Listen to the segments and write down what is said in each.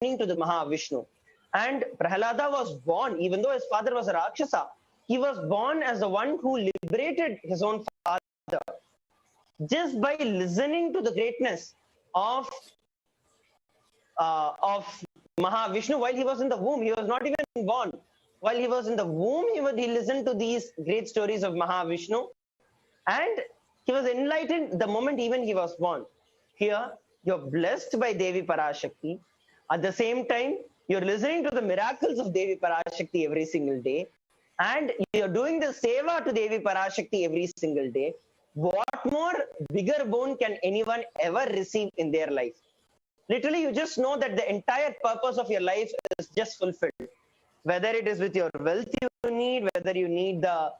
to the Mahavishnu. And Prahlada was born, even though his father was a Rakshasa, he was born as the one who liberated his own father. Just by listening to the greatness of Mahavishnu while he was in the womb, he was not even born. While he was in the womb, he listened to these great stories of Mahavishnu, and he was enlightened the moment even he was born. Here, you're blessed by Devi Parashakti. At the same time, you're listening to the miracles of Devi Parashakti every single day, and you're doing the seva to Devi Parashakti every single day. What more bigger boon can anyone ever receive in their life? Literally, you just know that the entire purpose of your life is just fulfilled. Whether it is with your wealth you need, whether you need the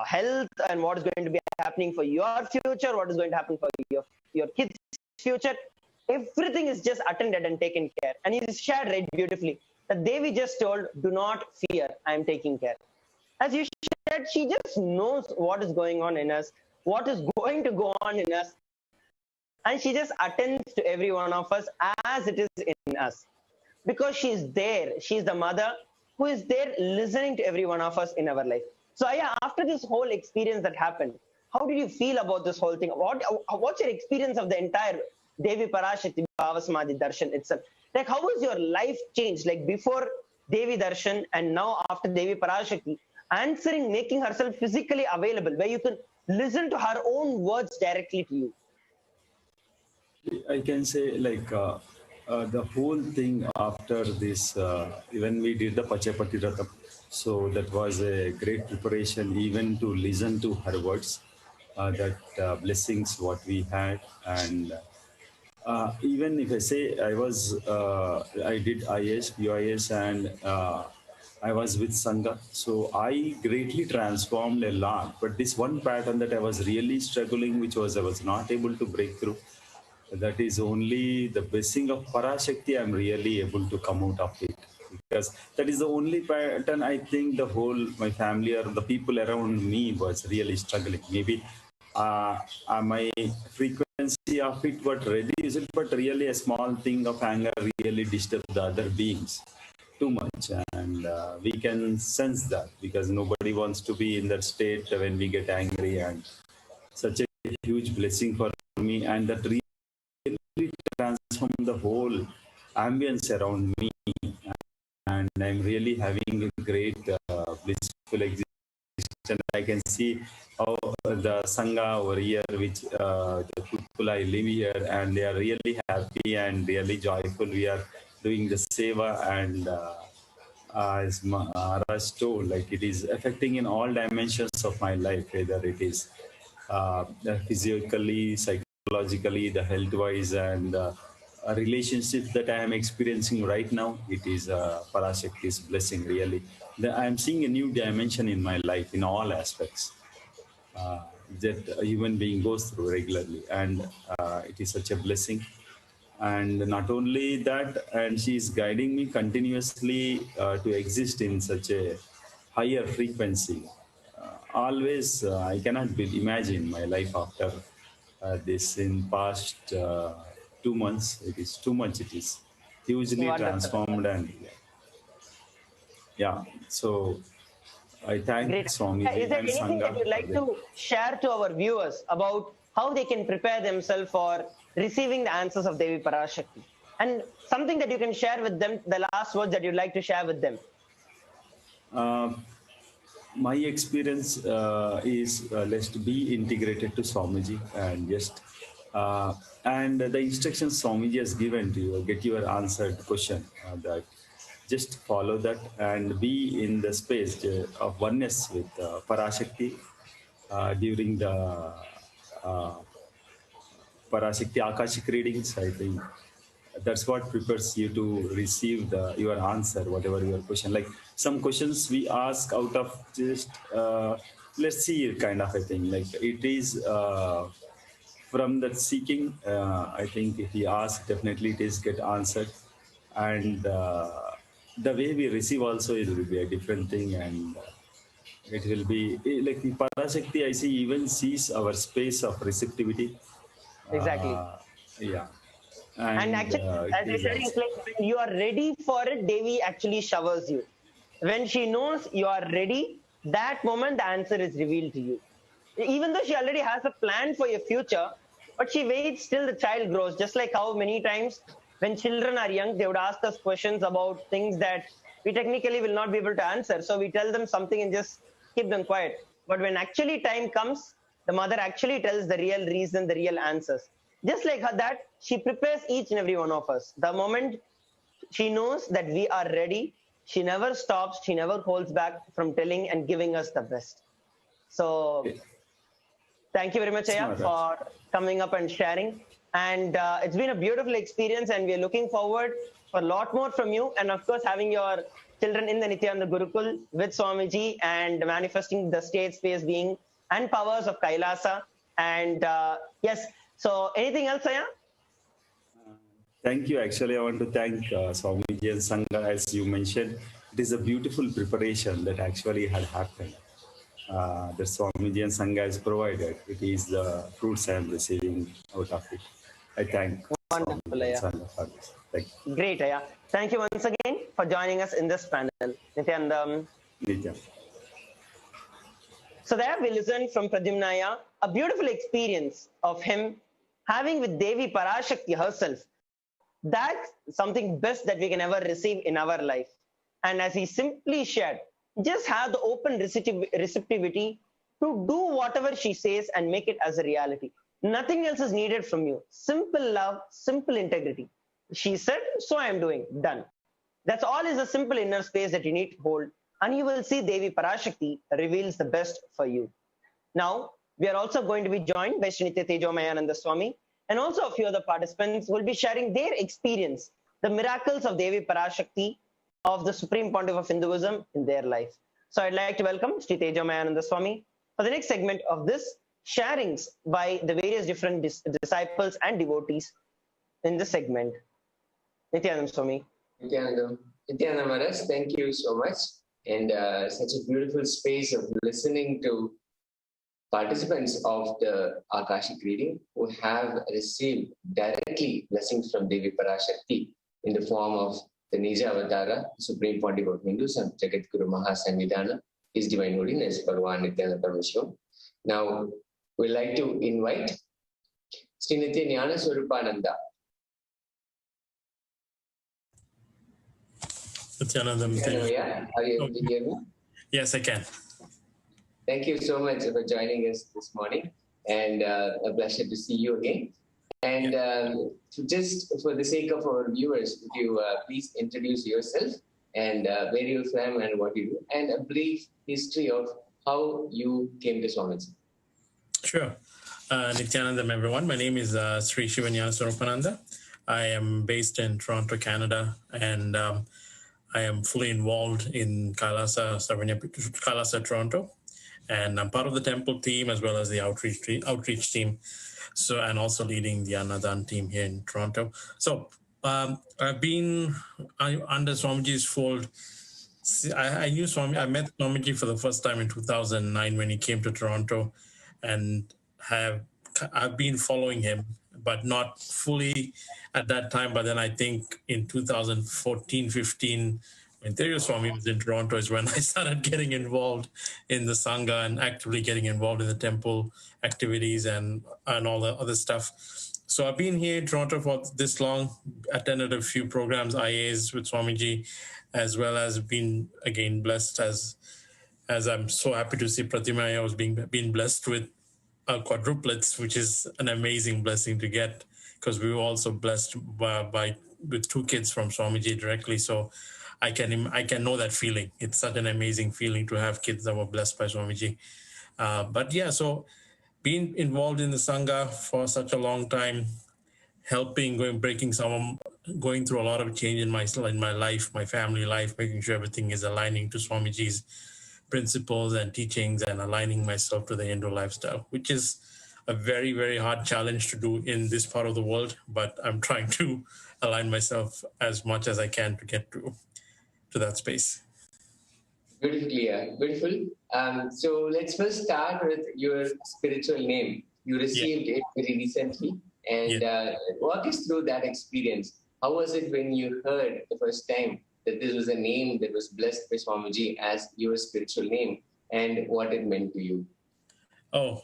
health and what is going to be happening for your future, what is going to happen for your kids' future, everything is just attended and taken care. And it is shared right beautifully. That Devi just told, do not fear, I am taking care. As you said, she just knows what is going on in us, what is going to go on in us, and she just attends to every one of us as it is in us. Because she is there, she is the mother who is there listening to every one of us in our life. So after this whole experience that happened, how did you feel about this whole thing? What's your experience of the entire Devi Parashakti Bhavasamadhi Darshan itself? Like, how was your life changed? Like before Devi Darshan and now after Devi Parashakti, answering, making herself physically available, where you can listen to her own words directly to you. I can say like the whole thing after this, when we did the Pachapati Ratham, so that was a great preparation even to listen to her words, that blessings what we had. And even if I say I did IS, UIS, and I was with Sangha, so I greatly transformed a lot. But this one pattern that I was really struggling, which was I was not able to break through, that is only the blessing of Parashakti I'm really able to come out of it. Because that is the only pattern I think the whole, my family or the people around me was really struggling. Maybe my frequency of it was reduced, but really a small thing of anger really disturbed the other beings too much. And we can sense that because nobody wants to be in that state when we get angry. And such a huge blessing for me, and that really transform the whole ambience around me, and I'm really having a great blissful existence. I can see how the Sangha over here, which the people I live here, and they are really happy and really joyful. We are doing the seva, and as Raj told, like it is affecting in all dimensions of my life, whether it is physically, psychologically, the health-wise, and a relationship that I am experiencing right now. It is Parashakti's blessing, really. I am seeing a new dimension in my life in all aspects that a human being goes through regularly, and it is such a blessing. And not only that, and she is guiding me continuously to exist in such a higher frequency. Always, I cannot imagine my life after this in past 2 months. It is too much. It is hugely transformed, and yeah. So I thank Swami Is there anything that you'd like to share to our viewers about how they can prepare themselves for receiving the answers of Devi Parashakti? And something that you can share with them, the last words that you'd like to share with them. My experience is let's be integrated to Swamiji, and just and the instructions Swamiji has given to you, get your answered question, that just follow that and be in the space of oneness with Parashakti during the Parashakti Akashic readings. I think that's what prepares you to receive your answer, whatever your question. Like some questions we ask out of just let's see kind of a thing. Like it is from that seeking. I think if we ask, definitely it is get answered, and the way we receive also it will be a different thing, and it will be like the Parashakti. I see even sees our space of receptivity. Exactly. Yeah. And And actually, as it you're is sharing, it's also, like when you are ready for it, Devi actually showers you. When she knows you are ready, that moment the answer is revealed to you. Even though she already has a plan for your future, but she waits till the child grows. Just like how many times when children are young, they would ask us questions about things that we technically will not be able to answer. So we tell them something and just keep them quiet. But when actually time comes, the mother actually tells the real reason, the real answers. Just like her, that she prepares each and every one of us. The moment she knows that we are ready, she never stops, she never holds back from telling and giving us the best. So thank you very much, yes, Aya, Maharaj. for coming up and sharing. And it's been a beautiful experience, and we're looking forward for a lot more from you. And of course, having your children in the Nityananda Gurukul with Swamiji and manifesting the state space being and powers of Kailasa. And yes, so anything else, Aya? Thank you. Actually, I want to thank Swamiji and Sangha. As you mentioned, it is a beautiful preparation that actually had happened. That Swamiji and Sangha has provided. It is the fruits I am receiving out of it. I thank Wonderful, Swamiji and Aya. Sangha for this. Thank Great, Aya. Thank you once again for joining us in this panel, Nityananda. you. Nitya. So there we listened from Pradyumnaya, a beautiful experience of him having with Devi Parashakti herself. That's something best that we can ever receive in our life. And as he simply shared, just have the open receptivity to do whatever she says and make it as a reality. Nothing else is needed from you. Simple love, simple integrity. She said, so I am doing, done. That's all is a simple inner space that you need to hold, and you will see Devi Parashakti reveals the best for you. Now, we are also going to be joined by Srinitya Tejomayananda Swami, and also a few other participants will be sharing their experience, the miracles of Devi Parashakti of the Supreme Pontiff of Hinduism in their life. So I'd like to welcome Sri Tejomayananda Swami for the next segment of this sharings by the various different disciples and devotees in this segment. Nityananda Swami. Nityananda Maharaj, thank you so much. And such a beautiful space of listening to participants of the Akashic reading who have received directly blessings from Devi Parashakti in the form of the Nija Avatara, Supreme Pontiff of Hinduism, Jagat Guru Mahasannidhana, His Divine Holiness, Bhagavan Nityananda Paramahansa. Now, we'd like to invite Sri Nitya Jnana Swarupananda. Nityanandam, Hello, yeah. Are you able to hear me? Yes, I can. Thank you so much for joining us this morning, and a pleasure to see you again. And just for the sake of our viewers, would you please introduce yourself and where you're from and what you do, and a brief history of how you came to Swamiji. Sure. Nityanandam, everyone. My name is Sri Shivanyana Swarupananda. I am based in Toronto, Canada, and I am fully involved in Kailasa Toronto, and I'm part of the temple team as well as the outreach team. So, and also leading the Annadan team here in Toronto. So, I've been under Swamiji's fold. I knew Swami. I met Swamiji for the first time in 2009 when he came to Toronto, and I've been following him, but not fully at that time. But then I think in 2014, 15, when Terry Swami was in Toronto is when I started getting involved in the Sangha and actively getting involved in the temple activities and all the other stuff. So I've been here in Toronto for this long, attended a few programs, IAs with Swamiji, as well as been, again, blessed as I'm so happy to see Pratimaya was being blessed with quadruplets, which is an amazing blessing to get, because we were also blessed with 2 kids from Swamiji directly. So I can know that feeling. It's such an amazing feeling to have kids that were blessed by Swamiji. But yeah, so being involved in the Sangha for such a long time, helping, going through a lot of change in my life, my family life, making sure everything is aligning to Swamiji's principles and teachings and aligning myself to the Hindu lifestyle, which is a very, very hard challenge to do in this part of the world. But I'm trying to align myself as much as I can to get to that space. Beautifully, beautiful. So let's first start with your spiritual name. You received it very recently, And walk us through that experience. How was it when you heard the first time that this was a name that was blessed by Swamiji as your spiritual name, and what it meant to you? Oh,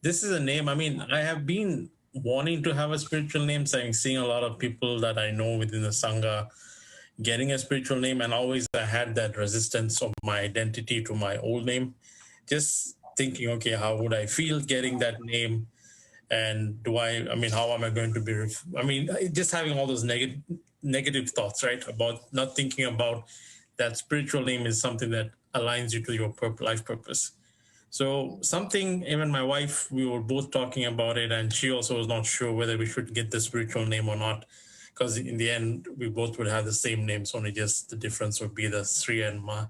this is a name. I mean, I have been wanting to have a spiritual name. So I'm seeing a lot of people that I know within the Sangha getting a spiritual name, and always I had that resistance of my identity to my old name. Just thinking, okay, how would I feel getting that name? And how am I going to be? Just having all those negative thoughts, right? About not thinking about that spiritual name is something that aligns you to your life purpose. So something, even my wife, we were both talking about it, and she also was not sure whether we should get the spiritual name or not, because in the end, we both would have the same names, only just the difference would be the Sri and Ma.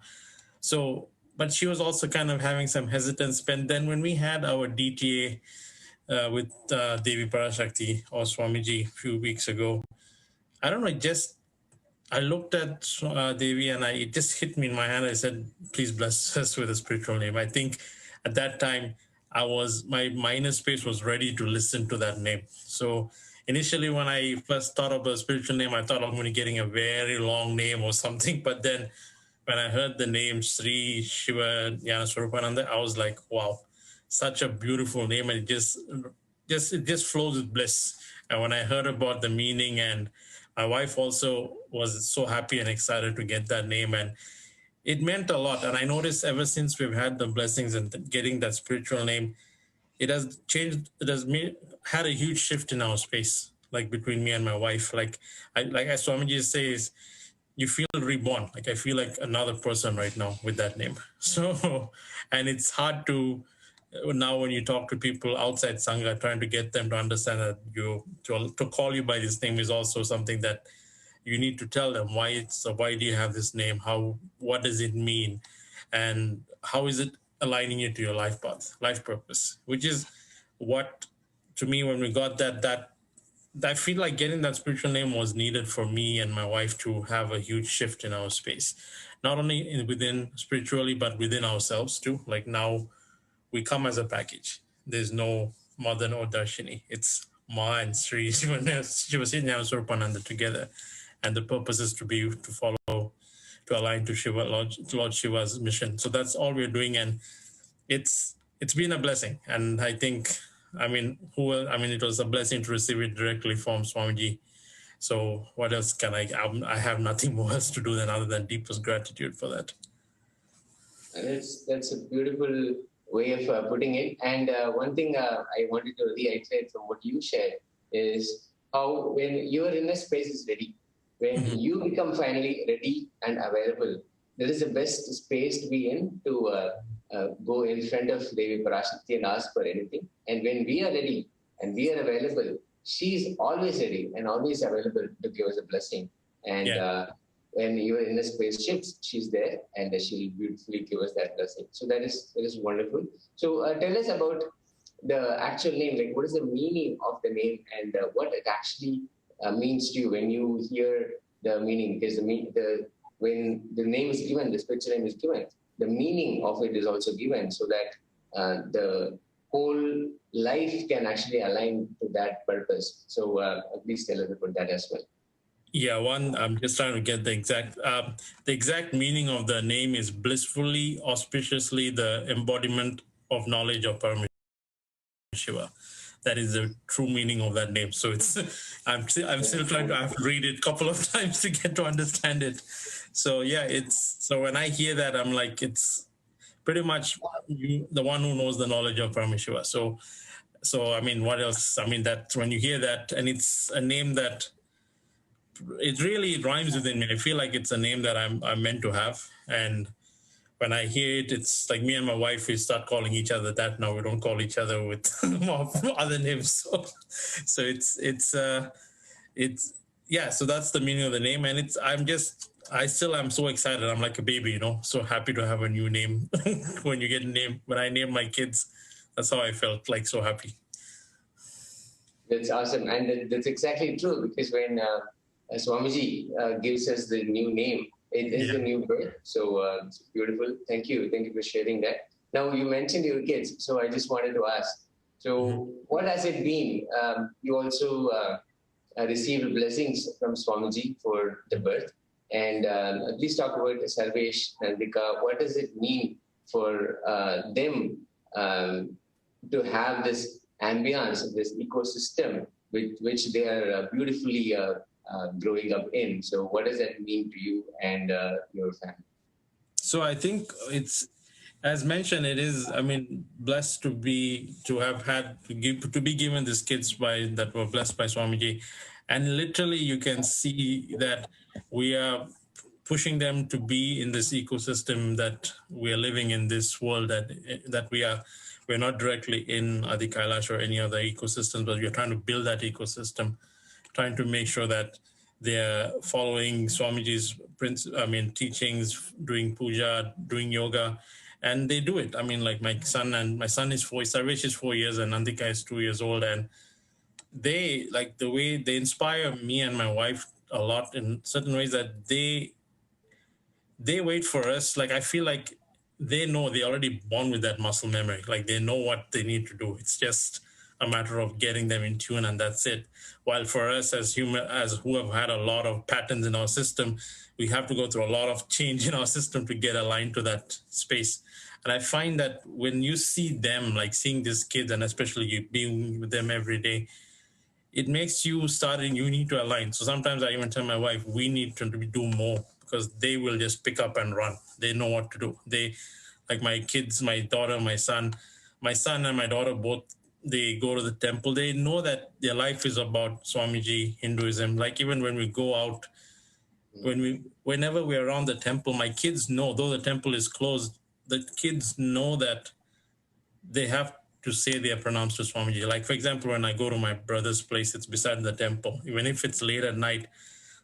So, but she was also kind of having some hesitance. And then when we had our DTA with Devi Parashakti or Swamiji a few weeks ago, I don't know, I looked at Devi, and it just hit me in my hand. I said, please bless us with a spiritual name. I think at that time, my inner space was ready to listen to that name. So initially, when I first thought of a spiritual name, I thought I'm going to getting a very long name or something. But then when I heard the name Sri Shiva Jnana Swarupananda, I was like, wow, such a beautiful name. And it just flows with bliss. And when I heard about the meaning, and my wife also was so happy and excited to get that name, and it meant a lot. And I noticed ever since we've had the blessings and getting that spiritual name, it has changed. It has had a huge shift in our space, like between me and my wife. Like as Swamiji says, you feel reborn. Like I feel like another person right now with that name. So, and it's hard to now when you talk to people outside Sangha, trying to get them to understand that to call you by this name is also something that you need to tell them why do you have this name? What does it mean? And how is it aligning you to your life path, life purpose, which is what, to me, when we got that I feel like getting that spiritual name was needed for me and my wife to have a huge shift in our space, not only within spiritually, but within ourselves too. Like now we come as a package. There's no Madan or Darshini. It's Ma and Sri Shivasya Swarupananda together. And the purpose is to follow, to align to Shiva, Lord Shiva's mission. So that's all we're doing. And it's been a blessing. And I think, it was a blessing to receive it directly from Swamiji. So what else can I have nothing more else to do other than deepest gratitude for that. And that's a beautiful way of putting it. And one thing I wanted to reiterate from what you shared is how when your inner space is ready, when you become finally ready and available, that is the best space to be in to go in front of Devi Parashakti and ask for anything. And when we are ready and we are available, she is always ready and always available to give us a blessing. And when your inner space shifts, she's there and she'll beautifully give us that blessing. So that is wonderful. So tell us about the actual name. Like, what is the meaning of the name, and what it actually means to you when you hear the meaning? Because when the name is given, the spiritual name is given, the meaning of it is also given, so that the whole life can actually align to that purpose. So please tell us about that as well. Yeah, I'm just trying to get the exact meaning of the name is blissfully, auspiciously, the embodiment of knowledge of Shiva. That is the true meaning of that name. So I'm still trying to, I have to read it a couple of times to get to understand it. So yeah, so when I hear that, I'm like, it's pretty much the one who knows the knowledge of Shiva. So what else? That when you hear that, and it's a name that it really rhymes within me. I feel like it's a name that I'm meant to have. And when I hear it, it's like me and my wife, we start calling each other that now. We don't call each other with other names. So so that's the meaning of the name. And I still am so excited. I'm like a baby, so happy to have a new name. When you get a name, when I name my kids, that's how I felt, like so happy. That's awesome. And that's exactly true, because when Swamiji gives us the new name, it is a new birth. So it's beautiful. Thank you for sharing that. Now, you mentioned your kids, so I just wanted to ask. So what has it been? You also received blessings from Swamiji for the birth. And please talk about Sarvesh and Vika. What does it mean for them to have this ambience, this ecosystem which they are beautifully growing up in? So what does that mean to you and your family? So I think it's, as mentioned, it is, I mean, blessed to be given these kids that were blessed by Swamiji. And literally you can see that we are pushing them to be in this ecosystem that we are living in, this world that we're not directly in Adi Kailash or any other ecosystems, but we're trying to build that ecosystem, trying to make sure that they're following Swamiji's teachings, doing puja, doing yoga, and they do it. I mean, like my son is Sarvesh is 4 years and Nandika is 2 years old, and they, like, the way they inspire me and my wife a lot in certain ways, that they wait for us. Like, I feel like they know, they're already born with that muscle memory. Like, they know what they need to do. It's just a matter of getting them in tune, and that's it. While for us as who have had a lot of patterns in our system, we have to go through a lot of change in our system to get aligned to that space. And I find that when you see them, like seeing these kids, and especially you being with them every day, it makes you you need to align. So sometimes I even tell my wife, we need to do more, because they will just pick up and run. They know what to do. They, like my kids, my daughter, my son and my daughter both, they go to the temple. They know that their life is about Swamiji, Hinduism. Like even when we go out, whenever we're around the temple, my kids know, though the temple is closed, the kids know that they have to say their pranams to Swamiji. Like, for example, when I go to my brother's place, it's beside the temple. Even if it's late at night,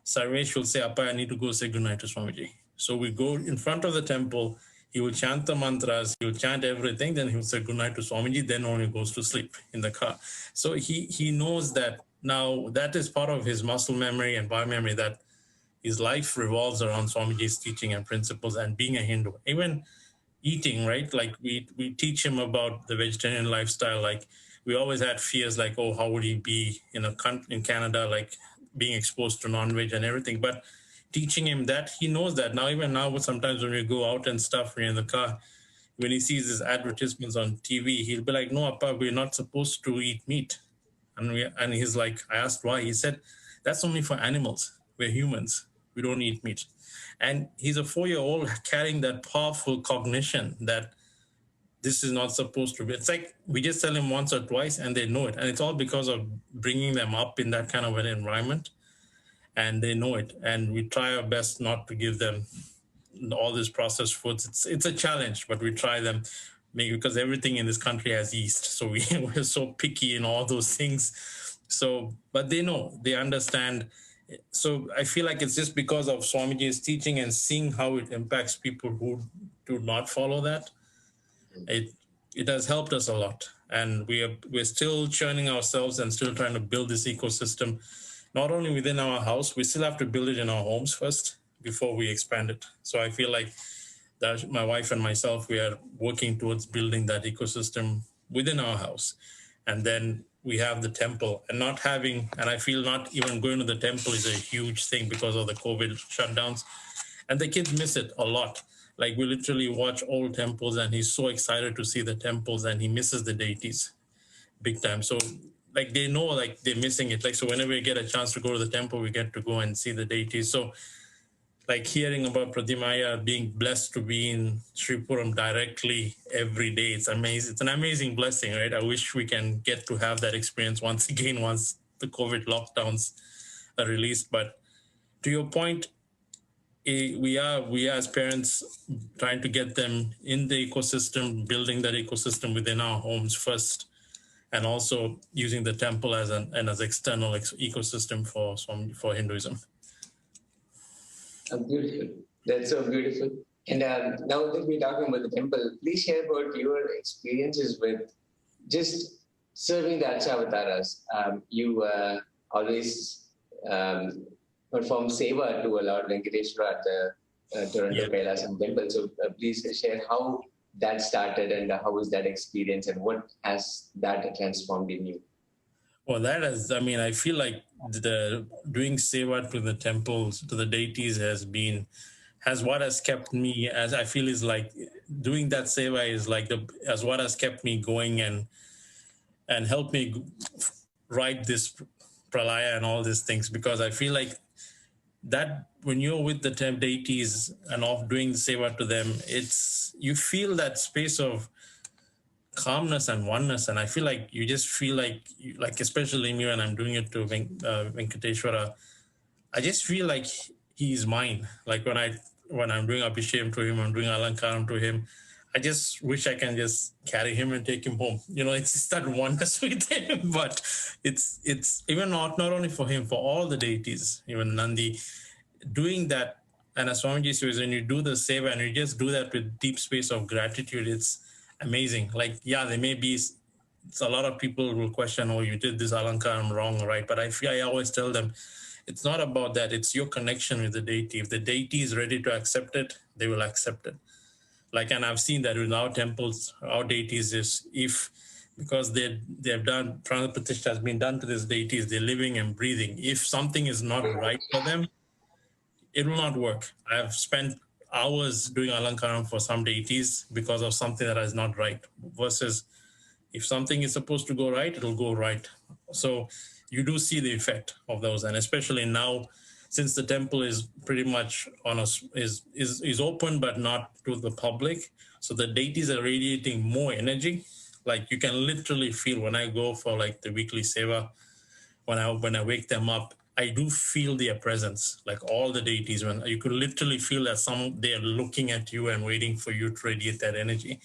Sarvesh will say, Appa, I need to go say good night to Swamiji. So we go in front of the temple, he will chant the mantras, he will chant everything, then he will say good night to Swamiji, then only goes to sleep in the car. So he knows that now that is part of his muscle memory and biomemory, that his life revolves around Swamiji's teaching and principles and being a Hindu. Even eating, right? Like we teach him about the vegetarian lifestyle. Like we always had fears, like, oh, how would he be in Canada, like being exposed to non-veg and everything. But teaching him that, he knows that now. Even now, sometimes when we go out and stuff, we're in the car, when he sees his advertisements on TV, he'll be like, no, Appa, we're not supposed to eat meat. And he's like, I asked why. He said, that's only for animals. We're humans. We don't eat meat. And he's a 4-year-old carrying that powerful cognition that this is not supposed to be. It's like we just tell him once or twice and they know it. And it's all because of bringing them up in that kind of an environment, and they know it. And we try our best not to give them all these processed foods. It's a challenge, but we try them, because everything in this country has yeast. So we're so picky in all those things. So, but they know, they understand. So I feel like it's just because of Swamiji's teaching and seeing how it impacts people who do not follow that. It has helped us a lot. And we're still churning ourselves and still trying to build this ecosystem, not only within our house, we still have to build it in our homes first before we expand it. So I feel like that my wife and myself, we are working towards building that ecosystem within our house. And then we have the temple, and I feel not even going to the temple is a huge thing because of the COVID shutdowns. And the kids miss it a lot. Like we literally watch old temples and he's so excited to see the temples and he misses the deities big time. So like they know, like they're missing it. Like, so whenever we get a chance to go to the temple, we get to go and see the deities. So like hearing about Pratimaya being blessed to be in Sripuram directly every day, it's amazing. It's an amazing blessing, right? I wish we can get to have that experience once again, once the COVID lockdowns are released. But to your point, we are as parents trying to get them in the ecosystem, building that ecosystem within our homes first, and also using the temple as an external ecosystem for Hinduism. Beautiful. That's so beautiful. And now that we're talking about the temple, please share about your experiences with just serving the Archavataras. You always perform seva to Lord Venkateshwara at the Toronto Kailasam temple. So please share how that started, and how was that experience, and what has that transformed in you? Well, that is, I mean, I feel like the doing seva to the temples, to the deities has what has kept me, as I feel is like doing that seva is like as what has kept me going and helped me write this pralaya and all these things, because I feel like that when you're with the deities and of doing seva to them, you feel that space of calmness and oneness, and I feel like you just feel like especially me when I'm doing it to Venkateshwara, I just feel like he's mine. Like when I'm doing Abhishek to him, I'm doing Alankaram to him, I just wish I can just carry him and take him home. It's just that oneness with him. But it's even not only for him, for all the deities, even Nandi, doing that. And as Swamiji says, when you do the seva and you just do that with deep space of gratitude, it's amazing. Like, yeah, there may be a lot of people will question, oh, you did this Alankaram wrong, right? But I always tell them, it's not about that. It's your connection with the deity. If the deity is ready to accept it, they will accept it. Like, and I've seen that with our temples, our deities is because they've done, Pranapratishtha has been done to these deities, they're living and breathing. If something is not right for them, it will not work. I've spent hours doing Alankaram for some deities because of something that is not right, versus if something is supposed to go right, it'll go right. So you do see the effect of those. And especially now, since the temple is pretty much is open, but not to the public. So the deities are radiating more energy. Like you can literally feel when I go for like the weekly seva, when I wake them up, I do feel their presence, like all the deities, when you could literally feel that they're looking at you and waiting for you to radiate that energy.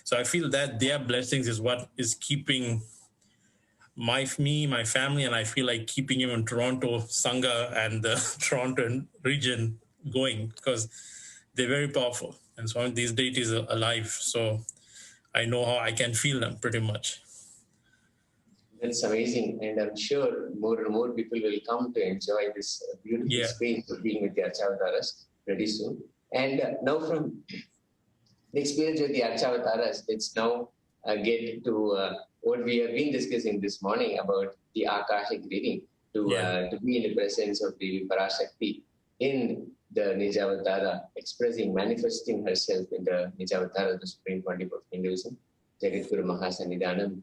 So I feel that their blessings is what is keeping my family, and I feel like keeping even Toronto Sangha and the Toronto region going, because they're very powerful. And so these deities are alive. So I know how I can feel them pretty much. That's amazing. And I'm sure more and more people will come to enjoy this beautiful space of being with the Archavataras pretty soon. And now from the experience with the Archavataras, let's now get to what we have been discussing this morning about the Akashic reading, to be in the presence of the Parashakti in the Nijavatara, manifesting herself in the Nijavatara, the Supreme Pontiff of Hinduism, Jagadguru Mahasannidhanam,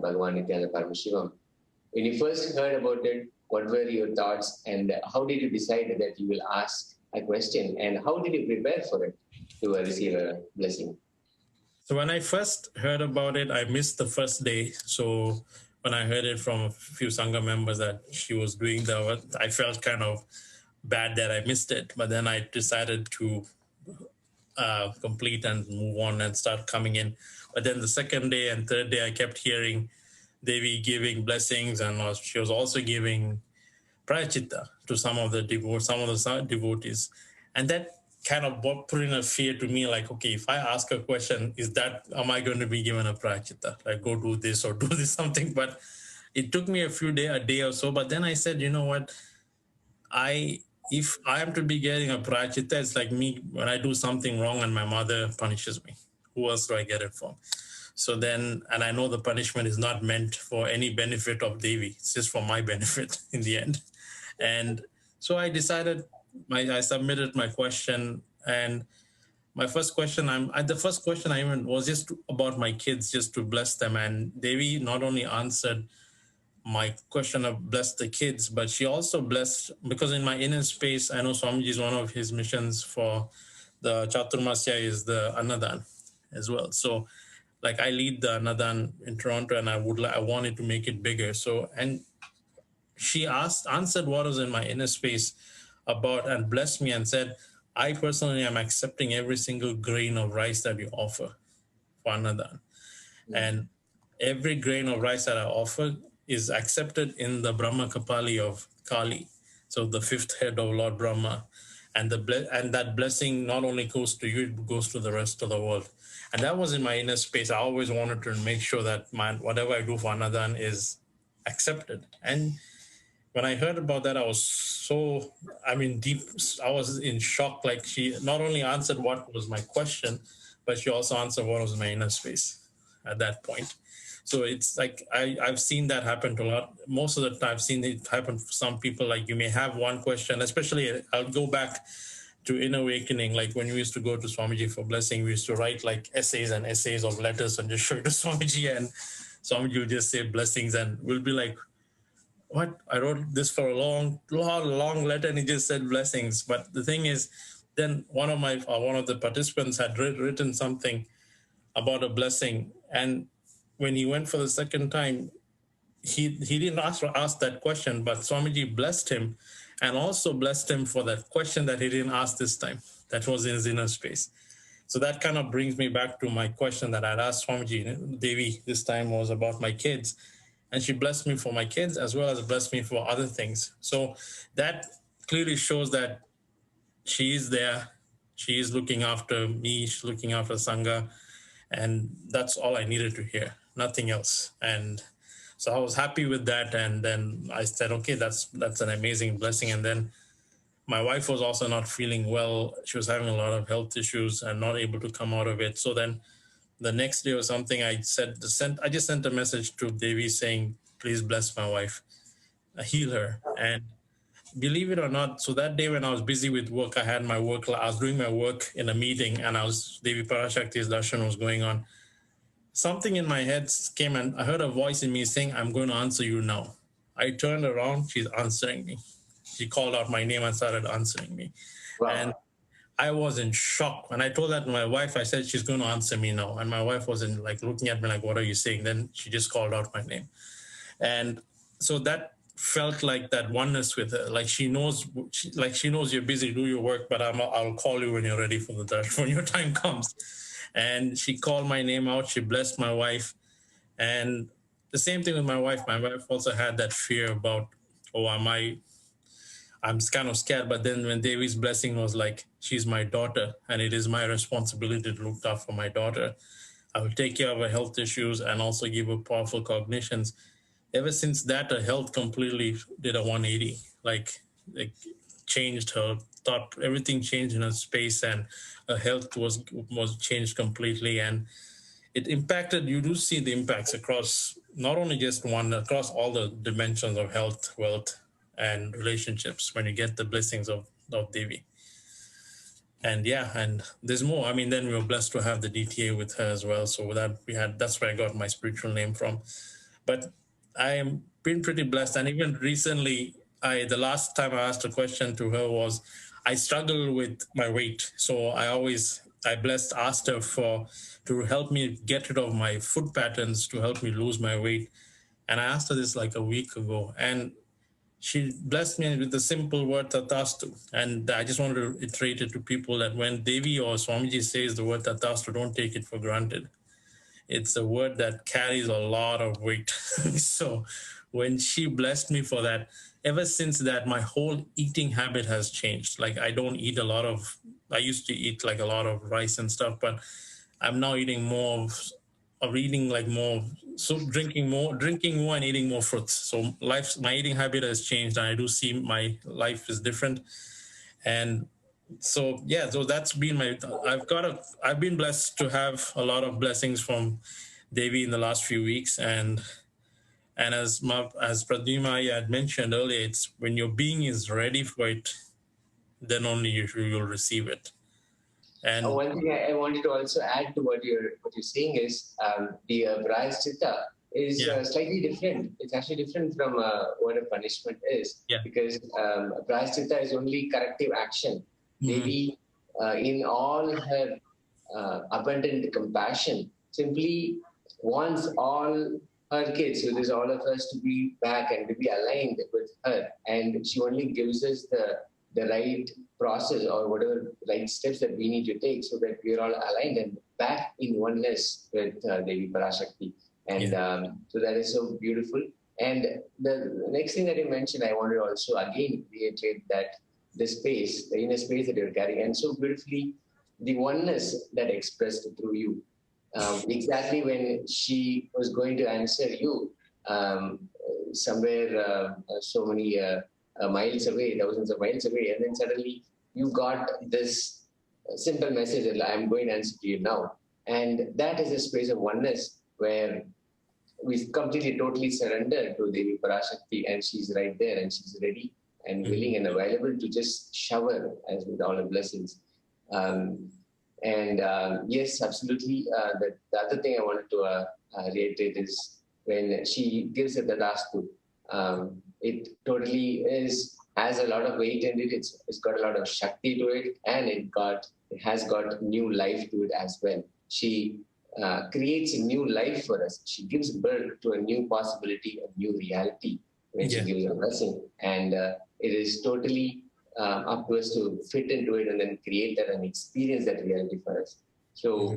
Bhagavan Nityananda Paramashivam. When you first heard about it, what were your thoughts, and how did you decide that you will ask a question, and how did you prepare for it to receive a blessing? So when I first heard about it, I missed the first day. So when I heard it from a few Sangha members that she was doing I felt kind of bad that I missed it. But then I decided to complete and move on and start coming in. But then the second day and third day, I kept hearing Devi giving blessings, and she was also giving prayachitta to some of the devotees. And that kind of put in a fear to me, like, okay, if I ask a question, am I going to be given a prayachitta? Like, go do this or do this something? But it took me a day or so. But then I said, you know what? If I am to be getting a prayachitta, it's like me when I do something wrong and my mother punishes me. Who else do I get it from? So then, and I know the punishment is not meant for any benefit of Devi. It's just for my benefit in the end. And so I decided, I submitted my question, and my first question, the first question I even was just about my kids, just to bless them. And Devi not only answered my question of bless the kids, but she also blessed, because in my inner space, I know Swamiji is one of his missions for the Chaturmasya is the Annadan as well. So like I lead the Annadan in Toronto, and I wanted to make it bigger. So, and she answered what was in my inner space about, and blessed me and said, I personally am accepting every single grain of rice that you offer for Annadan. And every grain of rice that I offer is accepted in the Brahma Kapali of Kali. So the fifth head of Lord Brahma. And that blessing not only goes to you, it goes to the rest of the world. And that was in my inner space. I always wanted to make sure that whatever I do for Annadan is accepted. And when I heard about that, I was so, deep. I was in shock. Like, she not only answered what was my question, but she also answered what was my inner space at that point. So it's like I've seen that happen to a lot. Most of the time, I've seen it happen for some people. Like, you may have one question, especially I'll go back to Inner Awakening. Like, when we used to go to Swamiji for blessing, we used to write like essays and essays of letters and just show it to Swamiji, and Swamiji would just say blessings, and we'll be like, what? I wrote this for a long letter, and he just said blessings. But the thing is, then one of the participants had written something about a blessing, and when he went for the second time, he didn't ask that question, but Swamiji blessed him, and also blessed him for that question that he didn't ask this time. That was in his inner space. So that kind of brings me back to my question that I'd asked Swamiji. Devi this time was about my kids, and she blessed me for my kids as well as blessed me for other things. So that clearly shows that she is there. She is looking after me. She's looking after Sangha. And that's all I needed to hear, nothing else. And so I was happy with that. And then I said, okay, that's an amazing blessing. And then my wife was also not feeling well. She was having a lot of health issues and not able to come out of it. So then the next day or something, I just sent a message to Devi saying, please bless my wife, heal her. And believe it or not, so that day when I was busy with work, I was doing my work in a meeting, and Devi Parashakti's darshan was going on. Something in my head came, and I heard a voice in me saying, I'm going to answer you now. I turned around, she's answering me. She called out my name and started answering me. Wow. And I was in shock. When I told that to my wife, I said, she's going to answer me now. And my wife was looking at me like, what are you saying? Then she just called out my name. And so that felt like that oneness with her. Like, she knows you're busy, do your work, but I'll call you when you're ready for the darshan, when your time comes. And she called my name out. She blessed my wife. And the same thing with my wife. My wife also had that fear about, I'm kind of scared. But then when Devi's blessing was like, she's my daughter, and it is my responsibility to look after my daughter. I will take care of her health issues and also give her powerful cognitions. Ever since that, her health completely did a 180, like changed her thought. Everything changed in her space, and her health was changed completely. And it impacted, you do see the impacts across not only just one, across all the dimensions of health, wealth, and relationships when you get the blessings of Devi. And yeah, and there's more. Then we were blessed to have the DTA with her as well. So that's where I got my spiritual name from. But I am been pretty blessed. And even recently, the last time I asked a question to her was, I struggle with my weight. So I asked her to help me get rid of my food patterns, to help me lose my weight. And I asked her this like a week ago, and she blessed me with the simple word Tathastu. And I just wanted to iterate it to people that when Devi or Swamiji says the word Tathastu, don't take it for granted. It's a word that carries a lot of weight. So when she blessed me for that, ever since that, my whole eating habit has changed. Like, I don't eat I used to eat like a lot of rice and stuff, but I'm now eating more drinking more and eating more fruits. So my eating habit has changed, and I do see my life is different. And so that's been I've been blessed to have a lot of blessings from Devi in the last few weeks. And as Pradima had mentioned earlier, it's when your being is ready for it, then only you'll receive it. And one thing I wanted to also add to what you're saying is the Prayaschitta is slightly different. It's actually different from what a punishment is, because Prayaschitta is only corrective action. Devi, in all her abundant compassion, simply wants all her kids, which is all of us, to be back and to be aligned with her. And she only gives us the right process or whatever right steps that we need to take so that we are all aligned and back in oneness with Devi Parashakti. And so that is so beautiful. And the next thing that you mentioned, I want to also again reiterate that the inner space that you're carrying, and so beautifully, the oneness that expressed through you. Exactly when she was going to answer you, somewhere so many miles away, thousands of miles away, and then suddenly you got this simple message that I'm going to answer to you now. And that is a space of oneness where we completely, totally surrender to Devi Parashakti, and she's right there, and she's ready and willing and available to just shower us with all the blessings. Yes, absolutely. The other thing I wanted to reiterate is when she gives it the Rastu, it totally has a lot of weight in it. It's got a lot of Shakti to it, and it has got new life to it as well. She creates a new life for us. She gives birth to a new possibility, a new reality when she gives a blessing. And it is totally up to us to fit into it and then create that and experience that reality for us. So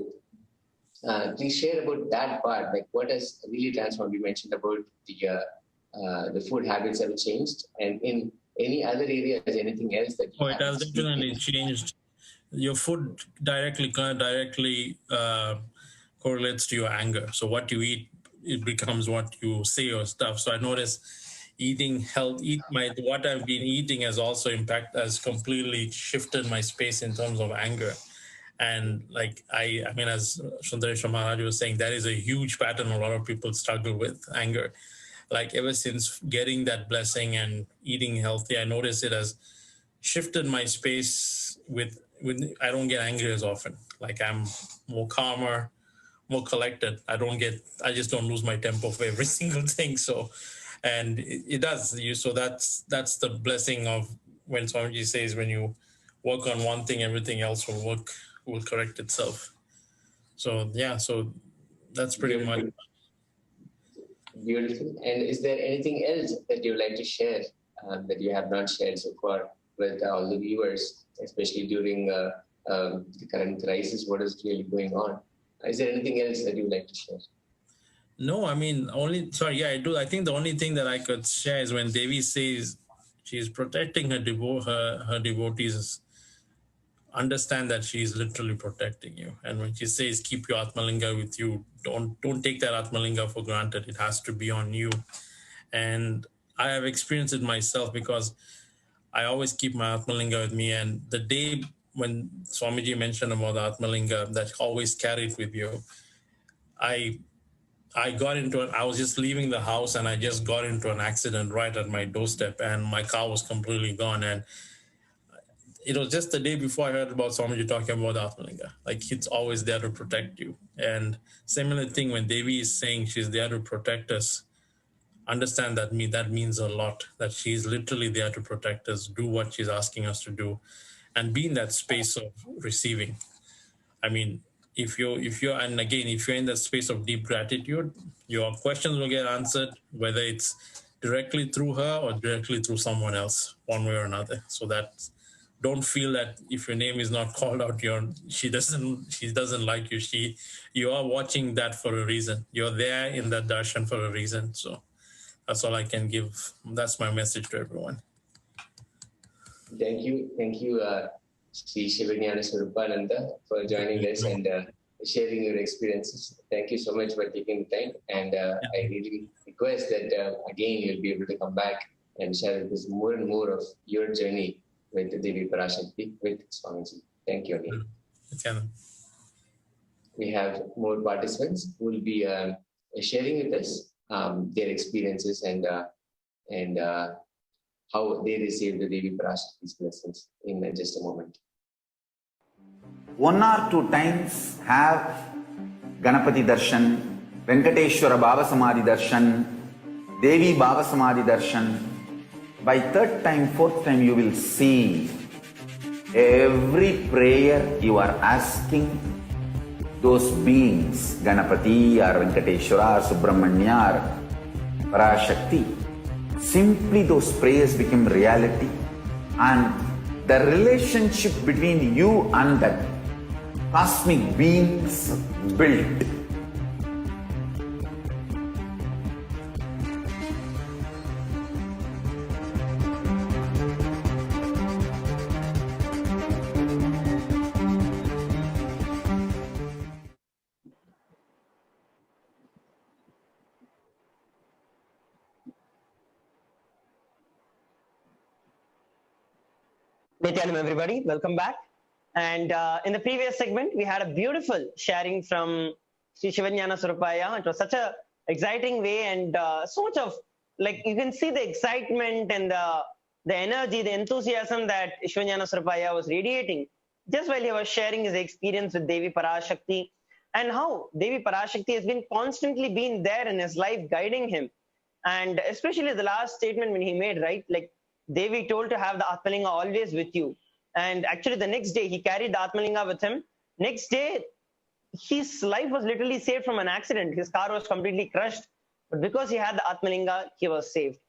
please share about that part, like what has really transformed. You mentioned about the food habits have changed, and in any other areas, anything else that you it has definitely changed. Your food directly correlates to your anger. So what you eat, it becomes what you say or stuff. So I noticed what I've been eating has also has completely shifted my space in terms of anger. And like I mean, as Sundaresh Maharaj was saying, that is a huge pattern a lot of people struggle with, anger. Like ever since getting that blessing and eating healthy, I noticed it has shifted my space with I don't get angry as often. Like I'm more calmer, more collected. I just don't lose my temper for every single thing. So, and it does. So that's the blessing of when Swamiji says, when you work on one thing, everything else will correct itself. So yeah, so that's pretty much. Beautiful. And is there anything else that you'd like to share that you have not shared so far with all the viewers, especially during the current crisis? What is really going on? Is there anything else that you'd like to share? No, I mean, I do. I think the only thing that I could share is when Devi says she's protecting her devotees, understand that she's literally protecting you. And when she says keep your Atmalinga with you, don't take that Atmalinga for granted. It has to be on you. And I have experienced it myself because I always keep my Atmalinga with me. And the day when Swamiji mentioned about the Atmalinga that always carried with you, I was just leaving the house and I just got into an accident right at my doorstep and my car was completely gone. And it was just the day before I heard about Swamiji talking about Atmalinga. Like it's always there to protect you. And similar thing when Devi is saying she's there to protect us, understand that means a lot, that she's literally there to protect us, do what she's asking us to do, and be in that space of receiving. I mean, if you're in that space of deep gratitude, your questions will get answered, whether it's directly through her or directly through someone else, one way or another. So that don't feel that if your name is not called out, she doesn't like you. You are watching that for a reason. You're there in that darshan for a reason. So that's all I can give. That's my message to everyone. Thank you, Sri Shivanyana Swarupananda, for joining us and sharing your experiences. Thank you so much for taking the time. And I really request that again you'll be able to come back and share with us more and more of your journey with Devi Parashakti, with Swamiji. Thank you again. Okay. We have more participants who will be sharing with us their experiences and how they received the Devi Parashakti's blessings in just a moment. 1 or 2 times have Ganapati Darshan, Venkateshwara Baba Samadhi Darshan, Devi Baba Samadhi Darshan. By 3rd time, 4th time, you will see every prayer you are asking those beings, Ganapati or Venkateshwara or Subramanya or Parashakti. Simply those prayers become reality, and the relationship between you and that cosmic beings built. Nityanam, everybody, welcome back. And in the previous segment, we had a beautiful sharing from Sri Shivanyana Surupaya. It was such a exciting way, and so much of, like, you can see the excitement and the energy, the enthusiasm that Shivanyana Surupaya was radiating just while he was sharing his experience with Devi Parashakti, and how Devi Parashakti has been constantly been there in his life, guiding him. And especially the last statement when he made, right? Like, Devi told to have the Atmalinga always with you. And actually, the next day, he carried the Atmalinga with him. Next day, his life was literally saved from an accident. His car was completely crushed. But because he had the Atmalinga, he was saved.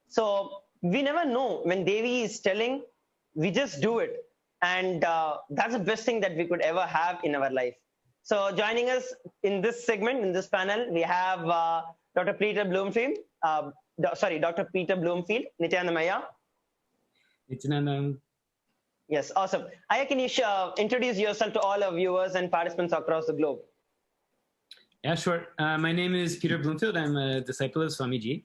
So we never know when Devi is telling, we just do it. And that's the best thing that we could ever have in our life. So joining us in this segment, in this panel, we have Dr. Peter Bloomfield. Dr. Peter Bloomfield, Nityanamaya. Nityanam. Yes, awesome. Aya, can you introduce yourself to all our viewers and participants across the globe? Yeah, sure. My name is Peter Bloomfield. I'm a disciple of Swamiji.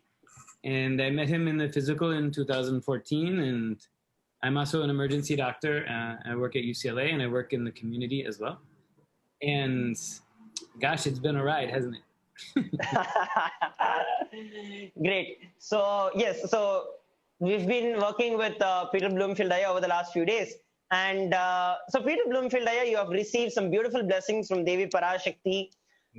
And I met him in the physical in 2014. And I'm also an emergency doctor. I work at UCLA and I work in the community as well. And gosh, it's been a ride, hasn't it? Great. So, yes, so we've been working with Peter Bloomfield Aya over the last few days. And so, Peter Bloomfield Aya, you have received some beautiful blessings from Devi Parashakti.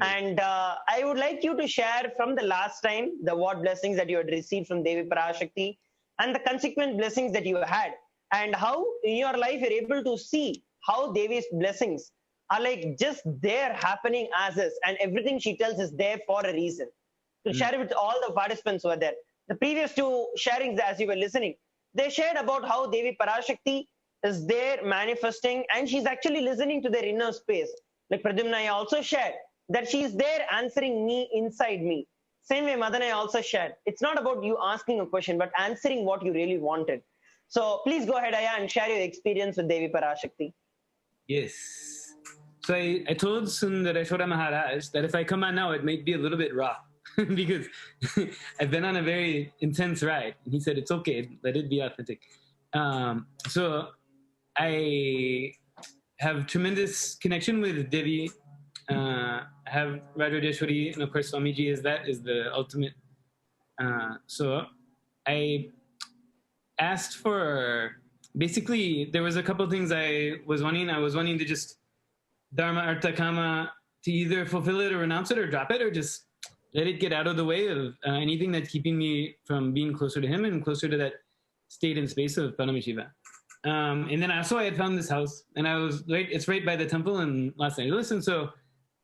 And I would like you to share from the last time the what blessings that you had received from Devi Parashakti and the consequent blessings that you had, and how in your life you're able to see how Devi's blessings are like just there happening as is, and everything she tells is there for a reason. To share it with all the participants who are there. The previous two sharings, as you were listening, they shared about how Devi Parashakti is there manifesting, and she's actually listening to their inner space. Like Pradyumna also shared that she's there answering me inside me. Same way Madanai also shared. It's not about you asking a question, but answering what you really wanted. So please go ahead, Aya, and share your experience with Devi Parashakti. Yes. So I told Sundareshwara Maharaj that if I come on now, it might be a little bit raw. Because I've been on a very intense ride. And he said, it's okay, let it be authentic. So I have tremendous connection with Devi. I have Rajodeshwari, and of course Swamiji is the ultimate. So I asked for, basically, there was a couple of things I was wanting. I was wanting to just Dharma, Artha, Kama, to either fulfill it or renounce it or drop it or just let it get out of the way of anything that's keeping me from being closer to him and closer to that state and space of Paramashiva. And then also I had found this house, and I was it's right by the temple in Los Angeles. And so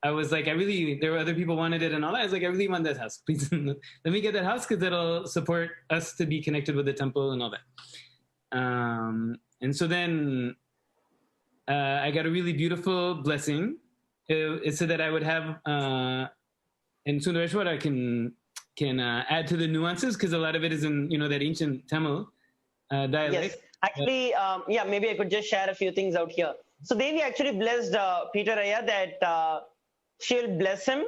I was like, there were other people wanted it and all that. I was like, I really want that house. Please let me get that house because that'll support us to be connected with the temple and all that. And so then I got a really beautiful blessing. It said that I would have, and Sundareshwara can add to the nuances because a lot of it is in that ancient Tamil dialect. Yes, actually, yeah, maybe I could just share a few things out here. So Devi actually blessed Peter Aya that she'll bless him.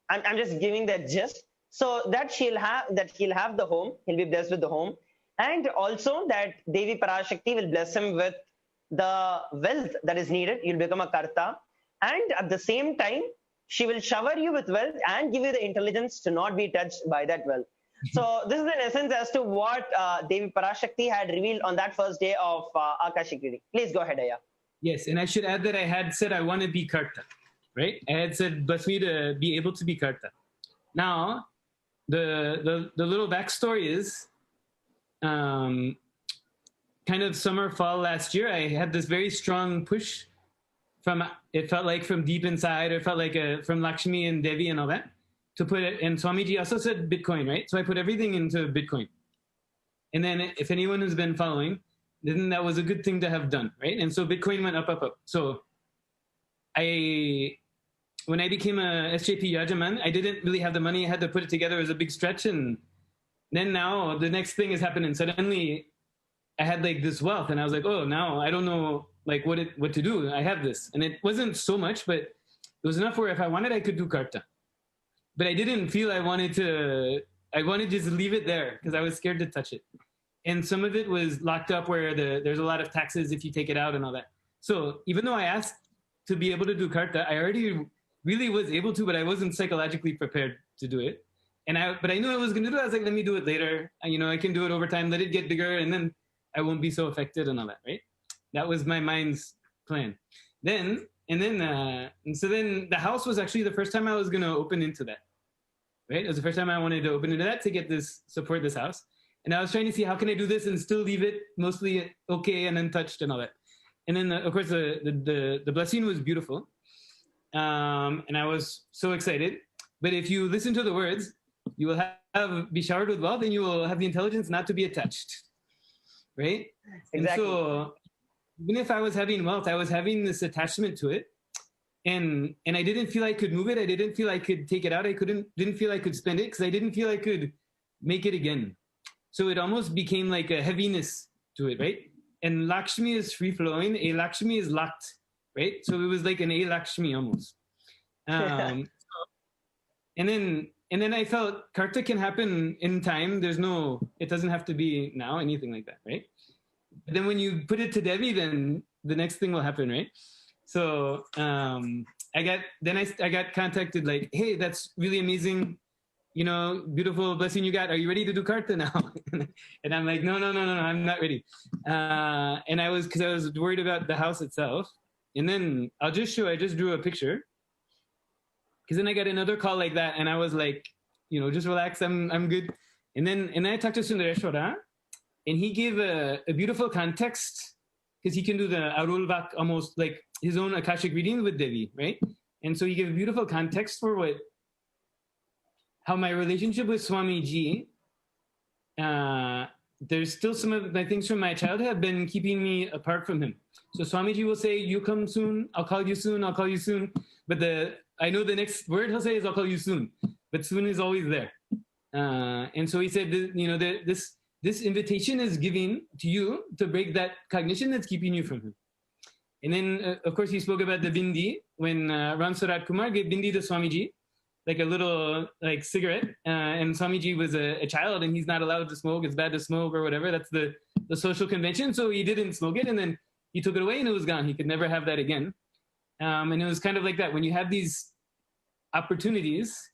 I'm just giving that gist. So that he'll have the home. He'll be blessed with the home, and also that Devi Parashakti will bless him with the wealth that is needed. You'll become a karta, and at the same time, she will shower you with wealth and give you the intelligence to not be touched by that wealth. So this is in essence as to what Devi Parashakti had revealed on that first day of Akashic reading. Please go ahead, Aya. Yes, and I should add that I had said I want to be karta, right? I had said bless me to be able to be karta. Now, the little backstory is, kind of summer, fall last year, I had this very strong push it felt like from deep inside, or it felt like from Lakshmi and Devi and all that, to put it, and Swamiji also said Bitcoin, right? So I put everything into Bitcoin. And then if anyone has been following, then that was a good thing to have done, right? And so Bitcoin went up, up, up. So when I became a SJP Yajaman, I didn't really have the money. I had to put it together. It was a big stretch. And then now the next thing has happened. And suddenly I had like this wealth, and I was like, oh, now I don't know like what to do. I have this. And it wasn't so much, but it was enough where if I wanted, I could do karta. But I didn't feel I wanted to just leave it there because I was scared to touch it. and some of it was locked up where there's a lot of taxes if you take it out and all that. So even though I asked to be able to do karta, I already really was able to, but I wasn't psychologically prepared to do it. But I knew I was going to do it. I was like, let me do it later. I can do it over time, let it get bigger, and then I won't be so affected and all that, right? That was my mind's plan. And so then the house was actually the first time I was going to open into that, right? It was the first time I wanted to open into that to support this house. And I was trying to see how can I do this and still leave it mostly okay and untouched and all that. And then, of course, the blessing was beautiful. And I was so excited. But if you listen to the words, you will be showered with wealth and you will have the intelligence not to be attached, right? Exactly. And so even if I was having wealth, I was having this attachment to it. And I didn't feel I could move it. I didn't feel I could take it out. I didn't feel I could spend it because I didn't feel I could make it again. So it almost became like a heaviness to it, right? And Lakshmi is free flowing. A Lakshmi is locked, right? So it was like an A Lakshmi almost. And then I felt karta can happen in time. It doesn't have to be now, anything like that, right? But then when you put it to Devi, then the next thing will happen, right? So I got contacted like, hey, that's really amazing. Beautiful blessing you got. Are you ready to do karta now? And I'm like, no, I'm not ready. And because I was worried about the house itself. And then I just drew a picture. Because then I got another call like that. And I was like, just relax, I'm good. And then I talked to Sundareshwara. And he gave a beautiful context. Because he can do the Arulvak almost like his own Akashic reading with Devi, right? And so he gave a beautiful context for how my relationship with Swamiji, there's still some of my things from my childhood have been keeping me apart from him. So Swamiji will say, you come soon, I'll call you soon, I'll call you soon. But I know the next word he'll say is, I'll call you soon. But soon is always there. And so he said, this invitation is given to you to break that cognition that's keeping you from him. And then, of course, he spoke about the bindi, when Ram Sarat Kumar gave bindi to Swamiji, like a little cigarette, and Swamiji was a child and he's not allowed to smoke, it's bad to smoke or whatever, that's the social convention, so he didn't smoke it, and then he took it away and it was gone. He could never have that again. And it was kind of like that. When you have these opportunities,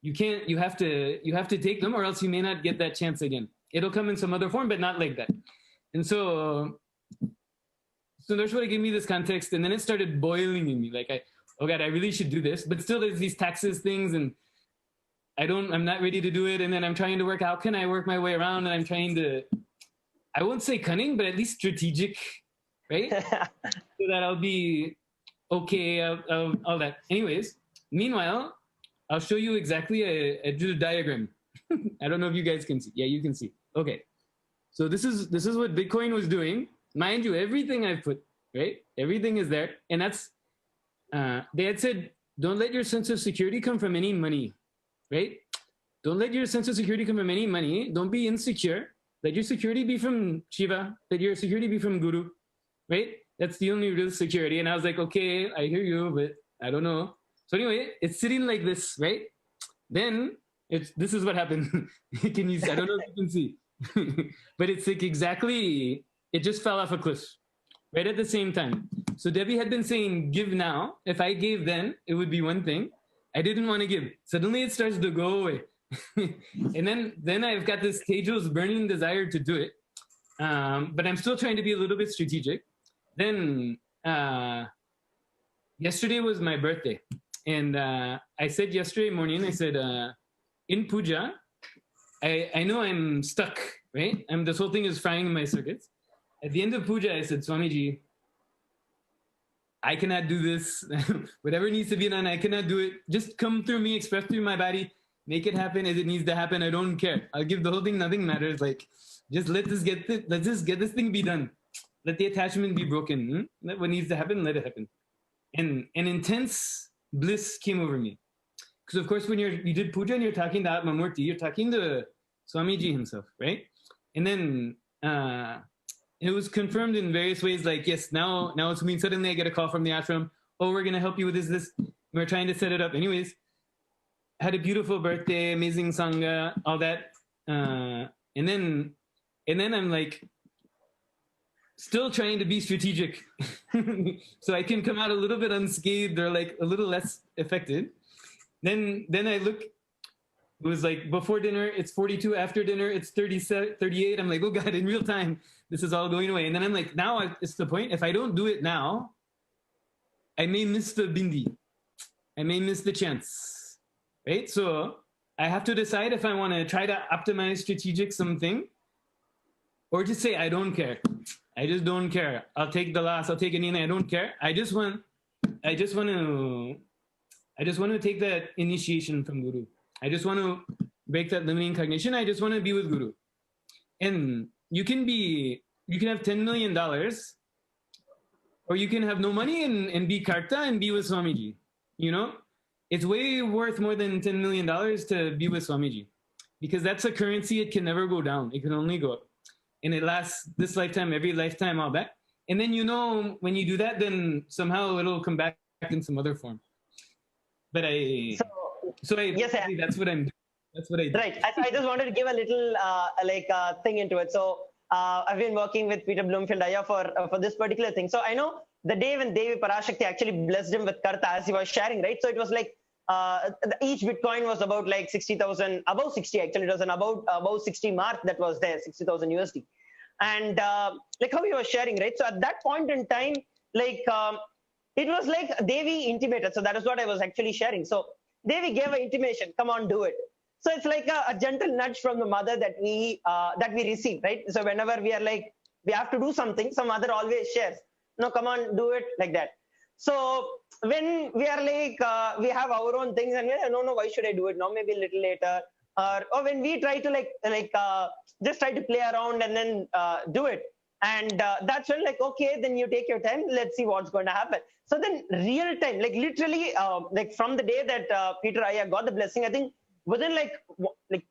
you have to take them, or else you may not get that chance again. It'll come in some other form, but not like that. And so Sundareshwara gave me this context, and then it started boiling in me. Like, oh God, I really should do this. But still there's these taxes things, and I'm not ready to do it. And then I'm trying to work, how can I work my way around? And I'm trying to, I won't say cunning, but at least strategic, right? So that I'll be okay, all that. Anyways, meanwhile, I'll show you exactly a diagram. I don't know if you guys can see. Yeah, you can see. Okay. So this is what Bitcoin was doing. Mind you, everything I've put, right? Everything is there. And that's, they had said, don't let your sense of security come from any money, right? Don't let your sense of security come from any money. Don't be insecure. Let your security be from Shiva. Let your security be from Guru, right? That's the only real security. And I was like, okay, I hear you, but I don't know. So anyway, it's sitting like this, right? Then this is what happened. I don't know if you can see, but it's like exactly, it just fell off a cliff right at the same time. So Debbie had been saying, give now. If I gave then, it would be one thing. I didn't want to give. Suddenly it starts to go away. And then I've got this Tejo's burning desire to do it. But I'm still trying to be a little bit strategic. Then yesterday was my birthday. And I said yesterday morning, I said, in puja, I know I'm stuck, right? This whole thing is frying in my circuits. At the end of puja, I said, Swamiji, I cannot do this. Whatever needs to be done, I cannot do it. Just come through me, express through my body, make it happen as it needs to happen. I don't care. I'll give the whole thing, nothing matters. Like, just let's just get this thing be done. Let the attachment be broken. Let what needs to happen, let it happen. And an intense bliss came over me. Because of course, when you did puja and you're talking to Atmamurti, you're talking to Swamiji himself, right? And then it was confirmed in various ways, like, yes, now it's me. Suddenly I get a call from the ashram. Oh, we're going to help you with this. We're trying to set it up. Anyways, I had a beautiful birthday, amazing sangha, all that. And then And then I'm like, still trying to be strategic so I can come out a little bit unscathed or like a little less affected. Then I look, it was like before dinner, it's 42, after dinner, it's 37, 38. I'm like, oh God, in real time, this is all going away. And then I'm like, now it's the point. If I don't do it now, I may miss the bindi. I may miss the chance, right? So I have to decide if I want to try to optimize strategic something or just say, I don't care. I just don't care. I'll take the loss. I'll take anything. I don't care. I just want to take that initiation from Guru. I just want to break that limiting cognition. I just want to be with Guru. And you can have $10 million, or you can have no money and be karta and be with Swamiji. You know, it's way worth more than $10 million to be with Swamiji, because that's a currency. It can never go down. It can only go up. And it lasts this lifetime, every lifetime, all that. And then, you know, when you do that, then somehow it'll come back in some other form. But yes, that's what I'm doing. That's what I do. Right. I just wanted to give a little thing into it. So I've been working with Peter Bloomfield Aya for this particular thing. So I know the day when Devi Parashakti actually blessed him with karta, as he was sharing, right? So it was like each Bitcoin was about like 60,000, above 60 actually. It was an above 60 mark that was there, 60,000 USD. And like how he was sharing, right? So at that point in time, like it was like Devi intimated. So that is what I was actually sharing. So Devi gave an intimation, come on, do it. So it's like a gentle nudge from the mother that we receive, right? So whenever we are like, we have to do something, some mother always shares, no, come on, do it, like that. So when we are like, we have our own things and we're like, no, why should I do it now? Maybe a little later. Or when we try to just try to play around and then do it. And that's when like, okay, then you take your time, let's see what's going to happen. So then real time, like literally, like from the day that Peter Aya got the blessing, I think within like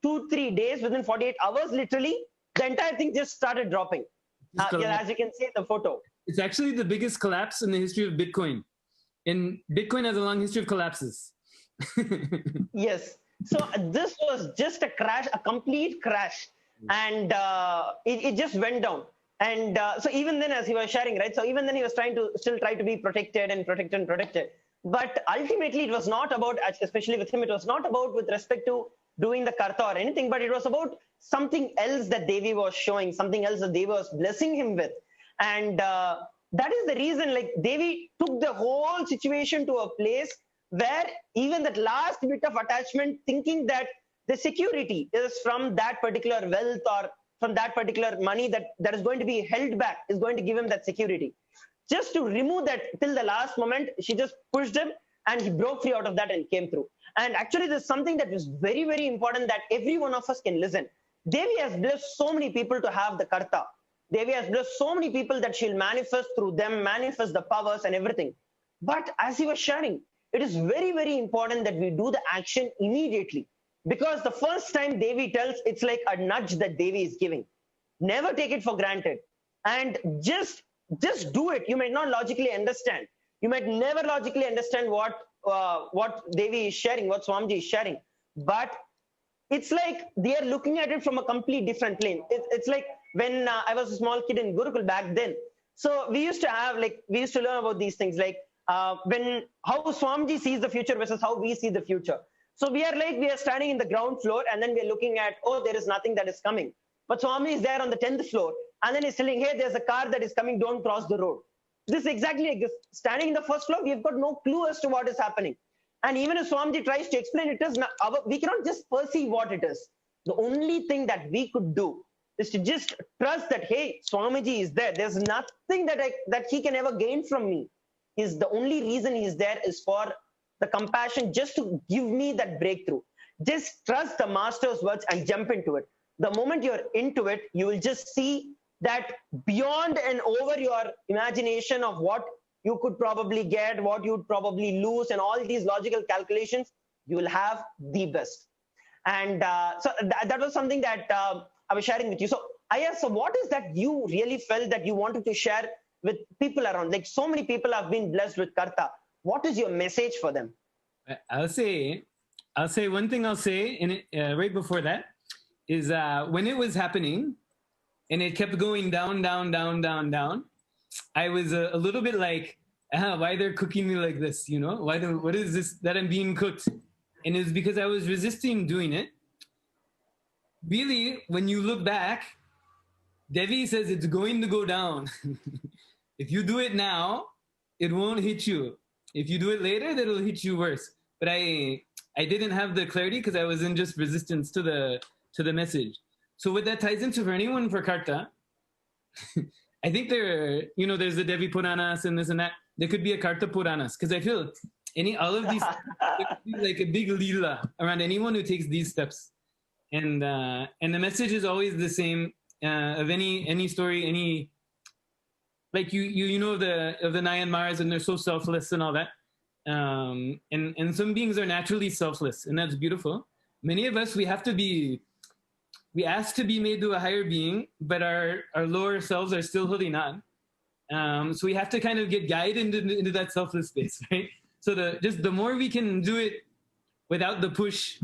2-3 days, within 48 hours, literally, the entire thing just started dropping. As you can see in the photo. It's actually the biggest collapse in the history of Bitcoin. And Bitcoin has a long history of collapses. Yes. So this was just a crash, a complete crash. And it just went down. And so even then, as he was sharing, right? So even then he was still try to be protected. But ultimately it was not about, especially with him, it was not about with respect to doing the karta or anything, but it was about something else that Devi was showing, something else that Devi was blessing him with. And that is the reason, like Devi took the whole situation to a place where even that last bit of attachment, thinking that the security is from that particular wealth or from that particular money that is going to be held back, is going to give him that security. Just to remove that till the last moment, she just pushed him and he broke free out of that and came through. And actually, there's something that is very, very important that every one of us can listen. Devi has blessed so many people to have the karta. Devi has blessed so many people that she'll manifest through them, manifest the powers and everything. But as he was sharing, it is very, very important that we do the action immediately. Because the first time Devi tells, it's like a nudge that Devi is giving. Never take it for granted. And just do it. You might not logically understand. You might never logically understand what Devi is sharing, what Swamiji is sharing. But it's like they are looking at it from a complete different plane. It's like when I was a small kid in Gurukul back then. So we used to learn about these things, like how Swamiji sees the future versus how we see the future. So we are standing in the ground floor and then we're looking at, oh, there is nothing that is coming. But Swami is there on the 10th floor and then he's telling, hey, there's a car that is coming, don't cross the road. This is exactly like this. Standing in the first floor, we've got no clue as to what is happening. And even if Swamiji tries to explain, we cannot just perceive what it is. The only thing that we could do is to just trust that, hey, Swamiji is there. There's nothing that he can ever gain from me. The only reason he's there is for the compassion, just to give me that breakthrough. Just trust the master's words and jump into it. The moment you're into it, you will just see that beyond and over your imagination of what you could probably get, what you'd probably lose, and all these logical calculations, you will have the best. And so that was something that I was sharing with you. So so what is that you really felt that you wanted to share with people around? Like so many people have been blessed with karta. What is your message for them? I'll say one thing I'll say right before that is when it was happening, and it kept going down, down, down, down, down. I was a little bit like, why they're cooking me like this, you know? What is this that I'm being cooked? And it was because I was resisting doing it. Really, when you look back, Devi says it's going to go down. If you do it now, it won't hit you. If you do it later, that'll hit you worse. But I didn't have the clarity because I was in just resistance to the message. So what that ties into for anyone for Karta, I think there's the Devi Puranas and this and that. There could be a Karta Puranas because I feel all of these there could be like a big lila around anyone who takes these steps. And the message is always the same of any story, any like you know of the Nayanmars, and they're so selfless and all that. And some beings are naturally selfless, and that's beautiful. Many of us, we ask to be made to a higher being, but our lower selves are still holding on. So we have to kind of get guided into that selfless space, right? So the more we can do it without the push,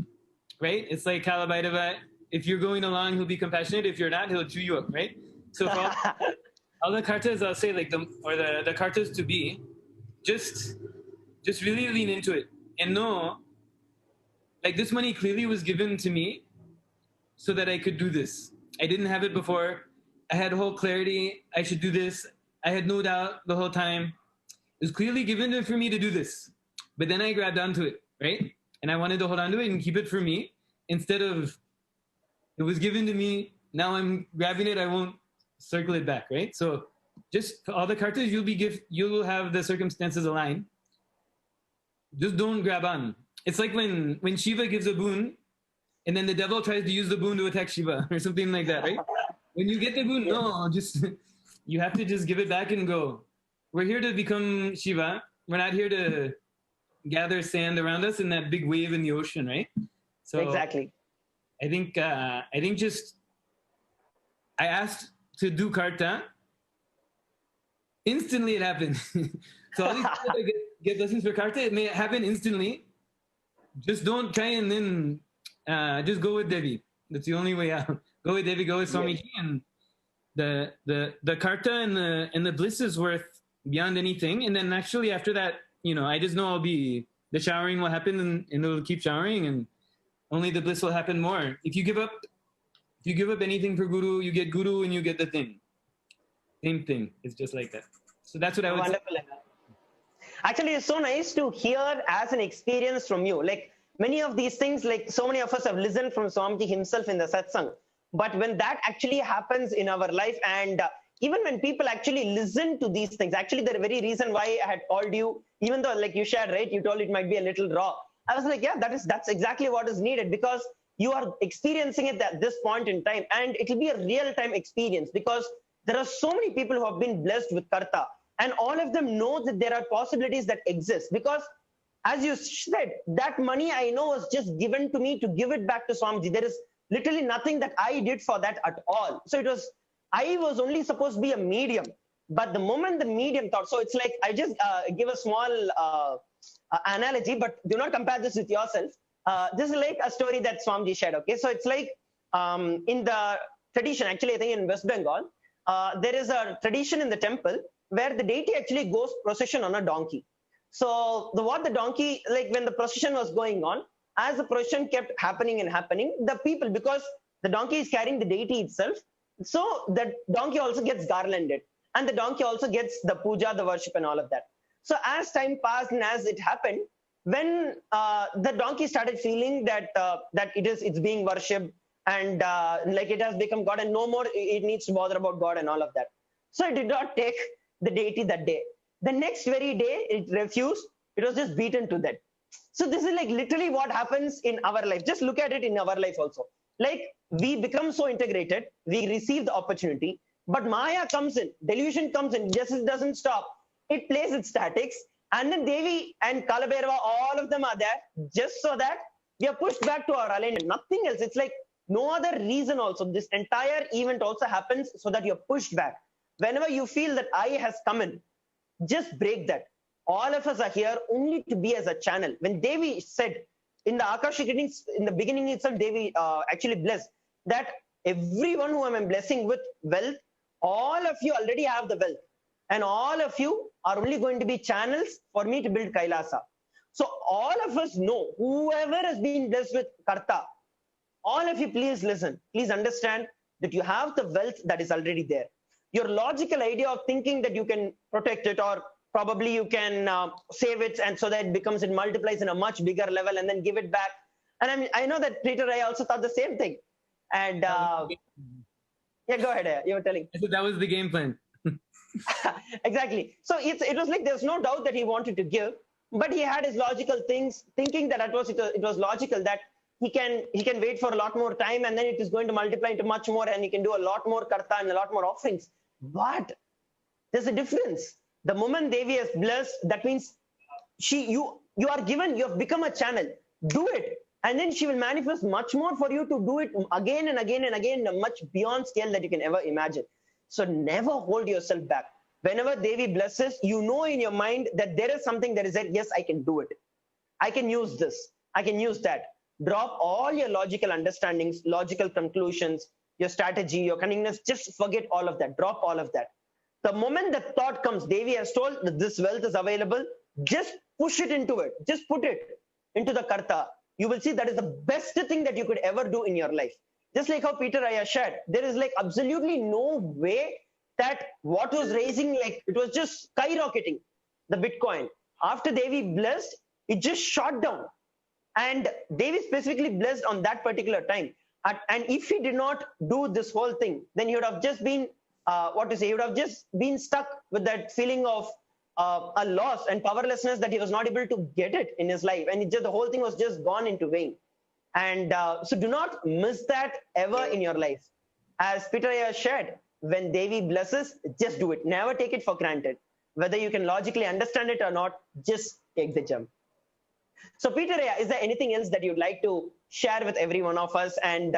right? It's like Kalabhairava. If you're going along, he'll be compassionate. If you're not, he'll chew you up, right? So for all the kartas, I'll say like the kartas to be, just really lean into it and know, like this money clearly was given to me so that I could do this. I didn't have it before. I had whole clarity. I should do this. I had no doubt the whole time. It was clearly given for me to do this. But then I grabbed onto it, right? And I wanted to hold on to it and keep it for me instead of it was given to me. Now I'm grabbing it. I won't circle it back, right? So just for all the kartas, you will have the circumstances align. Just don't grab on. It's like when Shiva gives a boon and then the devil tries to use the boon to attack Shiva or something like that, right? When you get the boon, no, you have to just give it back and go. We're here to become Shiva. We're not here to gather sand around us in that big wave in the ocean, right? So exactly. I think just I asked to do karta. Instantly it happened. So all these people that get lessons for karta, it may happen instantly. Just don't try and then just go with Devi. That's the only way out. Go with Devi, go with Swamiji, and the karta and the bliss is worth beyond anything. And then actually after that, I just know the showering will happen and it'll keep showering, and only the bliss will happen more. If you give up anything for Guru, you get Guru and you get the thing. Same thing. It's just like that. So that's what I would say. Actually, it's so nice to hear as an experience from you. Like many of these things, like so many of us have listened from Swamiji himself in the satsang. But when that actually happens in our life, and even when people actually listen to these things, actually the very reason why I had called you, even though like you shared, right, you told it might be a little raw. I was like, yeah, that's exactly what is needed, because you are experiencing it at this point in time, and it will be a real-time experience, because there are so many people who have been blessed with karta, and all of them know that there are possibilities that exist. Because as you said, that money I know was just given to me to give it back to Swamiji. There is literally nothing that I did for that at all. So I was only supposed to be a medium. But the moment the medium thought, so it's like, I just give a small analogy, but do not compare this with yourself. This is like a story that Swamiji shared, okay? So it's like in the tradition, actually, I think in West Bengal, there is a tradition in the temple where the deity actually goes procession on a donkey. So what the donkey, like when the procession was going on, as the procession kept happening and happening, the people, because the donkey is carrying the deity itself, so the donkey also gets garlanded, and the donkey also gets the puja, the worship and all of that. So as time passed and as it happened, when the donkey started feeling that it's being worshipped, and like it has become God, and no more it needs to bother about God and all of that. So it did not take the deity that day. The next very day, it refused. It was just beaten to death. So this is like literally what happens in our life. Just look at it in our life also. Like we become so integrated, we receive the opportunity, but Maya comes in, delusion comes in, just doesn't stop. It plays its statics, and then Devi and Kalabhairava, all of them are there just so that we are pushed back to our alignment. Nothing else. It's like no other reason also. This entire event also happens so that you're pushed back. Whenever you feel that I has come in, just break that. All of us are here only to be as a channel. When Devi said in the Akashic readings, in the beginning itself, Devi actually blessed that everyone who I'm blessing with wealth, all of you already have the wealth. And all of you are only going to be channels for me to build Kailasa. So all of us know, whoever has been blessed with Karta, all of you please listen. Please understand that you have the wealth that is already there. Your logical idea of thinking that you can protect it, or probably you can save it, and so that it becomes, it multiplies in a much bigger level and then give it back. And I know that Peter, I also thought the same thing. And yeah, go ahead. You were telling. I said that was the game plan. Exactly. So it was like there's no doubt that he wanted to give, but he had his logical things, thinking that it was logical that he can wait for a lot more time, and then it is going to multiply into much more, and he can do a lot more karta and a lot more offerings. But there's a difference. The moment Devi is blessed, that means you are given, you have become a channel. Do it, and then she will manifest much more for you to do it again and again and again in a much beyond scale that you can ever imagine. So never hold yourself back. Whenever Devi blesses, you know in your mind that there is something that is there. Yes, I can do it. I can use this. I can use that. Drop all your logical understandings, logical conclusions, your strategy, your cunningness. Just forget all of that. Drop all of that. The moment the thought comes, Devi has told that this wealth is available, just push it into it. Just put it into the karta. You will see that is the best thing that you could ever do in your life. Just like how Peter Aya shared, there is like absolutely no way that what was raising, like it was just skyrocketing, the Bitcoin. After Devi blessed, it just shot down. And Devi specifically blessed on that particular time. And if he did not do this whole thing, then he would have just been, he would have just been stuck with that feeling of a loss and powerlessness, that he was not able to get it in his life. And the whole thing was just gone into vain. And so do not miss that ever in your life. As Peter has shared, when Devi blesses, just do it. Never take it for granted. Whether you can logically understand it or not, just take the jump. So Peter, is there anything else that you'd like to share with every one of us? And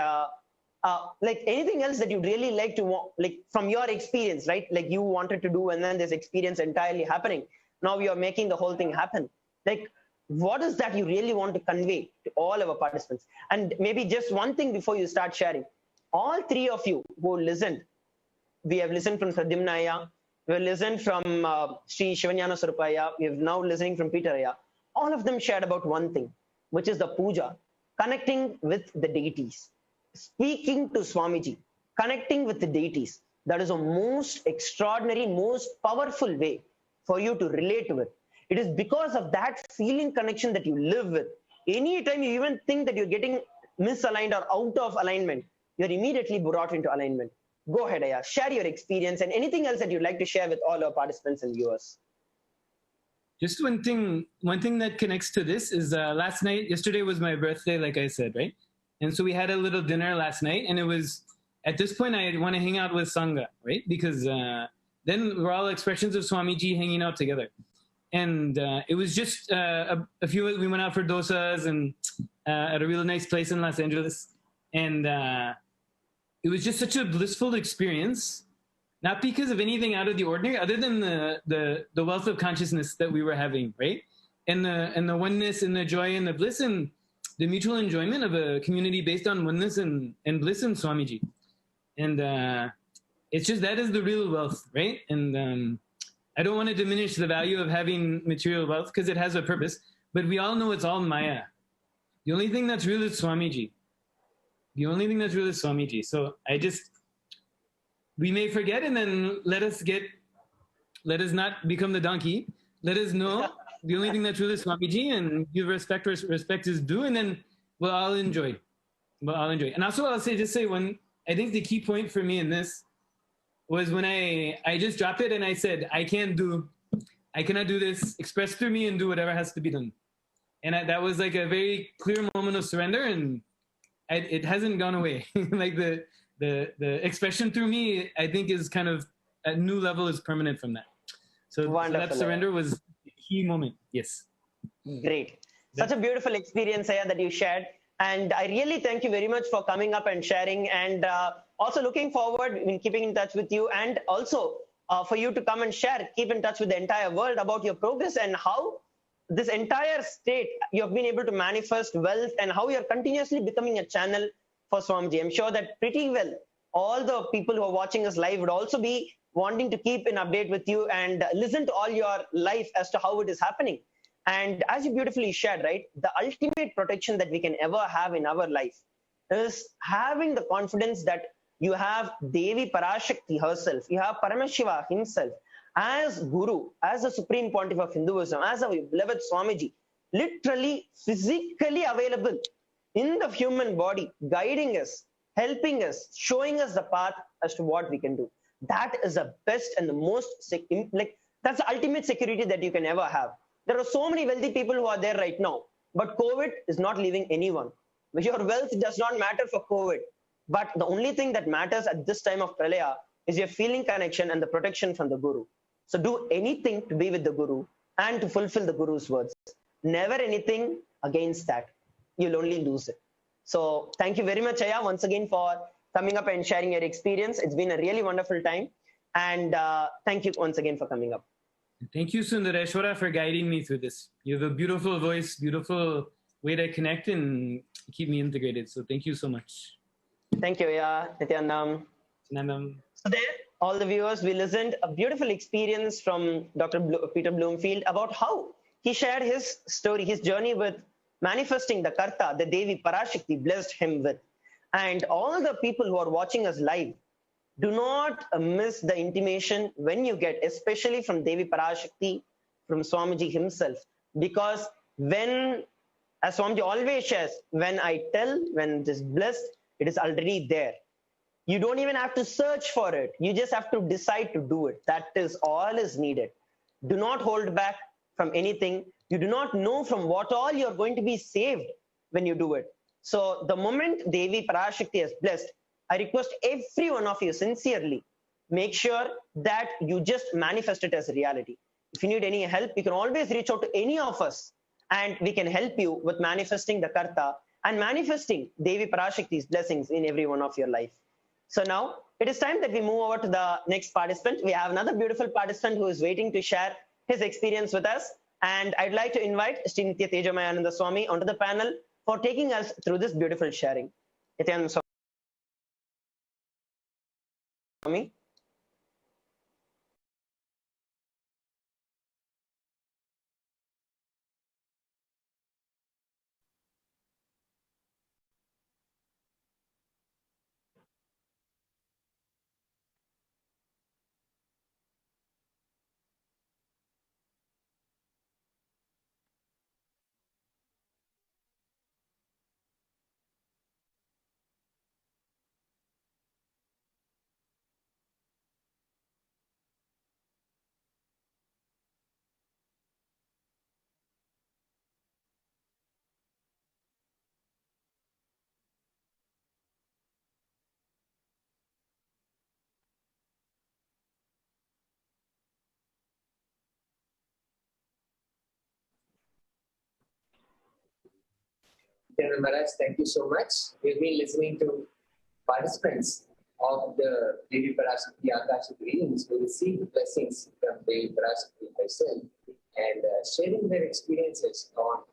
like anything else that you'd really like to, like from your experience, right? Like you wanted to do, and then this experience entirely happening. Now you're making the whole thing happen. Like, what is that you really want to convey to all our participants? And maybe just one thing before you start sharing. All three of you who listened, we have listened from Sadimnaya, we have listened from Sri Shivanyana Surupaya, we have now listening from Peter Aya. All of them shared about one thing, which is the puja, connecting with the deities, speaking to Swamiji, connecting with the deities. That is a most extraordinary, most powerful way for you to relate to it. It is because of that feeling connection that you live with. Anytime you even think that you're getting misaligned or out of alignment, you're immediately brought into alignment. Go ahead, Aya, share your experience and anything else that you'd like to share with all our participants and viewers. Just one thing that connects to this is yesterday was my birthday, like I said, right? And so we had a little dinner last night, and it was, at this point, I want to hang out with Sangha, right? Because then we're all expressions of Swamiji hanging out together. And it was just we went out for dosas and at a really nice place in Los Angeles. And it was just such a blissful experience, not because of anything out of the ordinary, other than the wealth of consciousness that we were having, right? And the oneness and the joy and the bliss and the mutual enjoyment of a community based on oneness and bliss in Swamiji. And it's just, that is the real wealth, right? And I don't want to diminish the value of having material wealth, because it has a purpose, but we all know it's all Maya. The only thing that's real is Swamiji. The only thing that's real is Swamiji. So we may forget, and then let us not become the donkey. Let us know the only thing that's real is Swamiji, and give respect where respect is due, and then we'll all enjoy. And also I'll say one, I think the key point for me in this was when I just dropped it and I said, I cannot do this, express through me and do whatever has to be done. And that was like a very clear moment of surrender, and it hasn't gone away. Like the expression through me, I think, is kind of a new level, is permanent from that. So that surrender was a key moment. Yes. Great. Such a beautiful experience here that you shared. And I really thank you very much for coming up and sharing, and also looking forward in keeping in touch with you, and also for you to come and share, keep in touch with the entire world about your progress and how this entire state you have been able to manifest wealth, and how you're continuously becoming a channel for Swamiji. I'm sure that pretty well all the people who are watching us live would also be wanting to keep an update with you and listen to all your life as to how it is happening. And as you beautifully shared, right, the ultimate protection that we can ever have in our life is having the confidence that you have Devi Parashakti herself, you have Paramashiva himself as Guru, as the Supreme Pontiff of Hinduism, as our beloved Swamiji, literally physically available in the human body, guiding us, helping us, showing us the path as to what we can do. That is the best and the most, that's the ultimate security that you can ever have. There are so many wealthy people who are there right now, but COVID is not leaving anyone. Your wealth does not matter for COVID. But the only thing that matters at this time of Pralaya is your feeling connection and the protection from the Guru. So do anything to be with the Guru and to fulfill the Guru's words. Never anything against that. You'll only lose it. So thank you very much, Aya, once again for coming up and sharing your experience. It's been a really wonderful time. And thank you once again for coming up. Thank you, Sundareshwara, for guiding me through this. You have a beautiful voice, beautiful way to connect and keep me integrated. So thank you so much. Thank you, Aya. Nityanam. So there, all the viewers, we listened a beautiful experience from Dr. Peter Bloomfield about how he shared his story, his journey with manifesting the Karta, the Devi Parashakti blessed him with. And all the people who are watching us live, do not miss the intimation when you get, especially from Devi Parashakti, from Swamiji himself. Because when, as Swamiji always shares, when I tell, when it is blessed, it is already there. You don't even have to search for it. You just have to decide to do it. That is all is needed. Do not hold back from anything. You do not know from what all you're going to be saved when you do it. So the moment Devi Parashakti has blessed, I request every one of you sincerely, make sure that you just manifest it as a reality. If you need any help, you can always reach out to any of us and we can help you with manifesting the Karta and manifesting Devi Parashakti's blessings in every one of your life. So now it is time that we move over to the next participant. We have another beautiful participant who is waiting to share his experience with us. And I'd like to invite Sri Nitya Tejamayananda Swami onto the panel for taking us through this beautiful sharing. Nityananda Swami. Maharaj, thank you so much. We've been listening to participants of the Devi Parashakti Akashic readings who received blessings from Devi Parashakti herself and sharing their experiences on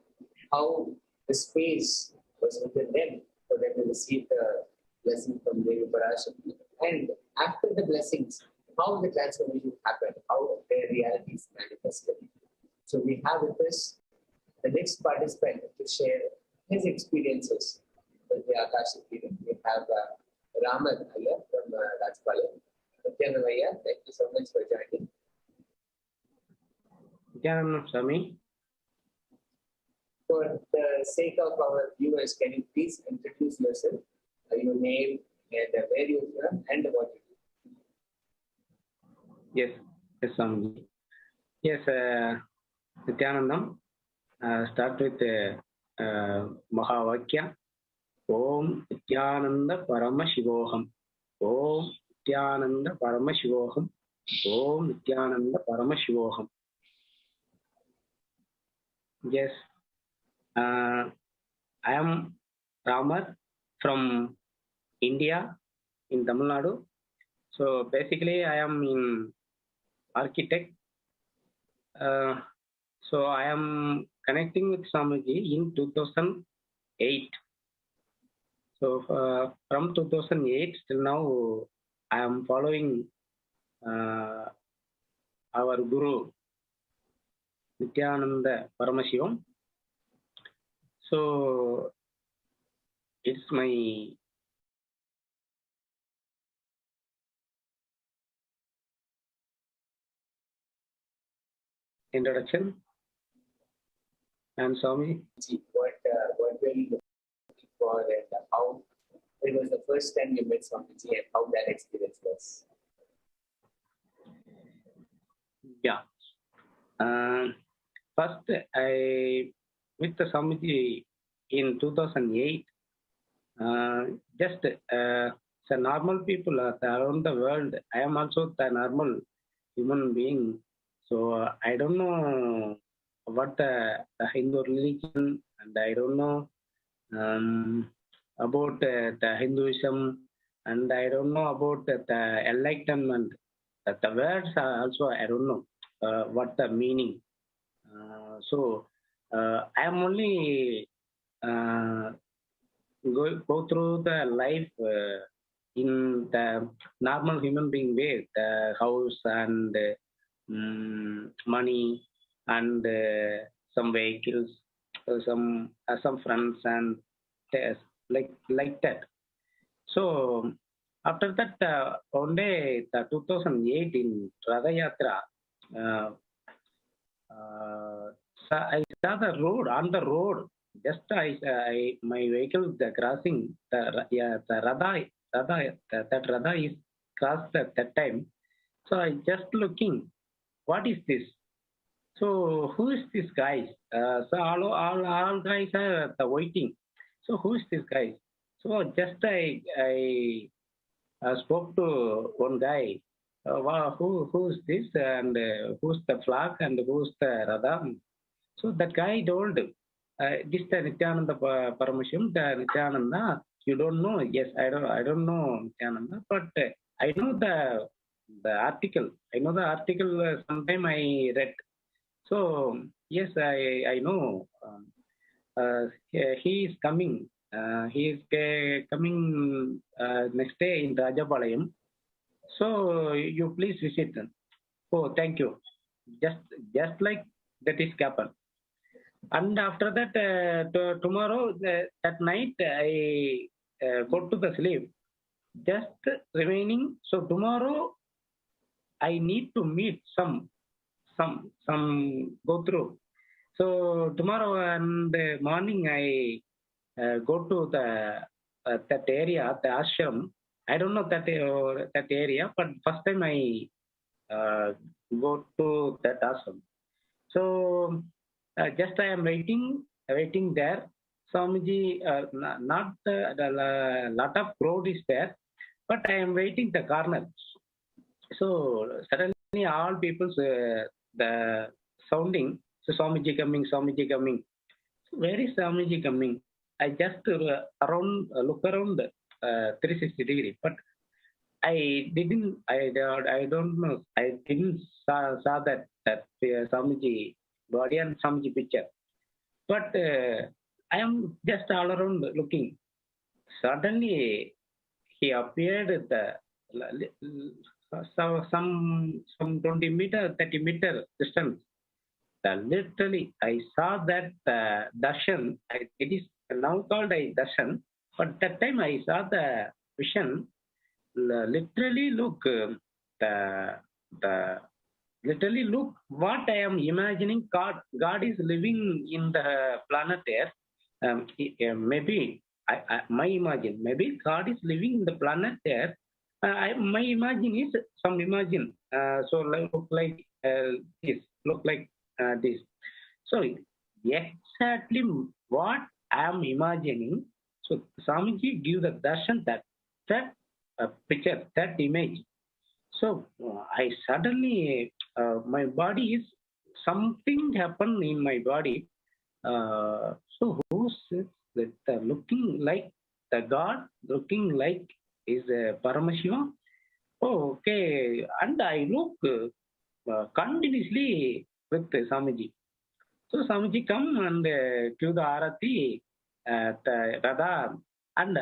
how the space was within them for them to receive the blessing from Devi Parashakti. And after the blessings, how the transformation happened, how their realities manifested. So we have with us the next participant to share his experiences with the Akashic reading. We have Raman Ayya from Rajpalayam. Nityananda Ayya, thank you so much for joining. Nityananda Swami. For the sake of our viewers, can you please introduce yourself, your name, and where you're from, and what you do? Yes, Swami. Yes, Nityanandam. Start with Mahavakya. Om Nityananda Parama Shivoham. Om Nityananda Parama Shivoham. Om Nityananda Parama Shivoham. Yes, I am Ramar from India in Tamil Nadu. So basically, I am in architect. So I am connecting with Swamiji in 2008. So from 2008 till now, I am following our Guru Nityananda Paramashivam. So it's my introduction. And Swami, What were you looking for, and how it was the first time you met Swamiji and how that experience was? yeah. First, I met the Swamiji in 2008. Just the normal people around the world. I am also the normal human being. So I don't know what the Hindu religion, and I don't know about the Hinduism, and I don't know about the enlightenment. The words are also I don't know what the meaning. So I am only go through the life in the normal human being way, the house and money and some vehicles, some friends and like that. So after that, one day, the 2008 in Radha Yatra, I saw the road on the road. Just my vehicle the crossing the Radha that Radha is crossed at that time. So I just looking, what is this? So who is this guy? So all guys are waiting. So who is this guy? So just I spoke to one guy. Wow, who's this, and who's the flag, and who's the Radha? So that guy told, this the Nityananda Paramashim, the Nityananda. You don't know? Yes, I don't know Nityananda, but I know the article. I know the article. Sometime I read. So yes, I know. He is coming. He is coming next day in Rajapalayam. So you please visit them. Oh, thank you. Just like that is happen. And after that, tomorrow that night I go to the sleep. Just remaining. So tomorrow I need to meet some go through. So tomorrow and morning I go to the that area, the ashram. I don't know that area, but first time I go to that ashram. So just I am waiting there. Swamiji, not the lot of crowd is there, but I am waiting the corner. So suddenly all people the sounding. So Swamiji coming, Swamiji coming. Where is Swamiji coming? I just look around 360 degree, but I don't know. I didn't saw that Swamiji body and Swamiji picture. But I am just all around looking. Suddenly he appeared at some 20 meter, 30 meter distance. Literally, I saw that darshan. It is now called a darshan, but that time I saw the vision. Literally look literally look what I am imagining. God is living in the planet Earth. Maybe my imagine. Maybe God is living in the planet Earth. My imagine is some imagine. So look like this. Look like this. So exactly what I am imagining. So Swamiji give the darshan that picture, that image. So I suddenly my body is something happened in my body. So who's that looking like the God, looking like is Paramashiva? Oh, okay. And I look continuously with Swamiji. So Swamiji come and give the arati. The Radha and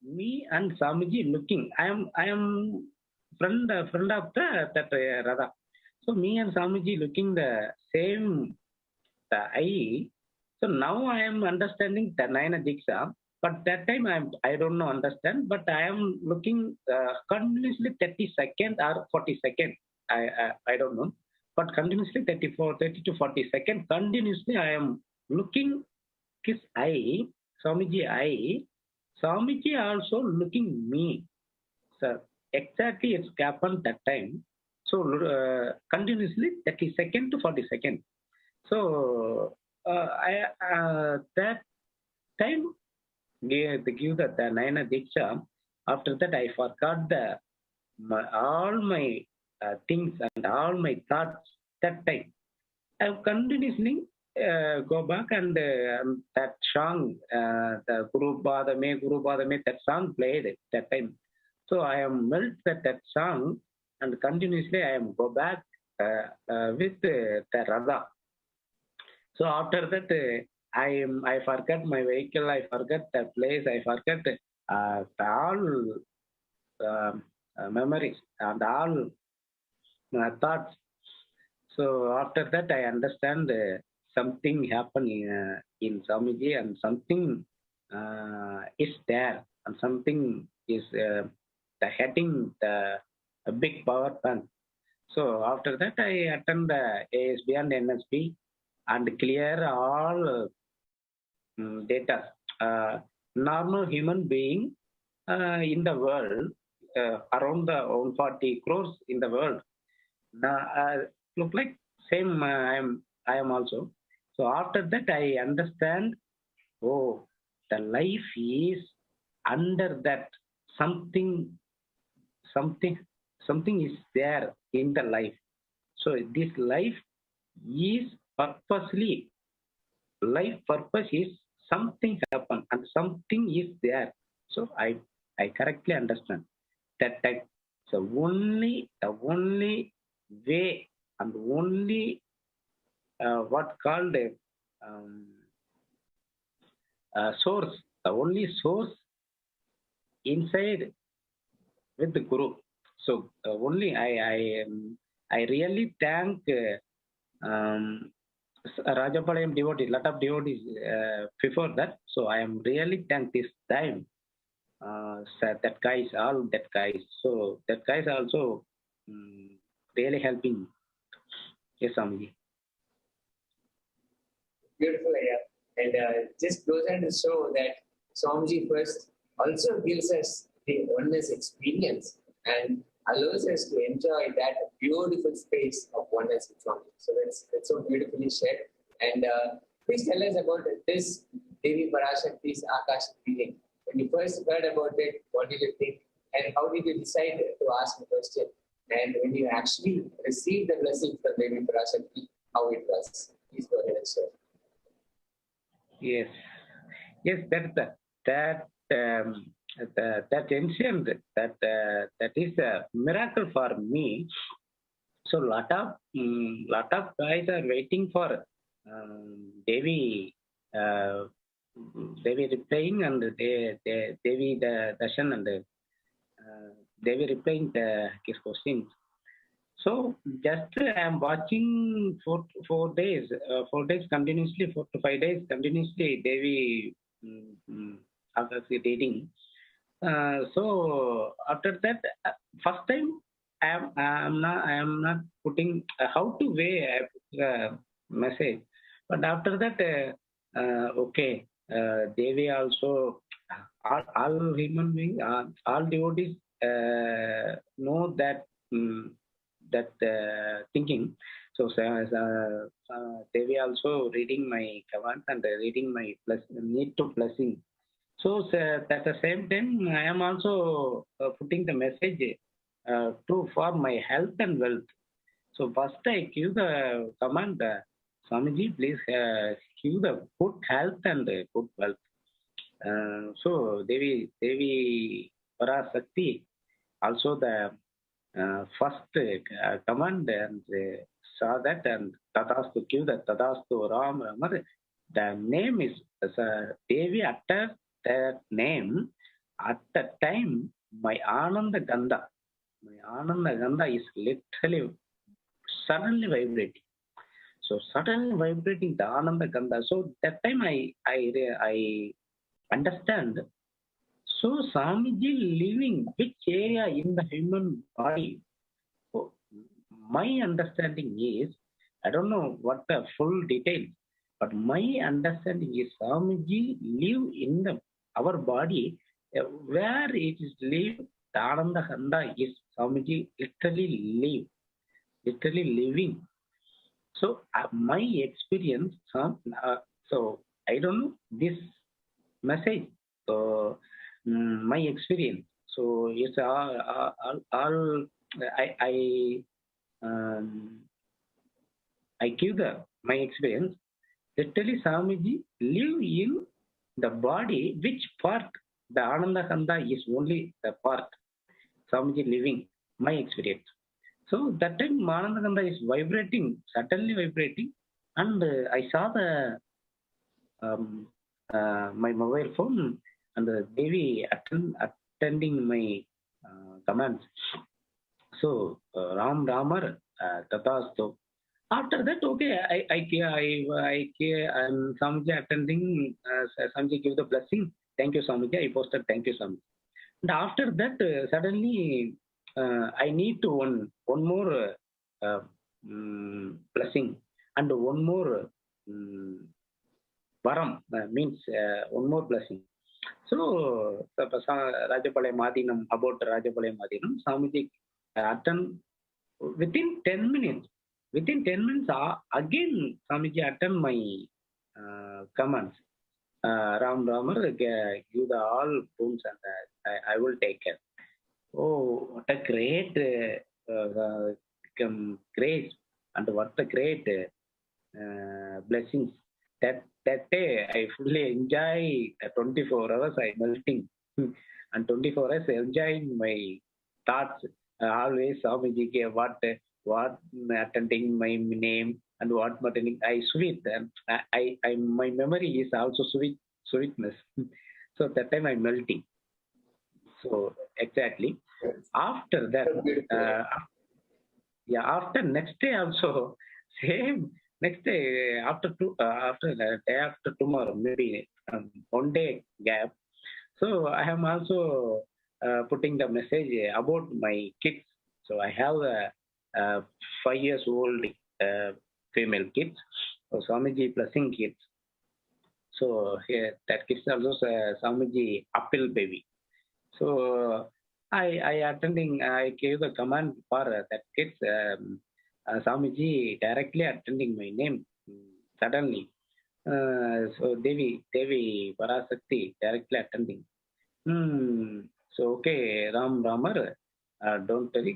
me and Swamiji looking. I am friend of that Radha. So me and Swamiji looking the same the eye. So now I am understanding the Nayana Diksha. But that time I don't know understand. But I am looking continuously 30 seconds or 40 seconds. I don't know. But continuously 30 to 40 seconds. Continuously I am looking his eye, Swamiji eye. Swamiji also looking me. So exactly it's happened that time. So continuously 30 seconds to 40 seconds. So that time they give the Nayana Diksha. After that I forgot all my things and all my thoughts that time. I continuously go back and that song, the Guru Badame, that song played at that time. So I am melt that song and continuously I am go back with the Radha. So after that, I forgot my vehicle, I forgot the place, I forgot all memories and all thoughts. So after that, I understand something happened in Swamiji and something is there and something is the heading the a big power plant. So after that, I attend the ASB and NSB and clear all data. Normal human being in the world, around the 140 crores in the world, look like same. I am also. So after that, I understand. Oh, the life is under that something, something, something is there in the life. So this life is purposely, life purpose is something happen and something is there. So I correctly understand that time. So the only way and only what called a source, the only source inside with the Guru. So only I really thank Rajapalayam devotees, lot of devotees before that. So I am really thank this time. That guys, all that guys. So that guys also really helping. Yes, Swamiji. Beautiful, Ayya. And just goes on to show that Swamiji first also gives us the oneness experience and allows us to enjoy that beautiful space of oneness with Swamiji. So that's so beautifully shared. And please tell us about this Devi Parashakti's Akashic reading. When you first heard about it, what did you think? And how did you decide to ask the question? And when you actually received the blessing from Devi Parashakti, how it was? Please go ahead and share. Yes, that ancient that is a miracle for me. So lot of guys are waiting for Devi replying and Devi the darshan and Devi replying his questions. So just I am watching 4 days continuously, 4 to 5 days continuously Devi after reading. So after that, first time I am not putting how to weigh message, but after that okay, Devi also all human beings, all devotees know that. That thinking. So Devi also reading my command and reading my need to blessing. So at the same time, I am also putting the message to for my health and wealth. So first I give the command, Swamiji, please give the good health and good wealth. So Devi Parashakti also the first command and saw that and Tadastu give the Tadastu Ram Ramar. The name is Devi utter that name At that time, my Ananda Gandha is literally suddenly vibrating. So suddenly vibrating the Ananda Gandha. So that time I understand. So Swamiji living which area in the human body? So my understanding is, I don't know what the full details, but my understanding is Swamiji live in our body where it is live. The Ananda Gandha is Swamiji literally living. So my experience, so I don't know this message. So my experience. So it's all um, I give my experience. Literally, Swamiji live in the body. Which part? The Ananda Kanda is only the part. Swamiji living. My experience. So that time Ananda Kanda is vibrating, suddenly vibrating, and I saw the my mobile phone and Devi attending my commands. So Ram Ramar Tatasto. After that, okay, I'm Swamiji attending. Swamiji give the blessing. Thank you, Swamiji. I posted. Thank you, Swamiji. And after that, suddenly I need to one more blessing and one more varam means one more blessing. So Rajapalaya Madinam, about Rajapalaya Madinam, Swamiji attend within 10 minutes. Within 10 minutes, again Swamiji attend my commands. Ram Ramar give the all rooms and I will take care. Oh, what a great grace and what a great blessings. That day I fully enjoy 24 hours I melting and 24 hours enjoying my thoughts. Always Swamiji ke what attending my name and what attending I sweet and I my memory is also sweetness. So that time I'm melting. So exactly. After that, after next day also same. Next day after the day after tomorrow, maybe 1 day gap. So I am also putting the message about my kids. So I have a 5 years old female kids. So Swamiji blessing kids. So here that kids also Swamiji apple baby. So I gave the command for that kids. Swamiji directly attending my name suddenly. So Devi Parashakti directly attending. So okay, Ram Ramar, don't worry,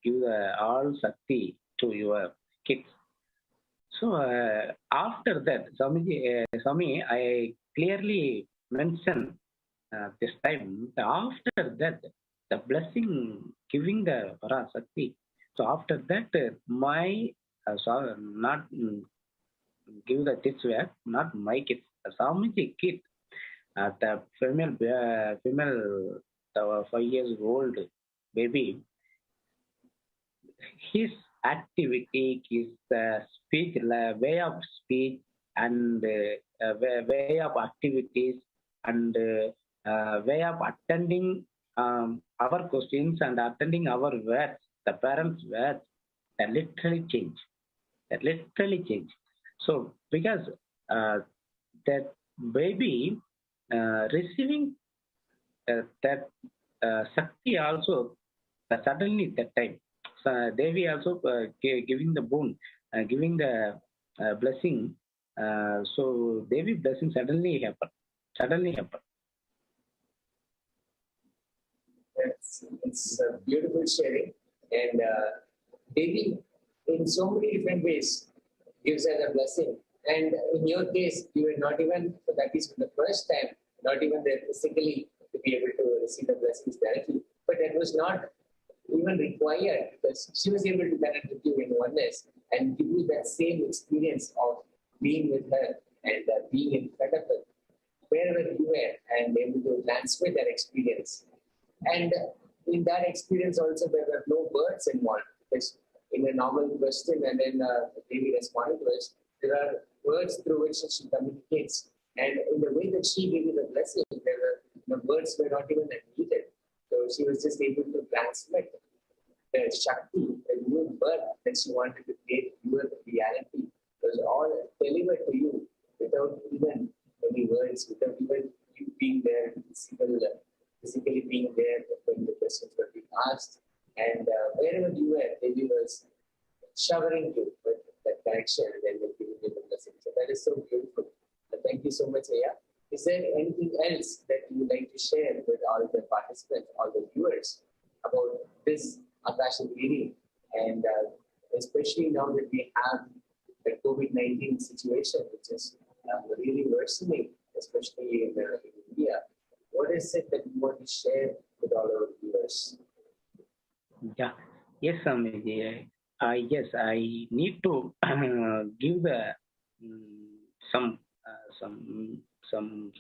give the all Shakti to your kids. So after that, Swami, I clearly mentioned this time. After that, the blessing giving the Parashakti. So after that, my not give the kids were not my kids. Swamiji kid, the female the 5 years old baby, his activity, his speech, way of speech, and way of activities, and way of attending our questions and attending our words, the parents' words, that literally change. That literally change. So because that baby receiving that Shakti also suddenly that time. Devi also giving the boon, giving the blessing. So Devi blessing suddenly happened. Suddenly happened. It's a beautiful sharing. And Devi, in so many different ways, gives us a blessing. And in your case, you were not even, that is for the first time, not even there physically to be able to receive the blessings directly. But that was not even required because she was able to connect with you in oneness and give you that same experience of being with her and being in front of her. Wherever you anywhere and able to transmit that experience. And in that experience also, there were no words involved. Because in a normal question and then Devi responded to us, there are words through which she communicates. And in the way that she gave you the blessing, there were, the words were not even needed. So she was just able to transmit the Shakti, the new birth that she wanted to create, your reality. It was all delivered to you without even any words, without even you being there, physically being there when the questions were being asked. And wherever you were, Devi was showering you with that connection and then giving you the blessing. So that is so beautiful. Thank you so much, Aya. Is there anything else that you would like to share with all the participants, all the viewers about this Akashic reading? And especially now that we have the COVID-19 situation, which is really worsening, especially in India, what is it that you want to share with all our viewers? Yeah. Yes, Swamiji. Yes, I need to give some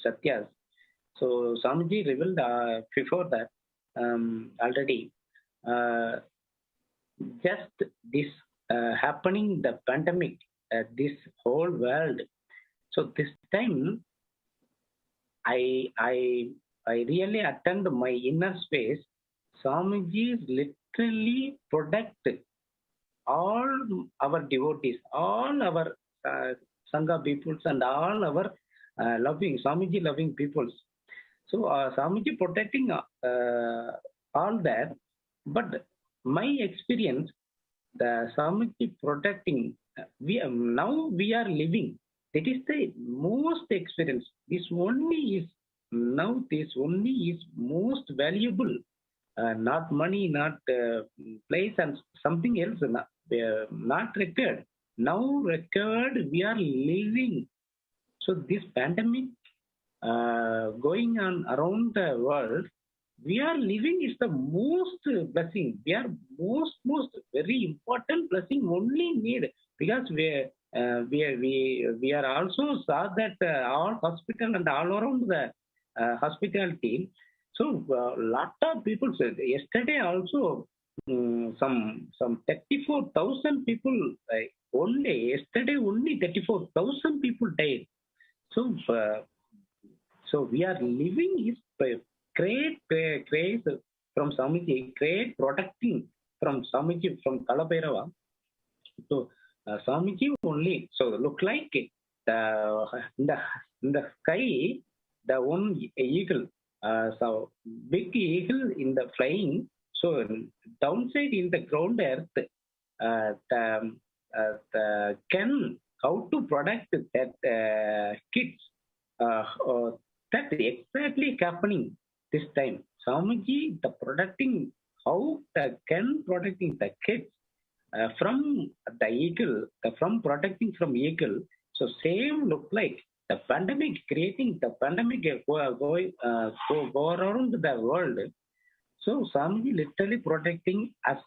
satyas. So Swamiji revealed before that already. Just this happening, the pandemic, this whole world. So this time, I really attend my inner space. Swamiji literally protect all our devotees, all our Sangha peoples, and all our loving Swamiji loving peoples. So Swamiji protecting all that, but my experience, the Swamiji protecting. Now we are living. That is the most experience. This only is most valuable. Not money, not place, and something else. Not record. Now record. We are living. So this pandemic going on around the world, we are living is the most blessing. We are most very important blessing only need, because we are also saw that all hospital and all around the hospitality. So lot of people said yesterday also some 34,000 people only yesterday only 34,000 people died. So so we are living is great from Swamiji, great protecting from Swamiji, from Kalabhairava. So Swamiji only. So look like in the sky, the one eagle, so big eagle in the flying. So downside in the ground earth, the can how to protect that kids. That exactly happening this time. Swamiji, the protecting, how the can protecting the kids from the eagle, from protecting from eagle. So same look like the pandemic, creating the pandemic go around the world. So Swamiji literally protecting us.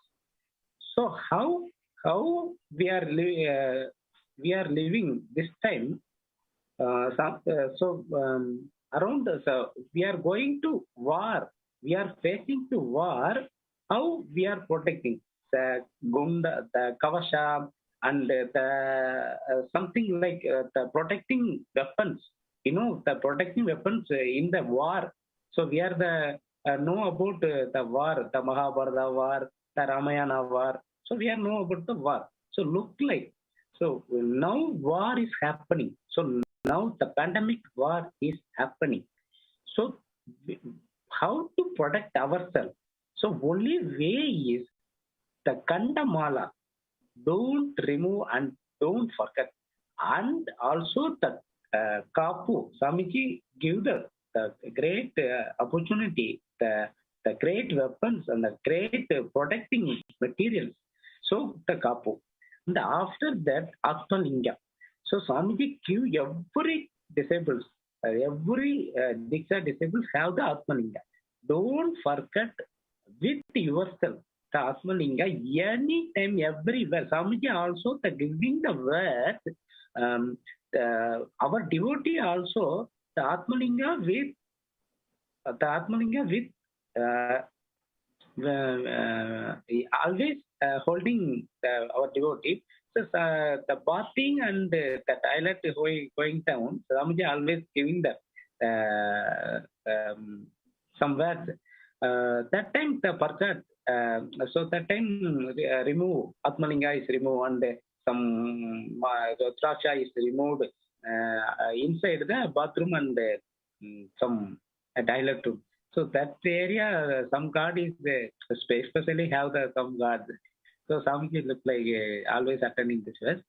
So how we are living this time? Around us, we are going to war. We are facing to war. How we are protecting the Gunda, the Kavasha, and the something like the protecting weapons. You know, the protecting weapons in the war. So we are the know about the war, the Mahabharata war, the Ramayana war. So we are know about the war. So look like. So now war is happening. So now the pandemic war is happening. So how to protect ourselves? So only way is the Kandamala. Don't remove and don't forget. And also the Kapu. Swamiji give the great opportunity, the great weapons and the great protecting materials. So the Kapu. And after that, Atmalinga. So Swamiji give every disabled, every Diksha disabled have the Atmalinga. Don't forget with yourself the Atmalinga anytime, everywhere. Swamiji also the giving the word. Our devotee also the Atmalinga with always holding our devotee. So the bathing and the toilet going down, Swamiji always giving the some words. That time the Parkat, so that time remove Atmalinga is removed and some Trasha is removed inside the bathroom and some toilet room. So that area, some god is especially have the some gods. So Swamiji look like always attending this verse.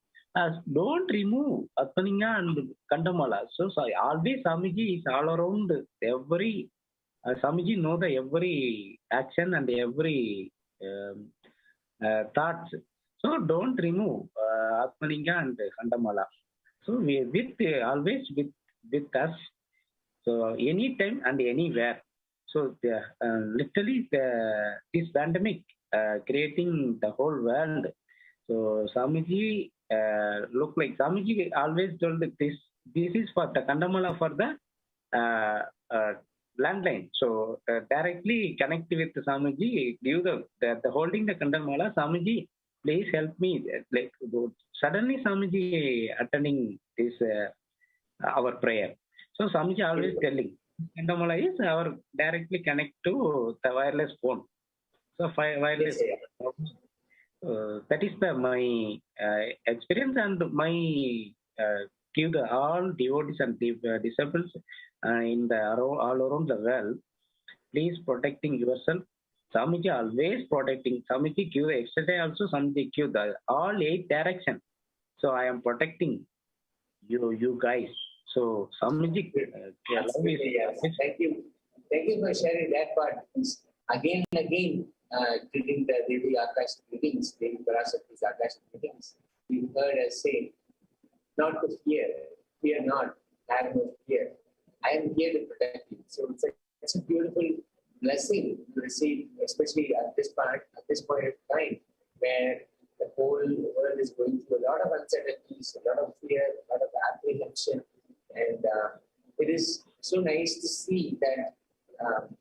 Don't remove Atmalinga and Kandamala. So always Swamiji is all around every. Swamiji know the every action and every thoughts. So don't remove Atmalinga and Kandamala. So we with always with us. So anytime and anywhere. So literally this pandemic creating the whole world. So Swamiji look like Swamiji always told that this is for the Kandamala for the landline. So directly connect with Swamiji, give the holding the Kandamala. Swamiji, please help me. Like suddenly Swamiji attending this our prayer. So Swamiji always telling Kandamala is our directly connect to the wireless phone. So wireless. That is my experience and my give the all devotees and disciples in the all around the world. Please protecting yourself. Swamiji always protecting. Swamiji give yesterday also. Swamiji give the all 8 directions. So I am protecting you guys. So Swamiji, thank you for sharing that part. Again and again, during the Devi Akashic readings, Devi Parashakti's Akashic readings, we heard us say, not to fear not, have no fear. I am here to protect you. So it's a beautiful blessing to receive, especially at this point of time, where the whole world is going through a lot of uncertainties, a lot of fear, a lot of apprehension, and it is so nice to see that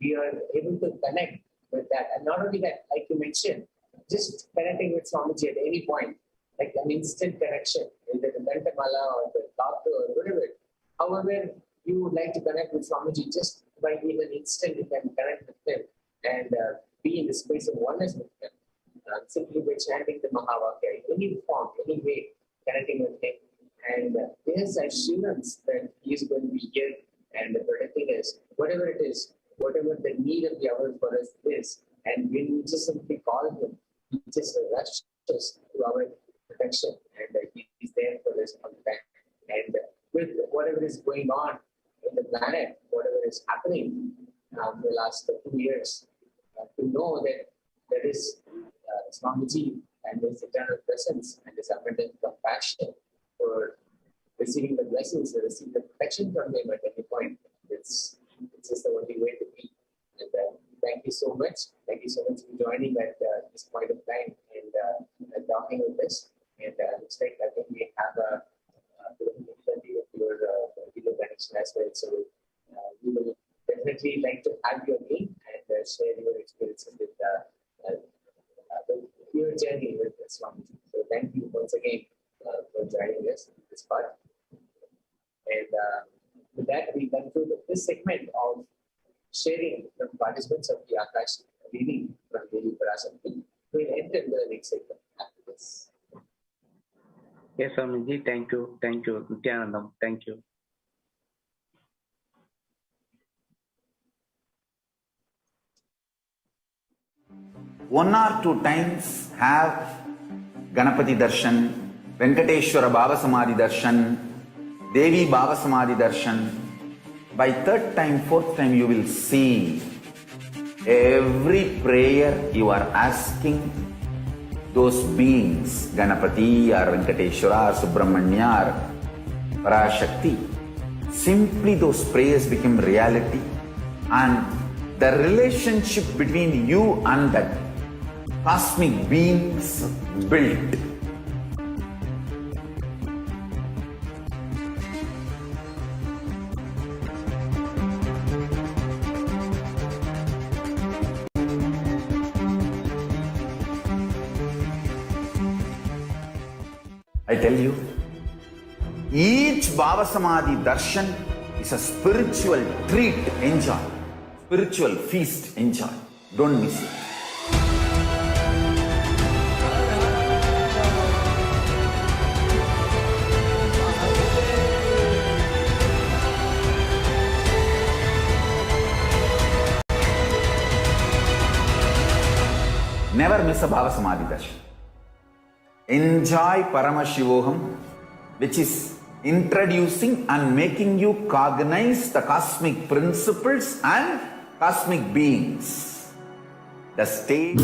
we are able to connect with that. And not only that, like you mentioned, just connecting with Swamiji at any point, like an instant connection, either the Gantamala or the doctor or whatever. However, you would like to connect with Swamiji, just by being an instant, you can connect with him and be in the space of oneness with him. Simply by chanting the Mahavakya, any form, any way, connecting with him. And there's assurance that he is going to be here and protecting us, whatever it is, whatever the need of the hour for us is. And when we just simply call him, he just rushes to our protection, and he is there for us all the time. And with whatever is going on in the planet, whatever is happening the last 2 years, to know that there is Swamiji and his eternal presence and his abundant compassion for receiving the blessings, receiving the protection from him at any point. It's just the only way to be. And thank you so much. Thank you so much for joining at this point of time and talking with us. And looks like I think we have a video connection as well. So we will definitely like to have you again and share your experiences with your journey with Swamiji. So thank you once again for joining us in this part. And with that, we conclude this segment of sharing from participants of the Akashic reading from Devi Parashakti. We'll enter into the next segment after this. Yes, Swamiji, thank you. Thank you. Nityanandam, thank you. One or two times have Ganapati Darshan, Venkateshwara Baba Samadhi Darshan, Devi Baba Samadhi Darshan. By third time, fourth time, you will see every prayer you are asking those beings, Ganapati or Venkateshwara or Subramanya or Parashakti. Simply those prayers become reality, and the relationship between you and that cosmic beings built. I tell you, each Baba Samadhi darshan is a spiritual treat. Enjoy. Spiritual feast. Enjoy. Don't miss it. Never miss a Baba Samadhi darshan. Enjoy Paramashivoham, which is introducing and making you cognize the cosmic principles and cosmic beings. The state.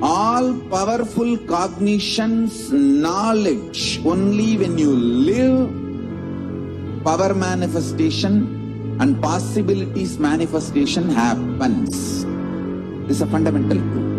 All powerful cognitions, knowledge, only when you live, power manifestation and possibilities manifestation happens. This is a fundamental truth.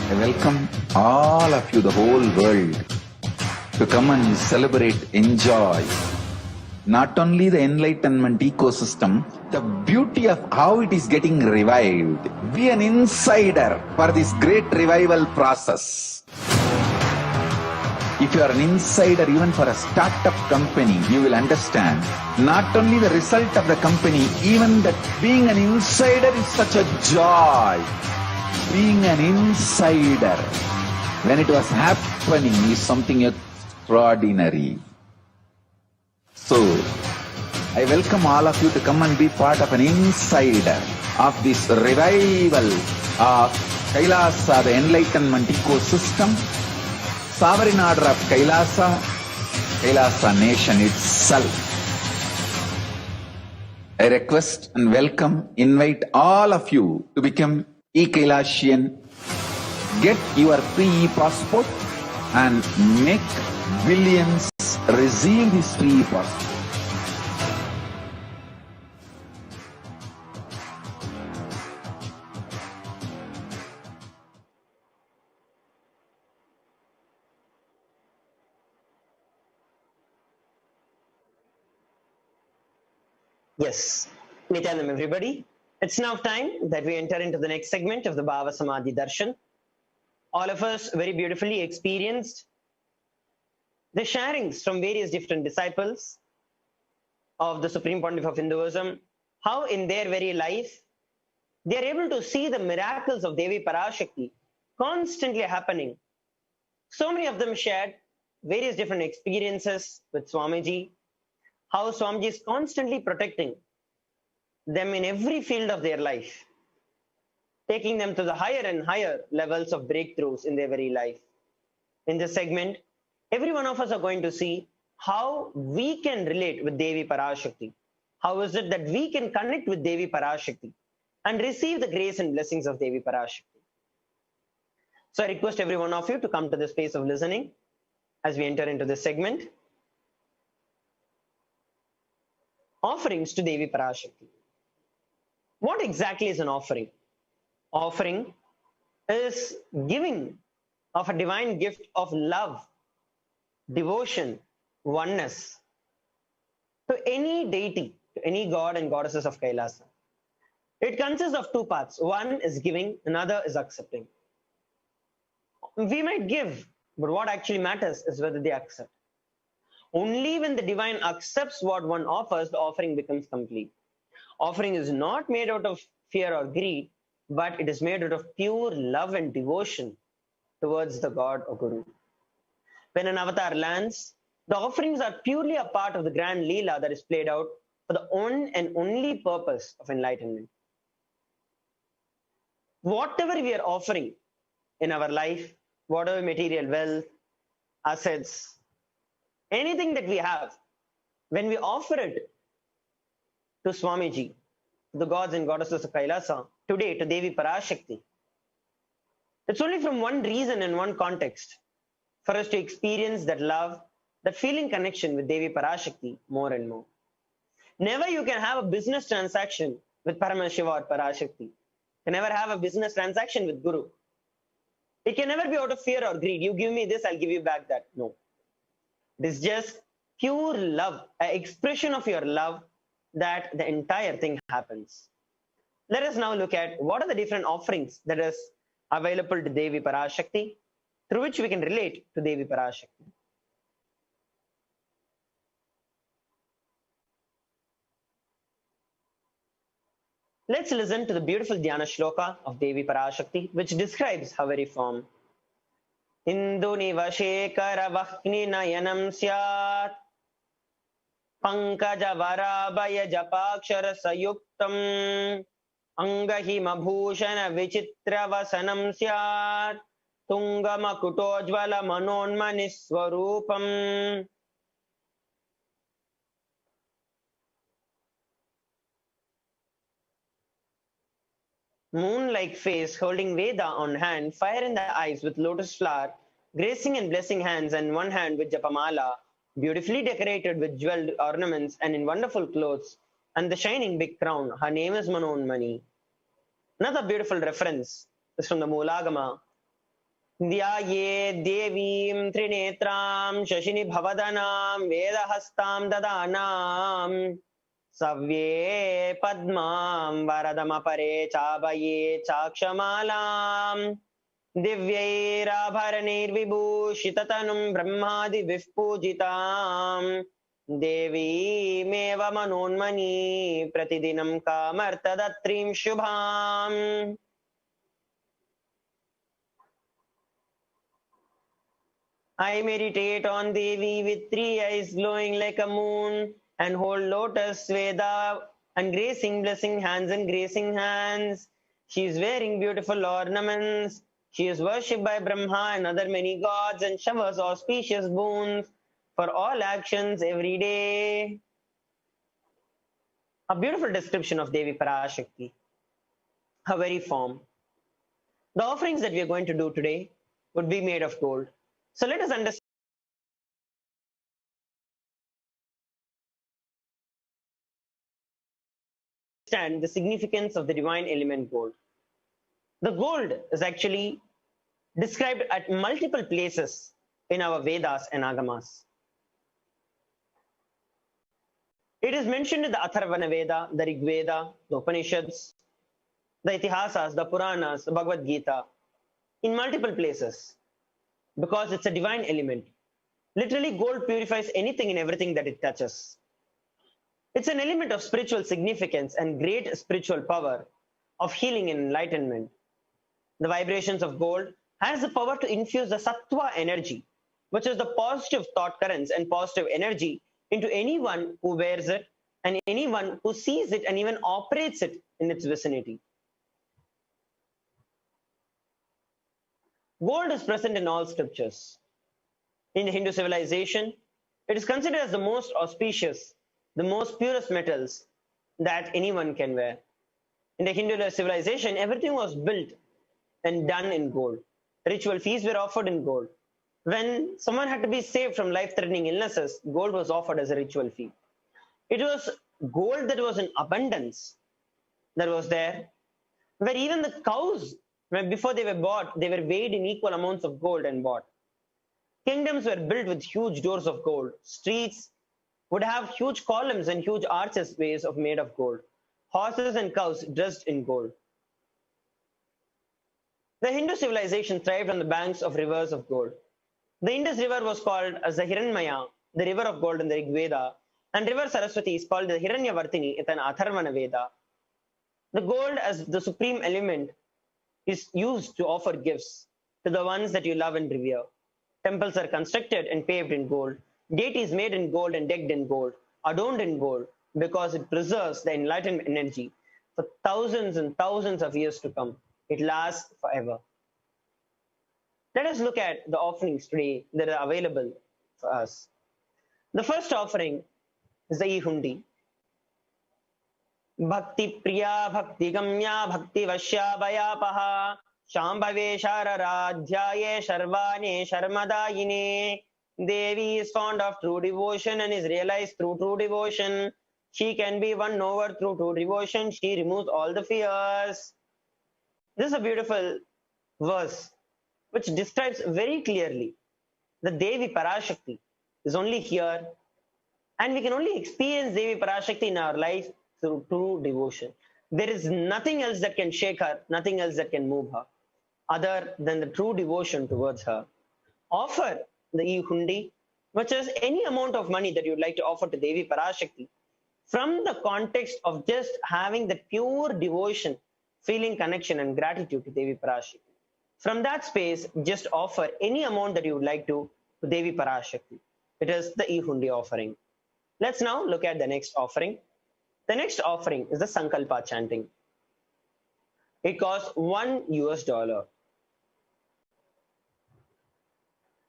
I welcome all of you, the whole world, to come and celebrate, enjoy not only the enlightenment ecosystem, the beauty of how it is getting revived. Be an insider for this great revival process. If you are an insider even for a startup company, you will understand not only the result of the company, even that being an insider is such a joy. Being an insider when it was happening is something extraordinary. So, I welcome all of you to come and be part of an insider of this revival of Kailasa, the enlightenment ecosystem, sovereign order of Kailasa, Kailasa nation itself. I request and welcome, invite all of you to become e-Kailasian. Get your free passport and make billions receive this free passport. Yes, Nityanam everybody. It's now time that we enter into the next segment of the Bhava Samadhi Darshan. All of us very beautifully experienced the sharings from various different disciples of the Supreme Pontiff of Hinduism, how in their very life they are able to see the miracles of Devi Parashakti constantly happening. So many of them shared various different experiences with Swamiji, how Swamiji is constantly protecting them in every field of their life, taking them to the higher and higher levels of breakthroughs in their very life. In this segment, every one of us are going to see how we can relate with Devi Parashakti. How is it that we can connect with Devi Parashakti and receive the grace and blessings of Devi Parashakti? So I request every one of you to come to the space of listening as we enter into this segment. Offerings to Devi Parashakti. What exactly is an offering? Offering is giving of a divine gift of love, devotion, oneness to any deity, to any god and goddesses of Kailasa. It consists of two parts. One is giving, another is accepting. We might give, but what actually matters is whether they accept. Only when the divine accepts what one offers, the offering becomes complete. Offering is not made out of fear or greed, but it is made out of pure love and devotion towards the God or Guru. When an avatar lands, the offerings are purely a part of the grand Leela that is played out for the one and only purpose of enlightenment. Whatever we are offering in our life, whatever material wealth, assets, anything that we have, when we offer it to Swamiji, to the gods and goddesses of Kailasa, today to Devi Parashakti, it's only from one reason and one context, for us to experience that love, that feeling connection with Devi Parashakti more and more. Never you can have a business transaction with Paramashiva or Parashakti. You can never have a business transaction with Guru. It can never be out of fear or greed. You give me this, I'll give you back that. No. It is just pure love, an expression of your love, that the entire thing happens. Let us now look at what are the different offerings that is available to Devi Parashakti, through which we can relate to Devi Parashakti. Let's listen to the beautiful Dhyana Shloka of Devi Parashakti, which describes her very form. Induniva Shekara Vahni Nayanam Syat Pankaja Varabhaya Japakshara Sayuktam Angahima Bhushana Vichitra Vasanam Syat Tungama Kutojvala Manonmani Swarupam. Moon-like face, holding Veda on hand, fire in the eyes with lotus flower, gracing and blessing hands, and one hand with Japamala, beautifully decorated with jeweled ornaments and in wonderful clothes, and the shining big crown. Her name is Manonmani. Another beautiful reference is from the Moolagama. Dhyaye Devim Trinetram Shashini Bhavadanam Vedahastam Dadanam Savye Padmam Varadamapare Chabaye Chakshamalam Divyairabharanir Vibhushitatanum Brahmadi Vifpujitam Devi Meva Manonmani Pratidinam Kamartadatrim Shubham. I meditate on Devi with 3 eyes glowing like a moon, and hold lotus, Veda, and gracing, blessing hands and gracing hands. She is wearing beautiful ornaments. She is worshipped by Brahma and other many gods, and showers auspicious boons for all actions every day. A beautiful description of Devi Parashakti, her very form. The offerings that we are going to do today would be made of gold. So let us understand the significance of the divine element gold. The gold is actually described at multiple places in our Vedas and Agamas. It is mentioned in the Atharvana Veda, the Rig Veda, the Upanishads, the Itihasas, the Puranas, the Bhagavad Gita, in multiple places, because it's a divine element. Literally, gold purifies anything and everything that it touches. It's an element of spiritual significance and great spiritual power of healing and enlightenment. The vibrations of gold has the power to infuse the sattva energy, which is the positive thought currents and positive energy, into anyone who wears it and anyone who sees it and even operates it in its vicinity. Gold is present in all scriptures. In the Hindu civilization, it is considered as the most auspicious, the most purest metals that anyone can wear. In the Hindu civilization, everything was built and done in gold. Ritual feasts were offered in gold. When someone had to be saved from life-threatening illnesses, gold was offered as a ritual fee. It was gold that was in abundance that was there, where even the cows, before they were bought, they were weighed in equal amounts of gold and bought. Kingdoms were built with huge doors of gold. Streets would have huge columns and huge archways made of gold. Horses and cows dressed in gold. The Hindu civilization thrived on the banks of rivers of gold. The Indus River was called as the Hiranmaya, the river of gold in the Rig Veda, and river Saraswati is called the Hiranyavartini in an Atharvana Veda. The gold as the supreme element is used to offer gifts to the ones that you love and revere. Temples are constructed and paved in gold. Deities made in gold and decked in gold, adorned in gold, because it preserves the enlightened energy for thousands and thousands of years to come. It lasts forever. Let us look at the offerings today that are available for us. The first offering is the e-hundi. Bhakti Priya, Bhakti Gamya, Bhakti Vashya Vayapaha, Shambhave Shararadhyaye Sharvane Sharmadayine, Devi is fond of true devotion and is realized through true devotion. She can be won over through true devotion. She removes all the fears. This is a beautiful verse which describes very clearly the Devi Parashakti is only here, and we can only experience Devi Parashakti in our life through true devotion. There is nothing else that can shake her, nothing else that can move her, other than the true devotion towards her. Offer the e-hundi, which is any amount of money that you'd like to offer to Devi Parashakti, from the context of just having the pure devotion, feeling connection and gratitude to Devi Parashakti. From that space, just offer any amount that you would like to Devi Parashakti. It is the e-hundi offering. Let's now look at the next offering. The next offering is the Sankalpa chanting. It costs $1.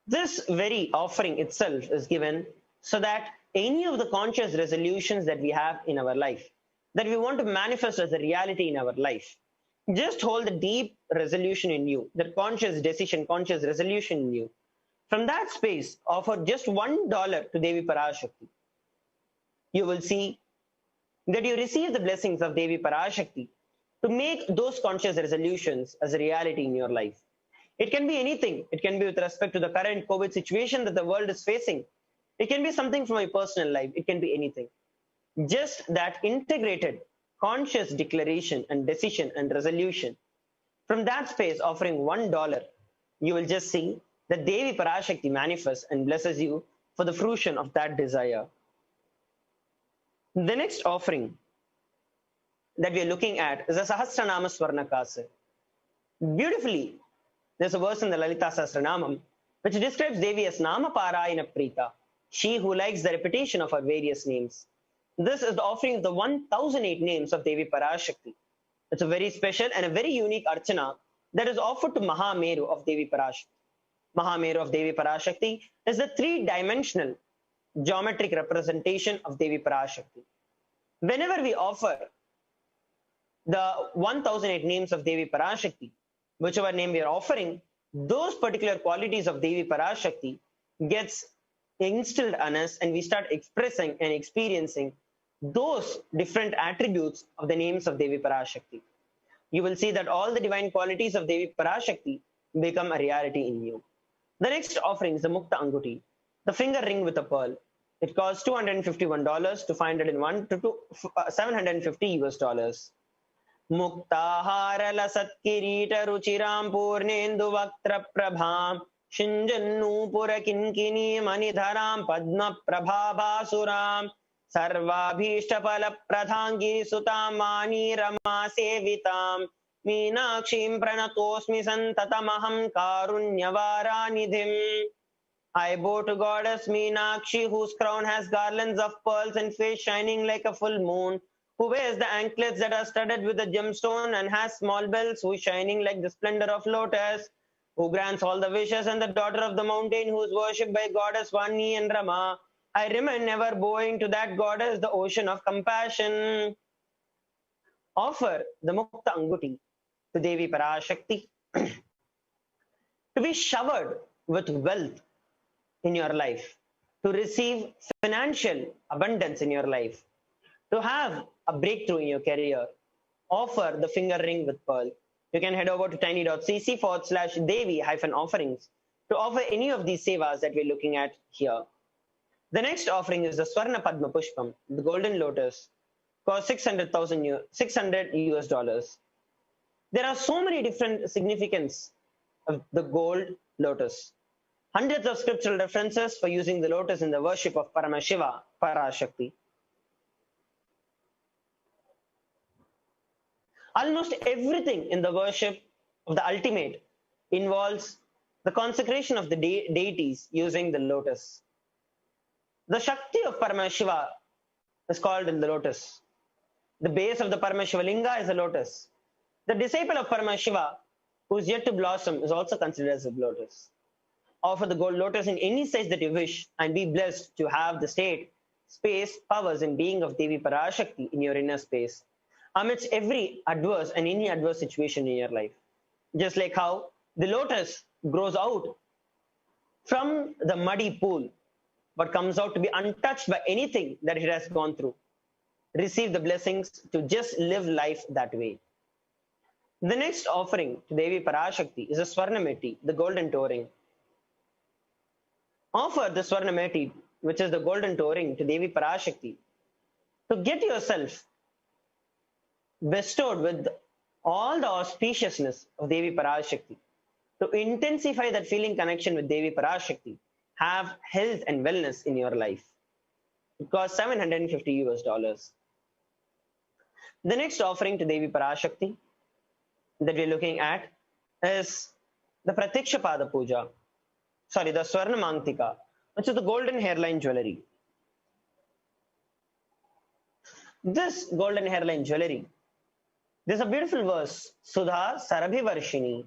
This very offering itself is given so that any of the conscious resolutions that we have in our life, that we want to manifest as a reality in our life, just hold the deep resolution in you, that conscious decision, conscious resolution in you. From that space, offer just $1 to Devi Parashakti. You will see that you receive the blessings of Devi Parashakti to make those conscious resolutions as a reality in your life. It can be anything. It can be with respect to the current COVID situation that the world is facing. It can be something from my personal life. It can be anything. Just that integrated conscious declaration and decision and resolution. From that space, offering $1, you will just see that Devi Parashakti manifests and blesses you for the fruition of that desire. The next offering that we are looking at is a Sahasranama Swarnakasa. Beautifully, there's a verse in the Lalita Sahasranamam which describes Devi as Nama Parayana Prita, she who likes the repetition of her various names. This is the offering of the 1008 names of Devi Parashakti. It's a very special and a very unique archana that is offered to Mahameru of Devi Parashakti. Mahameru of Devi Parashakti is the three-dimensional geometric representation of Devi Parashakti. Whenever we offer the 1008 names of Devi Parashakti, whichever name we are offering, those particular qualities of Devi Parashakti gets instilled on us, and we start expressing and experiencing those different attributes of the names of Devi Parashakti. You will see that all the divine qualities of Devi Parashakti become a reality in you. The next offering is the Mukta Anguti, the finger ring with a pearl. It costs $251 to $501 to $750. Muktahara lasat kirita ruchiram purnendu vaktra prabham shinjannu pura kinkini manidharam padma prabhabasuram sarvabhishta pala pradhangi sutam mani rama sevitam meenakshim pranatosmi santatamaham karunyavaranidhim. I bow to goddess Meenakshi, whose crown has garlands of pearls and face shining like a full moon, who wears the anklets that are studded with a gemstone and has small bells, who is shining like the splendor of lotus, who grants all the wishes, and the daughter of the mountain, who is worshipped by goddess Vani and Rama. I remain ever bowing to that goddess, the ocean of compassion. Offer the Mukta Anguti to Devi Parashakti to be showered with wealth in your life, to receive financial abundance in your life, to have a breakthrough in your career. Offer the finger ring with pearl. You can head over to tiny.cc/Devi-offerings to offer any of these sevas that we're looking at here. The next offering is the Swarna Padma Pushpam, the golden lotus, costs $600 US. There are so many different significance of the gold lotus. Hundreds of scriptural references for using the lotus in the worship of Paramashiva, Parashakti. Almost everything in the worship of the ultimate involves the consecration of the deities using the lotus. The Shakti of Paramashiva is called in the lotus. The base of the Paramashiva Linga is a lotus. The disciple of Paramashiva, who is yet to blossom, is also considered as a lotus. Offer the gold lotus in any size that you wish and be blessed to have the state, space, powers and being of Devi Parashakti in your inner space amidst every adverse and any adverse situation in your life. Just like how the lotus grows out from the muddy pool, but comes out to be untouched by anything that it has gone through. Receive the blessings to just live life that way. The next offering to Devi Parashakti is a Swarnameti, the golden touring. Offer the Swarnameti, which is the golden touring, to Devi Parashakti to get yourself bestowed with all the auspiciousness of Devi Parashakti, to intensify that feeling connection with Devi Parashakti, have health and wellness in your life. It costs $750. The next offering to Devi Parashakti that we're looking at is the Pratiksha Pada Puja, the Swarna Mangtika, which is the golden hairline jewelry. This golden hairline jewelry, there's a beautiful verse, Sudha Sarabhi Varshini,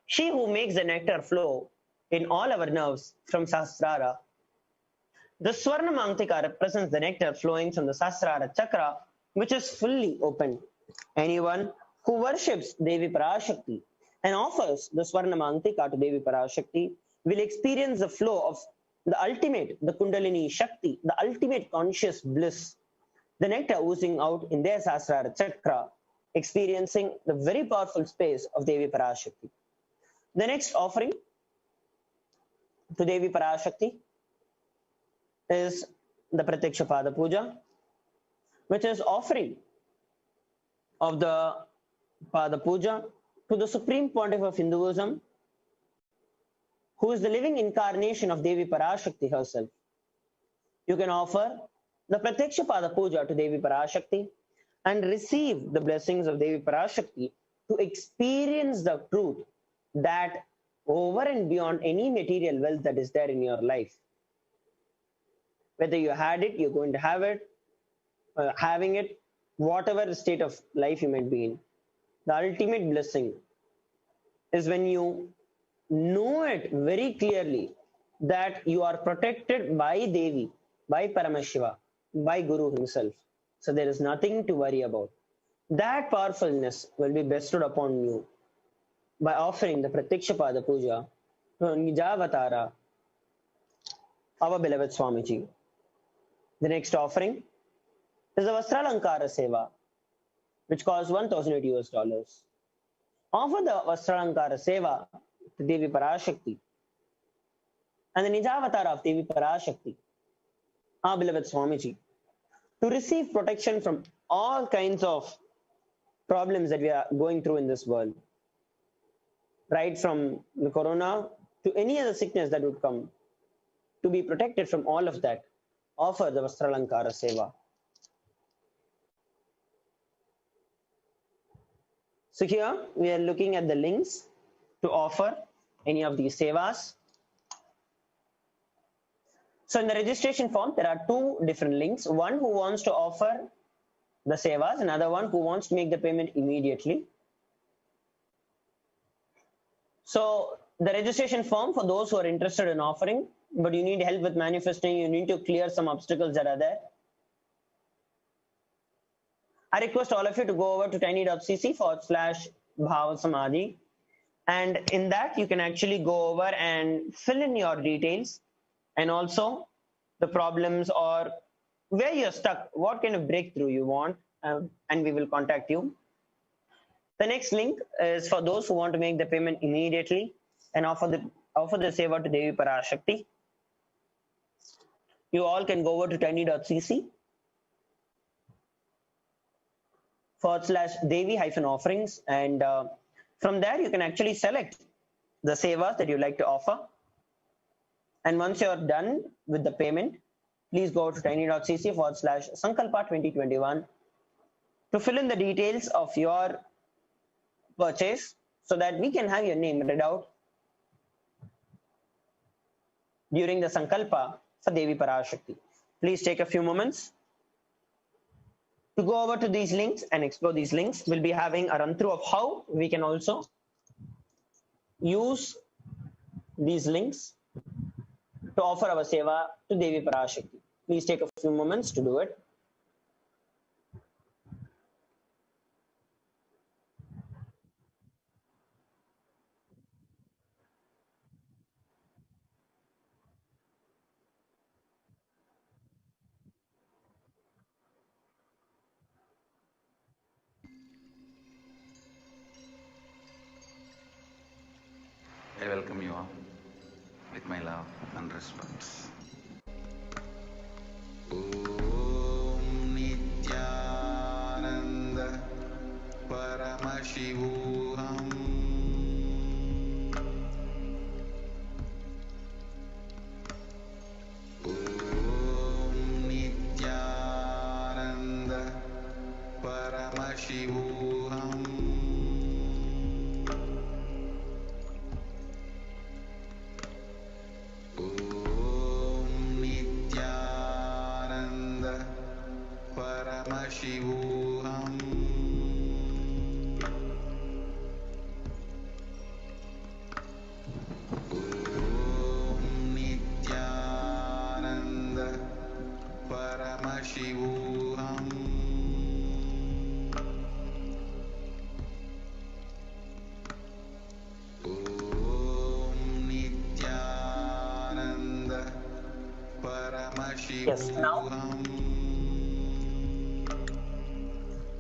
she who makes the nectar flow in all our nerves from Sahasrara. The Swarna Mangtika represents the nectar flowing from the Sahasrara chakra, which is fully open. Anyone who worships Devi Parashakti and offers the Swarna Mangtika to Devi Parashakti will experience the flow of the ultimate, the Kundalini Shakti, the ultimate conscious bliss, the nectar oozing out in their Sahasrara chakra, experiencing the very powerful space of Devi Parashakti. The next offering to Devi Parashakti is the Pratiksha Pada Puja, which is offering of the Pada Puja to the Supreme Pontiff of Hinduism, who is the living incarnation of Devi Parashakti herself. You can offer the Pratiksha Pada Puja to Devi Parashakti and receive the blessings of Devi Parashakti to experience the truth that over and beyond any material wealth that is there in your life. Whether you had it, you're going to have it, having it, whatever state of life you might be in. The ultimate blessing is when you know it very clearly that you are protected by Devi, by Paramashiva, by Guru himself. So there is nothing to worry about. That powerfulness will be bestowed upon you by offering the Pratiksha Pada Puja to Nijavatara, our beloved Swamiji. The next offering is the Vastralankara Seva, which costs $1,080. Offer the Vastralankara Seva to Devi Parashakti and the Nijavatara of Devi Parashakti, our beloved Swamiji, to receive protection from all kinds of problems that we are going through in this world. Right from the corona to any other sickness that would come, to be protected from all of that, offer the Vastralankara Seva. So here we are looking at the links to offer any of these sevas. So in the registration form, there are two different links. One who wants to offer the sevas, another one who wants to make the payment immediately. So the registration form for those who are interested in offering, but you need help with manifesting, you need to clear some obstacles that are there. I request all of you to go over to tiny.cc/bhavasamadhi, and in that you can actually go over and fill in your details and also the problems or where you're stuck, what kind of breakthrough you want, and we will contact you. The next link is for those who want to make the payment immediately and offer the seva to Devi Parashakti. You all can go over to tiny.cc/Devi-offerings, and from there you can actually select the sevas that you like to offer. And once you're done with the payment, please go to tiny.cc/Sankalpa 2021 to fill in the details of your purchase so that we can have your name read out during the Sankalpa for Devi Parashakti. Please take a few moments to go over to these links and explore these links. We'll be having a run through of how we can also use these links to offer our seva to Devi Parashakti. Please take a few moments to do it. I welcome you all with my love and respect. Om Nityananda Paramashivoham. Om Nityananda Paramashivoham. Om Nityananda Paramashivoham. Om Nityananda Paramashivoham. Om Nityananda Paramashivoham. Yes, now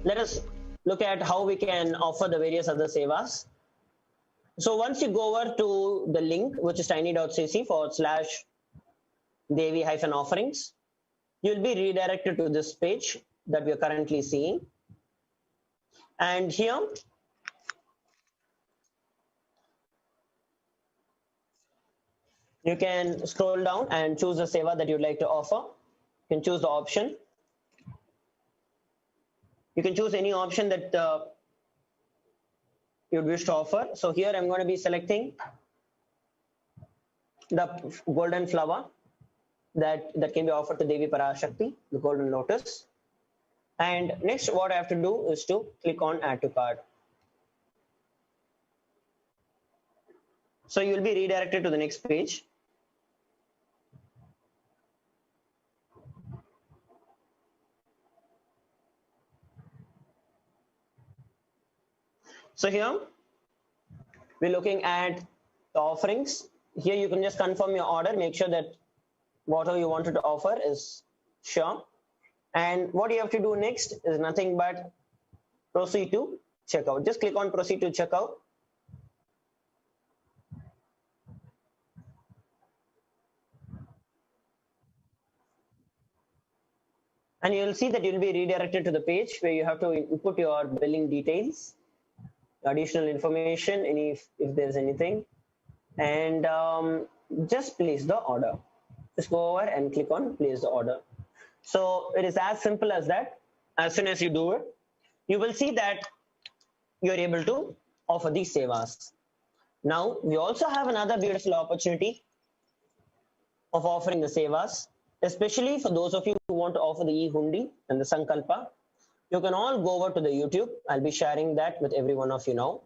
let us look at how we can offer the various other sevas. So once you go over to the link, which is tiny.cc/Devi-offerings, you'll be redirected to this page that we are currently seeing. And here, you can scroll down and choose the seva that you'd like to offer. You can choose the option. You can choose any option that you'd wish to offer. So here I'm going to be selecting the golden flower that can be offered to Devi Parashakti, the golden lotus. And next, what I have to do is to click on Add to Cart. So you'll be redirected to the next page. So here we're looking at the offerings. Here you can just confirm your order, make sure that whatever you wanted to offer is sure. And what you have to do next is nothing but proceed to checkout. Just click on proceed to checkout. And you'll see that you'll be redirected to the page where you have to input your billing details, additional information, if there's anything, and just place the order. Just go over and click on place the order. So it is as simple as that. As soon as you do it, you will see that you're able to offer these sevas. Now, we also have another beautiful opportunity of offering the sevas, especially for those of you who want to offer the e-hundi and the sankalpa. You can all go over to the YouTube. I'll be sharing that with every one of you now.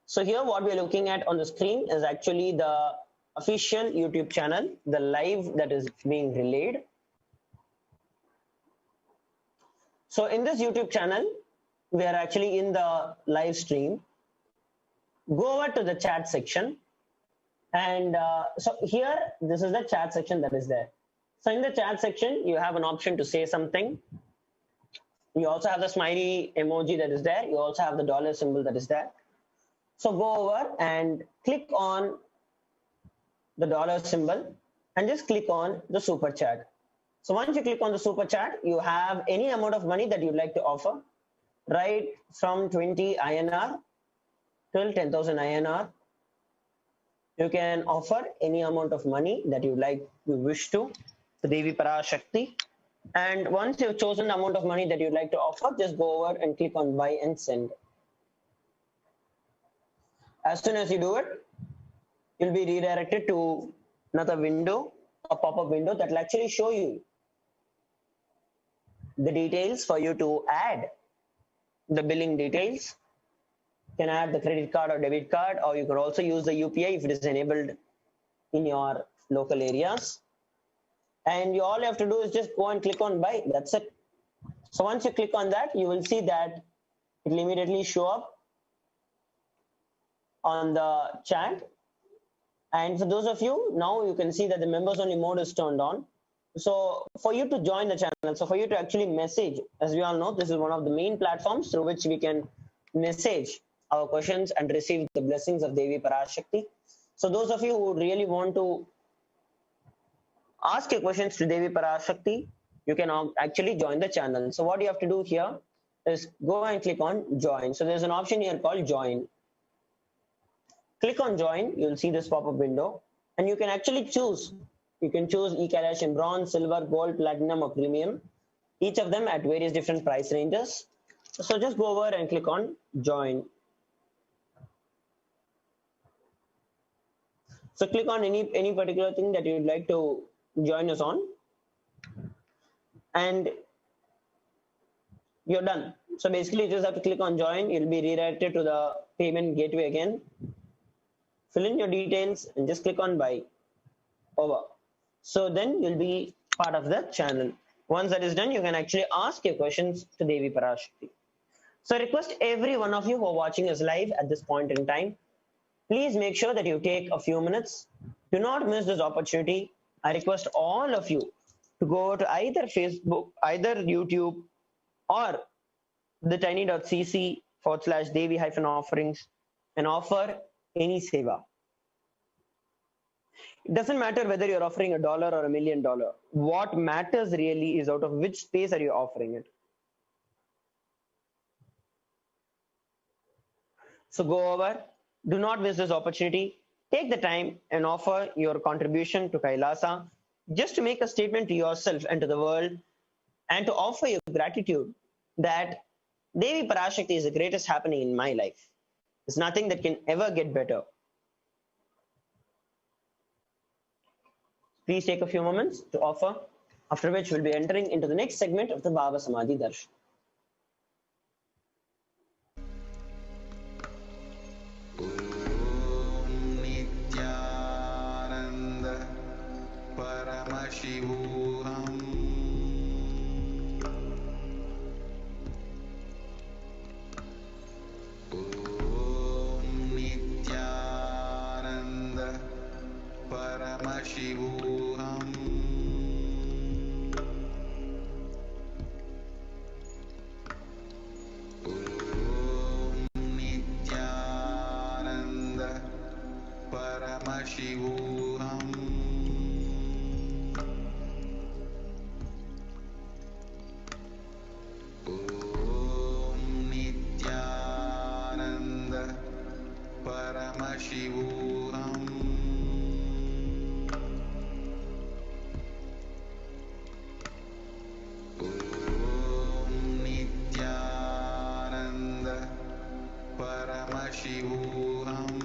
So here what we're looking at on the screen is actually the official YouTube channel, the live that is being relayed. So in this YouTube channel, we are actually in the live stream. Go over to the chat section. And so here, this is the chat section that is there. So in the chat section, you have an option to say something. You also have the smiley emoji that is there. You also have the dollar symbol that is there. So go over and click on the dollar symbol and just click on the super chat. So once you click on the super chat, you have any amount of money that you'd like to offer, right from 20 INR till 10,000 INR. You can offer any amount of money that you wish to Devi Parashakti. And once you've chosen the amount of money that you'd like to offer, just go over and click on buy and send. As soon as you do it, you'll be redirected to another window, a pop-up window that will actually show you the details for you to add the billing details. You can add the credit card or debit card, or you could also use the UPI if it is enabled in your local areas. And all you have to do is just go and click on buy. That's it. So once you click on that, you will see that it will immediately show up on the chat. And for those of you, now you can see that the members only mode is turned on. So for you to join the channel, so for you to actually message, as we all know, this is one of the main platforms through which we can message our questions and receive the blessings of Devi Parashakti. So those of you who really want to ask your questions to Devi Parashakti, you can actually join the channel. So what you have to do here is go and click on join. So there's an option here called join. Click on join, you'll see this pop-up window, and you can actually choose. You can choose e-Kailash in bronze, silver, gold, platinum, or premium, each of them at various different price ranges. So just go over and click on join. So click on any particular thing that you'd like to join us on, and you're done. So basically you just have to click on join. You'll be redirected to the payment gateway again. Fill in your details and just click on buy. Over. So then you'll be part of the channel. Once that is done, you can actually ask your questions to Devi Parashakti. So I request every one of you who are watching us live at this point in time, please make sure that you take a few minutes. Do not miss this opportunity. I request all of you to go to either Facebook, either YouTube, or the tiny.cc/Devi-offerings and offer any seva. It doesn't matter whether you're offering $1 or $1 million. What matters really is out of which space are you offering it. So go over, do not miss this opportunity. Take the time and offer your contribution to Kailasa just to make a statement to yourself and to the world, and to offer your gratitude that Devi Parashakti is the greatest happening in my life. There's nothing that can ever get better. Please take a few moments to offer, after which we'll be entering into the next segment of the Bhava Samadhi Darshan. Nityananda Paramashivoham Om Nityananda Paramashivoham Om Nityananda Paramashivoham Om Nityananda Paramashivoham Om Nityananda Paramashivoham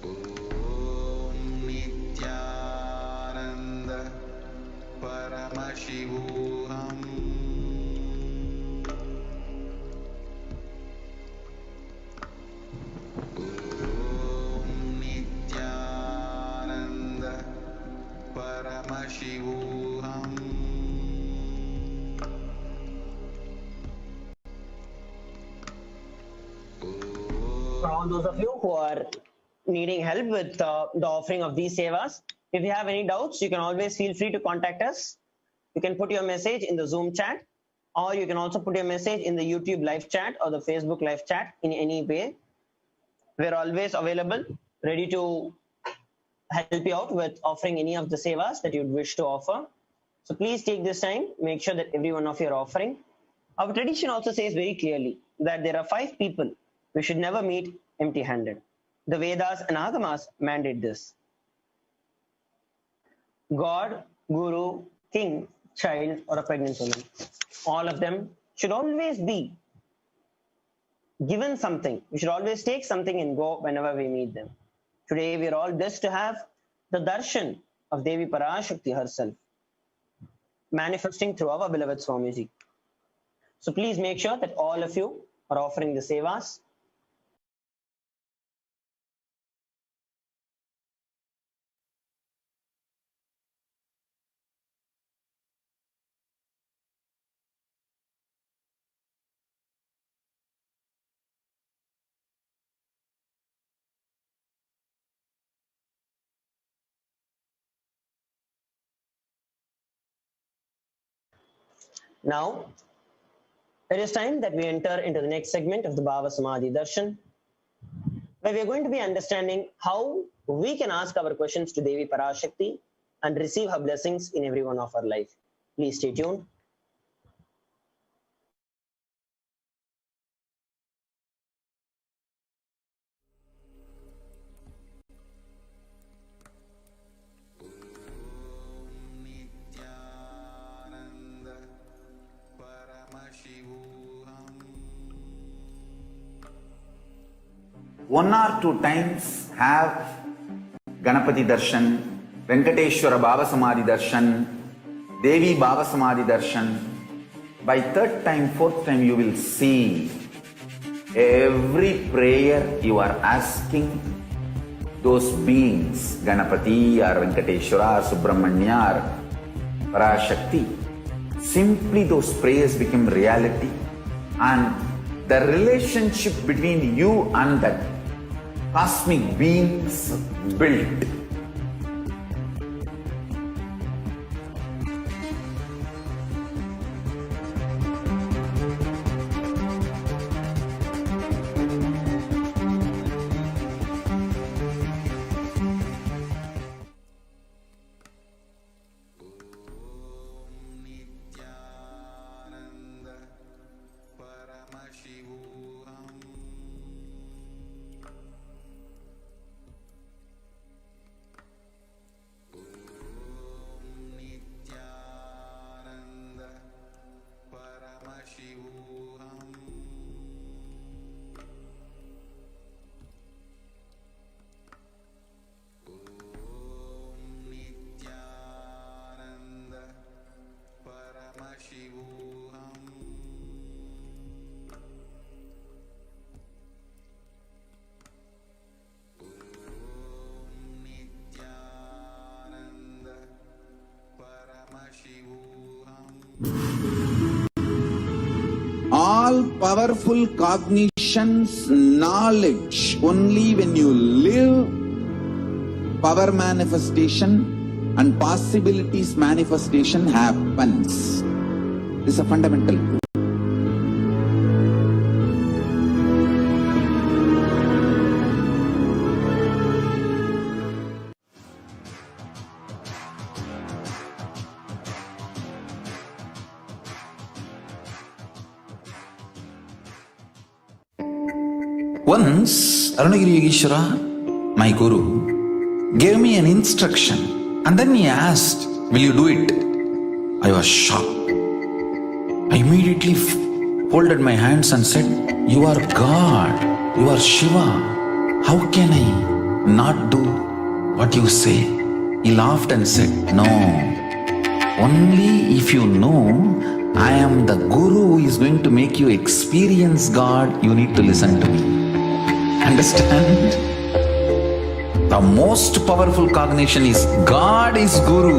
Om Nityananda Paramashivoham Om Nityananda Paramashivoham For all those of you who are needing help with the offering of these sevas, if you have any doubts, you can always feel free to contact us. You can put your message in the Zoom chat, or you can also put your message in the YouTube live chat or the Facebook live chat in any way. We're always available, ready to help you out with offering any of the sevas that you'd wish to offer. So please take this time, make sure that every one of you are offering. Our tradition also says very clearly that there are 5 people we should never meet empty-handed. The Vedas and Agamas mandate this. God, Guru, King, child, or a pregnant woman. All of them should always be given something. We should always take something and go whenever we meet them. Today we are all blessed to have the darshan of Devi Parashakti herself manifesting through our beloved Swamiji. So please make sure that all of you are offering the sevas. Now, it is time that we enter into the next segment of the Bhava Samadhi Darshan, where we are going to be understanding how we can ask our questions to Devi Parashakti and receive her blessings in every one of our life. Please stay tuned. One or two times have Ganapati Darshan, Venkateshwara Baba Samadhi Darshan, Devi Baba Samadhi Darshan. By third time, fourth time, you will see every prayer you are asking those beings, Ganapati or Venkateshwara or Subramanya or Parashakti. Simply those prayers become reality, and the relationship between you and that cosmic beings built. All powerful cognitions, knowledge, only when you live, power manifestation and possibilities manifestation happens. This is a fundamental truth. Once, Arunagiri Yogeshwara, my guru, gave me an instruction and then he asked, "Will you do it?" I was shocked. I immediately folded my hands and said, "You are God, you are Shiva. How can I not do what you say?" He laughed and said, "No, only if you know I am the guru who is going to make you experience God, you need to listen to me." Understand? The most powerful cognition is God is Guru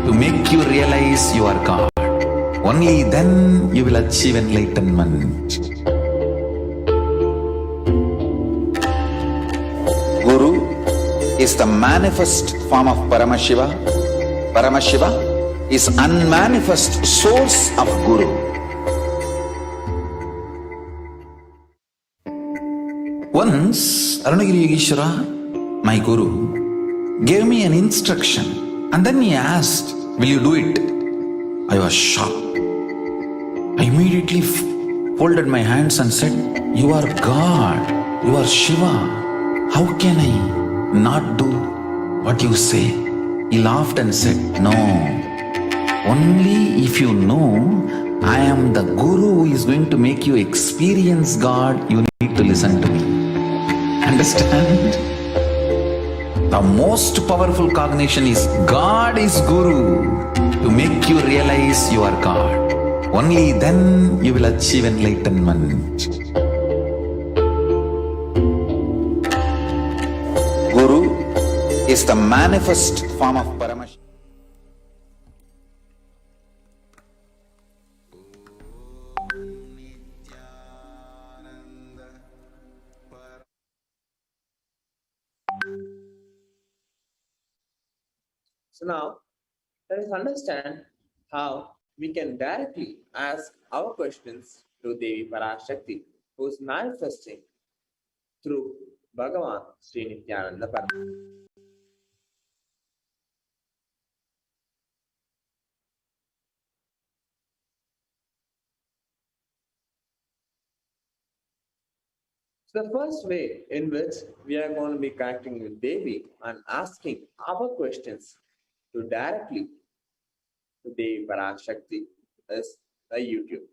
to make you realize you are God. Only then you will achieve enlightenment. Guru is the manifest form of Paramashiva. Paramashiva is unmanifest source of Guru. Once, Arunagiri Yogeshwara, my guru, gave me an instruction and then he asked, "Will you do it?" I was shocked. I immediately folded my hands and said, "You are God, you are Shiva. How can I not do what you say?" He laughed and said, "No, only if you know I am the guru who is going to make you experience God, you need to listen to me." Understand? The most powerful cognition is God is Guru to make you realize you are God. Only then you will achieve enlightenment. Guru is the manifest form of Paramashiva. So now, let us understand how we can directly ask our questions to Devi Parashakti, who is manifesting through Bhagavan Sri Nityananda Paramahansa. So the first way in which we are going to be connecting with Devi and asking our questions to directly to Devi Parashakti is a YouTube.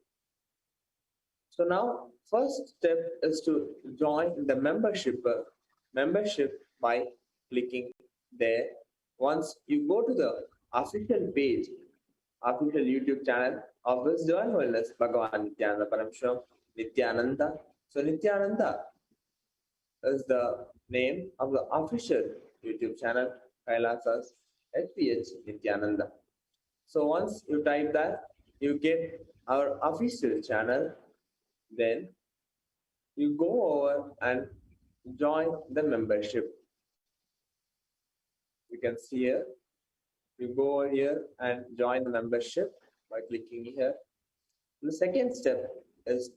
So now, first step is to join the membership by clicking there. Once you go to the official page, official YouTube channel of His Divine Holiness Bhagavan Nityananda Parameshwaram Nityananda. So Nityananda is the name of the official YouTube channel, Kailasa's HPH Nityananda. So once you type that, you get our official channel. Then you go over and join the membership. You can see here, you go over here and join the membership by clicking here. The second step is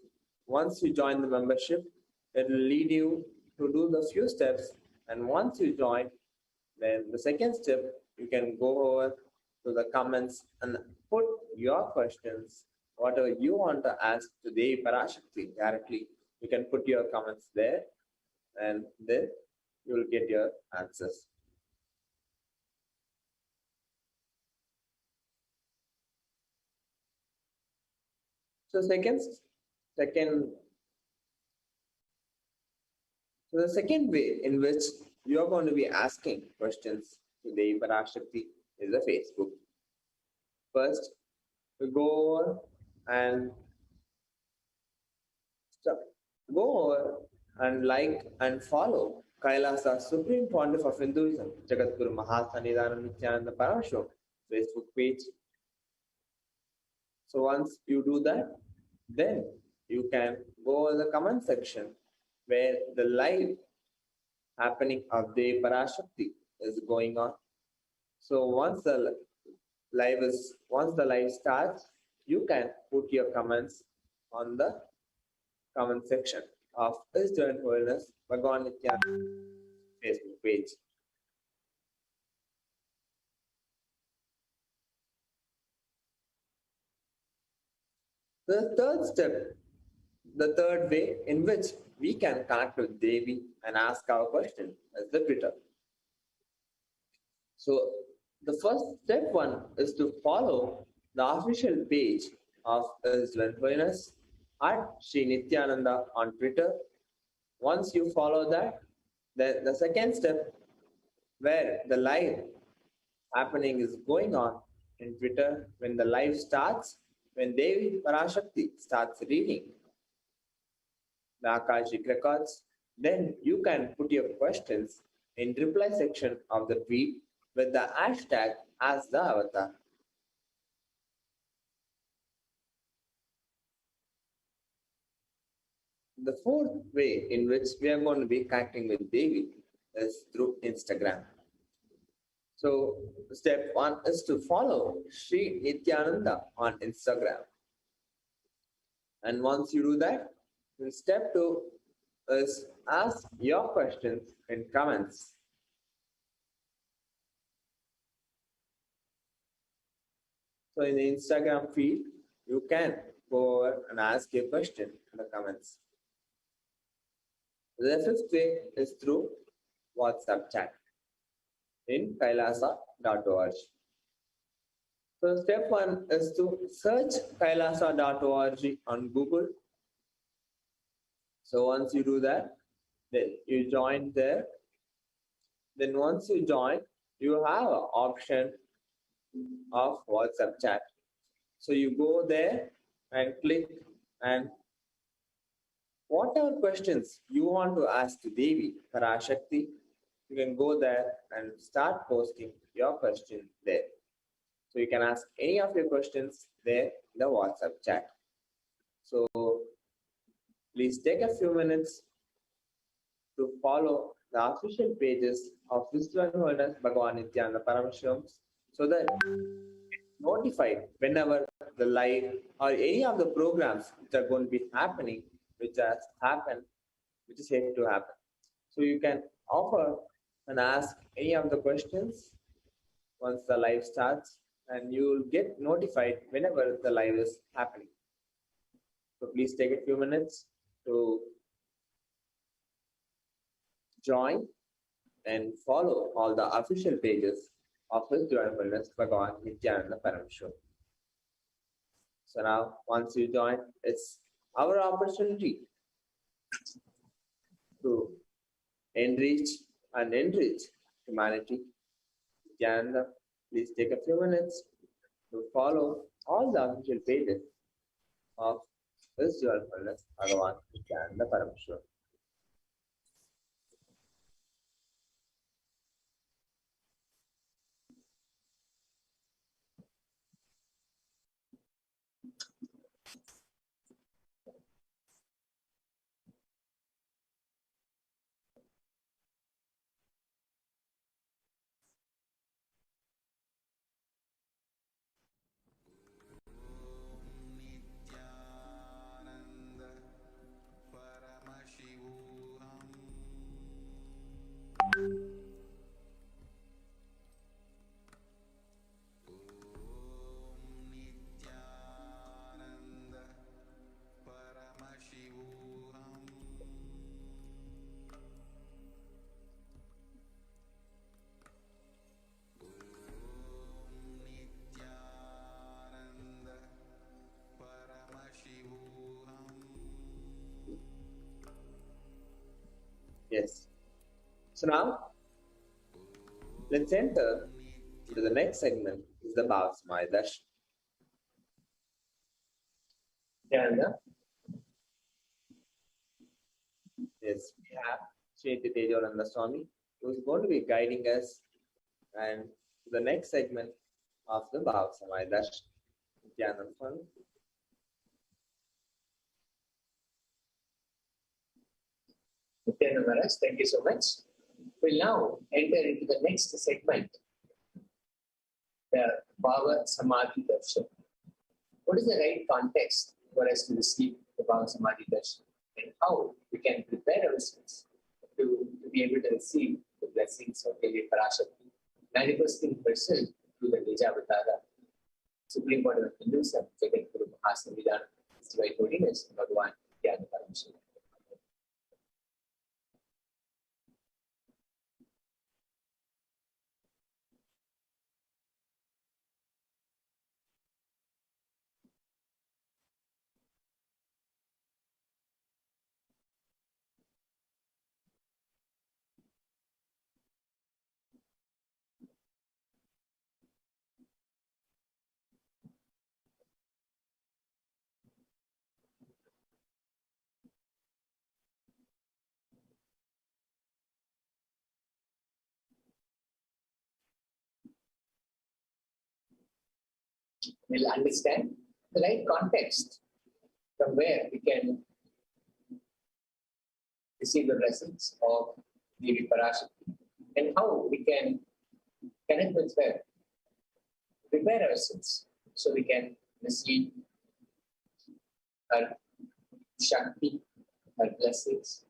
once you join the membership, it will lead you to do the few steps. And once you join, then the second step, you can go over to the comments and put your questions, whatever you want to ask to Devi Parashakti directly. You can put your comments there and then you will get your answers. So the second way in which you are going to be asking questions to Devi Parashakti is the Facebook. First, we go over and like and follow Kailasa Supreme Pontiff of Hinduism, Jagadguru Mahasannidhanam Nityananda Parameshwaram Facebook page. So once you do that, then you can go in the comment section where the live happening of the Parashakti is going on. So once the live starts, you can put your comments on the comment section of His Divine Holiness Bhagavan Nityananda Facebook page. The third way in which we can connect with Devi and ask our question is the Twitter. So the first step one is to follow the official page of His Divine Holiness at Sri Nityananda on Twitter. Once you follow that, then the second step where the live happening is going on in Twitter, when the live starts, when Devi Parashakti starts reading the Akashic records, then you can put your questions in reply section of the tweet with the hashtag as the avatar. The fourth way in which we are going to be connecting with Devi is through Instagram. So step one is to follow Sri Nityananda on Instagram. And once you do that, then step two is ask your questions in comments. So in the Instagram feed, you can go over and ask your question in the comments. The fifth way is through WhatsApp chat in kailasa.org. So step one is to search kailasa.org on Google. So once you do that, then you join there. Then once you join, you have an option of WhatsApp chat. So you go there and click, and whatever questions you want to ask to Devi Parashakti, you can go there and start posting your question there. So you can ask any of your questions there in the WhatsApp chat. So please take a few minutes to follow the official pages of His Divine Holiness Bhagavan Nityananda Parameshwaram so that notified whenever the live or any of the programs which are going to be happening, which has happened, which is yet to happen. So you can offer and ask any of the questions once the live starts, and you will get notified whenever the live is happening. So please take a few minutes to join and follow all the official pages of His Joyfulness Bhagavan Nityananda Parameshwar. So now, once you join, it's our opportunity to enrich and enrich humanity. Nityananda, please take a few minutes to follow all the official pages of His Joyfulness Bhagavan Nityananda Parameshwar. Yes. So now, let's enter into the next segment, is the Bhavasmaya Darshan. Nityananda. Yes, we have Sri Tejonanda Swami, who is going to be guiding us and to the next segment of the Bhavasmaya Darshan. Nityananda Swami. Nityananda Maharaj, thank you so much. We'll now enter into the next segment, the Bhava Samadhi Darshan. What is the right context for us to receive the Bhava Samadhi Darshan, and how we can prepare ourselves to be able to receive the blessings of Devi Parashakti, manifesting herself through the Nijavatara, Supreme Court of Hinduism, Second Guru Mahasamvidana, His Divine Holiness, Bhagavan Nityananda Parameshwar. We'll understand the right context from where we can receive the blessings of Devi Parashakti, and how we can connect with her, prepare ourselves so we can receive her Shakti, her blessings,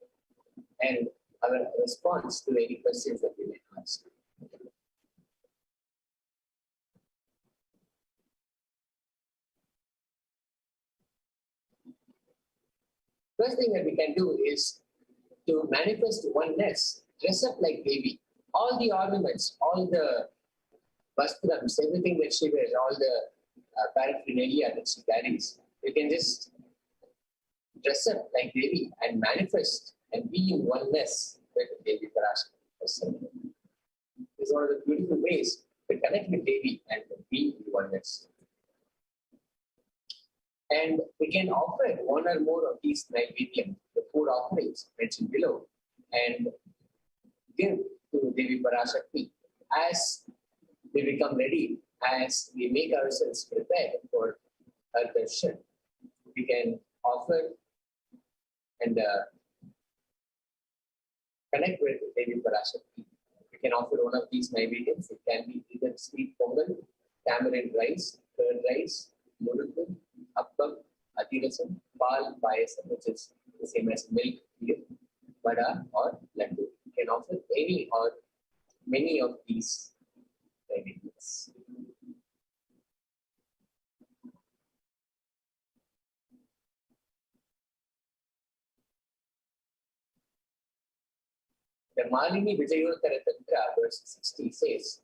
and our response to any questions that we may ask. First thing that we can do is to manifest oneness, dress up like Devi. All the ornaments, all the vastrams, everything that she wears, all the paraphernalia that she carries, we can just dress up like Devi and manifest and be in oneness with Devi Parashakti herself. This is one of the beautiful ways to connect with Devi and be in oneness. And we can offer one or more of these Naivedyam, the food offerings mentioned below, and give to Devi Parashakti as we become ready, as we make ourselves prepared for her darshan. We can offer and connect with Devi Parashakti. We can offer one of these Naivedyams. It can be either sweet pongal, tamarind tamarind rice, curd rice, murukku, appam, adirasam, pal, payasam, which is the same as milk here, vada or laddu. You can offer any or many of these naivedyas. The Malini Vijayottara Tantra, verse 60 says,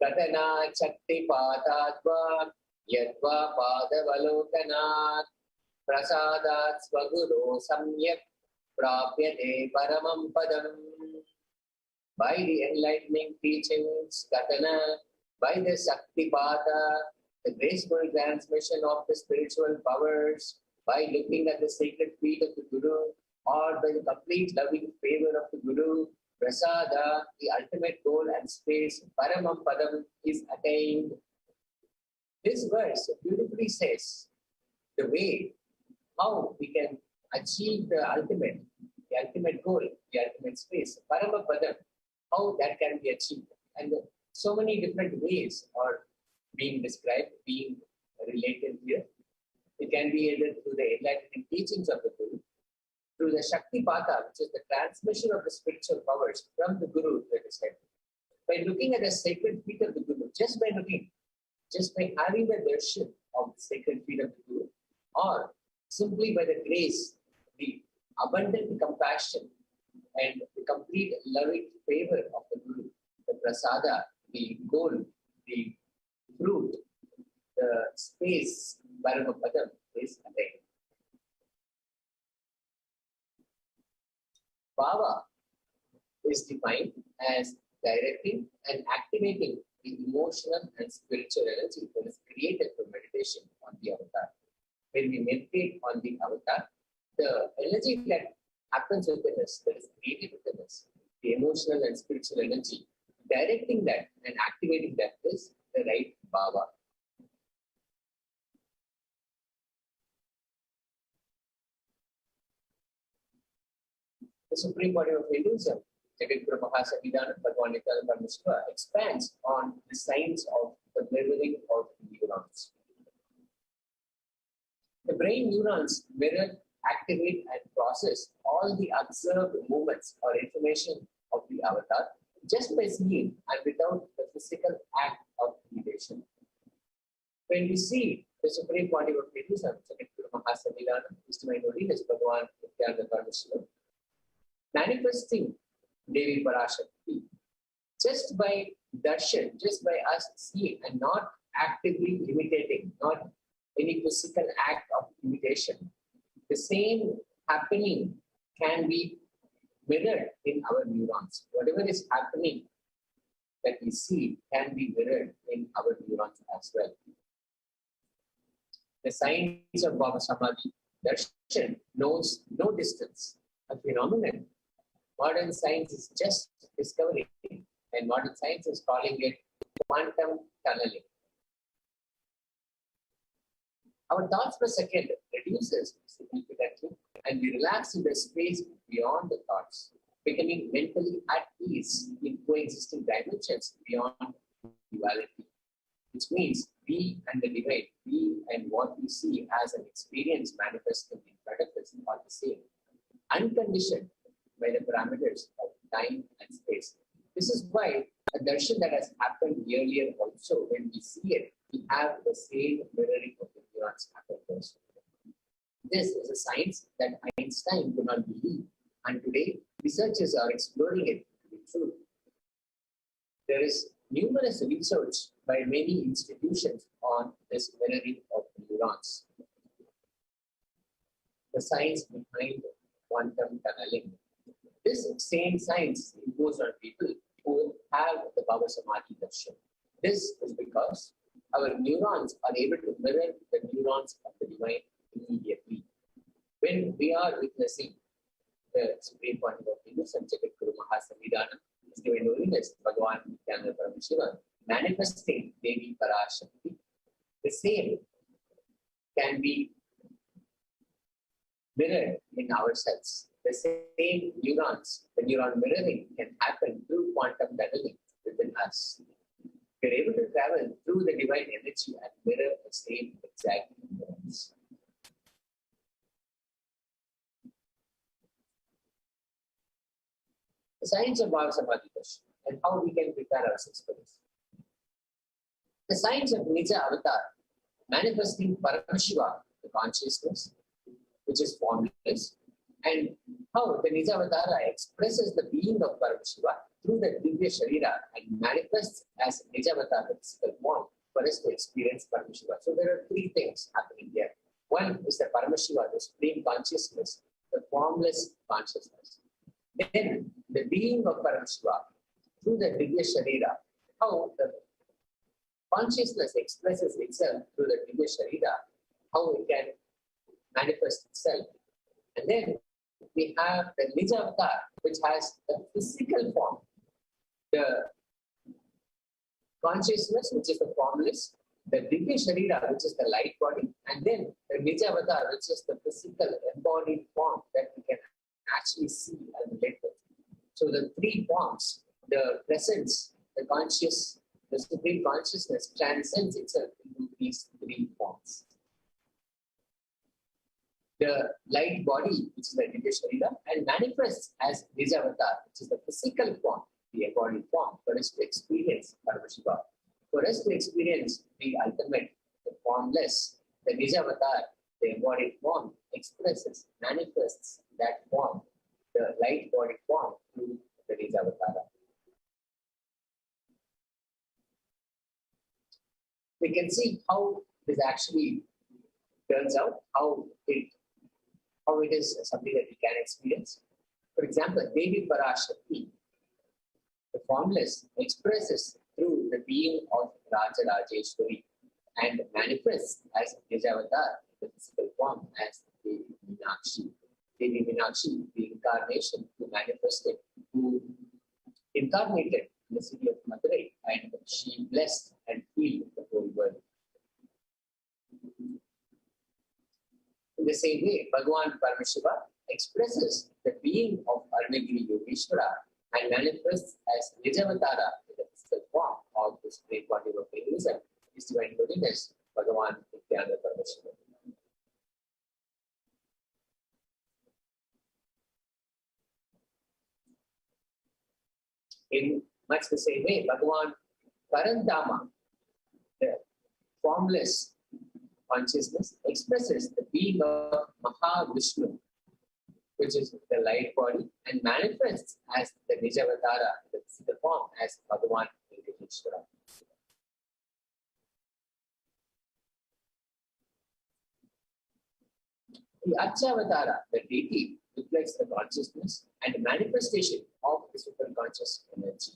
Katana Chakti Patadva Yadva Padavalokanat Prasadat Svaguro Samyak Prapyate Paramam Padam. By the enlightening teachings, Katana, by the Shakti Pata, the graceful transmission of the spiritual powers, by looking at the sacred feet of the Guru, or by the complete loving favor of the Guru, Prasada, the ultimate goal and space, Paramam Padam, is attained. This verse beautifully says the way how we can achieve the ultimate goal, the ultimate space, Parama Padam, how that can be achieved. And so many different ways are being described, being related here. It can be either through the enlightening teachings of the Guru, through the Shakti Pata, which is the transmission of the spiritual powers from the Guru to his head. By looking at the sacred feet of the Guru, just by having the darshan of the sacred feet of the Guru, or simply by the grace, the abundant compassion, and the complete loving favor of the Guru, the prasada, the goal, the fruit, the space, Paramapadam is attained. Bhava is defined as directing and activating the emotional and spiritual energy that is created through meditation on the avatar. When we meditate on the avatar, the energy that happens within us, that is created within us, the emotional and spiritual energy, directing that and activating that is the right bhava. The Supreme Body of Hinduism, Jagadguru Mahasabhidhanam Bhagavan Nityananda Paramahansa, expands on the science of the mirroring of neurons. The brain neurons mirror, activate, and process all the observed movements or information of the avatar just by seeing and without the physical act of imitation. When we see the Supreme Body of Hinduism, Jagadguru Mahasabhidhanam, His Divine Holiness Bhagavan Nityananda Paramahansa, manifesting Devi Parashakti just by darshan, just by us seeing and not actively imitating, not any physical act of imitation. The same happening can be mirrored in our neurons. Whatever is happening that we see can be mirrored in our neurons as well. The science of Bhava Samadhi darshan knows no distance, a phenomenon. Modern science is just discovering, and modern science is calling it quantum tunneling. Our thoughts per second reduces significantly, and we relax in the space beyond the thoughts, becoming mentally at ease in coexisting dimensions beyond duality, which means we and the divine, we and what we see as an experience manifesting in front of us are the same, unconditioned by the parameters of time and space. This is why a darshan that has happened earlier also, when we see it, we have the same mirroring of the neurons happen first. This is a science that Einstein could not believe, and today researchers are exploring it to be true. There is numerous research by many institutions on this mirroring of neurons. The science behind quantum tunneling. This same science is imposed on people who have the Bhava Samadhi darshan. This is because our neurons are able to mirror the neurons of the divine immediately. When we are witnessing the Supreme Body of Hinduism, Jagadguru Mahasabhidhanam, His Divine Holiness Bhagavan Nityananda Paramahansa, manifesting Devi Parashakti, the same can be mirrored in ourselves. The same neurons, the neuron mirroring can happen through quantum tunneling within us. We're able to travel through the divine energy and mirror the same exact events. The science of Bhava Samadhi and how we can prepare ourselves for this. The science of Nija Avatar, manifesting Paramashiva, the consciousness, which is formless, and how the Nija Avatara expresses the being of Paramashiva through the Divya Sharira and manifests as Nija Avatar, the physical form, for us to experience Paramashiva. So there are three things happening here. One is the Paramashiva, the supreme consciousness, the formless consciousness. Then the being of Paramashiva through the Divya Sharira, how the consciousness expresses itself through the Divya Sharira, how it can manifest itself. And then we have the Nija Avatar, which has a physical form. The consciousness, which is the formless, the Divya Sharira, which is the light body, and then the Nija Avatar, which is the physical embodied form that we can actually see and relate with. So the three forms, the presence, the conscious, the supreme consciousness transcends itself into these three forms. The light body, which is the Divya Sharira, and manifests as Nija Avatar, which is the physical form, the embodied form, for us to experience Paramashiva. For us to experience the ultimate, the formless, the Nija Avatar, the embodied form, expresses, manifests that form, the light body form, through the Nija Avatara. We can see how this actually turns out, how it is something that we can experience. For example, Devi Parashakti, the formless, expresses through the being of Raja Rajeshwari and manifests as Nija Avatar, the physical form, as Devi Meenakshi. Devi Meenakshi, the incarnation who manifested, who incarnated in the city of Madurai, and she blessed and healed the whole world. In the same way, Bhagavan Paramashiva expresses the being of Arunagiri Yogeshwara and manifests as Nijavatara in the physical form of this great body of Hinduism, His Divine Holiness, Bhagavan Nityananda Paramashiva. In much the same way, Bhagavan Parantama, the formless consciousness, expresses the being of Mahavishnu, which is the light body, and manifests as the Nijavatara, the physical form, as Bhagavan Venkateshwara. The Archavatara, the deity, reflects the consciousness and manifestation of the superconscious energy.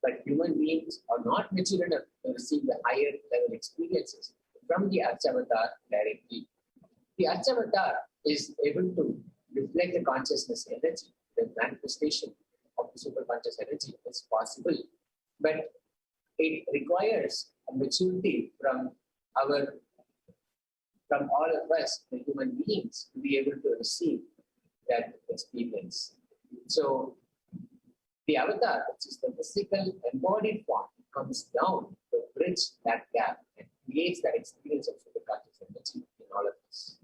But human beings are not mature enough to receive the higher level experiences from the Archavatar directly. The Archavatar is able to reflect the consciousness energy. The manifestation of the superconscious energy is possible, but it requires a maturity from all of us, the human beings, to be able to receive that experience. So the avatar, which is the physical embodied form, comes down to bridge that gap and creates that experience of superconscious energy in all of us.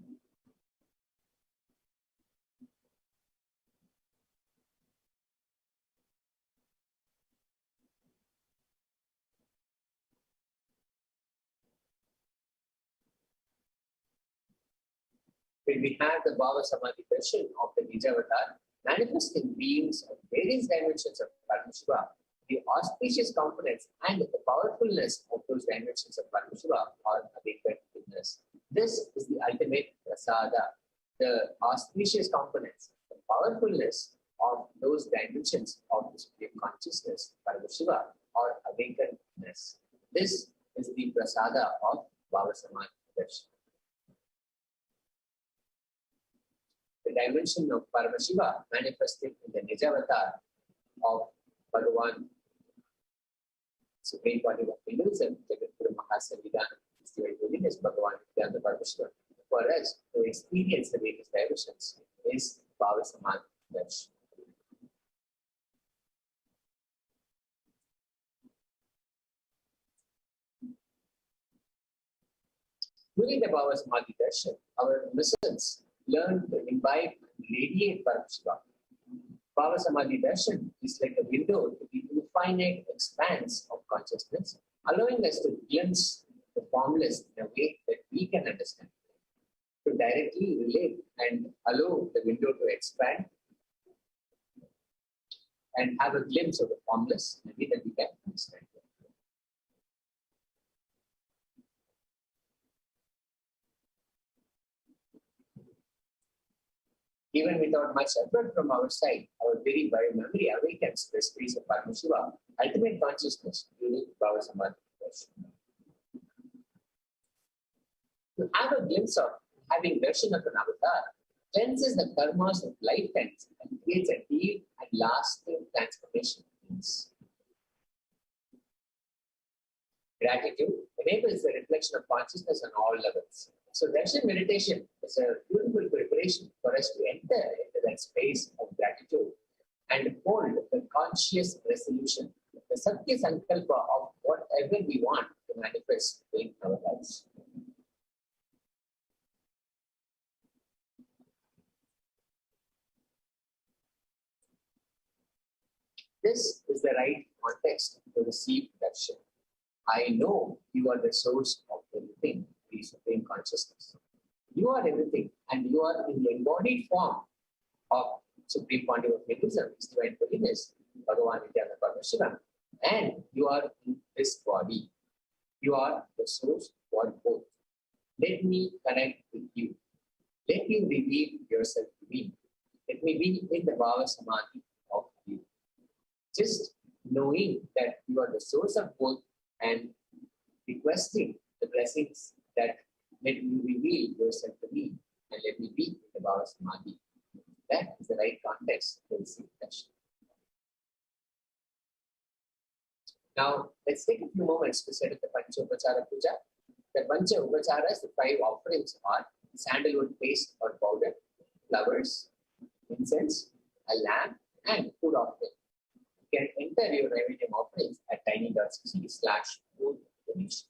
When we have the Bhava Samadhi version of the Nijavatar, manifesting beings of various dimensions of Paramashiva, the auspicious components and the powerfulness of those dimensions of Paramashiva are awakened in us. This is the ultimate prasada. The auspicious components, the powerfulness of those dimensions of the Supreme Consciousness, Paramashiva, are awakened in us. This is the prasada of Bhava Samadhi version. The dimension of Paramashiva manifested in the Nijavatar of Bhagavan, Supreme Body of Hinduism, Jagadguru Mahasanvidana, His Divine Holiness, Bhagavan Nityananda Paramashiva. For us to experience the various dimensions is Bhava Samadhi version. During the Bhava Samadhi Darshan, our innocence learned to imbibe and radiate Paramashiva. Bhava Samadhi Darshan is like a window to the infinite expanse of consciousness, allowing us to glimpse the formless in a way that we can understand, to directly relate and allow the window to expand and have a glimpse of the formless in a way that we can understand. Even without much effort from our side, our very biomemory awakens the space of Paramashiva, ultimate consciousness during Bhava Samadhi. To have a glimpse of having darshan of an avatar cleanses the karmas of lifetimes and creates a deep and lasting transformation. Gratitude enables the reflection of consciousness on all levels. So darshan meditation is a beautiful preparation for us to enter into that space of gratitude and hold the conscious resolution, the Satya Sankalpa of whatever we want to manifest in our lives. This is the right context to receive darshan. I know you are the source of everything, the Supreme Consciousness. You are everything, and you are in the embodied form of Supreme Pontiff of Hinduism, His Divine Holiness, Bhagavan Nityananda Paramahansa, and you are in this body. You are the source for both. Let me connect with you. Let you reveal yourself to me. Let me be in the Bhava Samadhi of you. Just knowing that you are the source of both and requesting the blessings that let you reveal yourself to me and let me be in the Bhava Samadhi. That is the right context to receive darshan. Now, let's take a few moments to set up the Pancha Upachara Puja. The Pancha Upacharas, the 5 offerings are sandalwood paste or powder, flowers, incense, a lamp, and food offering. You can enter your Naivedyam offerings at tiny.cc/food donation.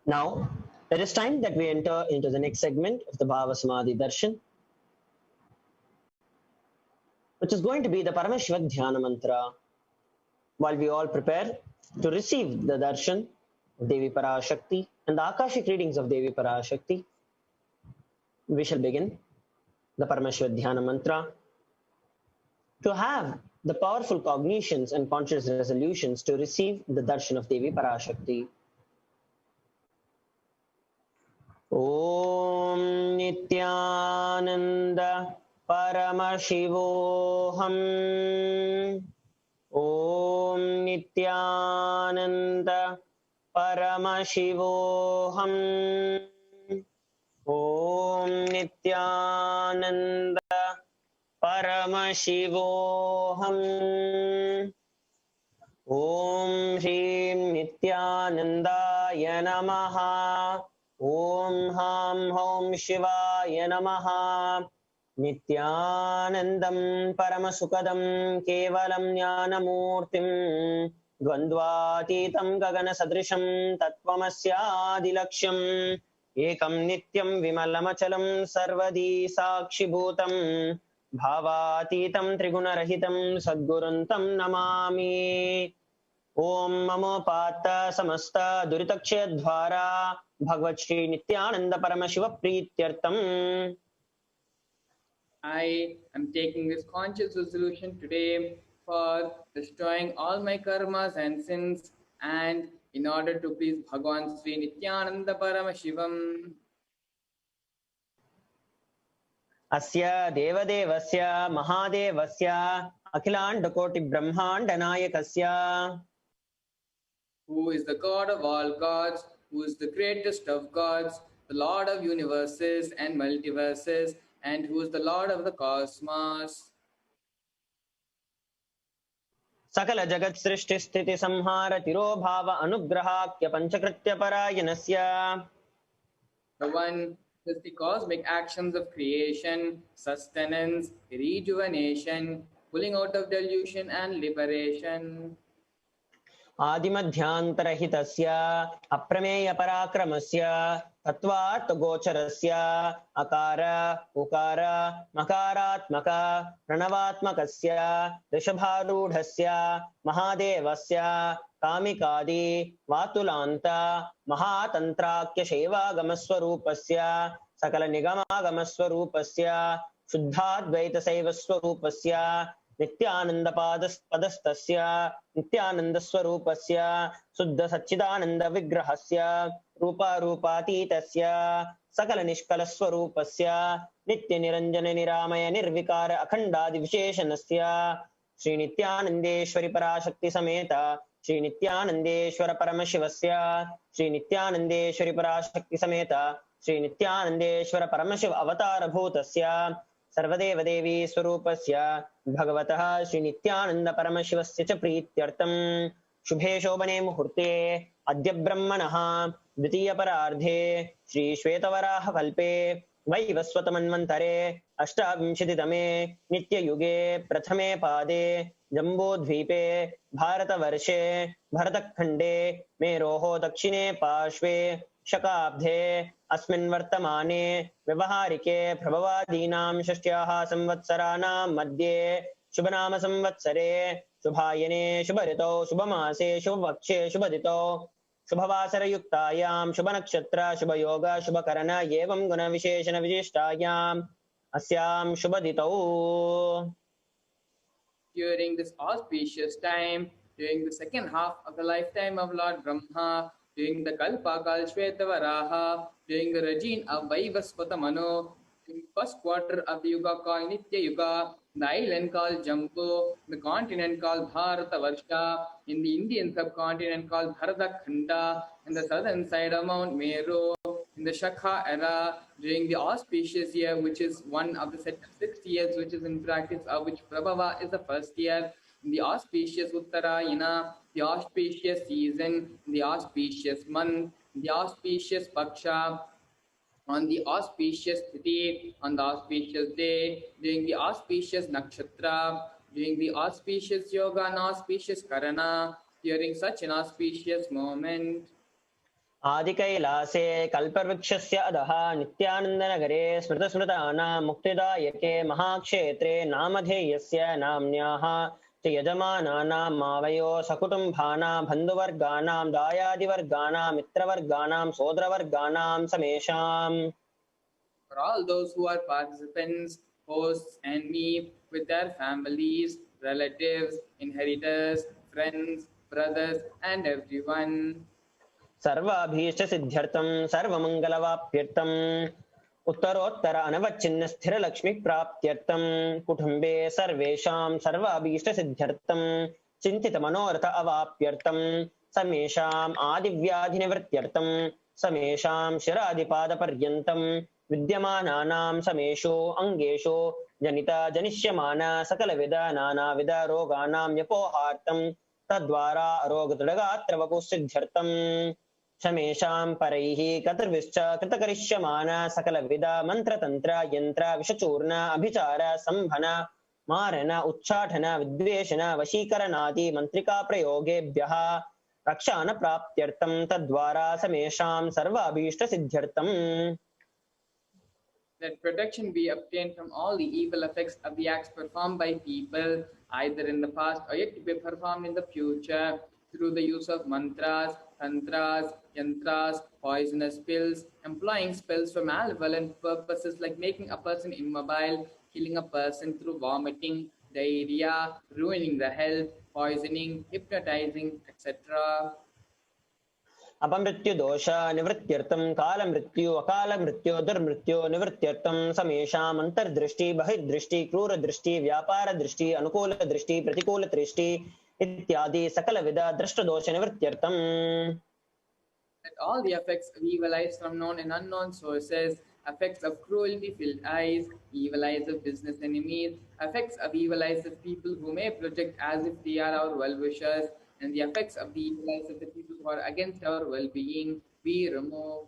Now, it is time that we enter into the next segment of the Bhava Samadhi Darshan, which is going to be the Parameshwar Dhyana Mantra. While we all prepare to receive the darshan of Devi Parashakti and the Akashic readings of Devi Parashakti, we shall begin the Parameshwar Dhyana Mantra. To have the powerful cognitions and conscious resolutions to receive the darshan of Devi Parashakti. Om Nityananda Paramashivoham. Om Nityananda Paramashivoham. Om Nityananda Paramashivoham. Om Shrim Nityanandaya Namaha. Om Ham Hom Shivaya Namaha. Nityanandam Paramasukadam Kevalam Jnanamurtim Dvandvatitam Gagana Sadrisham Tattvamasyaadilaksham Ekam Nityam Vimalamachalam Sarvadi Sakshibhutam Bhavatitam Trigunarahitam Sadguruntam Namami. Om Mamo Pata Samasta Duritakshayadvara Bhagavad Shri Nityananda Paramashiva Prityartam. I am taking this conscious resolution today for destroying all my karmas and sins and in order to please Bhagavan Sri Nityananda Paramashivam. Asya Devadevasya Mahadevasya Akhilandakoti Brahmanda Nayakasya, Who is the God of all gods, who is the greatest of gods, the Lord of universes and multiverses, and who is the Lord of the cosmos. Sakala Jagat Srishti Sthiti Samhara Tirobhava Anugrahakya Panchakritya Parayanasya, The one is the cosmic actions of creation, sustenance, rejuvenation, pulling out of delusion and liberation. आदिमध्यान्तरहितस्य अप्रमेयपराक्रमस्य तत्त्वार्थगोचरस्य अकार उकार मकारात्मक प्रणवात्मकस्य ऋषभारूढस्य महादेवस्य कामिकादि वातुलान्त महातन्त्राख्यशैवागमस्वरूपस्य सकलनिगमागमस्वरूपस्य शुद्धाद्वैतशैवस्वरूपस्य नित्यानन्दपदस्तस्य नित्यानन्दस्वरूपस्य शुद्धसच्चिदानन्दविग्रहस्य रूपारूपातीतस्य सकलनिष्कलस्वरूपस्य नित्यनिरञ्जननिरामय निर्विकार अखण्डादिविशेषणस्य श्रीनित्यानन्देश्वरि पराशक्ति समेत श्रीनित्यानन्देश्वर परमशिवस्य श्रीनित्यानन्देश्वरि पराशक्ति समेत श्रीनित्यानन्देश्वर परमशिव अवतारभूतस्य सर्वदेवदेवी स्वरूपस्य भगवतः श्रीनित्यानन्द परमशिवस्य च प्रीत्यर्थं शुभे शोभने मुहूर्ते अद्य ब्रह्मणः द्वितीयपरार्धे श्रीश्वेतवराहकल्पे वैवस्वतमन्वन्तरे अष्टाविंशतितमे नित्ययुगे प्रथमे पादे जम्बूद्वीपे भारतवर्षे भरतखण्डे मेरोः दक्षिणे पार्श्वे शकाब्दे अस्मिन् वर्तमाने व्यवहारिके प्रभवादीनां षष्ट्याः संवत्सराणां मध्ये शुभनाम संवत्सरे शुभायने शुभऋतौ शुभमासे शुभपक्षे शुभदितौ शुभवासरयुक्तायां शुभनक्षत्र शुभयोग शुभकरण एवं गुणविशेषण विशिष्टायाम् अस्यां शुभदितौ. During this auspicious time, during the second half of the lifetime of Lord Brahma, during the Kalpakal Shvetavaraha, during the regime of Vaivasvatamano, in the first quarter of the Yuga called Nitya Yuga, the island called Jambu, the continent called Bharatavarsha, in the Indian subcontinent called Bharatakhanda, in the southern side of Mount Meru, in the Shakha era, during the auspicious year, which is one of the set of 6 years, which is in practice, of which Prabhava is the first year, in the auspicious Uttarayana, the auspicious season, the auspicious month, the auspicious Paksha, on the auspicious Tithi, on the auspicious day, during the auspicious Nakshatra, during the auspicious Yoga and auspicious Karana, during such an auspicious moment. आदिकैलासे कल्पवृक्षस्य अधः नित्यानन्दनगरे स्मृतस्मृतानां मुक्तिदायके महाक्षेत्रे नामधेयस्य नाम्न्याः च यजमानानां मावयो सकुटुम्बानां बन्धुवर्गाणां दायादिवर्गाणां मित्रवर्गाणां सोदरवर्गाणां समेषाम्. For all those who are participants, hosts, and me with their families, relatives, inheritors, friends, brothers, and everyone. सर्वाभीष्टसिद्ध्यर्थं सर्वमङ्गलवाप्यर्थं उत्तरोत्तर अनवच्छिन्न स्थिरलक्ष्मीप्राप्त्यर्थं कुटुम्बे सर्वेषां सर्वाभीष्टसिद्ध्यर्थं चिन्तितमनोरथ अवाप्यर्थं समेषाम् आदिव्याधिनिवृत्त्यर्थं समेषां शिरादिपादपर्यन्तं विद्यमानानां समेषु अङ्गेषु जनिष्यमान सकलविध नानाविध रोगाणां व्यपोहार्थं तद्वारा रोगदृढगात्रवपुसिद्ध्यर्थं समेषां परैः कतर्विश्च कृतकरिष्यमान सकलविध मन्त्रतन्त्र यन्त्र विषचूर्ण अभिचार संभन मारण उच्चाटन विद्वेषण वशीकरणादि मन्त्रिका प्रयोगेभ्यः रक्षान प्राप्त्यर्थं तद्वारा समेषां सर्वाभीष्टसिद्ध्यर्थं. That protection be obtained from all the evil effects of the acts performed by people, either in the past or yet to be performed in the future, through the use of mantras, tantras, yantras, poisonous pills, employing spells for malevolent purposes like making a person immobile, killing a person through vomiting, diarrhea, ruining the health, poisoning, hypnotizing, etc. अपमृत्यु दोष निवृत्त्यर्थं कालमृत्यु अकालमृत्यु दुर्मृत्यु निवृत्त्यर्थं समेषाम् अंतर्दृष्टि बहिर्दृष्टि क्रूरदृष्टि व्यापारदृष्टि अनुकूलदृष्टि प्रतिकूलदृष्टि इत्यादि सकलविध दृष्टदोष निवृत्त्यर्थं. That all the effects of evil eyes from known and unknown sources, effects of cruelty-filled eyes, evil eyes of business enemies, effects of evil eyes of people who may project as if they are our well-wishers, and the effects of the evil eyes of the people who are against our well-being, we remove.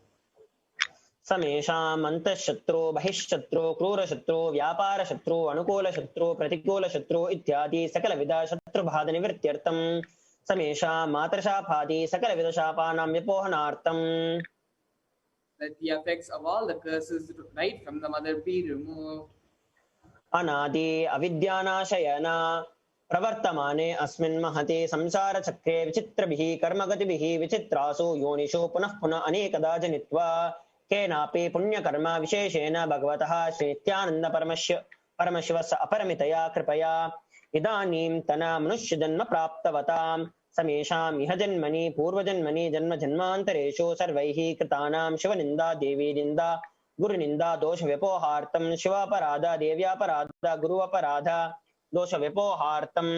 समेषाम् अन्तःशत्रो बहिःशत्रो क्रूरशत्रो व्यापारशत्रो अनुकूलशत्रो प्रतिकूलशत्रो इत्यादि सकलविध शत्रुबाधनिवृत्त्यर्थं समेषां मातृशापादि सकलविधशापानां व्यपोहनार्थं Let the effects of all the curses right from the mother be removed. अनादि अविद्यानाशयन प्रवर्तमाने अस्मिन् महते संसारचक्रे विचित्रभिः कर्मगतिभिः विचित्रासु योनिषु पुनः पुनः अनेकदा जनित्वा केनापि पुण्यकर्म विशेषेण भगवतः श्रीनित्यानन्दपरमशिवस्य अपरमितया कृपया इदानीं तन मनुष्यजन्म प्राप्तवतां समेषां इह जन्मनि पूर्वजन्मनि जन्मान्तरेषु सर्वैः कृतानां शिवनिन्दा देवीनिन्दा गुरुनिन्दा दोषव्यपोहार्थं शिवापराध देव्यापराध गुरुवपराध दोषव्यपोहार्थं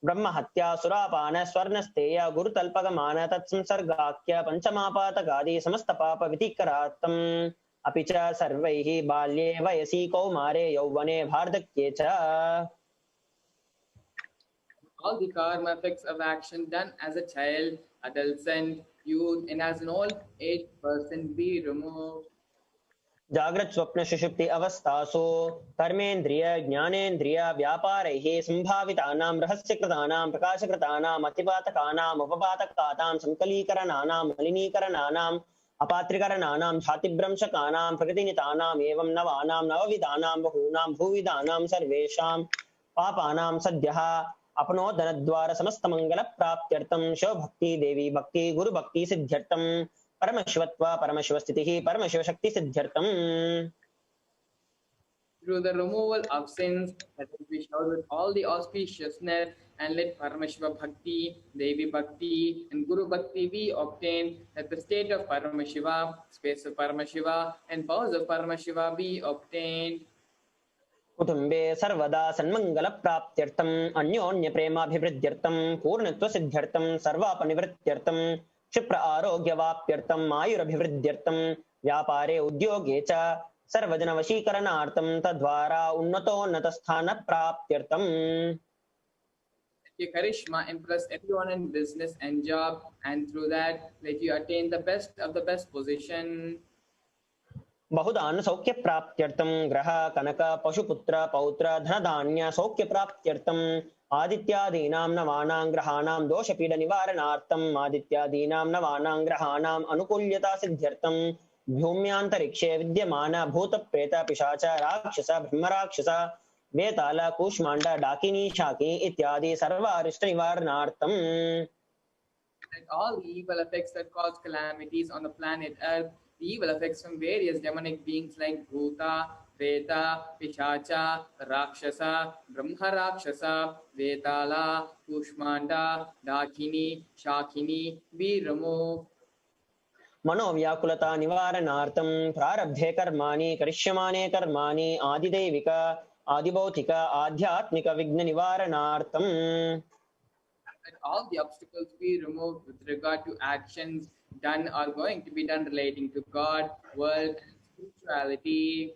ब्रह्महत्या सुरापान स्वर्णस्तेय गुरुतल्पगमान तत्संसर्गाख्य पंचमापातकादि समस्तपापविधिकरार्थम् अपि च सर्वैः बाल्ये वयसि कौमारे यौवने वार्धक्ये च All the karma effects of action done as a child, adolescent, youth, and as an old age person be removed. जागृत स्वप्न सुषुप्ति अवस्थासु कर्मेन्द्रिय ज्ञानेन्द्रिय व्यापारैः संभावितानां रहस्यकृतानां प्रकाशकृतानाम् अतिपातकानाम् उपपातकानां संकलीकरणानां मलिनीकरणानाम् अपात्रीकरणानां जातिभ्रंशकानां प्रकृतिनितानाम् एवं नवानां नवविधानां बहूनां भूविधानां सर्वेषां पापानां सद्यः अपनोदनद्वार समस्तमङ्गलप्राप्त्यर्थं शिवभक्ति देवी भक्ति गुरुभक्ति सिद्ध्यर्थं परमशिवत्व परमशिवस्थितिः परमशिवशक्तिसिद्ध्यर्थम्. Through the removal of sins, let us be showered with all the auspiciousness, and let Paramashiva Bhakti, Devi Bhakti, and Guru Bhakti be obtained. Let the state of Paramashiva, space of Paramashiva, and powers of Paramashiva be obtained. कुटुम्बे सर्वदा सन्मङ्गलप्राप्त्यर्थम् अन्योन्यप्रेमाभिवृद्ध्यर्थं पूर्णत्वसिद्ध्यर्थं सर्वापनिवृत्त्यर्थं क्षिप्र आरोग्यवाप्त्यर्थम् आयुरभिवृद्ध्यर्थं व्यापारे उद्योगे च सर्वजनवशीकरणार्थं तद्वारा उन्नतोन्नतस्थानप्राप्त्यर्थम्. Let your charisma impress everyone in business and job, and through that, let you attain the best of the best position. बहुदान सौख्य प्राप्त्यर्थं ग्रह कनक पशुपुत्र पौत्र धनधान्य सौख्य प्राप्त्यर्थं आदित्यादीनां नवानां ग्रहाणां दोषपीड निवारणार्थं आदित्यादीनां नवानां ग्रहाणां अनुकूल्यता सिद्ध्यर्थं भूम्यान्तरिक्षे विद्यमान भूत प्रेत पिशाच राक्षस ब्रह्मराक्षस वेताल कूष्माण्ड डाकिनी शाकी इत्यादि सर्व अरिष्ट निवारणार्थं. Let all the evil effects that cause calamities on the planet Earth, the evil effects from various demonic beings like Bhuta, Preta, Pichacha, Rakshasa, Brahma Rakshasa, Vetala, Kushmanda, Dakini, Shakini be removed. मनोव्याकुलता निवारणार्थं प्रारब्धे कर्माणि करिष्यमाणे कर्माणि आदिदैविक आदिभौतिक आध्यात्मिक विघ्न निवारणार्थं. Let all the obstacles be removed with regard to actions done or going to be done relating to God, world, and spirituality.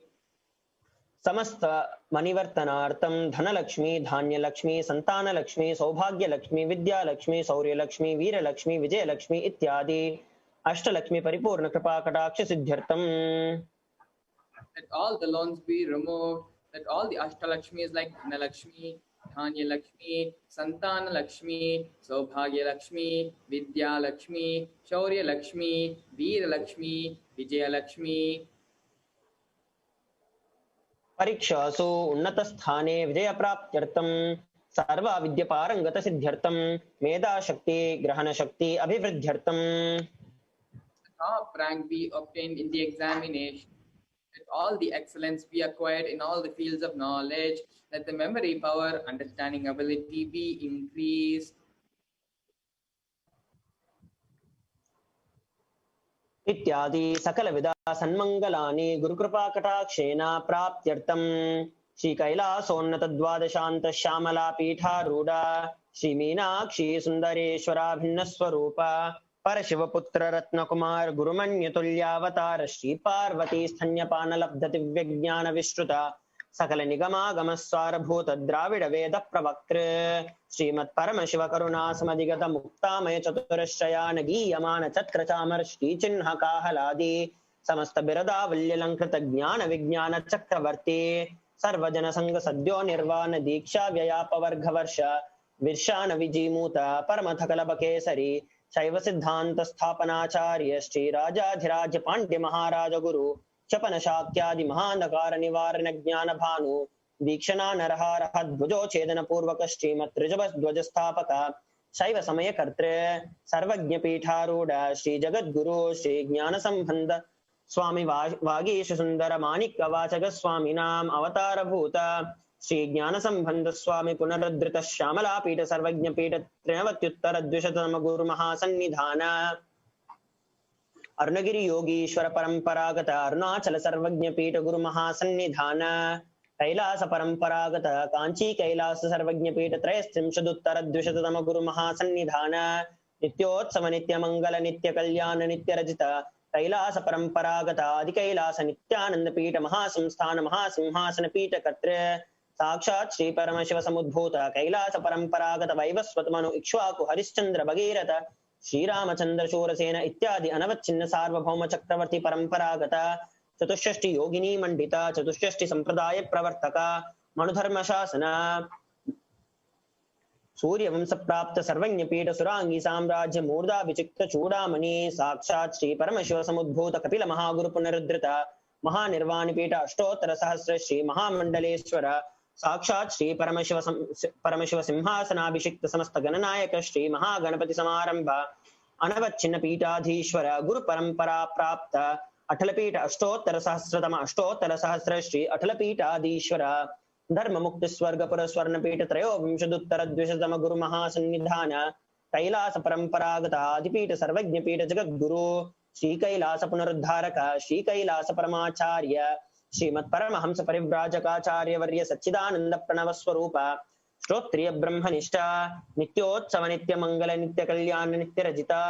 समस्त मणिवर्तनार्थं धनलक्ष्मी धान्यलक्ष्मी संतानलक्ष्मी सौभाग्यलक्ष्मी विद्यालक्ष्मी शौर्यलक्ष्मी वीरलक्ष्मी विजयलक्ष्मी इत्यादि अष्टलक्ष्मी परिपूर्ण कृपा कटाक्ष सिद्ध्यर्थं. Let all the loans be removed. Let all the Ashtalakshmis like Dhanalakshmi, Dhanya-lakshmi, Santana-lakshmi, Saubhagya-lakshmi, Vidya-lakshmi, Shaurya-lakshmi, Veera-lakshmi, Vijaya-lakshmi. परीक्षासु उन्नतस्थाने विजयप्राप्त्यर्थं सर्वविद्यापारंगतसिद्ध्यर्थं मेधाशक्ति ग्रहणशक्ति अभिवृद्ध्यर्थं. Top rank be obtained in the examination. Let all the excellence be acquired in all the fields of knowledge. Let the memory power, understanding ability be increased. इत्यादि सकलविध सन्मंगलानि गुरुकृपाकटाक्षेण प्राप्त्यर्थं श्री कैलासोन्नत द्वादशांत श्यामला पीठारूढ़ श्री मीनाक्षी सुंदरेश्वरा भिन्न स्वरूप परशिवपुत्र रत्नकुमार गुरुमन्यतुल्यावतार श्री पार्वती स्तन्यपान लब्ध दिव्य ज्ञान विश्रुत सकल निगमागम स्वारभूत द्राविड वेद प्रवक्त्र श्रीमत् परम शिव करुणा समधिगत मुक्तामय चतुरश्रयान गीयमान चक्र चामर श्री चिन्ह काहलादि समस्त बिरदावल्यलंकृत ज्ञान विज्ञान चक्रवर्ती सर्वजन संग सद्यो निर्वाण दीक्षा व्ययापवर्घवर्ष विर्शान विजीमूत परमथकलभ केसरी शैव सिद्धांत स्थापनाचार्य श्री राजाधिराज पांड्य महाराज गुरु क्षपन शाक्यादि महांधकार निवारण ज्ञान भानु दीक्षणा नरहारह ध्वजो छेदन पूर्वक श्रीमत् ध्वज स्थापक शैव समय कर्तृ सर्वज्ञ पीठारूढ़ श्री जगद्गुरु श्री ज्ञान संबंध स्वामी वागीश सुंदर माणिक्य वाचक स्वामी नाम अवतार भूत श्री ज्ञान संबंध स्वामी पुनरुद्धृत श्यामला पीठ सर्वज्ञ पीठ त्रिनवत्युत्तर द्विशतम गुरु महासन्निधान अरुणगिरि योगीश्वर परंपरागत अरुणाचल सर्वज्ञ पीठ गुरु महासन्निधान कैलास परंपरागत कांची कैलास सर्वज्ञ पीठ त्रयस्त्रिंशदुत्तर द्विशतम गुरु महासन्निधान नित्योत्सव नित्य मंगल नित्य कल्याण नित्य रजित कैलास परंपरागत आदि कैलास नित्यानंद पीठ महासंस्थान महासिंहासन पीठ कर्तृ साक्षात् श्री परमशिव समुद्भूत कैलास परंपरागत वैवस्वत मनु इक्ष्वाकु हरिश्चंद्र भगीरथ श्रीरामचंद्र शूरसेन इत्यादि अनवच्छिन्न सार्वभौम चक्रवर्ती परंपरागत चतुष्षष्टि योगिनी मंडित चतुष्षष्टि संप्रदाय प्रवर्तक मनुधर्म शासन सूर्यवंश प्राप्त सर्वज्ञ पीठ सुरांगी साम्राज्य मूर्धा विचिक्त चूड़ामणि साक्षात् श्री परमशिव समुद्भूत कपिल महागुरु पुनरुद्धृत महानिर्वाण पीठ अष्टोत्तर सहस्र श्री महामंडलेश्वर साक्षात् श्री परमशिव सिंहासनाभिषिक्त समस्त गणनायक श्री महागणपति समारंभ अनवच्छिन्न पीठाधीश्वर गुरु परंपरा प्राप्त अटल पीठ अष्टोत्तर सहस्र श्री अटल पीठाधीश्वर धर्म मुक्ति स्वर्गपुर स्वर्ण पीठ त्रयोविंशदुत्तर द्विशतम गुरु महासन्निधान कैलास परंपरागत आदिपीठ सर्वज्ञ पीठ जगद्गुरु श्री कैलास पुनरुद्धारक श्री कैलास परमाचार्य श्रीमत् परमहंस परिव्राजकाचार्य वर्य सच्चिदानंद प्रणव स्वरूप श्रोत्रिय ब्रह्मनिष्ठा नित्योत्सव नित्य मंगल नित्य कल्याण नित्य रजिता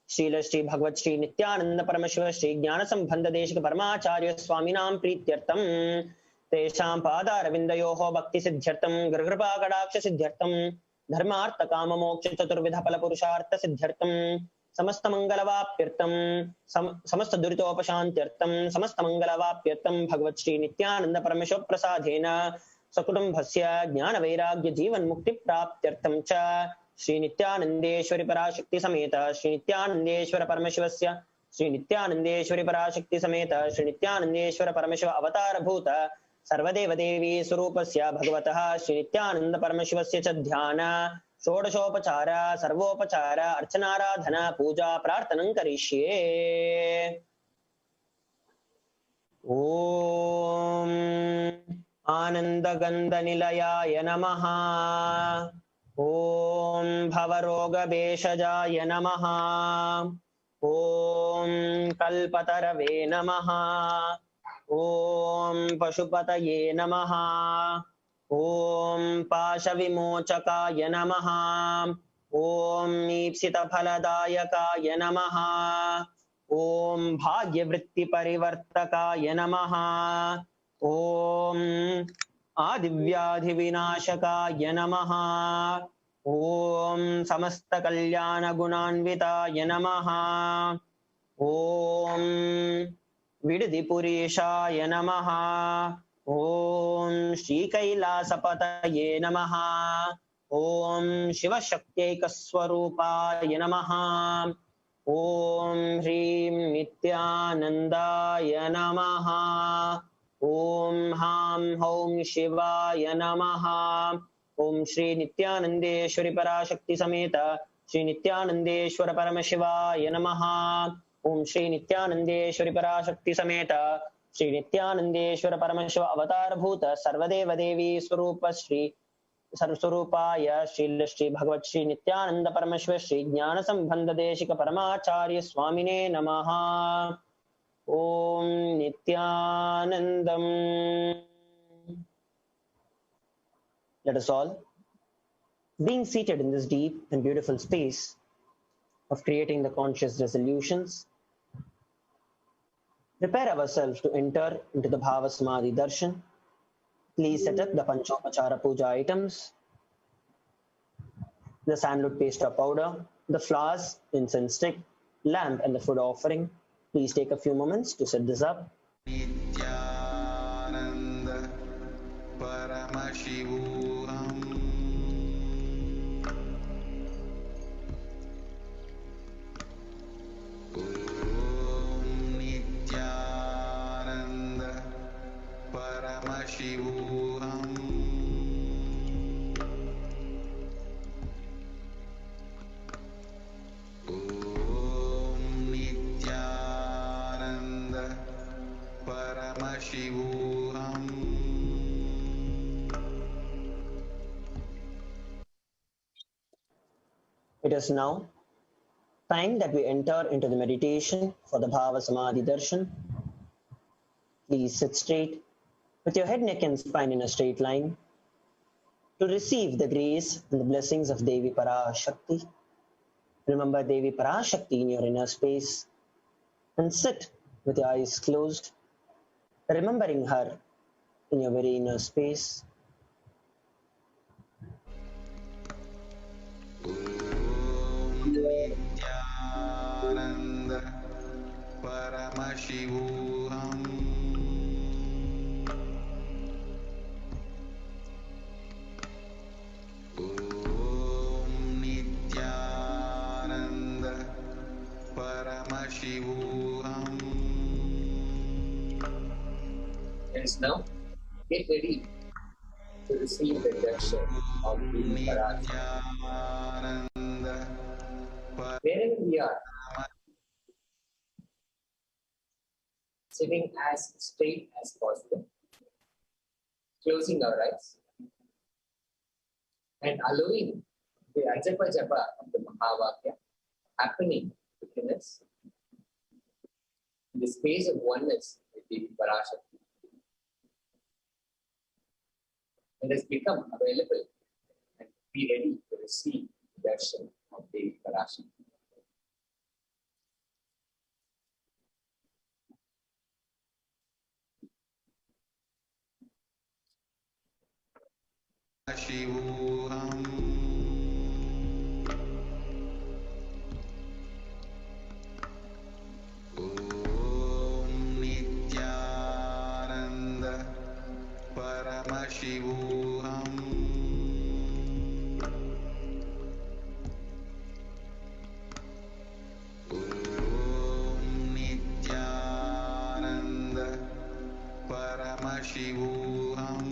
श्रील श्री भगवत श्री नित्यानंद परमशिव श्री ज्ञान संबंध देशिक परमाचार्य स्वामिनां प्रीत्यर्थम तेषां पादारविन्दयोः भक्ति सिद्ध्यर्थम गृहकृपा कटाक्ष सिद्ध्यर्थम धर्मार्थ काम मोक्ष चतुर्विध फल पुरुषार्थ सिद्ध्यर्थम समस्त मंगलवाप्यर्थम समस्त दुरितोपशांत्यर्थम समस्त मंगलवाप्यर्थम भगवत श्री नित्यानंद परमेश्वर प्रसादेन सकुटुंबस्य ज्ञान वैराग्य जीवन मुक्ति प्राप्त्यर्थम च श्री नित्यानंदेश्वरी पराशक्ति समेत श्री नित्यानंदेश्वर परमेश्वरस्य श्री नित्यानंदेश्वरी पराशक्ति समेत श्री नित्यानंदेश्वर परमेश्वर अवतार भूत सर्वदेव देवी स्वरूपस्य भगवतः श्री नित्यानंद परमेश्वरस्य च ध्यान षोडशोपचार सर्वोपचार अर्चनाराधना पूजा प्रार्थनं करिष्ये। ओम आनंदगंधनिलयाय नमः। ओम भवरोगभेषजाय नमः। ओम कल्पतरवे नमः। ओम पशुपतये नमः। ओम पाशविमोचकाय नमः। ओम ईप्सितफलदायकाय नमः। ओम भाग्यवृत्तिपरिवर्तकाय नमः। ओम आदिव्याधिविनाशकाय नमः। ओम समस्तकल्याणगुणान्विताय नमः। ओम विडदिपुरीशाय नमः। ओम श्रीकैलासपतये नमः। ओम शिवशक्त्यैकस्वरूपाय नमः। ओम ह्रीं नित्यानन्दाय नमः। ओम हां हौं शिवाय नमः। ओम श्री नित्यानंदेश्वरी पराशक्ति समेत श्री नित्यानंदेश्वर परमशिवाय नमः। ओम श्री नित्यानंदेश्वरी पराशक्ति समेत श्री नित्यानंदेश्वर परमशिव अवतार भूत सर्वदेव देवी स्वरूप श्री सर्वस्वरूपाय श्री श्री भगवत श्री नित्यानंद परमेश्वर श्री ज्ञान संबंध देशिक परमाचार्य स्वामिने नमः। ओम Nityanandam. Let us all, being seated in this deep and beautiful space of creating the conscious resolutions, prepare ourselves to enter into the Bhava Samadhi Darshan. Please set up the Panchopachara Puja items, the sandalwood paste powder, the flowers, incense stick, lamp and the food offering. Please take a few moments to set this up. Nityananda Paramashivoham Om Nityananda Paramashivoham Om Nityananda Paramashivoham It is now time that we enter into the meditation for the Bhava Samadhi Darshan. Please sit straight with your head, neck and spine in a straight line to receive the grace and the blessings of Devi Parashakti. Remember Devi Parashakti in your inner space and sit with your eyes closed, remembering her in your very inner space. Nityananda Paramashivoham Om Nityananda Paramashivoham. Friends, now get ready to receive the darshan of the Parashakti. Nityananda Wherever we are, sitting as straight as possible, closing our eyes, and allowing the Ajapa Japa of the Mahavakya happening within us in the space of oneness with the Parashakti. It has become available and be ready to receive the darshan of the Parashakti. Shivoham Om Nityananda Paramashivoham Om Nityananda Paramashivoham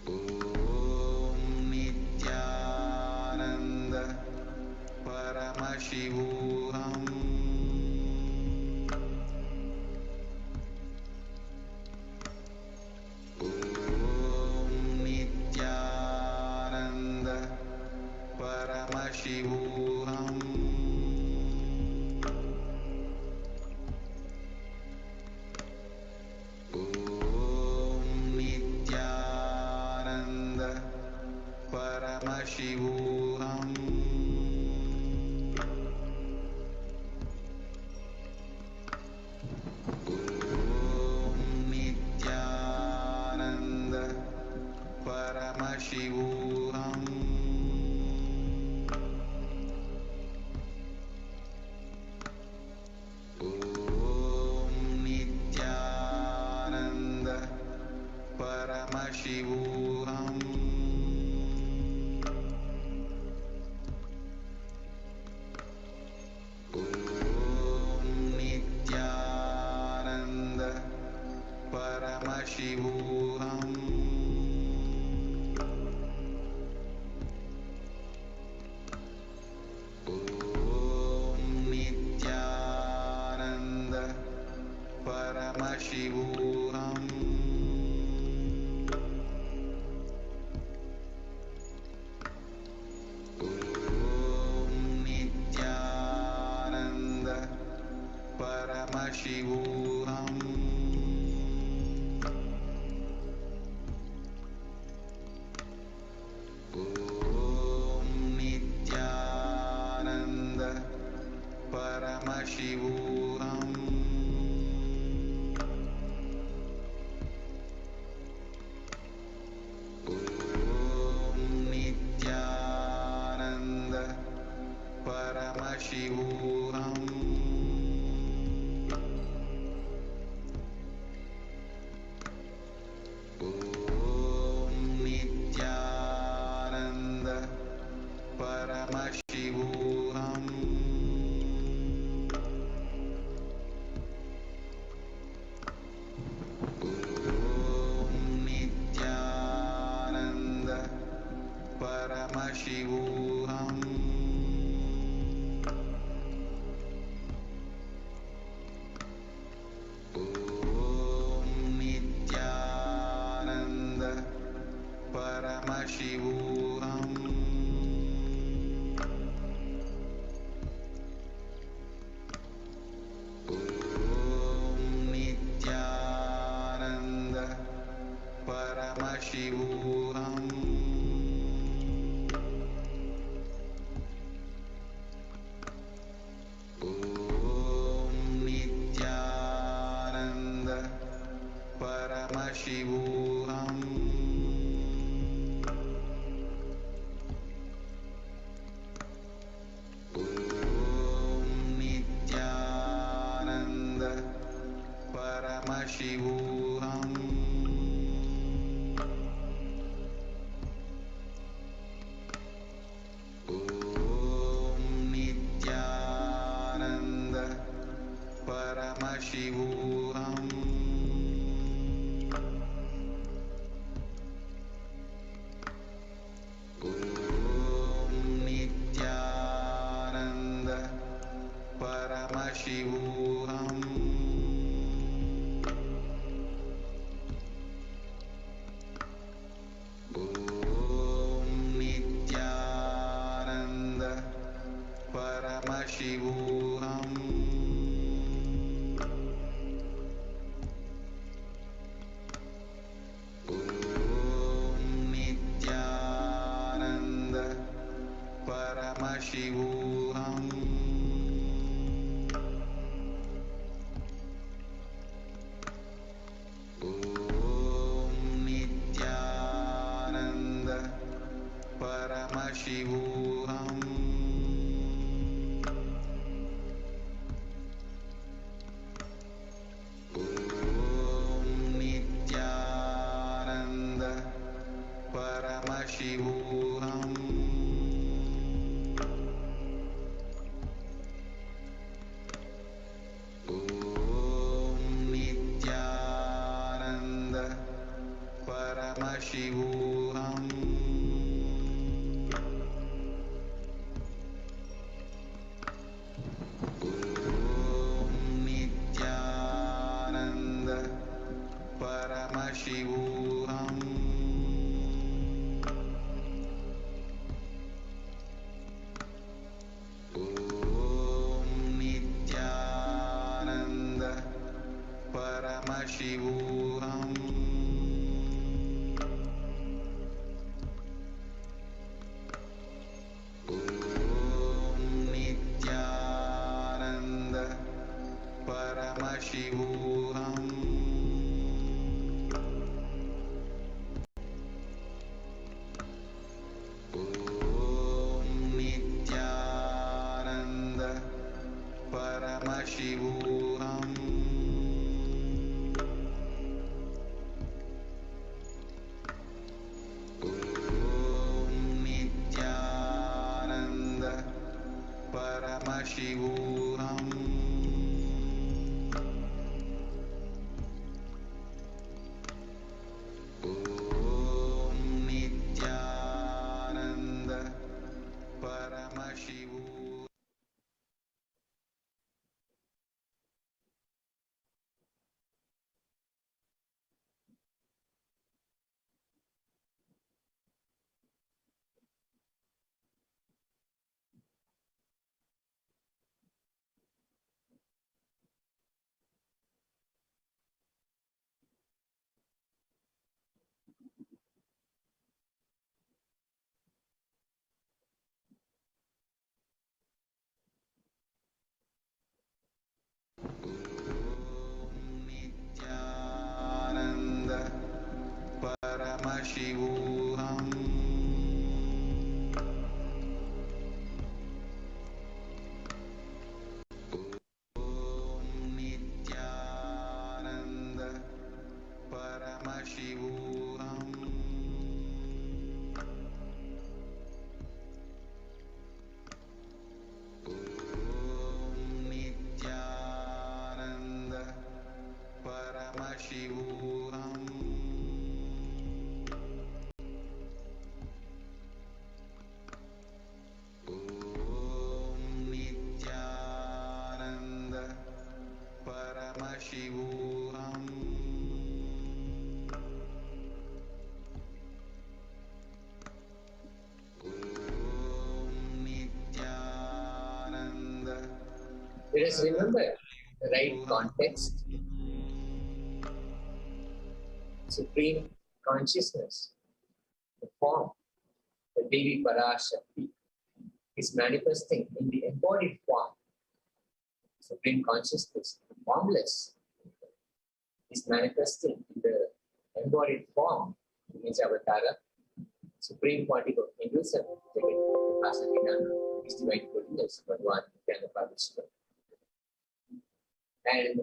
Om Nityananda Paramashivoham Om Nityananda Paramashivoham Om Nityananda Paramashivoham Om Nityananda Paramashivoham Om Nityananda Paramashivoham Om Nityananda Paramashivoham Om Nityananda Paramashivoham Om Nityananda Paramashivoham Om Nityananda Paramashivoham Om Nityananda Let us remember the right context. Supreme consciousness, the form, the Devi Parashakti, is manifesting in the embodied form. Supreme consciousness, the formless, is manifesting in the embodied form, means Avatara, Supreme Quantity of Hinduism, is divine goodness, Bhagavan Vishnu. And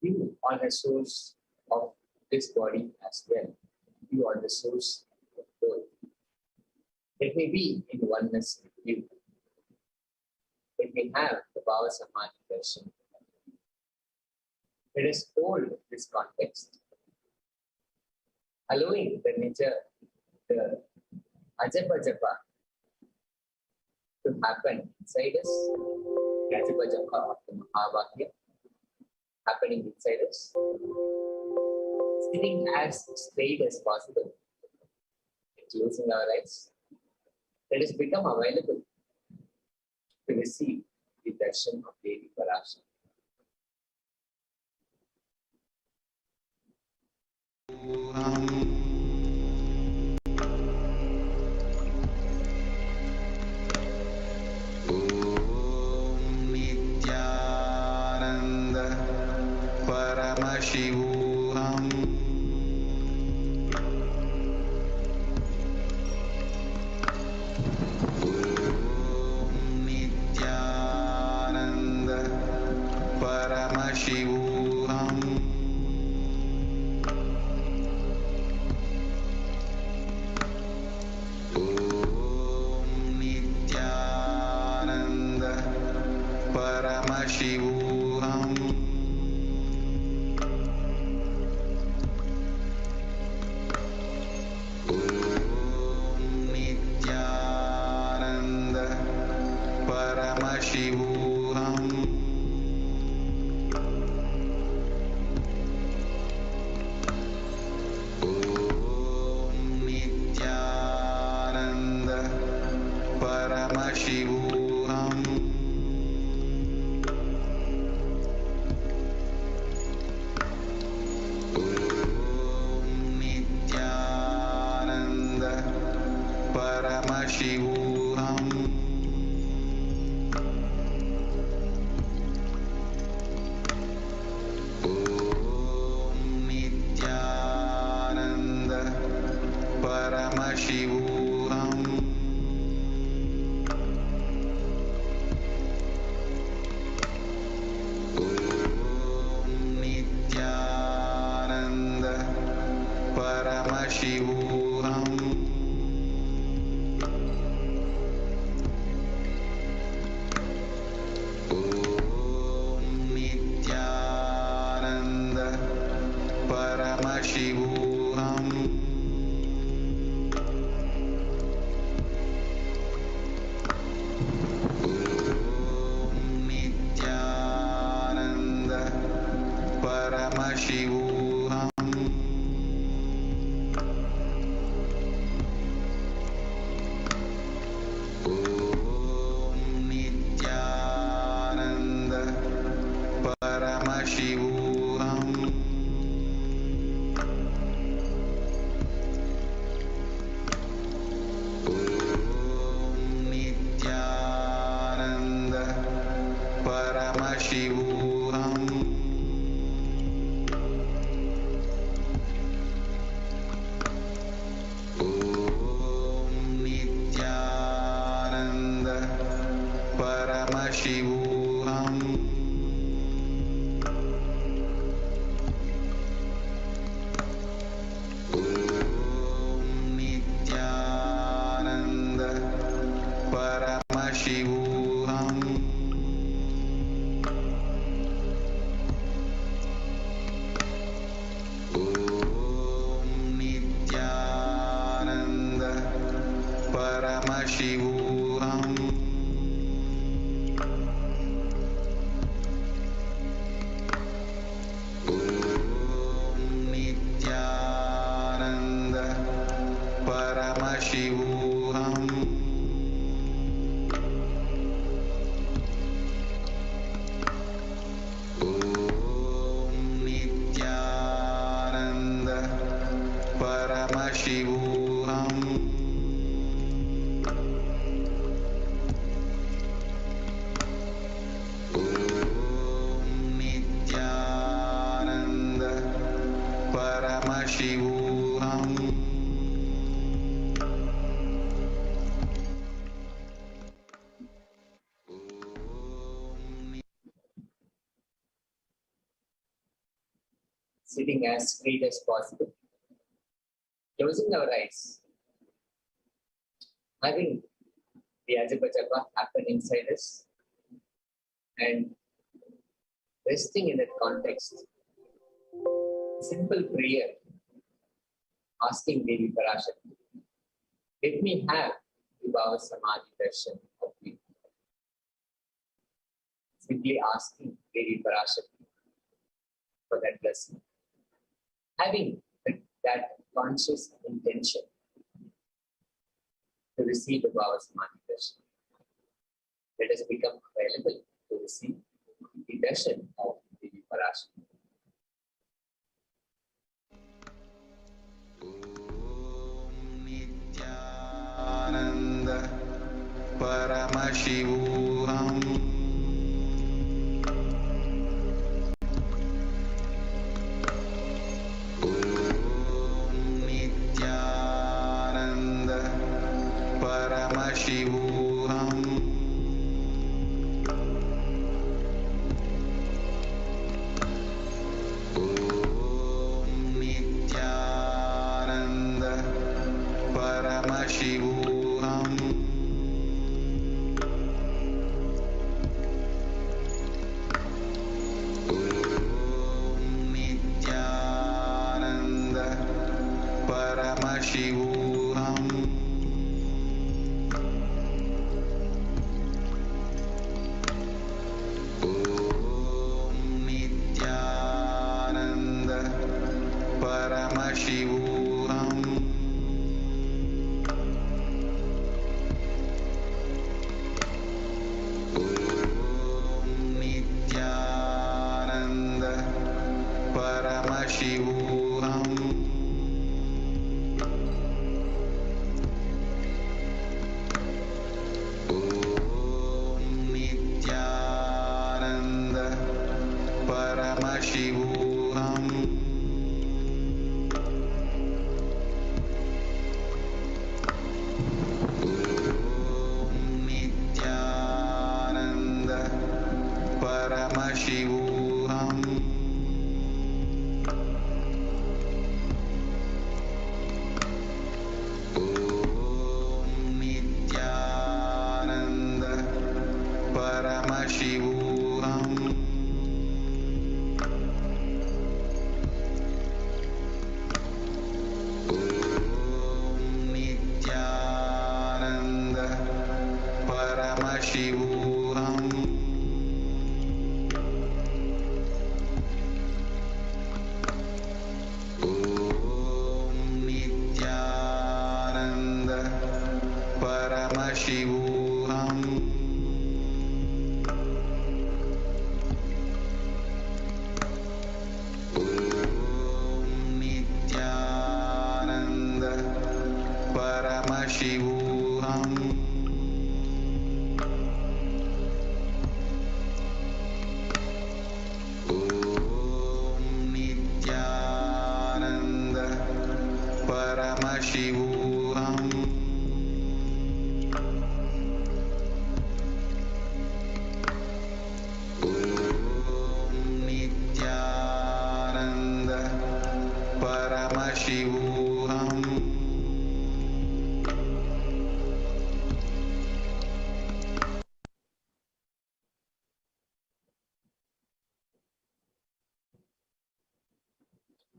you are the source of this body as well. You are the source of both. Let me be in oneness with you. Let me have the Bhava Samadhi darshan. Let us hold this context, allowing the nature, the Ajapa Japa to happen inside us, the Ajapa Japa of the Mahavakya happening inside us, sitting as straight as possible, closing our eyes. Let us become available to receive the darshan of Devi Parashakti. Nityananda Paramashivoham Nityananda Paramashivoham Nityananda Paramashivoham Nityananda Paramashivoham Nityananda Paramashivoham Nityananda Paramashivoham Nityananda Paramashivoham Nityananda Paramashivoham Nityananda Paramashivoham Nityananda Paramashivoham Nityananda Paramashivoham Nityananda Paramashivoham Nityananda Paramashivoham Nityananda Paramashivoham Nityananda Paramashivoham Nityananda Paramashivoham sitting as straight as possible, closing our eyes, having the Ajapa Japa happen inside us, and resting in that context. Simple prayer, asking Devi Parashakti, let me have the Bhava Samadhi darshan of you. Simply asking Devi Parashakti for that blessing. Having that conscious intention to receive the Bhava Samadhi darshan. Let us become available to receive the darshan of Devi Parashakti. Nityananda Paramashivoham Nityananda Paramashivoham Nityananda Paramashivoham Nityananda Paramashivoham Nityananda Paramashivoham Nityananda Paramashivoham Nityananda Paramashivoham Nityananda Paramashivoham Nityananda Paramashivoham Nityananda Paramashivoham Nityananda Paramashivoham Nityananda Paramashivoham Nityananda Paramashivoham Nityananda Paramashivoham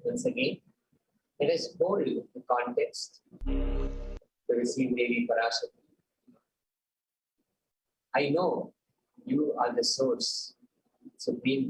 Once again, let us hold the context to receive Devi Parashakti. I know you are the source, supreme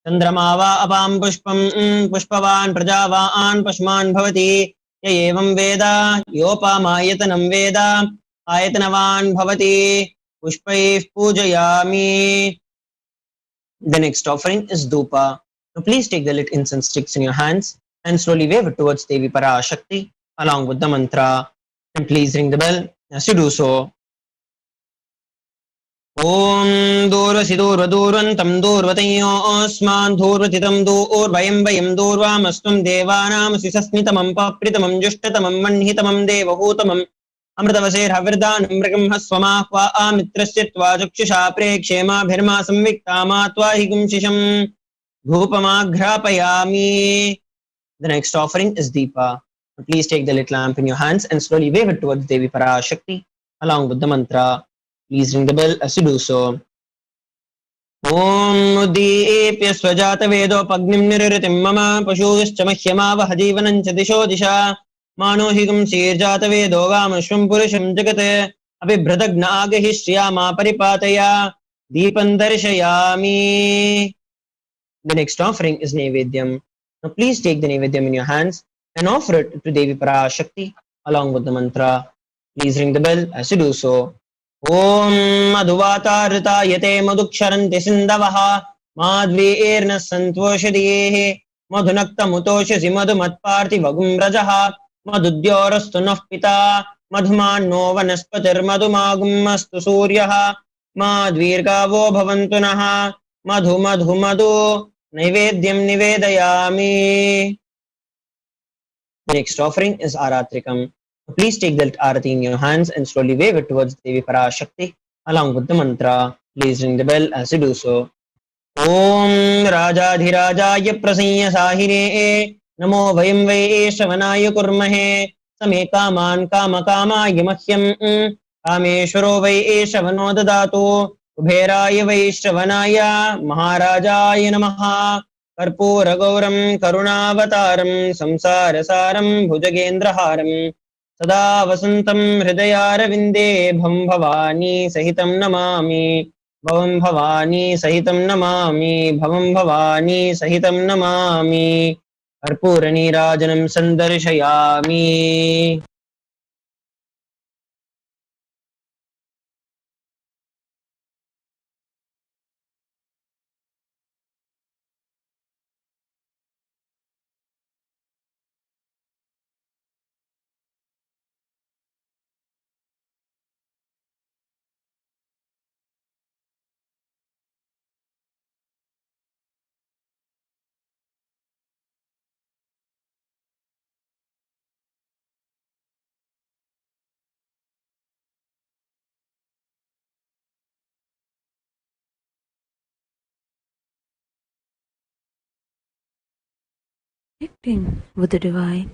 चन्द्रमा वा अपां पुष्पं पुष्पवान् प्रजावान् पशुमान् भवति य एवं वेद योपामायतनं वेद आयतनवान् भवति पुष्पैः पूजयामि. The next offering is dhupa. Now please take the lit incense sticks in your hands and slowly wave it towards Devi Parashakti along with the mantra, and please ring the bell as you do so. Om Durvasi Durvantam Durvatayosman Durvatitam Durvayam Vayam Durvamastum Devanam Sisasmitamam Papritamam Jushtatamam Manhitamam Devahutamam Amritavasir Havirdanam Mrigam Haswamakva Amitrasyatva Chukshusha Prekshema Bhirma Samviktamatva Higum Shisham Dhupamagrapayami. The next offering is Deepa. Please take the lit lamp in your hands and slowly wave it towards Devi Parashakti along with the mantra. Please ring the bell as you do so. Om Uddeepya Swajata Vedopagnim Nirritim Mama Pashushcha Mahyamavaha Jivanancha Disho Disha Manohigam Sirjata Vedovamashvam Purusham Jagate Abhibhradagna Agahishyama Paripataya Deepan Darshayami. The next offering is Nevedyam. Now please take the Nevedyam in your hands and offer it to Devi Parashakti along with the mantra. Please ring the bell as you do so. Om Madhuvata Yate Madhuksharanti Sindavaha Madvirna Santvoshadiyehe Madhunakta Mutoshasi Madhumatparti Vagum Rajaha Madhudyorastu Pita Madhumanno Vanaspatir Madhumagum Mastu Suryaha Madvirgavo Bhavantunaha Madhu Madhu Madhu Naivedyam Nivedayami. The next offering is Aratrikam. Please take the arati in your hands and slowly wave it towards Devi Parashakti along with the mantra. Please ring the bell as you do so. Om Rajadhirajaya Prasanya Sahire Namo Vayam Vaishvanaya Kurmahe Same Kaman Kama Kama Yamahyam Kameshwaro Vaishvano Dadatu Ubheraya Vaishvanaya Maharajaya Namaha Karpura Gauram Karunavataram Samsarasaram Bhujagendraharam Sada Vasantam Hridayaravinде Bhavam Bhavani Sahitam Namami Bhavam Bhavani Sahitam Namami Bhavam Bhavani Sahitam Namami Karpura Nirajanam Sandarshayami. Connecting with the divine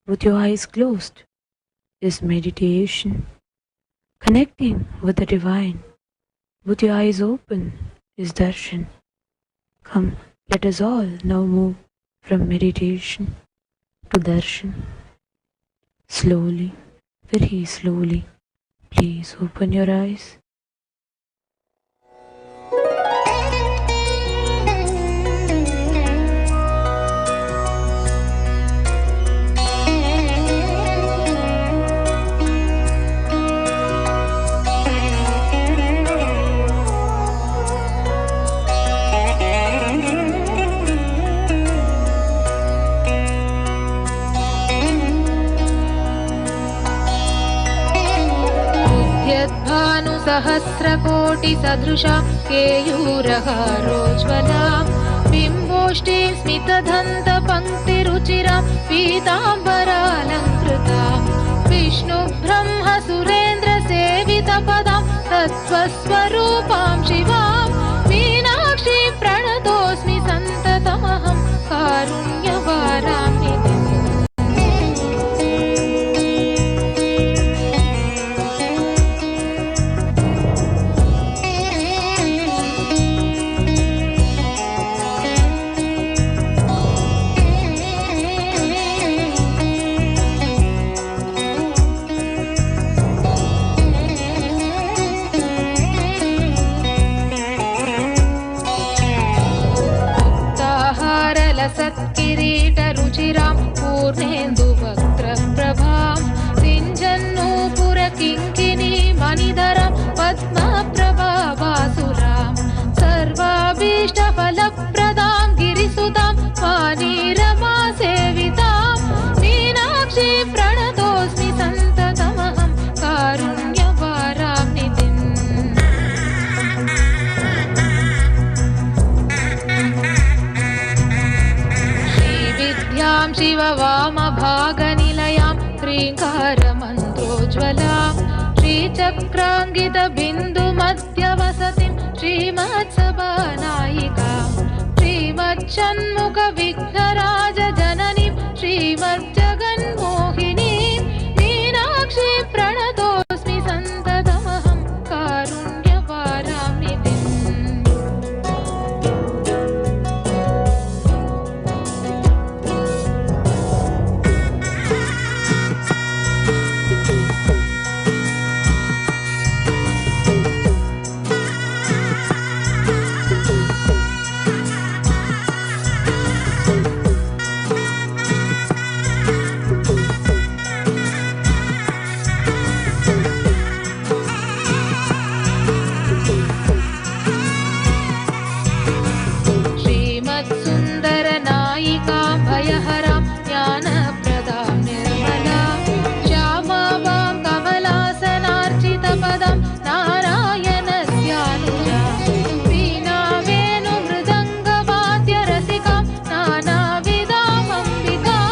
with your eyes closed is meditation. Connecting with the divine with your eyes open is darshan. Come, let us all now move from meditation to darshan. Slowly, very slowly, please open your eyes. सहस्रकोटिसदृशा केयूरहारोज्ज्वलां बिम्बोष्टीं स्मितदन्तपङ्क्तिरुचिरां पीताम्बरालङ्कृतां विष्णुब्रह्मसुरेन्द्रसेवितपदां तत्त्वस्वरूपां शिवां मीनाक्षीं प्रणतोऽस्मि सन्ततमहं कारुण्यवारां निधिम्. चक्राङ्गितबिन्दुमध्यवसतिं श्रीमत्सभानायिकां श्रीमच्छण्मुखविघ्नराजजननीं श्रीमज्जगन्मोहिनीं मीनाक्षी प्रणतोऽस्मि सन्ततमहं कारुण्यवाराम्निधिम्। श्रीमत्सुन्दरनायिकां भयहरां ज्ञानप्रदां निर्मलां श्यामां कमलासनार्चितपदं नारायणस्यानुजां वीणावेणुमृदङ्गवाद्यरसिकां नानाविधामम्बिकां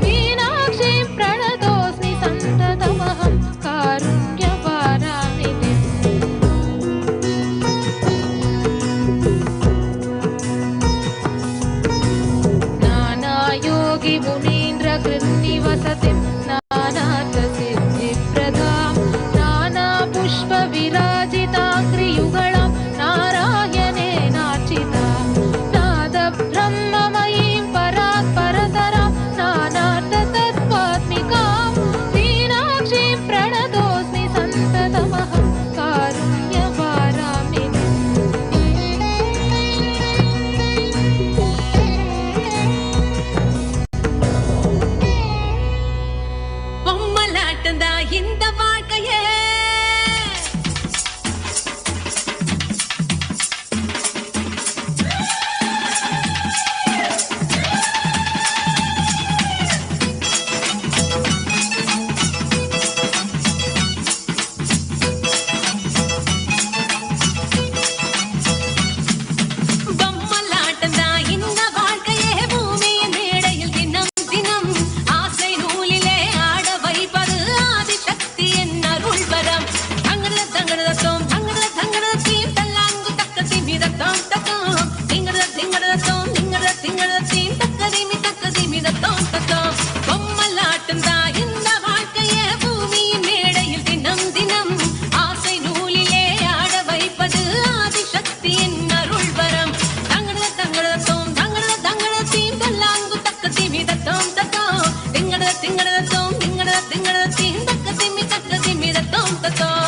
मीनाक्षीं प्रणतोऽस्मि सन्ततमहं कारुण्यवाराम्निधिम्। नानायोगि मुनीन्द्रकृन्निवसतिं नानार्थसिद्धिप्रदां नानापुष्पविराजिताङ्घ्रियुगळां नारायणेनार्चितां नादब्रह्ममयीं परात्परतरां नानार्थतत्त्वात्मिकां मीनाक्षीं प्रणतोऽस्मि सन्ततमहं कारुण्यवाराम्निधिम्। பொம்மலாட்டந்தா இந்த வாழ்க்கையே பொம்மலாட்டந்தா இந்த வாழ்க்கையே பூமியின் மேடையில் தினம் தினம் ஆசை நூலிலே ஆட வைப்பது ஆதிசக்தி என் அருள் வரம். தங்கட தங்கடதத்தோம் தங்கட தங்கடதத்தீம் தல்லாங்கு தக்கதிமி தத்தோம் தத்தோம் திங்கட திங்கடதத்தோம் திங்கட திங்கடதத்தீம் தக்கதிமி தத்தோம் தத்தோம். பொம்மலாட்டந்தா இந்த வாழ்க்கையே பூமியின் மேடையில் தினம் தினம் ஆசை நூலிலே ஆட வைப்பது ஆதிசக்தி என் அருள் வரம். தங்கட தங்கடதத்தோம் தங்கட தங்கடதத்தீம் தல்லாங்கு தக்கதிமி தத்தோம் தத்தோம் திங்கட திங்கடதத்தோம் திங்கட திங்கடதத்தீம் தக்கதிமி தத்தோம் தத்தோம்.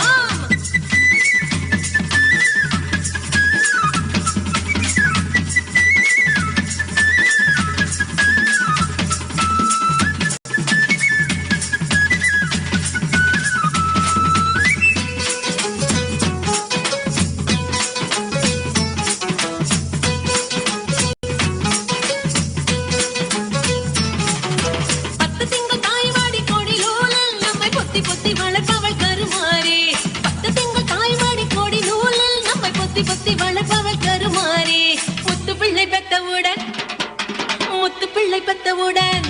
பத்து திங்கள் தாய்வாடி கோடி நூலில் நம்மை பொத்தி பொத்தி வளர்ப்பவள் கருமாறி. பத்து திங்கள் தாய்வாடி கோடி நூலில் நம்மை பொத்தி பொத்தி வளர்ப்பவள் கருமாறி. முத்து பிள்ளை பெத்தவுடன் முத்து பிள்ளை பெத்தவுடன்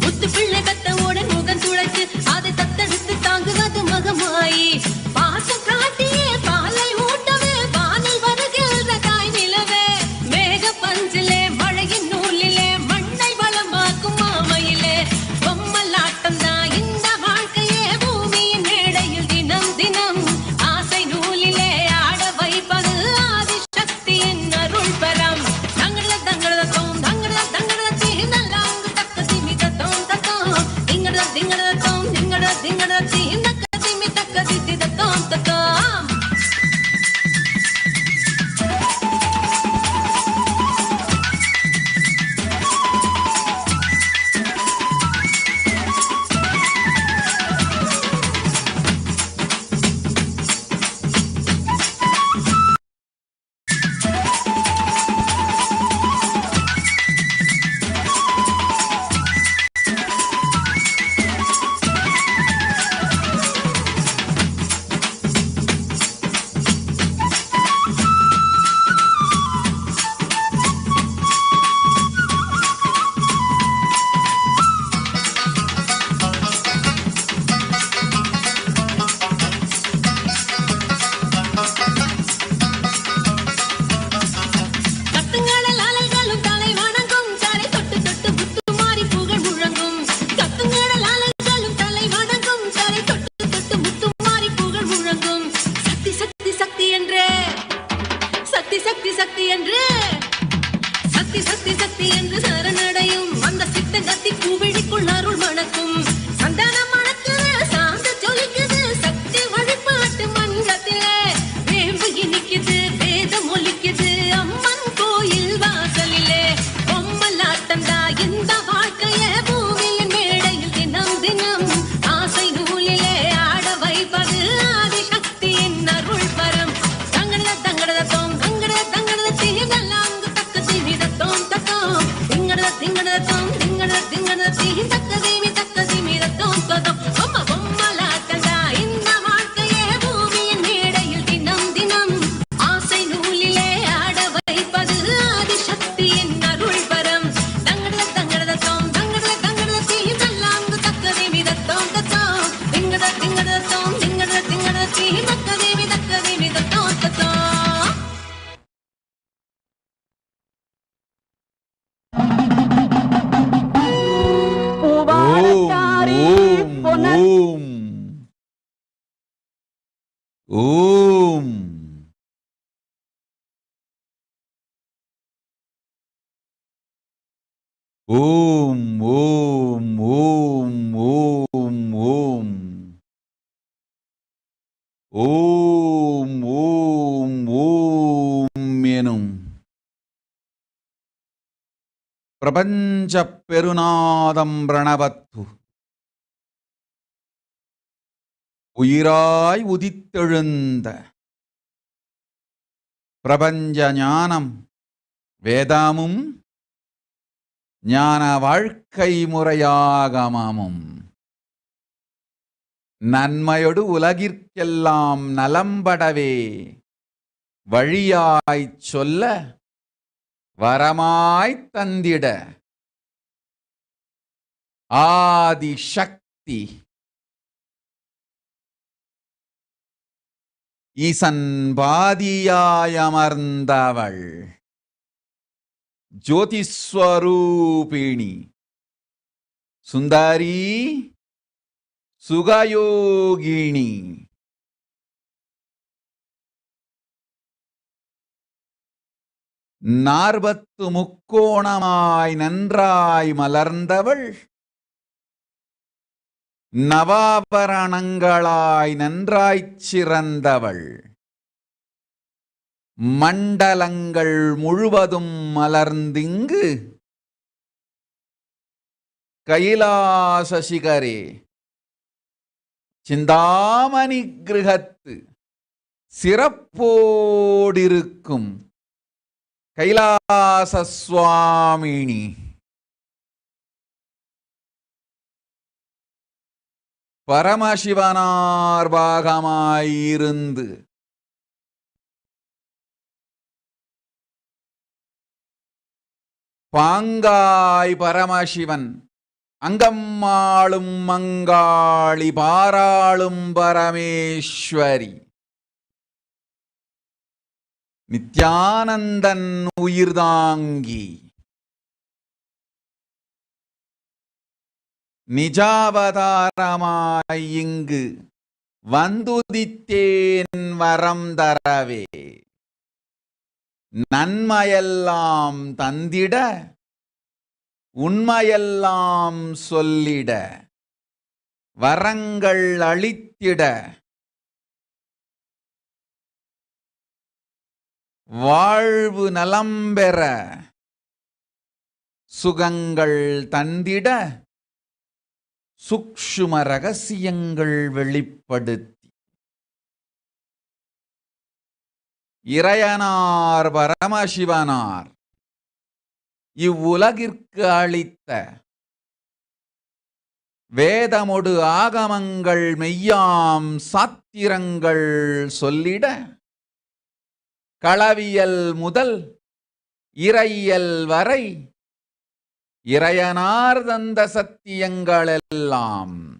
முத்து பிள்ளை பெத்தவுடன் முகம் துளைத்து அதை தத்தெடுத்து தாங்குவது மகமாயி. பாசம் காட்டியே பாலை ஊட்டவே வானில் வருகின்ற தாய் நிலவே மேக பஞ்சிலே மழையின் நூலிலே மண்ணை வளமாக்கும் மாமையிலே. பொம்மலாட்டந்தா இந்த வாழ்க்கையே பூமியின் மேடையில் தினம் தினம் ஆசை நூலிலே ஆட வைப்பது ஆதிசக்தி என் அருள் பெறம். தங்கட தங்கடதத்தோம் தங்கட தங்கடதத்தீம் நல்லாங்கு தக்கதிமி தத்தோம் தத்தோம் திங்கட திங்கடதத்தோம் திங்கட திங்கடதத்தீம் தக்கதிமி தத்தோம் தத்தோம். பராசக்தி என்று சரணடையும் அந்த சித்த கத்தி பூவிழிக்குள் அருள் மணக்கும் சந்தனம் மணக்குது சாந்த ஜொலிக்குது சக்தி வழிபாட்டு மன்றத்திலே வேம்பு இனிக்குது வேதம் ஒலிக்குது அம்மன் கோயில் வாசலிலே பொம்மலாட்டந்தா இந்த வாழ்க்கைய பூமியின் மேடையில் தினம் தினம் ஆசை நூலிலே ஆட வைப்பது ஆதிசக்தியின் அருள் பரம் தங்கட தங்கட தோம் தங்கட தங்கட தீங்கலாங்கு தக்க தீவித தோம் தத்தோம் திங்கட திங்கட தோம் திங்கட திங்கட தீ தக்க தீவித தோம் தத்தோம் பொம்ம பொம்மலாட்டந்தா இந்த வாழ்க்கையே பூமியின் மேடையில் தினம் தினம் ஆசை நூலிலே ஆட வைப்பது ஆதிசக்தியின் அருள் பரம் தங்கட தங்கட தோம் தங்கட தீங்கலாங்கு தக்க தீவித தோம் தத்தோம் திங்கட திங்கட தோம் திங்கட தீ தக்க தீவித தோம் தத்தோம் ஓம் ஓம் ஓம் ஓம் ஓம் ஓம் ஓம் ஓம் ஓம் எனும் பிரபஞ்ச பெருநாதம் பிரணவத்து உயிராய் உதித்தெழுந்த பிரபஞ்ச ஞானம் வேதாமும் ஞான வாழ்க்கை முறையாகமமும் நன்மையொடு உலகிற்கெல்லாம் நலம்படவே வழியாய்ச் சொல்ல வரமாய்த் தந்திட ஆதிசக்தி ஈசன் பாதியாயமர்ந்தவள் ஜோதிஸ்வரூபிணி சுந்தரி சுகயோகினி நாற்பத்து முக்கோணமாய் நன்றாய் மலர்ந்தவள் நவாபரணங்களாய் நன்றாய்ச் சிறந்தவள் மண்டலங்கள் முழுவதும் மலர்ந்திங்கு கைலாசசிகரே சிந்தாமணி கிருஹத்து சிறப்போடிருக்கும் கைலாச சுவாமினி பரமசிவனார் பாகமாயிருந்து பாங்காய் பரமசிவன் அங்கம்மாளும் மங்காளி பாராளும் பரமேஸ்வரி நித்யானந்தன் உயிர்தாங்கி நிஜாவதாரமாய் இங்கு வந்துதித்தேன் வரம் தரவே நன்மையெல்லாம் தந்திட உண்மையெல்லாம் சொல்லிட வரங்கள் அளித்திட வாழ்வு நலம் பெற சுகங்கள் தந்திட சூக்ஷ்ம ரகசியங்கள் வெளிப்படுத்தி இறையனார் பரமசிவனார் இவ்வுலகிற்கு அளித்த வேதமொடு ஆகமங்கள் மெய்யாம் சாத்திரங்கள் சொல்லிட களவியல் முதல் இறையியல் வரை இறையனார் தந்த சத்தியங்களெல்லாம்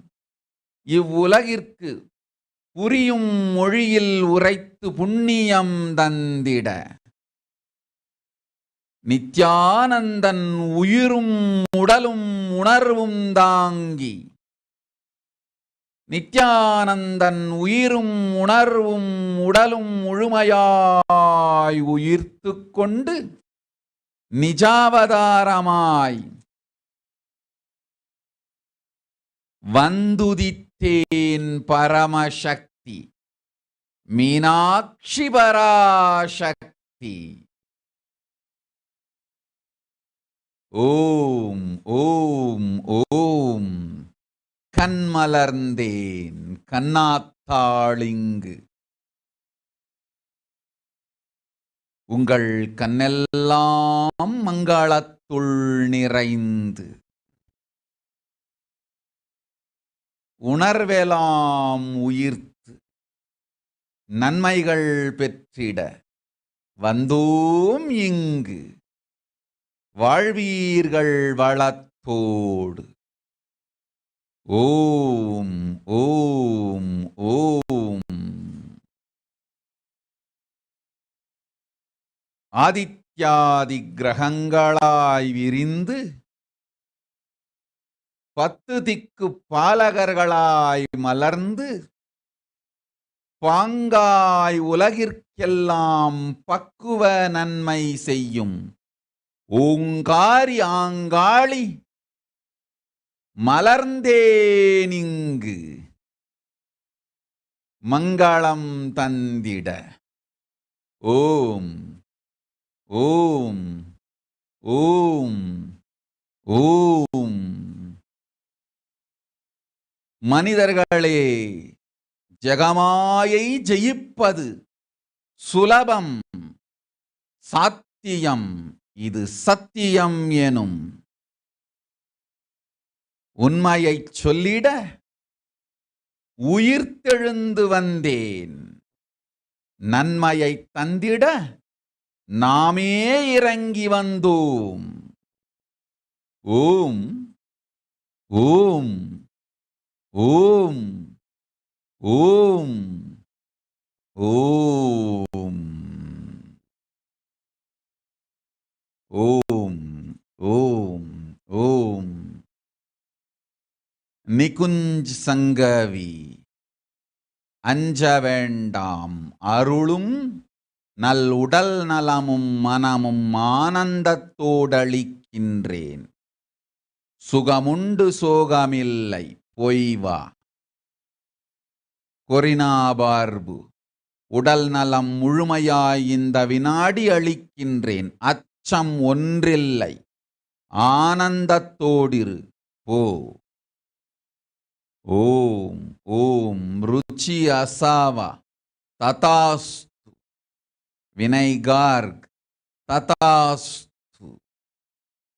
இவ்வுலகிற்கு புரியும் மொழியில் உரைத்து புண்ணியம் தந்திட நித்யானந்தன் உயிரும் உடலும் உணர்வும் தாங்கி நித்யானந்தன் உயிரும் உணர்வும் உடலும் முழுமையாய் உயிர்த்து கொண்டு நிஜாவதாரமாய் வந்துதித்தேன் பரமசக்தி மீனாட்சி பராசக்தி. ஓம் ஓம் ஓம். கண்மலர்ந்தேன் கண்ணாத்தாளிங்கு உங்கள் கண்ணெல்லாம் மங்களத்துள் நிறைந்து உணர்வெலாம் உயிர்த்து நன்மைகள் பெற்றிட வந்தோம் இங்கு வாழ்வீர்கள் வளத்தோடு. ஓம் ஓம் ஓம். ஆதித்யாதி கிரகங்களாய் விரிந்து 10 திக்கு பாலகர்களாய் மலர்ந்து பாங்காய் உலகிற்கெல்லாம் பக்குவ நன்மை செய்யும் ஓங்காரி ஆங்காளி மலர்ந்தேனிங்கு மங்களம் தந்திட. ஓம் ஓம் ஓம் ஓம். மனிதர்களே, ஜெகமாயை ஜெயிப்பது சுலபம் சாத்தியம், இது சத்தியம் எனும் உண்மையைச் சொல்லிட உயிர்த்தெழுந்து வந்தேன். நன்மையைத் தந்திட நாமே இறங்கி வந்தோம். ஓம் ஓம் ஓம் ஓம் ஓம் ஓம் ஓம் ஓம். நிகுஞ்ச் சங்கவி அஞ்ச வேண்டாம், அருளும் நல் உடல் நலமும் மனமும் ஆனந்தத்தோடளிக்கின்றேன். சுகமுண்டு சோகமில்லை பொய்வா. கொரினாபார்பு உடல் நலம் முழுமையாய் இந்த வினாடி அளிக்கின்றேன். அச்சம் ஒன்றில்லை, ஆனந்தத்தோடிரு போ. ஓம் ஓம். ருச்சி அசாவா ததாஸ்து. வினைகார்க் ததாஸ்து.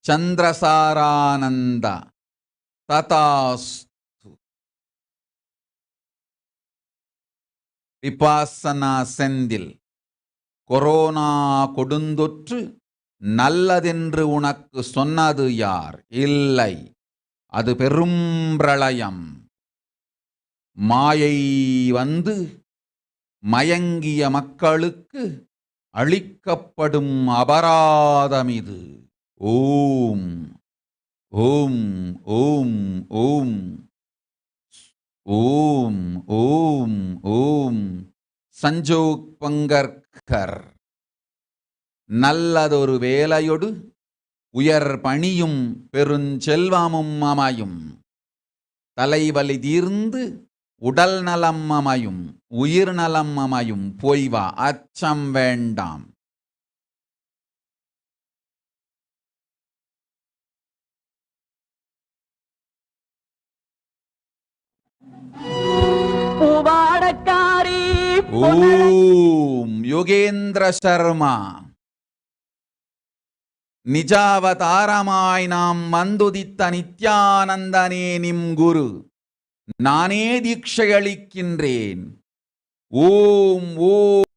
சந்திரசாரானந்த ததாஸ்து. விபாசனா செந்தில் கொரோனா கொடுந்தொற்று நல்லதென்று உனக்கு சொன்னது யார்? இல்லை, அது பெரும் பிரளயம். மாயை வந்து மயங்கிய மக்களுக்கு அளிக்கப்படும் அபராதம் இது. ஓம் ஓம் ஓம் ஓம் ஓம் ஓம் ஓம். சஞ்சோக் பங்கர்கர் நல்லதொரு வேலையொடு உயர் பணியும் பெருஞ்செல்வமும் அமையும். தலைவலி தீர்ந்து உடல் நலம் அமையும், உயிர் நலம் அமையும். போய்வா, அச்சம் வேண்டாம். ஓம் யோகேந்திர சர்மா. நிஜாவதாரமாய் நாம் வந்துதித்த நித்யானந்தனே நிம் குரு. நானே தீட்சை அளிக்கின்றேன். ஓம் ஓம்.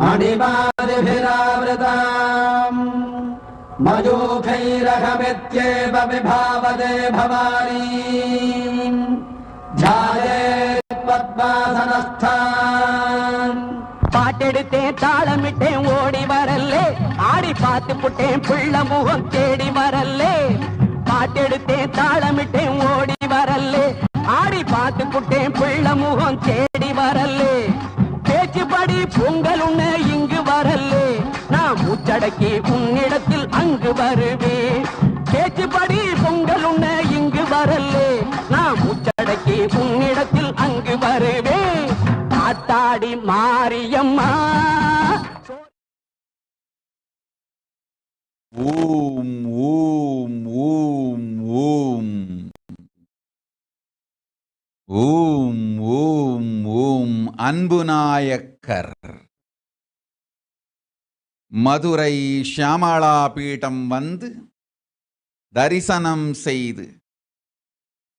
मणिमादिभिरावृताम् मयूखैरहमित्येव विभावदे भवानी ध्यायेत् पद्मासनस्थान् பாட்டெடுத்தேன் தாளமிட்டேன் ஓடி வரல்லே ஆடி பார்த்து புட்டேன் புள்ள முகம் தேடி வரல்லே பாட்டெடுத்தேன் தாளமிட்டேன் ஓடி வரல்லே ஆடி பார்த்து புட்டேன் புள்ள முகம் தேடி வரல்லே பேச்சுப்படி பொங்கல் உன்ன இங்கு வரல்லே நான் மூச்சடக்கி உன்னிடத்தில் அங்கு வருவேன் பேச்சுப்படி பொங்கல் உன்ன இங்கு வரல்லே நான் மூச்சடக்கி உன்னிடத்தில் அங்கு வருவேன் ஆத்தாடி மாரியம்மா ஓம் ஓம் ஓம் ஓம் ஓம் ஓம் ஓம் அன்பு நாயக்கர் மதுரை ஷியாமளா பீடம் வந்து தரிசனம் செய்து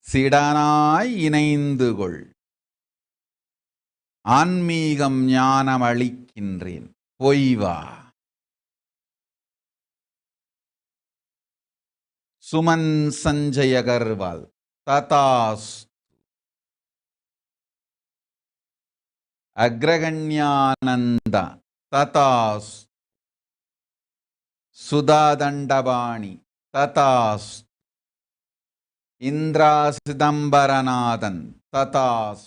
சிடனாய் இணைந்து கொள். ஆன்மீகம் ஞானம் அளிக்கின்றேன், பொய்வா. சுமன் சஞ்சய் அகர்வால் ததாஸ். அக்ரகண்யானந்த ததாஸ். சுதா தண்டபாணி ததாஸ். இந்திரா சிதம்பரநாதன் ததாஸ்.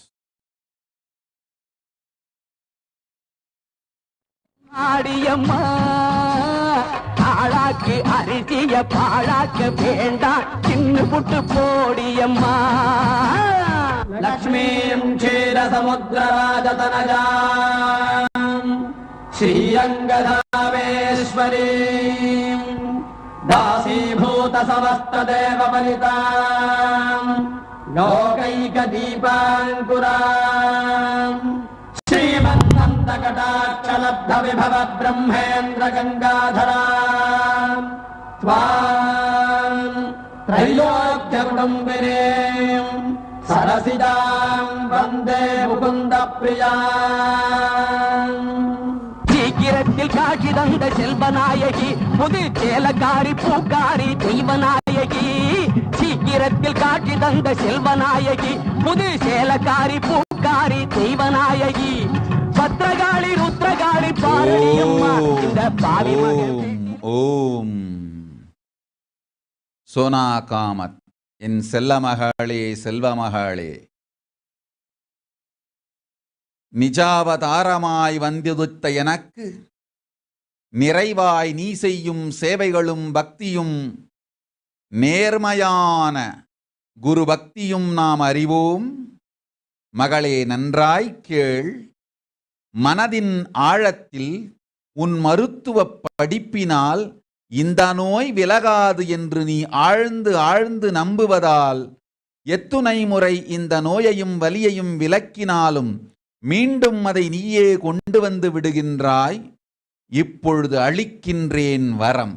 ஆடியம்மா ஆளாக்கு அரிசிய பாழாக்க வேண்டாம் சின்ன புட்டு போடியம்மா. லக்ஷ்மீம் க்ஷீரசமுத்திரராஜதனஜாம் ஸ்ரீரங்கதாமேஸ்வரீம் दासीभूत समस्तदेव परिताम् लोकैकदीपाङ्कुराम् श्रीमन्नन्तकटाक्षलब्ध विभव ब्रह्मेन्द्र गङ्गाधराम् त्वाम् त्रैलोक्यकुटुम्बिनीम् सरसिजाम् वन्दे मुकुन्दप्रियाम्. சீக்கிரத்தில் காட்சி தந்த செல்வநாயகி புது சேலக்காரி பூக்காரி தெய்வநாயகி. சீக்கிரத்தில் காட்சி தந்த செல்வநாயகி புது சேலக்காரி பூக்காரி தெய்வநாயகி. பத்ரகாளி ருத்ரகாளி பாரணியம்மா இந்த பாவி மகன். ஓம் சோனா காமத், என் செல்ல மகளே செல்வ மகளே, நிஜாவதாரமாய் வந்திருத்த எனக்கு நிறைவாய் நீ செய்யும் சேவைகளும் பக்தியும் நேர்மையான குரு பக்தியும் நாம் அறிவோம். மகளே நன்றாய் கேள். மனதின் ஆழத்தில் உன் மருத்துவ படிப்பினால் இந்த நோய் விலகாது என்று நீ ஆழ்ந்து ஆழ்ந்து நம்புவதால் எத்துணை முறை இந்த நோயையும் வலியையும் விலக்கினாலும் மீண்டும் அதை நீயே கொண்டு வந்து விடுகின்றாய். இப்பொழுது அளிக்கின்றேன் வரம்.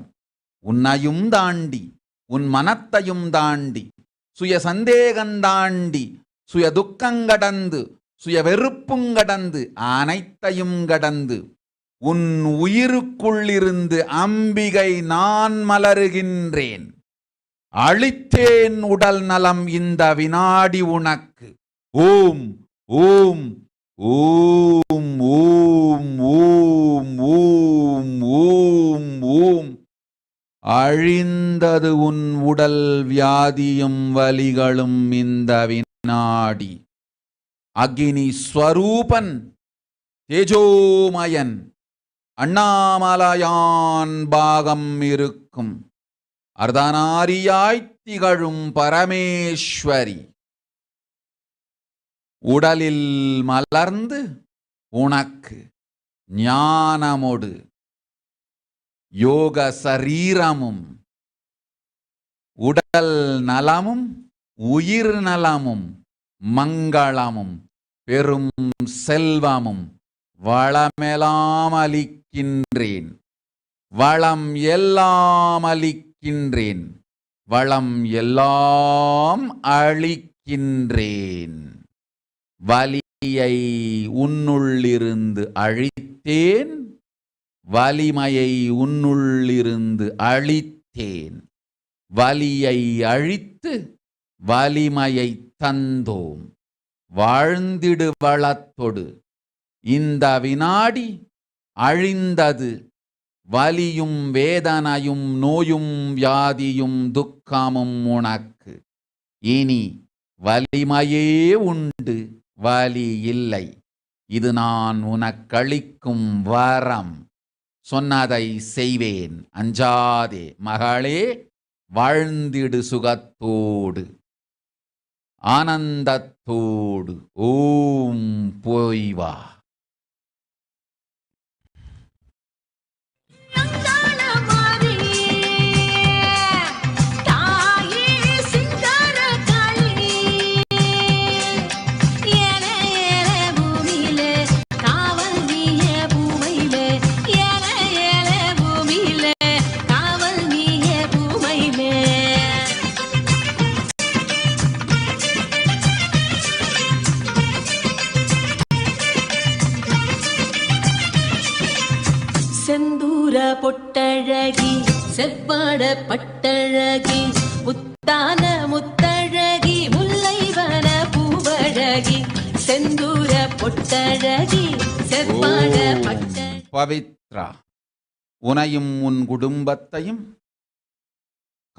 உன்னையும் தாண்டி உன் மனத்தையும் தாண்டி சுய சந்தேகந்தாண்டி சுய துக்கங்கடந்து சுய வெறுப்புங்கடந்து அனைத்தையும் கடந்து உன் உயிருக்குள்ளிருந்து அம்பிகை நான் மலருகின்றேன். அளித்தேன் உடல் நலம் இந்த வினாடி உனக்கு. ஓம் ஓம் ஓம் ஓம் ஓம் ஓம் ஓம் ஓம். அழிந்தது உன் உடல் வியாதியும் வலிகளும் இந்த வினாடி. அக்னி ஸ்வரூபன் தேஜோமயன் அண்ணாமலையான் பாகம் இருக்கும் அர்த்தநாரியாய் திகழும் பரமேஸ்வரி உடலில் மலர்ந்து உனக்கு ஞானமோடு யோக சரீரமும் உடல் நலமும் உயிர் நலமும் மங்களமும் பெரும் செல்வமும் வளமெல்லாம் அளிக்கின்றேன். வளம் எல்லாம் அளிக்கின்றேன். வளம் எல்லாம் அளிக்கின்றேன். வலி வலியை உன்னுள்ளிருந்து அழித்தேன், வலிமையை உன்னுள்ளிருந்து அழித்தேன், வலியை அழித்து வலிமையை தந்தோம், வாழ்ந்திடு வளத்தொடு இந்த வினாடி அழிந்தது வலியும் வேதனையும் நோயும் வியாதியும் துக்கமும் உனக்கு, இனி வலிமையே உண்டு வலி இல்லை, இது நான் உனக்களிக்கும் வரம், சொன்னதை செய்வேன் அஞ்சாதே மகளே, வாழ்ந்திடு சுகத்தோடு ஆனந்தத்தோடு, ஓம் போய் வா. செந்தூர பொட்டழகி செவ்வாட பட்டழகி முத்தான முத்தழகி முல்லைவன பூவழகி செந்தூர பொட்டழகி செவ்வாட பட்டழகி. பவித்ரா, உனையும் உன் குடும்பத்தையும்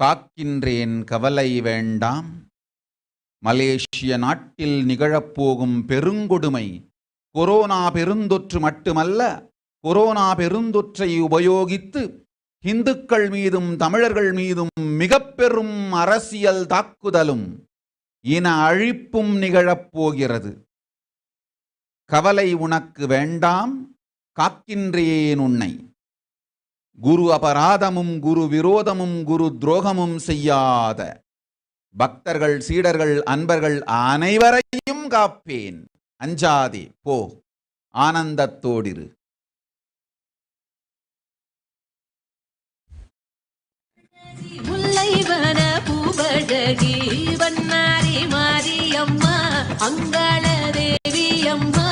காக்கின்றேன், கவலை வேண்டாம். மலேசிய நாட்டில் நிகழப்போகும் பெருங்கொடுமை கொரோனா பெருந்தொற்று மட்டுமல்ல, கொரோனா பெருந்தொற்றை உபயோகித்து இந்துக்கள் மீதும் தமிழர்கள் மீதும் மிக பெரும் அரசியல் தாக்குதலும் இன அழிப்பும் நிகழப்போகிறது. கவலை உனக்கு வேண்டாம், காக்கின்றேன் உன்னை. குரு அபராதமும் குரு விரோதமும் குரு துரோகமும் செய்யாத பக்தர்கள் சீடர்கள் அன்பர்கள் அனைவரையும் காப்பேன், அஞ்சாதே போ, ஆனந்தத்தோடிரு. முல்லைவன பூவழகி வண்ணாரி மாரியம்மா அங்காள தேவி அம்மா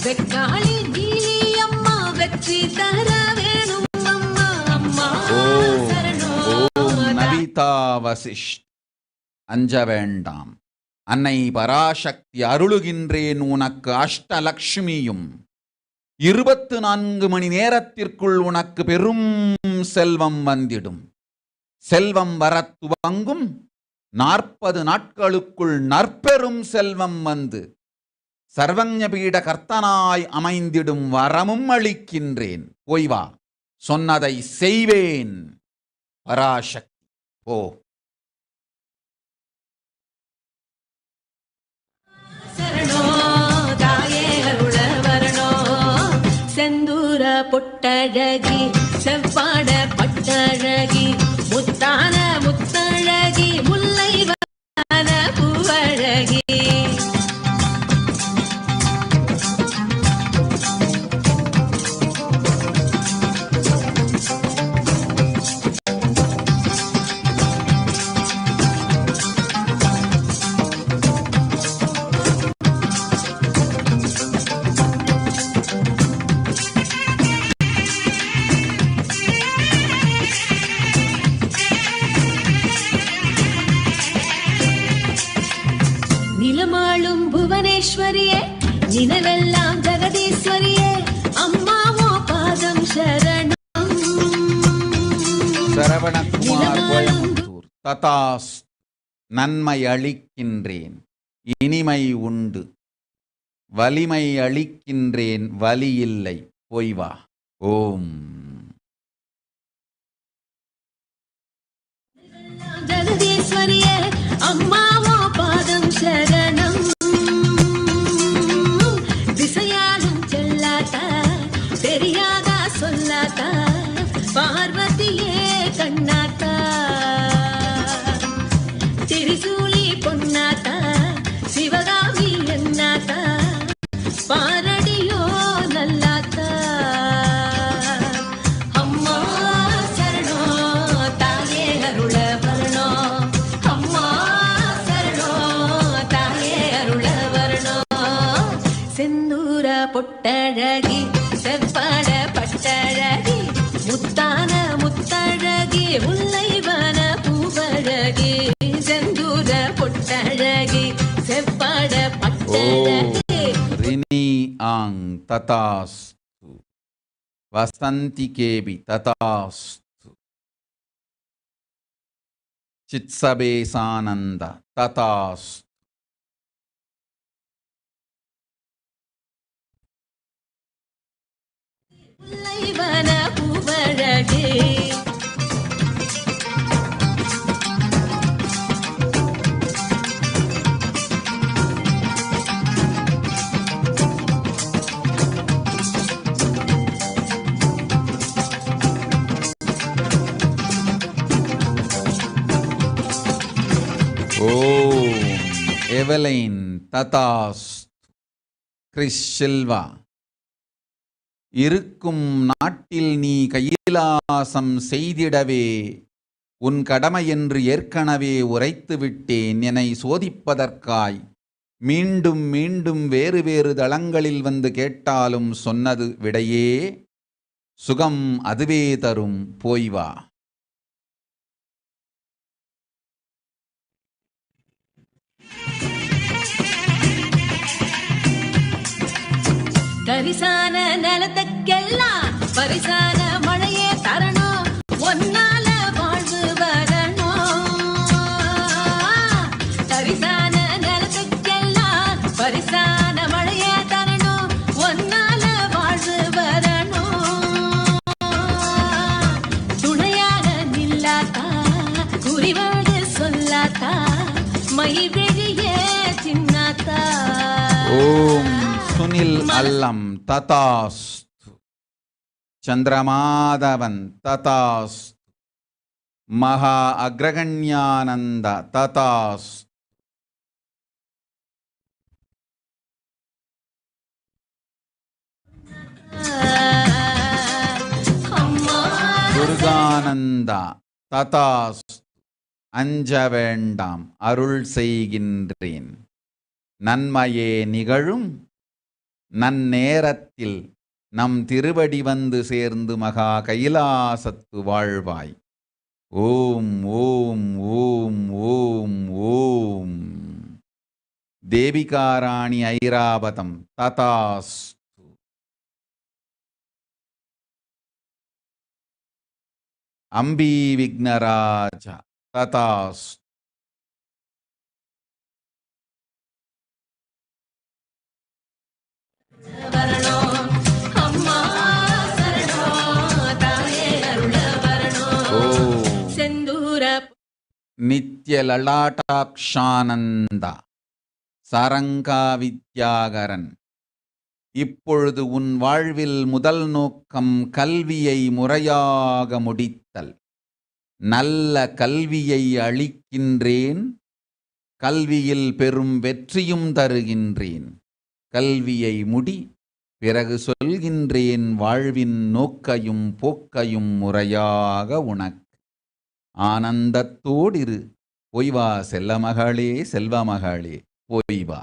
வெக்காளி நீலி அம்மா வெற்றி தர வேணும் அம்மா அம்மா ஓம் நவிதா வசிஷ்ட், அஞ்ச வேண்டாம். அன்னை பராசக்தி அருளுகின்றேன் உனக்கு அஷ்டலக்ஷ்மியும், 24 மணி நேரத்திற்குள் உனக்கு பெரும் செல்வம் வந்திடும். செல்வம் வரத் துவங்கும் 40 நாட்களுக்குள் நற்பெரும் செல்வம் வந்து சர்வஞ பீட கர்த்தனாய் அமைந்திடும் வரமும் அளிக்கின்றேன். போய் வா, சொன்னதை செய்வேன். பராசக்தி போ. செந்தூர பொட்டழகி செவ்வாட பட்டழகி முத்தான முத்தழகி முல்லைவன பூவழகி. நிலமாளும் புவனேஸ்வரியே நினைவெல்லாம் ஜெகதீஸ்வரியே அம்மாவோ பாதம் சரணம். சரவணகுமார், கோயம்புத்தூர். ததாஸ், நன்மை அளிக்கின்றேன், இனிமை உண்டு. வலிமை அளிக்கின்றேன், வலி இல்லை. போய் வா. ஓம். ஜெகதீஸ்வரியே அம்மாவோ பாதம் சரணம். திசையாலும் செல்லாதா தெரியாதா சொல்லாதா பார்வதியே கண்ணாத்தா திரிசூலி பொன்னாத்தா சிவகாமி என்னாத்தா பாரடியோ நல்லாத்தா. அம்மா சரணோ தாயே அருள வரணோ, அம்மா பொட்டழகி செவ்வாட பட்டழகி முத்தான முத்தழகி முல்லைவன பூவழகி செந்தூர பொட்டழகி செவ்வாட பட்டழகி ரினி ஆங் ததாஸ்து வசந்திகேபி ததாஸ்து சித்சபேசானந்த ததாஸ்து முல்லைவன பூவழகி ஓம் எவலைன் ததாஸ்து கிறிஸ் சில்வா இருக்கும் நாட்டில் நீ கையிலாசம் செய்திடவே உன் கடமை என்று ஏற்கனவே உரைத்து விட்டேன். என்னை சோதிப்பதற்காய் மீண்டும் மீண்டும் வேறு வேறு தளங்களில் வந்து கேட்டாலும் சொன்னது விடையே சுகம் அதுவே தரும் போய் வா. தரிசான நிலத்துக்கெல்லாம் பரிசான மழையே தரணும் ஒன்னால வாழ்வு வரணும். தரிசான நிலத்துக்கெல்லாம் பரிசான மழையே தரணும் ஒன்னால வாழ்வு வரணும். துணையாக நில்லாத்தா குறிவாடு சொல்லாத்தா மை விழியே சின்னாத்தா. ஓம் சுனில் அல்லம் ததாஸ்து சந்திரமாதவன் ததாஸ்து மகா அக்ரகண்யானந்த ததாஸ்து துர்கானந்தா ததாஸ்து அஞ்ச வேண்டாம் அருள் செய்கின்றேன் நன்மையே நிகழும் நன்னேரத்தில் நம் திருவடி வந்து சேர்ந்து மகா கைலாசத்து வாழ்வாய். ஓம் ஓம் ஓம் ஓம் ஓம் தேவிகாராணி ஐராவதம் ததாஸ்து. அம்பி விக்னராஜ ததாஸ்து. நித்ய லலாட்டாக்ஷானந்த சரங்கா வித்யாகரன் இப்பொழுது உன் வாழ்வில் முதல் நோக்கம் கல்வியை முறையாக முடித்தல். நல்ல கல்வியை அளிக்கின்றேன், கல்வியில் பெரும் வெற்றியும் தருகின்றேன். கல்வியை முடி, பிறகு சொல்கின்றேன் வாழ்வின் நோக்கையும் போக்கையும் முறையாக உனக்கு. ஆனந்தத்தோடிரு, போய் வா செல்லமகளே செல்வமகளே போய் வா.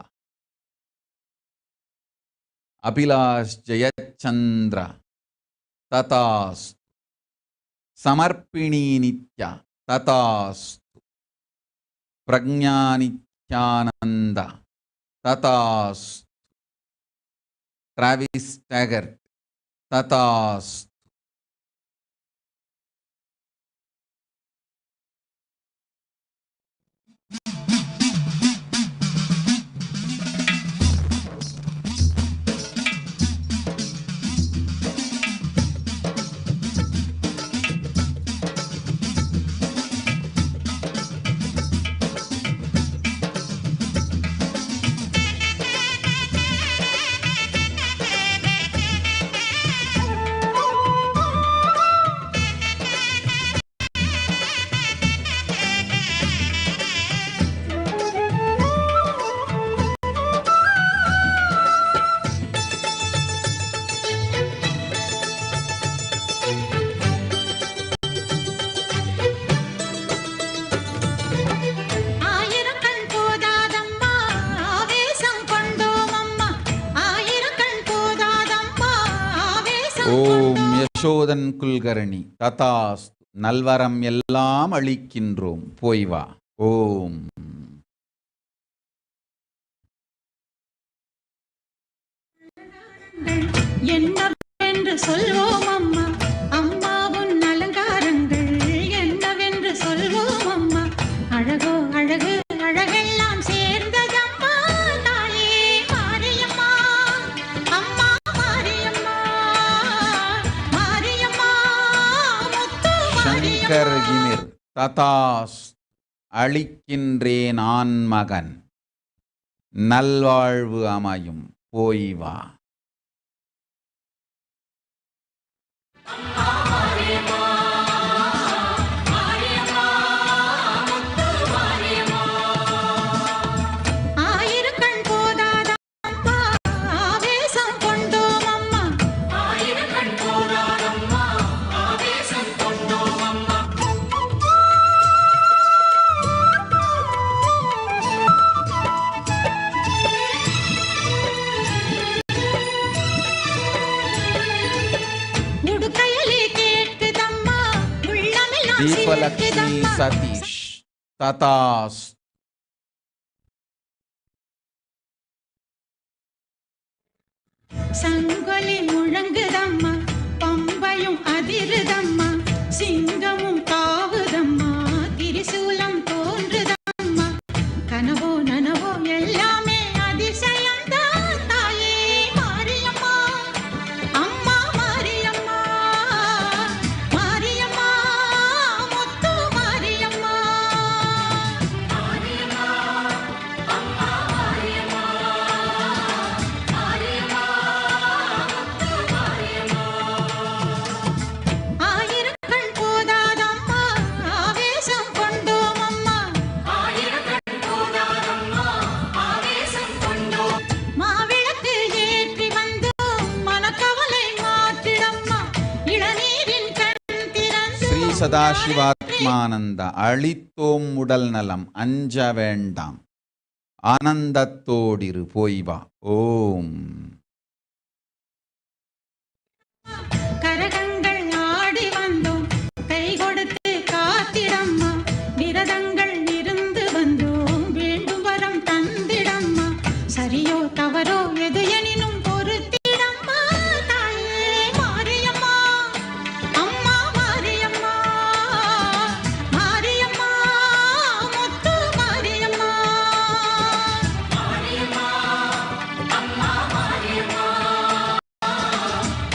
அபிலாஷ் ஜெயச்சந்திர ததாஸ்து. சமர்ப்பிணி நித்யா ததாஸ்து. பிரக்ஞா நித்யானந்த ததாஸ்து. டிராவிஸ் டேகர்ட் ததாஸ்து. சுதன் குல்கர்ணி. ததாஸ்து. நல்வரம் எல்லாம் அளிக்கின்றோம், போய் வா. ஓம். என்னவென்று சொல்வோம் அம்மா, அம்மாவும் அலங்காரங்கள் என்னவென்று சொல்வோம் அம்மா. அழகோ அழகு, அழகெல்லாம் சேர்ந்ததம்மா, தாயே மாரியம்மா, அம்மா மாரியம்மா, மாரியம்மா முத்து சங்கர் கிமிர். ததாஸ். அளிக்கின்றேன் ஆண் மகன், நல்வாழ்வு அமையும், போய் வா. ஆயிரக்கண் போதாதம்மா, ஆவேசம் கொண்டோம் அம்மா, ஆயிரக்கண் போதாதம்மா, ஆவேசம் கொண்டோம் அம்மா. உடுக்கையிலே கேட்குதம்மா, உள்ளமெல்லாம் தீபலக்ஷ்மி சிரிக்குதம்மா. சதீஷ். ததாஸ். சங்கொலி முழங்குதம்மா, பம்பையும் அதிருதம்மா, சிங்கமும் தாவுதம்மா, திரிசூலம் தோன்றுதம்மா. கனவோ நனவோ எல்லாமே அதிசயம்தான், தாயே மாரியம்மா, அம்மா மாரியம்மா, மாரியம்மா முத்து மாரியம்மா, மாரியம்மா, அம்மா மாரியம்மா, மாரியம்மா முத்து மாரியம்மா. ஆயிரக்கண் போதாதம்மா, ஆவேசம் கொண்டோம் அம்மா, ஆயிரக்கண் போதாதம்மா, ஆவேசம் கொண்டோம். மாவிளக்கு ஏற்றி வந்தோம், மனக்கவலை மாற்றிடம்மா, இளநீரின் கண் திறந்து ஸ்ரீ சதாசிவாத்மானந்த. அளித்தோம் உடல் நலம், அஞ்ச வேண்டாம், ஆனந்தத்தோடிரு, போய் வா. ஓம். கரகங்கள் ஆடி வந்தோம், கை கொடுத்து காத்திடம்மா, விரதங்கள் இருந்து வந்தோம், வேண்டும் வரம் தந்திடம்மா. சரியோ தவறோ எது எனினும் பொறுத்திடம்மா, தாயே மாரியம்மா, அம்மா மாரியம்மா, மாரியம்மா முத்து மாரியம்மா, மாரியம்மா, அம்மா மாரியம்மா,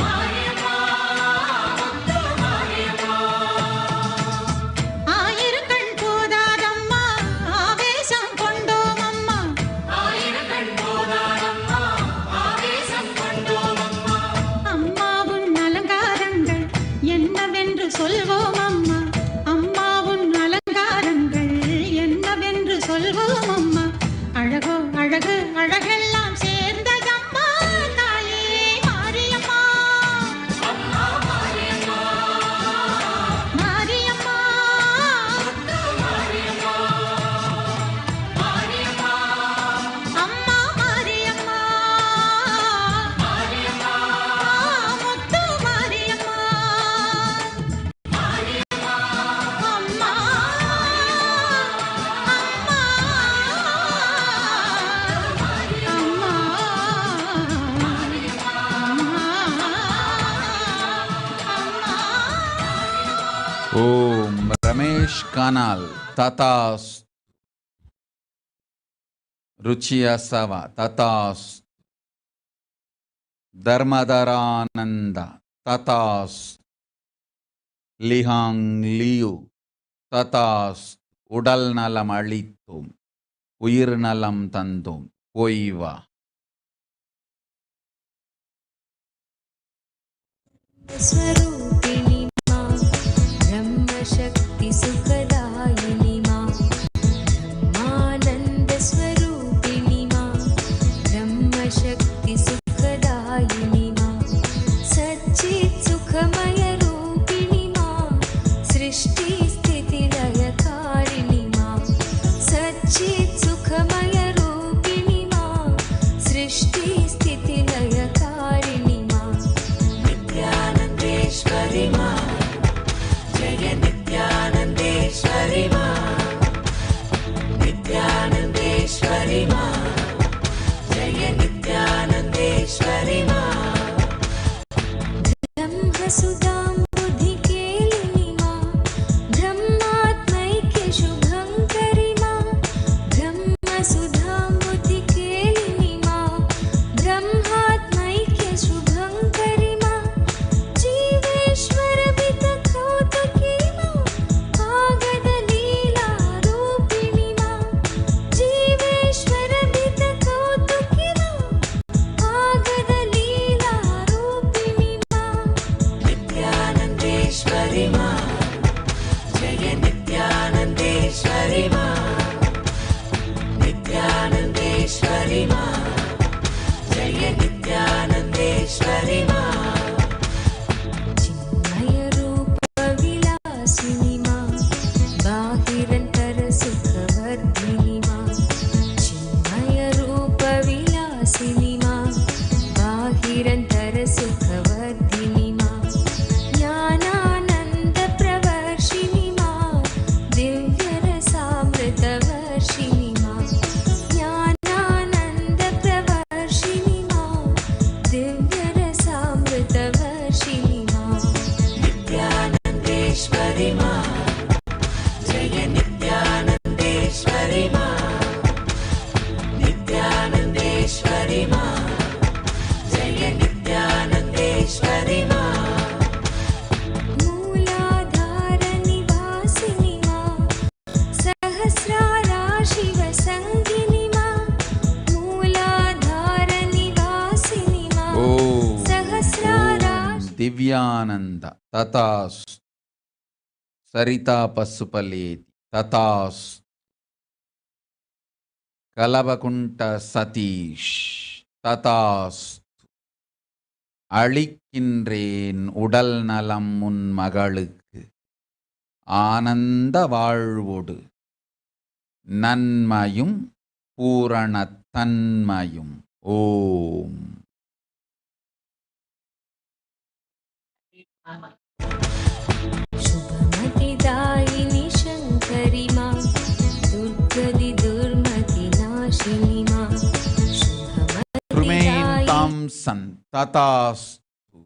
மாரியம்மா முத்து மாரியம்மா. ஆயிரக்கண் போதாதம்மா, ஆவேசம் கொண்டோம் அம்மா, ஆயிரக்கண் போதாதம்மா, ஆவேசம் கொண்டோம் அம்மா. அம்மாவுன் அலங்காரங்கள் என்னவென்று சொல்வோம் அம்மா, அம்மாவுன் அலங்காரங்கள் என்னவென்று சொல்வோம் அம்மா. அழகோ அழகு, அழகெல்லாம் சேர்ந்ததம்மா, தாயே மாரியம்மா, அம்மா மாரியம்மா, மாரியம்மா முத்து மாரியம்மா, மாரியம்மா, அம்மா மாரியம்மா, மாரியம்மா முத்து மாரியம்மா, மாரியம்மா, அம்மா, ஓம். ரமேஷ் கனால். ததாஸ். ருச்சியா சவா. ததாஸ். தர்மதரானந்த. ததாஸ். லிஹாங் லியு. ததாஸ். உடல் நலம் அளித்தோம், உயிர் நலம் தந்தோம், போய் வா. स्वरूपिणी मां ब्रह्मशक्ति सुखदायिनी मां ब्रह्मानन्द स्वरूपिणी मां ब्रह्मशक्ति सुखदायिनी मां सच्चित् सुखमय रूपिणी मां सृष्टि स्थिति लयकारिणी मां सच्चित् सुखमय रूपिणी मां सृष्टि स्थिति लयकारिणी मां विद्यानन्देश्वरी नित्यानन्देश्वरि मा जय नित्यानन्देश्वरि मा चिन्मयरूपविलासिनि मा बाहिरन्तरसुखवर्धिनि मा चिन्मयरूपविलासिनि मा बाहिरन्तरसुखवर्धिनि मा ज्ञानानन्दप्रवर्षिणि मा दिव्यरसामृतवर्षिणि मा ज्ञानानन्दप्रवर्षिणि मा दिव्यरसामृतवर्षिणि मा नित्यानन्देश्वरि मा जय नित्यानन्देश्वरि मा नित्यानन्देश्वरि मा जय नित्यानन्देश्वरि मा मूलाधारनिवासिनि मा सहस्राराशिवसङ्गिनि मा मूलाधारनिवासिनि मा ఓం सहस्राराशि దివ్యానంద తతాస్ సరితా పస్సుపల్లేతి తతాస్ కలవకుంట సతీష్ తతాస్ அளிக்கின்றேன் உடல் நலம் உன் மகளுக்கு ஆனந்த வாழ்வோடு நன்மையும் பூரணத்தன்மையும் ஓம் शुभमतिदायिनि शङ्करि मा दुर्गति दुर्मतिनाशिनि मा ருமேன் शुभमतिदायिनि தாம்சன் ததாஸ்து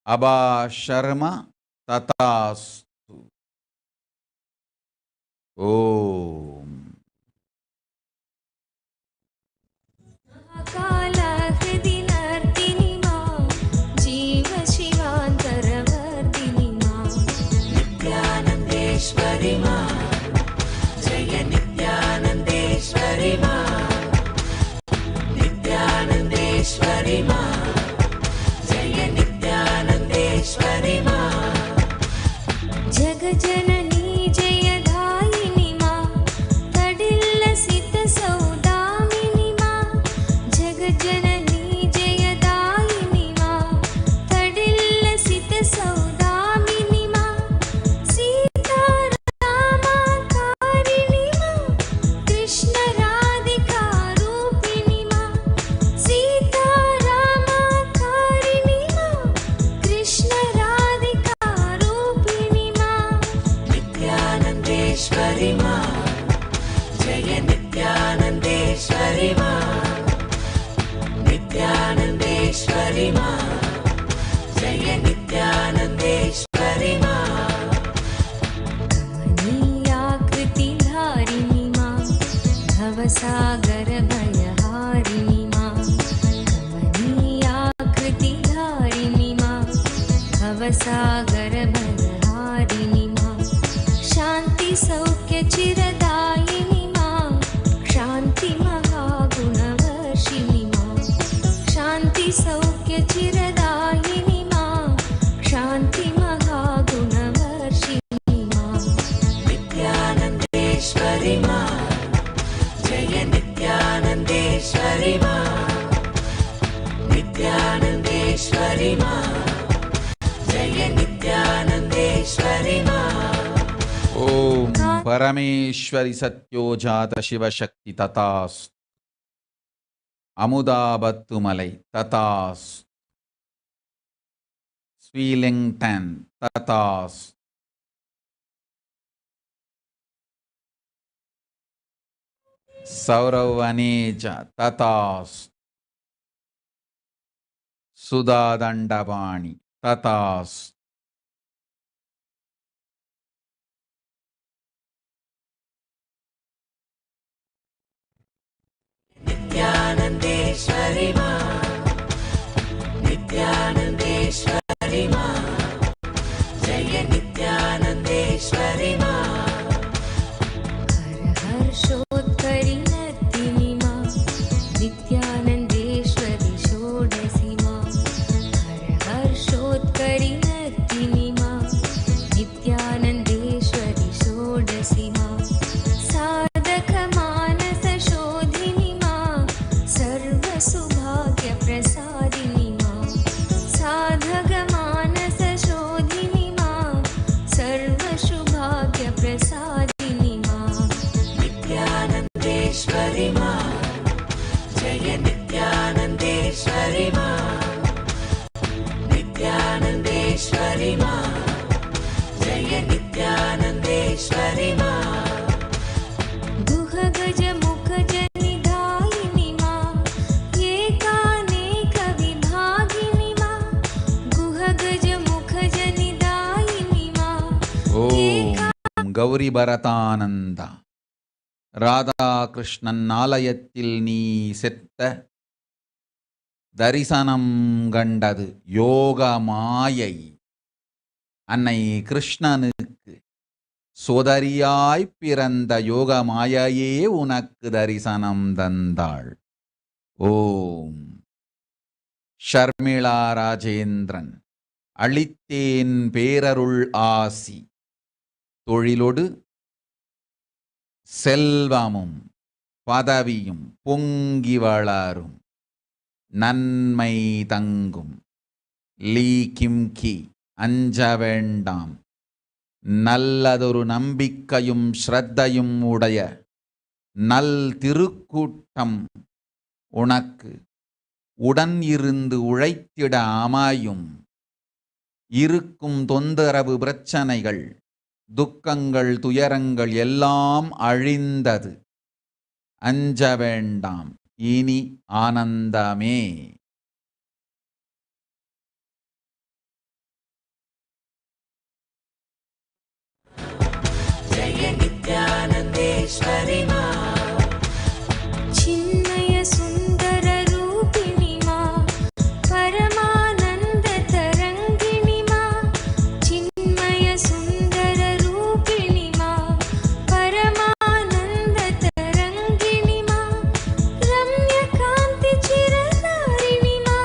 அபா சர்மா ததாஸ்து ஓம் कालहृदिनर्तिनि मा जीवशिवान्तरवर्धिनि मा नित्यानन्देश्वरि मा जय नित्यानन्देश्वरि मा नित्यानन्देश्वरि मा जय नित्यानन्देश्वरि मा जगजननी जयदायिनि मा तडिल्लसितसौदामिनि मा जगजननी जयदायिनि मा तडिल्लसितसौदामिनि मा सीतारामाकारिणि मा कृष्णराधिकारूपिणि मा सीतारामाकारिणि मा कृष्णराधिकारूपिणि मा नित्यानन्देश्वरि मा जय नित्यानन्देश्वरि मा नित्यानन्देश्वरि मा जय नित्यानन्देश्वरि मा कमनीयाकृतिधारिणि मा भवसागरभयहारिणि मा कमनीयाकृतिधारिणि मा भवसागरभयहारिणि मा शान्तिसौख्यचिरदायिनि मा शान्तिमहागुणवर्षिणि मा शान्तिसौख्यचिरदायिनि मा शान्तिमहागुणवर्षिणि मा नित्यानन्देश्वरि मा जय नित्यानन्देश्वरि मा नित्यानन्देश्वरि मा जय नित्यानन्देश्वरि मा ఓం పరమేశ్వరి సత్యోజాత శివశక్తి తతాస్ అముదాబత్తుమలై తతాస్ స్వీలింగ్టన్ తతాస్ సౌరవ్ అనేజ తతాస్ సుధాదండపాణి తతాస్ नित्यानन्देश्वरि मा नित्यानन्देश्वरि मा जय नित्यानन्देश्वरि मा हर्षोत्करि नर्तिनि मा नित्यानन्देश्वरि षोडशि मा हर्षोत्करि नर्तिनि கௌரி பரதானந்த ராதாகிருஷ்ணன் ஆலயத்தில் நீ செத்த தரிசனம் கண்டது யோக மாயை. அன்னை கிருஷ்ணனுக்கு சோதரியாய் பிறந்த யோக மாயையே உனக்கு தரிசனம் தந்தாள். ஓம். ஷர்மிளா ராஜேந்திரன் அளித்தேன் பேரருள் ஆசி. தொழிலொடு செல்வமும் பதவியும் பொங்கி வளரும், நன்மை தங்கும். லீ கிம்கி அஞ்ச வேண்டாம், நல்லதொரு நம்பிக்கையும் ஸ்ரத்தையும் உடைய நல் திருக்கூட்டம் உனக்கு உடன் இருந்து உழைத்திட அமையும். இருக்கும் தொந்தரவு பிரச்சனைகள் துக்கங்கள் துயரங்கள் எல்லாம் அழிந்தது. அஞ்ச வேண்டாம், இனி ஆனந்தமே. जय नित्यानन्देश्वरि मा चिन्मय सुन्दर रूपिणि मा परमानन्द तरङ्गिणि मा चिन्मय सुन्दर रूपिणि मा परमानन्द तरङ्गिणि मा रम्यकान्ति चिरधारिणि मा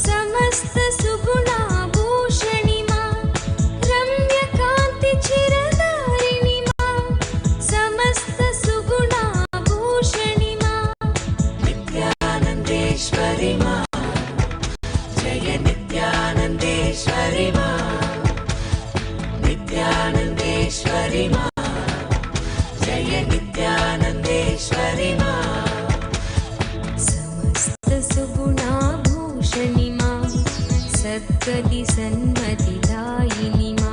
समस्त सुगुणाभूषणि मा रम्यकान्ति चिरधारिणि मा समस्त सुगुणाभूषणि मा नित्यानन्देश्वरि मा जय नित्यानन्देश्वरि मा नित्यानन्देश्वरि मा जय नित्यानन्देश्वरि मा समस्त सुगुणाभूषणि मा सद्गति सन्मतिदायिनि मा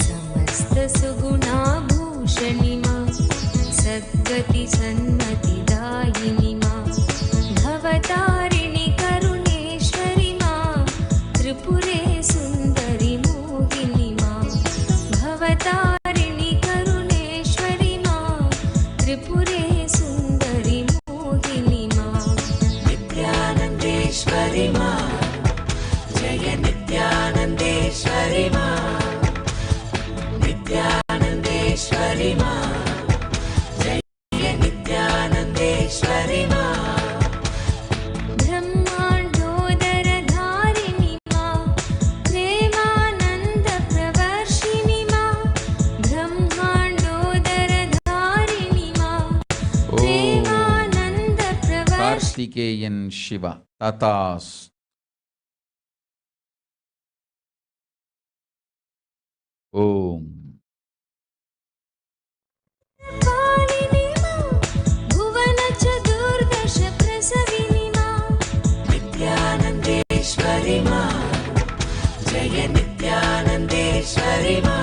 समस्त सुगुणाभूषणि मा सद्गति सन्मतिदायिनि मा भवतारिणि करुणेश्वरि मा त्रिपुरे सुन्दरि मोहिनि मा भवतारिणि करुणेश्वरि मा त्रिपुरे सुन्दरि मोहिनि मा नित्यानन्देश्वरि मा जय नित्यानन्देश्वरि मा नित्यानन्देश्वरि मा जय नित्यानन्देश्वरि मा ब्रह्माण्डोदरधारिणि मा प्रेमानन्दप्रवर्षिणि मा ब्रह्माण्डोदरधारिणि मा ஓ प्रेमानन्दप्रवर्षिणि கார்த்திகேயன் சிவா ததாஸ். ஓம். पालिनि मा भुवनचतुर्दश प्रसविनि मा नित्यानन्देश्वरि मा जय नित्यानन्देश्वरि मा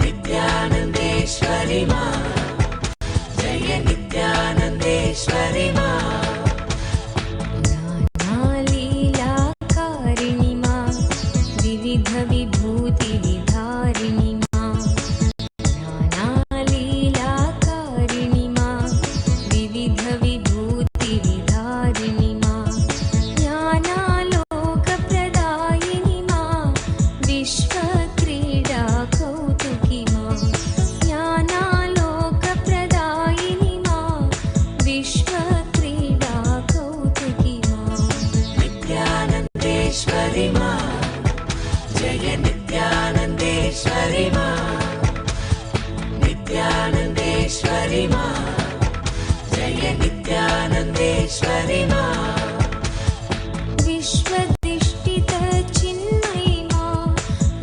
नित्यानन्देश्वरि मा जय नित्यानन्देश्वरि मा नानालीलाकारिणि मा विविधविभूतिविधारिणि मा नानालीलाकारिणि मा विविधविभूतिविधारिणि मा ज्ञानालोकप्रदायिनि मा विश्वक्रीडा कौतुकि मा ज्ञानालोकप्रदायिनि मा विश्वक्रीडा कौतुकि मा नित्यानन्देश्वरि मा जय नित्यानन्देश्वरि मा नित्यानन्देश्वरि मा जय नित्यानन्देश्वरि मा विश्वदिष्टितचिन्मयि मा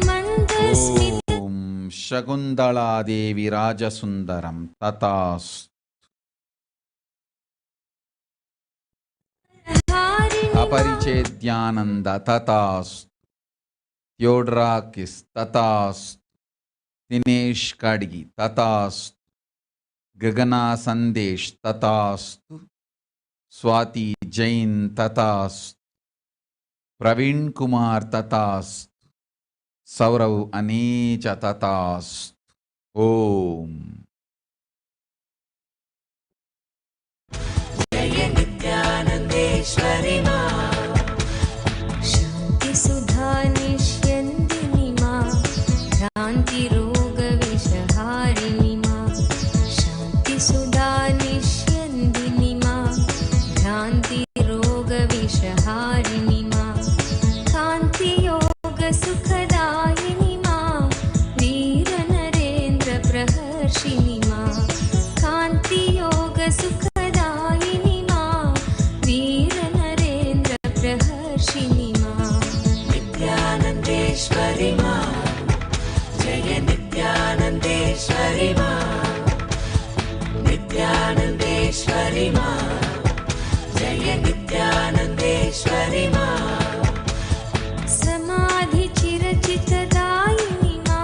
मन्दस्मित ஓம். சகுந்தளாதேவி ராஜசுந்தரம் ததாஸ். हारिणि मा अपरिचेद्यानन्द तथास्. थियोड्राकिस् तथास्. दिनेश काडगी तथास्. गगना संदेश तथास्तु. स्वाति जैन तथास्तु. प्रवीण कुमार तथास्तु. सौरव अनेच तथास्तु. ஓம். जय नित्यानन्देश्वरि मा शान्ति सुधा निष्यन्दिनि मा भ्रान्तिरोगविषहारिणि मा शान्ति सुधा निष्यन्दिनि मा भ्रान्तिरोगविषहारिणि मा कान्तियोगसुखदायिनि मा वीरनरेन्द्रप्रहर्षिणि मा कान्तियोगसुखदायिनि मा वीरनरेन्द्रप्रहर्षिणि मा नित्यानन्देश्वरि मा जय नित्यानन्देश्वरि मा नित्यानन्देश्वरि मा जय नित्यानन्देश्वरि मा समाधिचिरचितदायिनि मा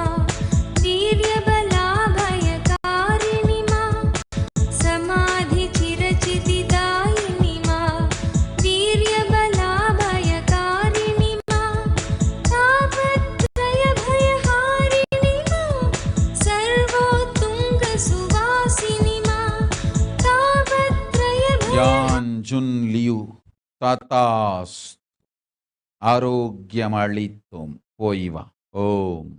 वीर्यबलाभयकारिणि मा समाधिचिरचितिदायिनि मा वीर्यबलाभयकारिणि मा तापत्रयभयहारिणि मा सर्वोत्तुङ्गसुवासिनि मा तापत्रयभय யான் ஜுன் லியூ தாத்தாஸ் ஆரோக்கியமளித்தோம் போய் வா. ஓம்.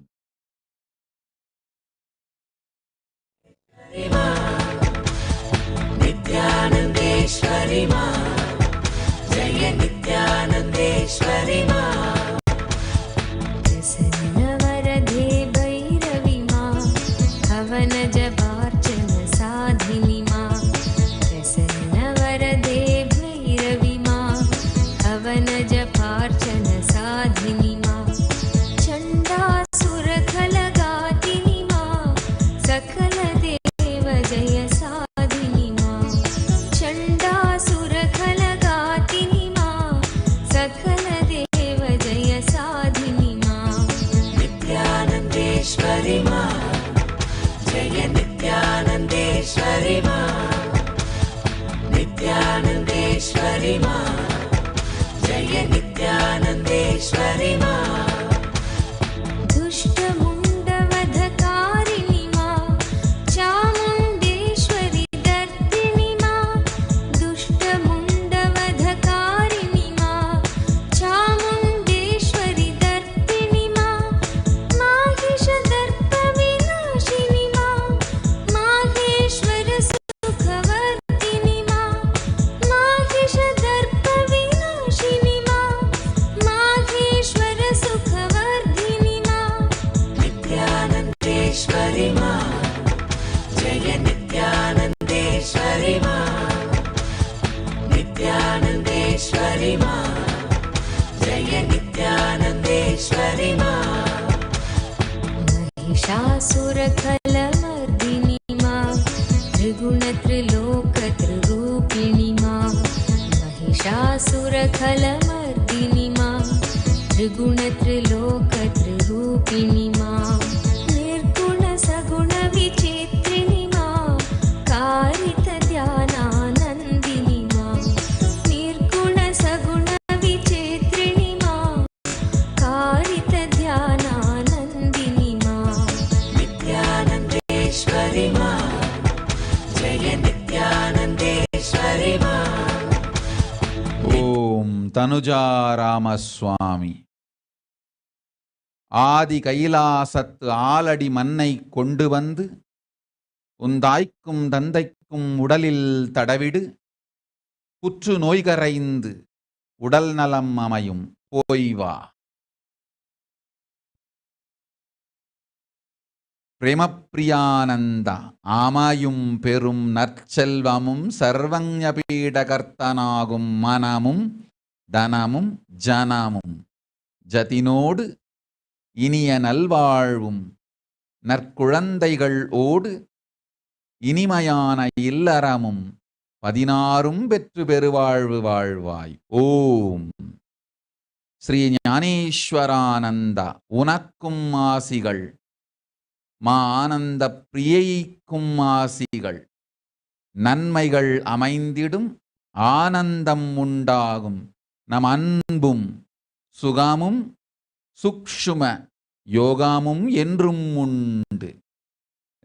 नित्यानन्देश्वरि मा जय नित्यानन्देश्वरि मा प्रसन्नवरदे भैरवि मा हवनजपार्चन साधिनि मा प्रसन्नवरदे भैरवि मा हवनजपार्चन साधिनि मा चण्डासुरखलगातिनि मा सकलदेव जय साधिनि मा चण्डासुरखलगातिनि मा सकलदेव जय साधिनि मा नित्यानन्देश्वरि मा जय नित्यानन्देश्वरि मा नित्यानन्देश्वरि मा जय नित्यानन्देश्वरि मा दुष्टमुण्डवधकारिणि मा चामुण्डेश्वरि दर्दिनि मा दुष्टमुण्डवधकारिणि मा चामुण्डेश्वरि दर्दिनि मा माहिषदर्पविनाशिनि मा माहेश्वरसुखवर्धिनि मा माहिषदर्पविनाशिनि मा माहेश्वरसुखवर्धिनि मा नित्यानन्देश्वरि मा जय नित्यानन्देश्वरि मा नित्यानन्देश्वरि मा जय नित्यानन्देश्वरि मा महिषासुरखलमर्दिनि मा त्रिगुणत्रिलोकत्रिरूपिणि मा महिषासुरखलमर्दिनि मा त्रिगुणत्रिलोकत्रिरूपिणि मा निर्गुणसगुणविचित्रिणि मा कारितध्यानानन्दिनि मा निर्गुणसगुणविचित्रिणि मा कारितध्यानानन्दिनि मा नित्यानन्देश्वरि मा जय नित्यानन्देश्वरि मा ஓம். தனுஜாராமசுவாமி ஆதி கைலாசத்து ஆலடி மண்ணை கொண்டு வந்து உந்தாய்க்கும் தந்தைக்கும் உடலில் தடவிடு புற்று நோய்கரைந்து உடல் நலம் அமையும் போய் வா. பிரேமப்பிரியானந்த ஆமாயும் பெரும் நற்செல்வமும் சர்வஞபீடகர்த்தனாகும் மனமும் தனமும் ஜனமும் ஜதினோடு இனிய நல்வாழ்வும் நற்குழந்தைகள் ஓடு இனிமையான இல்லறமும் 16 பெற்று பெருவாழ்வு வாழ்வாய். ஓம். ஸ்ரீ ஞானேஸ்வரானந்த உனக்கும் ஆசிகள், மா ஆனந்த பிரியைக்கும் ஆசிகள். நன்மைகள் அமைந்திடும், ஆனந்தம் உண்டாகும், நம் அன்பும் சுகமும் சுக்ஷும யோகமும் என்றும் உண்டு.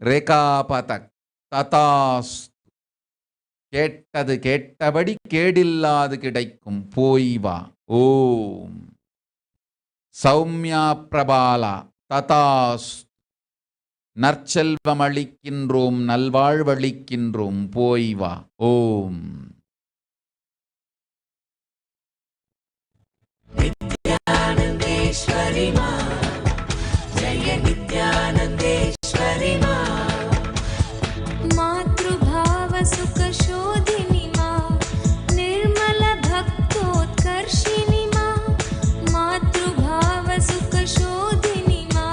ரேகாபதக் ததாஸ்து. கேட்டது கேட்டபடி கேடில்லாது கிடைக்கும், போய் வா. ஓம். சௌமியா பிரபாலா ததாஸ்து. நற்செல்வம் அளிக்கின்றோம், நல்வாழ்வளிக்கின்றோம், போய் வா. ஓம். नित्यानन्देश्वरि मा जय नित्यानन्देश्वरि मा मातृभाव सुख शोधिनि मा निर्मल भक्तोत्कर्षिणि मा मातृभाव सुख शोधिनि मा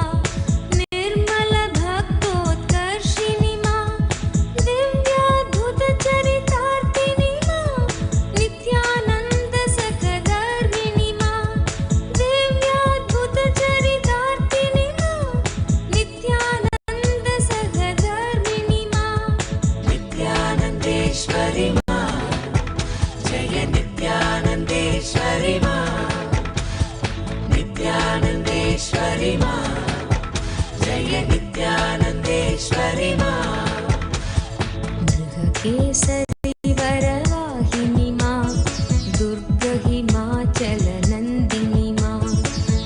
निर्मल भक्तोत्कर्षिणि मा दिव्याद्भुत चरितार्थिनि मा नित्यानन्द सखधर्मिणि मा दिव्याद्भुत चरितार्थिनि मा नित्यानन्द सखधर्मिणि मा नित्यानन्देश्वरि मा जय नित्यानन्देश्वरि मा नित्यानन्देश्वरि मा जय नित्यानन्देश्वरि मा गृहकेसरि वरवाहिनि मा दुर्गहिमाचलनन्दिनि मा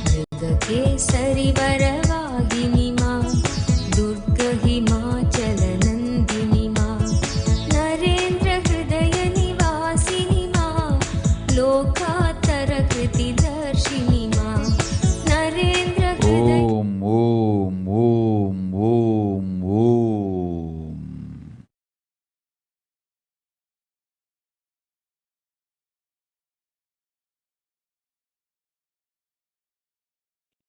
गृहकेसरि वरवाहिनि मा दुर्गहिमाचलनन्दिनि मा नरेन्द्र हृदय निवासिनि मा लोकात्तर कृतिदर्शिनि मा नरेन्द्र हृदय ஓம் ஓம் ஓம் ஓம் ஓம்.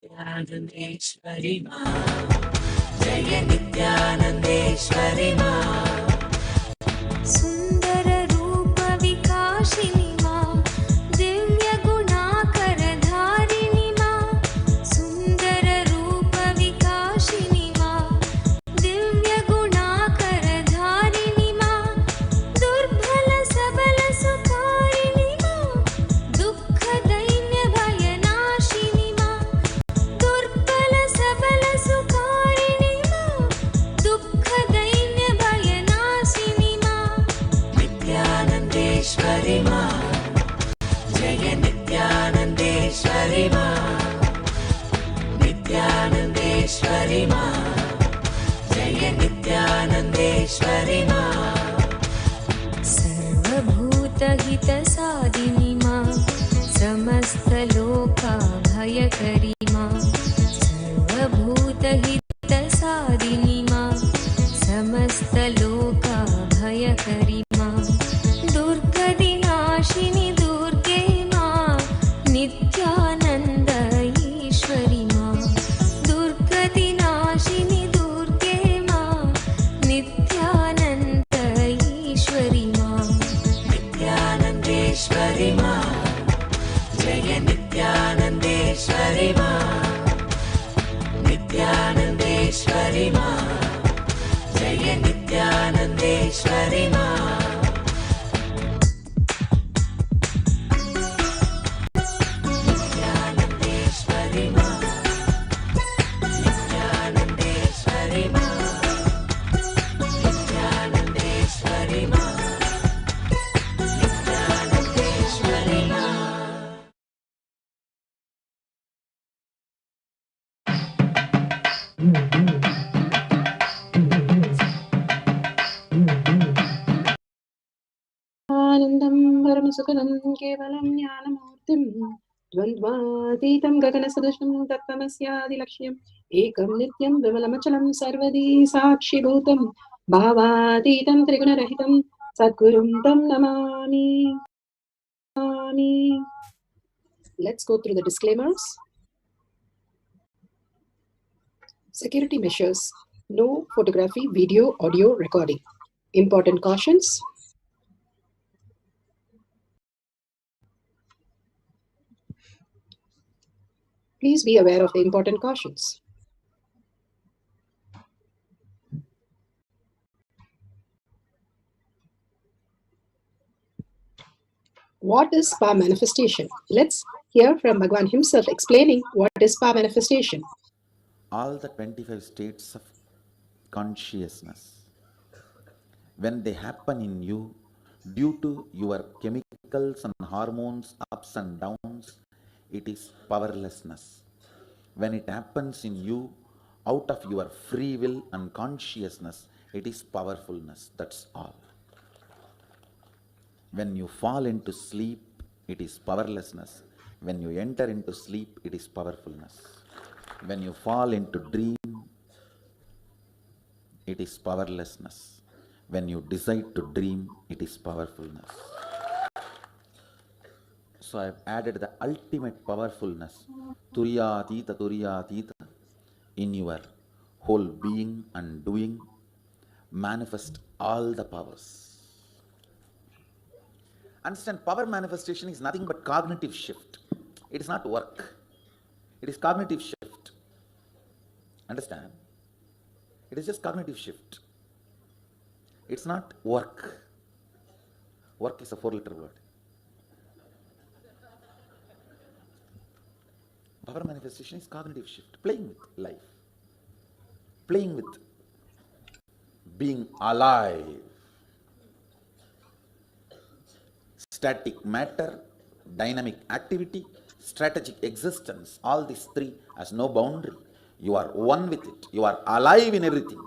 नित्यानन्देश्वरि मा जय नित्यानन्देश्वरि मा सुन्दर रूप विकासिनि मा दिव्य गुणाकर धारिणि मा सुन्दर रूप विकासिनि मा दिव्य गुणाकर धारिणि मा दुर्बल सबल सुकारिणि मा दुःख दैन्य भयनाशिनि मा दुर्बल सबल सुकारिणि मा दुःख दैन्य भयनाशिनि मा नित्यानन्देश्वरि मा जय नित्यानन्देश्वरि मा नित्यानन्देश्वरि मा जय नित्यानन्देश्वरि मा सर्वभूतहितसाधिनि मा समस्तलोकाभयकरि मा सर्वभूतहितसाधिनि मा समस्तलोकाभयकरि मा दुर्गतिनाशिनि दुर्गे मा नित्यानन्द ईश्वरि मा दुर्गतिनाशिनि दुर्गे मा नित्यानन्द ईश्वरि मा नित्यानन्देश्वरि मा जय नित्यानन्देश्वरि मा नित्यानन्देश्वरि मा जय नित्यानन्देश्वरि मा नित्यानन्देश्वरि मा नित्यानन्देश्वरि मा नित्यानन्देश्वरि मा नित्यानन्देश्वरि मा आनन्दं परमसुखदं केवलं ज्ञानमूर्तिं द्वन्द्वातीतं गगनसदृशं तत्त्वमस्यादिलक्ष्यम् एकं नित्यं विमलमचलं सर्वदी साक्षिभूतं भावातीतं त्रिगुणरहितं सद्गुरुं तं Namami. Let's go through the disclaimers. Security measures. No photography, video, audio recording. Important cautions. Please be aware of the important cautions. What is spa manifestation? Let's hear from Bhagwan himself explaining what is spa manifestation. All the 25 states of consciousness. When they happen in you, due to your chemicals and hormones ups and downs, it is powerlessness. When it happens in you, out of your free will and consciousness, it is powerfulness. That's all. When you fall into sleep, it is powerlessness. When you enter into sleep, it is powerfulness. When you fall into dream, it is powerlessness. When you decide to dream, it is powerfulness. So I have added the ultimate powerfulness, Turiyatita, in your whole being and doing. Manifest all the powers. Understand, power manifestation is nothing but cognitive shift. It is not work. It is cognitive shift. Understand? It is just cognitive shift. It's not work. Work is a 4-letter word. Power manifestation is cognitive shift. Playing with life. Playing with being alive. Static matter, dynamic activity, strategic existence. All these three has no boundary. You are one with it. You are alive in everything.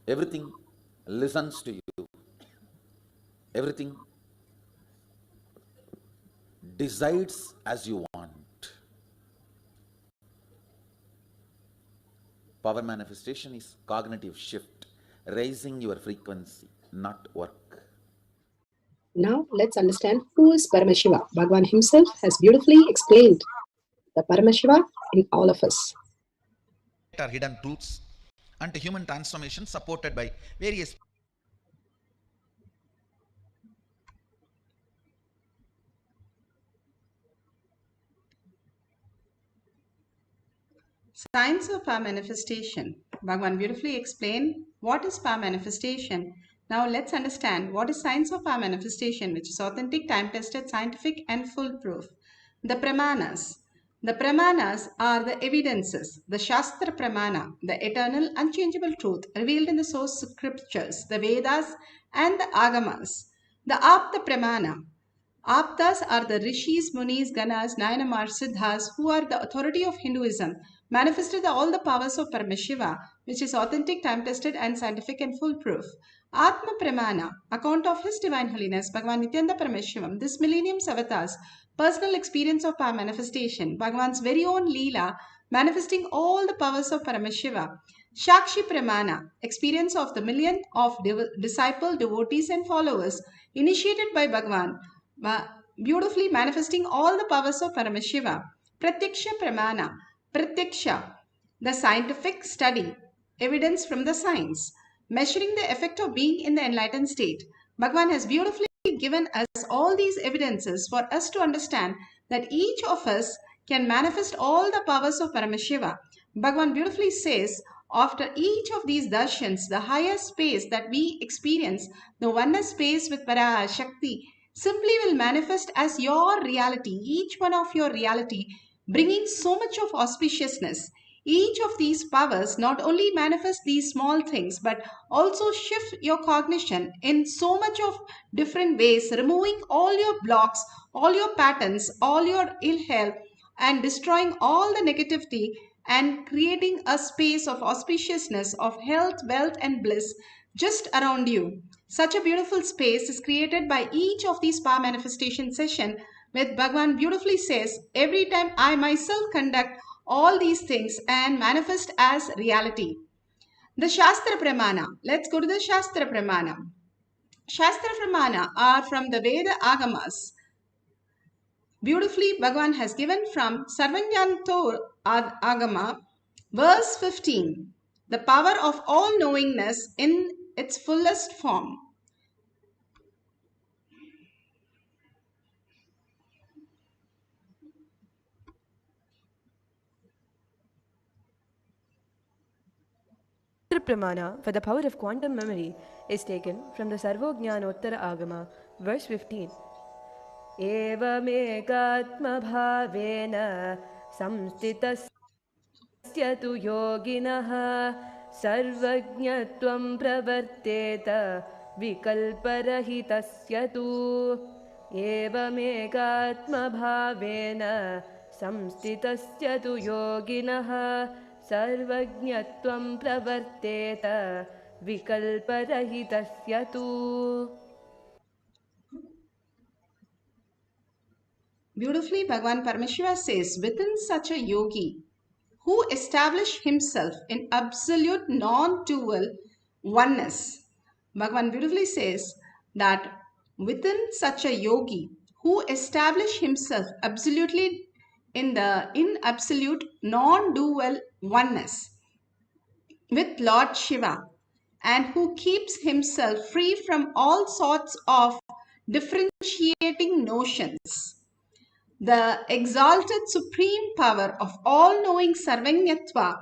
Everything listens to you. Everything decides as you want. Power manifestation is cognitive shift, raising your frequency, not work. Now let's understand who is Paramashiva. Bhagavan himself has beautifully explained the Paramashiva in all of us. Are hidden truths and human transformation supported by various Science of power manifestation. Bhagavan beautifully explained what is power manifestation. Now let's understand what is science of power manifestation, which is authentic, time-tested, scientific and foolproof. The pramanas. The pramanas are the evidences, the Shastra Pramana, the eternal unchangeable truth revealed in the source scriptures, the Vedas and the Agamas. The Apta Pramana. Aptas are the rishis, munis, ganas, nayanamar, siddhas, who are the authority of Hinduism, manifested all the powers of Paramashiva, which is authentic, time-tested and scientific and foolproof. Atma Pramana, account of His Divine Holiness, Bhagavan Nityananda Paramashivam, this millennium's avatars, personal experience of power manifestation, Bhagavan's very own Leela, manifesting all the powers of Paramashiva. Shakshi Pramana, experience of the million of disciple, devotees and followers, initiated by Bhagavan, beautifully manifesting all the powers of Paramashiva. Pratyaksha Pramana, Pratyaksha, the scientific study, evidence from the science, measuring the effect of being in the enlightened state. Bhagavan has beautifully given us all these evidences for us to understand that each of us can manifest all the powers of Paramashiva. Bhagavan beautifully says, after each of these darshans, the higher space that we experience, the oneness space with Parashakti, simply will manifest as your reality, each one of your reality, bringing so much of auspiciousness. Each of these powers not only manifest these small things, but also shift your cognition in so much of different ways, removing all your blocks, all your patterns, all your ill health, and destroying all the negativity and creating a space of auspiciousness, of health, wealth, and bliss just around you. Such a beautiful space is created by each of these power manifestation session, with Bhagavan beautifully says, every time I myself conduct all these things and manifest as reality. The Shastra Pramana. Let's go to the Shastra Pramana. Shastra Pramana are from the Veda Agamas. Beautifully, Bhagavan has given from Sarvajnanto Agama, verse 15, the power of all knowingness in its fullest form. Pramana for the power of quantum memory is taken from the Sarvojnanottara Agama, verse 15. Evamekatma bhavena samstitasya tu yoginaha सर्वज्ञत्वं प्रवर्तेत विकल्परहितस्य तु एवमेकात्मभावेन संस्थितस्य तु योगिनः सर्वज्ञत्वं प्रवर्तेत विकल्परहितस्य तु. Beautifully, Bhagavan Paramashiva says, within such a yogi who established himself in absolute non-dual oneness, Bhagavan beautifully says that within such a yogi who established himself absolutely in absolute non-dual oneness with Lord Shiva, and who keeps himself free from all sorts of differentiating notions, the exalted supreme power of all-knowing Sarvanyatva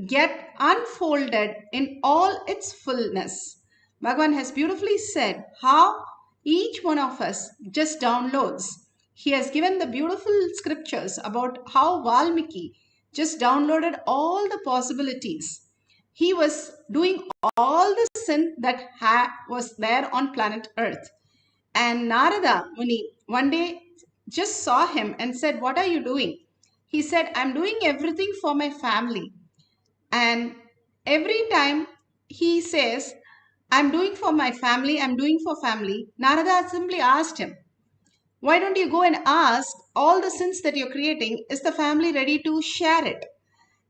get unfolded in all its fullness. Bhagavan has beautifully said how each one of us just downloads. He has given the beautiful scriptures about how Valmiki just downloaded all the possibilities. He was doing all the sin that was there on planet Earth. And Narada Muni one day just saw him and said, "What are you doing?" He said, "I'm doing everything for my family." And every time he says, "I'm doing for my family, I'm doing for family," Narada simply asked him, "Why don't you go and ask all the sins that you're creating, is the family ready to share it?"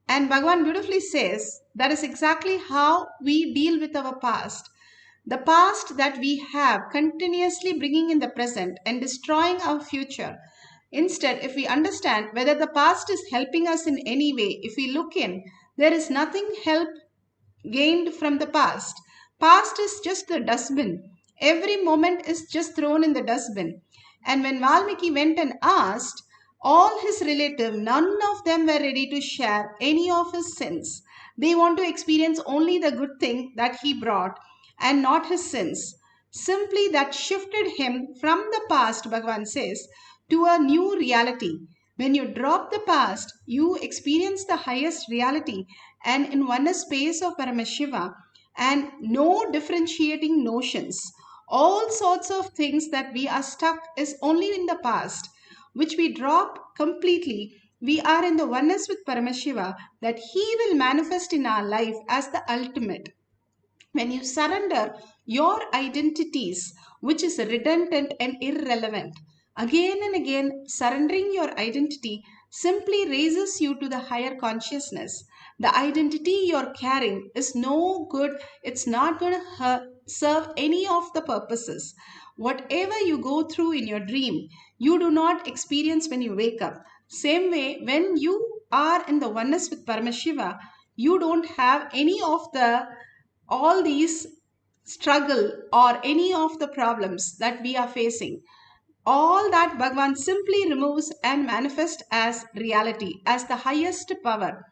And Bhagavan beautifully says that is exactly how we deal with our past. The past that we have continuously bringing in the present and destroying our future. Instead, if we understand whether the past is helping us in any way, if we look in, there is nothing help gained from the past. Past is just the dustbin. Every moment is just thrown in the dustbin. And when Valmiki went and asked, all his relatives, none of them were ready to share any of his sins. They want to experience only the good thing that he brought and not his sins. Simply that shifted him from the past, Bhagavan says, to a new reality. When you drop the past, you experience the highest reality and in one space of Paramashiva and no differentiating notions. All sorts of things that we are stuck is only in the past, which we drop completely. We are in the oneness with Paramashiva that he will manifest in our life as the ultimate. When you surrender your identities, which is redundant and irrelevant, again and again surrendering your identity simply raises you to the higher consciousness. The identity you're carrying is no good, it's not going to serve any of the purposes. Whatever you go through in your dream, you do not experience when you wake up. Same way, when you are in the oneness with Paramashiva, you don't have any of the all these struggle or any of the problems that we are facing. All that Bhagavan simply removes and manifests as reality, as the highest power.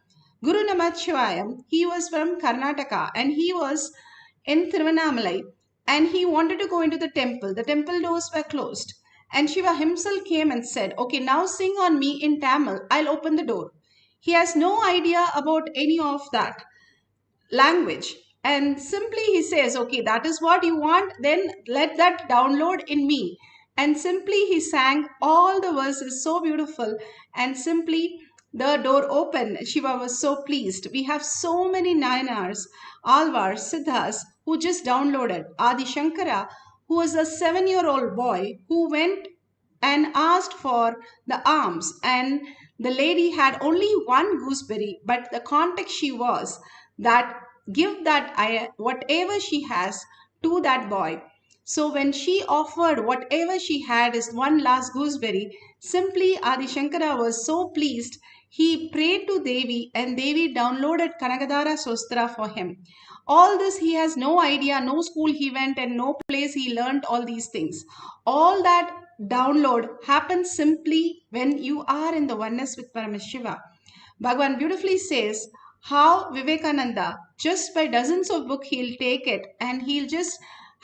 Guru Namachivayam, he was from Karnataka and he was in Tiruvannamalai and he wanted to go into the temple. The temple doors were closed. And Shiva himself came and said, "Okay, now sing on me in Tamil, I'll open the door." He has no idea about any of that language, and simply he says, "Okay, that is what you want, then let that download in me." And simply he sang all the verses so beautiful, and simply the door opened. Shiva was so pleased. We have so many Nayanars, Alvars, Siddhas who just downloaded. Adi Shankara, who was a 7-year-old boy who went and asked for the alms, and the lady had only one gooseberry, but the context she was that give that whatever she has to that boy. So when she offered whatever she had is one last gooseberry, simply Adi Shankara was so pleased. He prayed to Devi and Devi downloaded Kanagadhara Sostra for him. All this he has no idea, no school he went and no place he learned all these things. All that download happens simply when you are in the oneness with Paramashiva. Bhagavan beautifully says how Vivekananda, just by dozens of books, he'll take it and he'll just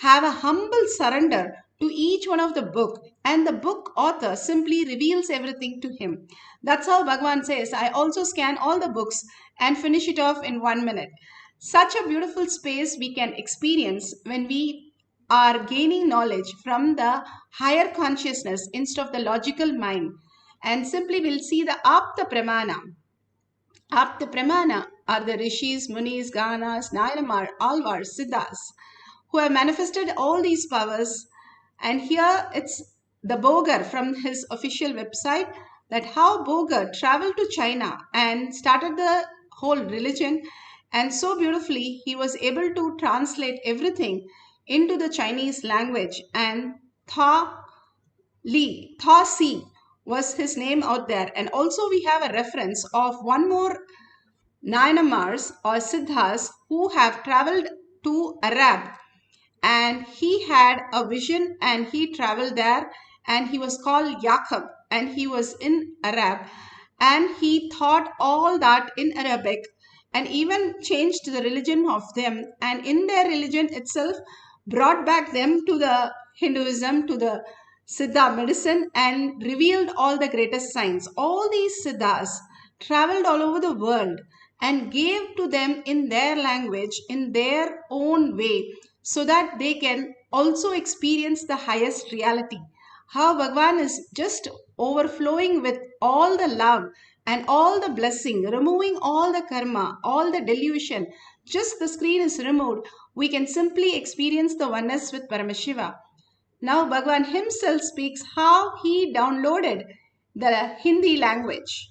have a humble surrender to each one of the book, and the book author simply reveals everything to him. That's how Bhagavan says, "I also scan all the books and finish it off in 1 minute." Such a beautiful space we can experience when we are gaining knowledge from the higher consciousness instead of the logical mind, and simply we'll see the Apta Pramana. Apta Pramana are the rishis, munis, ganas, nayanamar, alvars, siddhas who have manifested all these powers. And here it's the Boger from his official website, that how Boger traveled to China and started the whole religion, and so beautifully he was able to translate everything into the Chinese language. And Tha Si was his name out there. And also we have a reference of one more Nayanamars or Siddhas who have traveled to Arab, and he had a vision and he traveled there, and he was called Yaqub, and he was in Arab, and he taught all that in Arabic and even changed the religion of them, and in their religion itself brought back them to the Hinduism, to the Siddha medicine, and revealed all the greatest science. All these Siddhas traveled all over the world and gave to them in their language, in their own way, so that they can also experience the highest reality. How Bhagwan is just overflowing with all the love and all the blessing, removing all the karma, all the delusion. Just the screen is removed, we can simply experience the oneness with Paramashiva. Now Bhagwan himself speaks how he downloaded the Hindi language.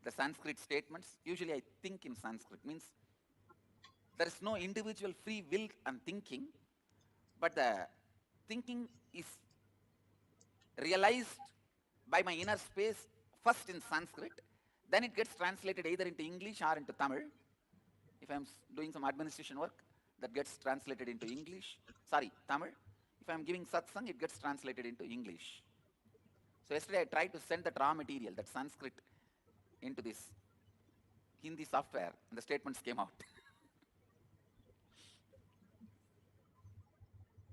The Sanskrit statements, usually I think in Sanskrit, means there is no individual free will and thinking, but the thinking is realized by my inner space first in Sanskrit, then it gets translated either into English or into Tamil. If I'm doing some administration work, that gets translated into Tamil. If I'm giving satsang, it gets translated into English. So yesterday I tried to send that raw material, that Sanskrit, into this Hindi software, and the statements came out.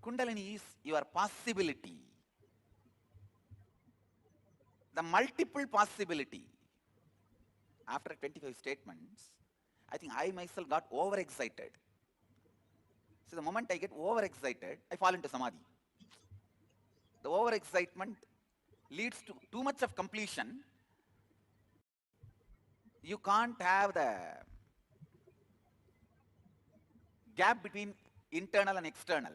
Kundalini is your possibility, the multiple possibility. After 25 statements, I think I myself got overexcited. So the moment I get overexcited, I fall into samadhi. The overexcitement leads to too much of completion. You can't have the gap between internal and external.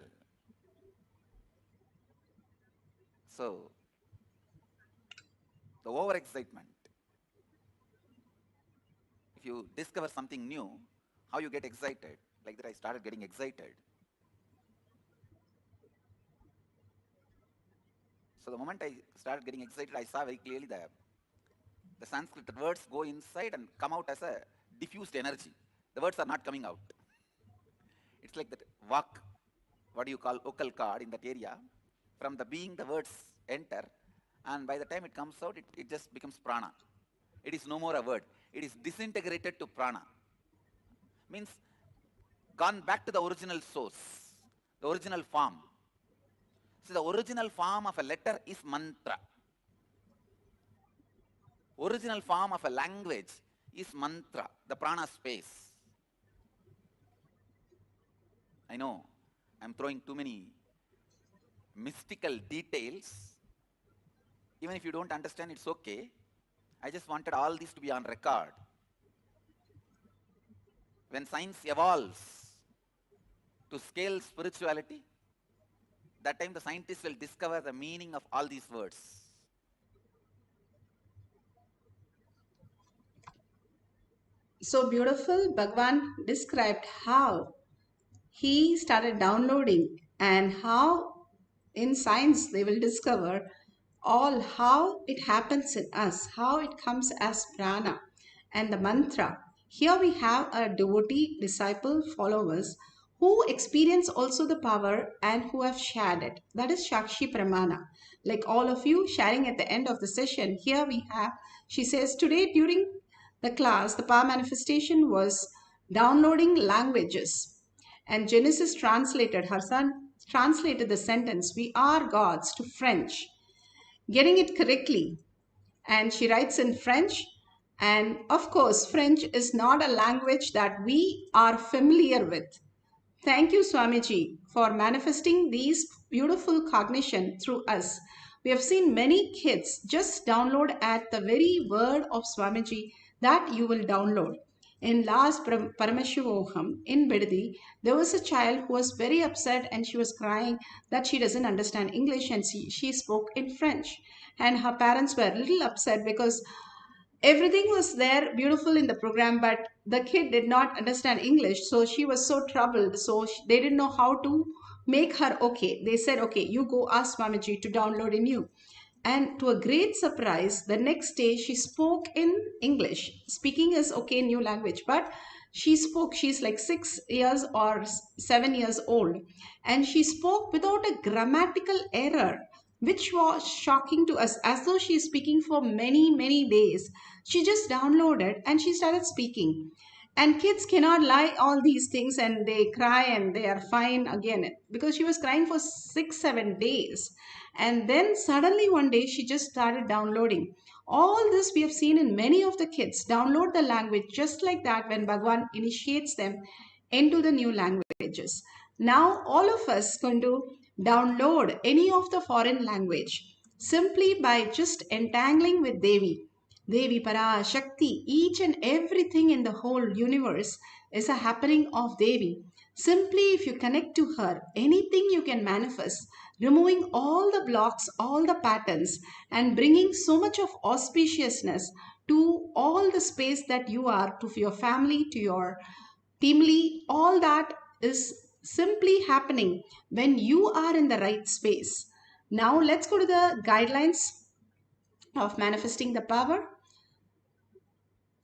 So, the overexcitement. If you discover something new, how you get excited? Like that, I started getting excited. So the moment I started getting excited, I saw very clearly the Sanskrit words go inside and come out as a diffused energy. The words are not coming out. It's like that vak, what do you call vocal cord in that area. From the being, the words enter, and by the time it comes out, it just becomes prana. It is no more a word. It is disintegrated to prana. Means gone back to the original source, the original form. So the original form of a letter is mantra. Original form of a language is mantra, the prana space. I know I'm throwing too many mystical details. Even if you don't understand, it's okay. I just wanted all this to be on record. When science evolves to scale spirituality, that time the scientists will discover the meaning of all these words. So beautiful, Bhagwan described how he started downloading, and how in science they will discover all how it happens in us, how it comes as prana and the mantra. Here we have a devotee, disciple, followers who experience also the power and who have shared it. That is Shakshi Pramana. Like all of you sharing at the end of the session, here we have, she says, today during the class, the power manifestation was downloading languages. And Genesis translated, her son translated the sentence, we are gods, to French. getting it correctly. And she writes in French. And of course, French is not a language that we are familiar with. Thank you, Swamiji, for manifesting these beautiful cognition through us. We have seen many kids just download at the very word of Swamiji that you will download. In last Paramashivoham in Bidadi, there was a child who was very upset and she was crying that she doesn't understand English and she spoke in French. And her parents were a little upset because everything was there beautiful in the program, but the kid did not understand English, so she was so troubled. So they didn't know how to make her okay. They said, okay, you go ask Swamiji to download in you. And to a great surprise, the next day she spoke in English. Speaking is okay, new language, but she spoke. She's like 6 years or 7 years old, and she spoke without a grammatical error, which was shocking to us, as though she is speaking for many, many days. She just downloaded and she started speaking. And kids cannot lie all these things and they cry and they are fine again, because she was crying for 6, 7 days. And then suddenly one day she just started downloading. All this we have seen in many of the kids download the language just like that when Bhagwan initiates them into the new languages. Now all of us going to download any of the foreign language simply by just entangling with Devi. Devi, Parashakti, each and everything in the whole universe is a happening of Devi. Simply if you connect to her, anything you can manifest, removing all the blocks, all the patterns, and bringing so much of auspiciousness to all the space that you are, to your family, to your teamly, all that is simply happening when you are in the right space. Now let's go to the guidelines of manifesting the power.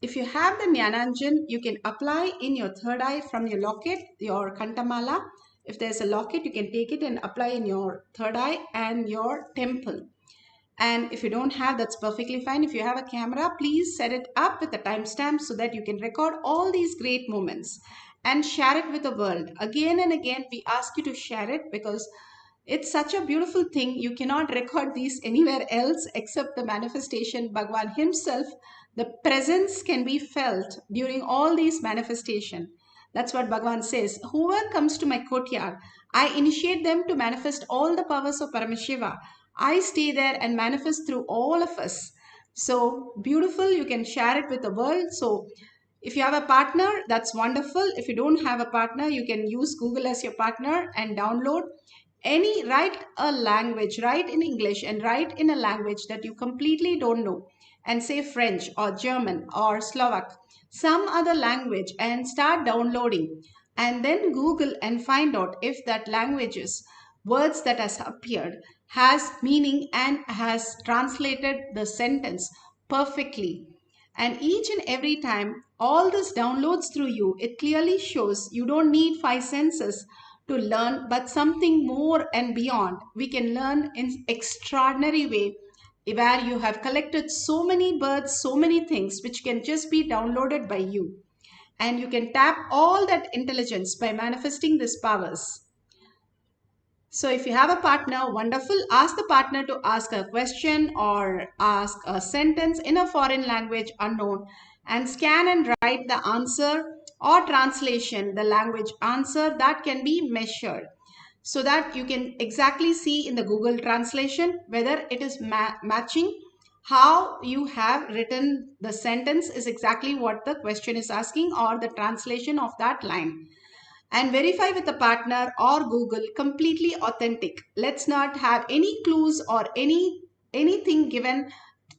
If you have the Jnananjan, you can apply in your third eye from your locket, your Kantamala. If there's a locket, you can take it and apply in your third eye and your temple. And if you don't have, that's perfectly fine. If you have a camera, please set it up with a timestamp so that you can record all these great moments and share it with the world. Again and again, we ask you to share it because it's such a beautiful thing. You cannot record these anywhere else except the manifestation. Bhagwan himself, the presence can be felt during all these manifestation. That's what Bhagwan says. Whoever comes to my courtyard, I initiate them to manifest all the powers of Paramashiva. I stay there and manifest through all of us. So beautiful, you can share it with the world. So if you have a partner, that's wonderful. If you don't have a partner, you can use Google as your partner and download any, write a language, write in English and write in a language that you completely don't know, and say French or German or Slovak, some other language, and start downloading. And then Google and find out if that language's words that has appeared has meaning and has translated the sentence perfectly. And each and every time all this downloads through you, it clearly shows you don't need 5 senses to learn, but something more and beyond. We can learn in extraordinary way, where you have collected so many birds, so many things which can just be downloaded by you. And you can tap all that intelligence by manifesting these powers. So if you have a partner, wonderful. Ask the partner to ask a question or ask a sentence in a foreign language unknown, and scan and write the answer or translation, the language answer that can be measured, so that you can exactly see in the Google translation whether it is matching. How you have written the sentence is exactly what the question is asking, or the translation of that line. And verify with a partner or Google completely authentic. Let's not have any clues or anything given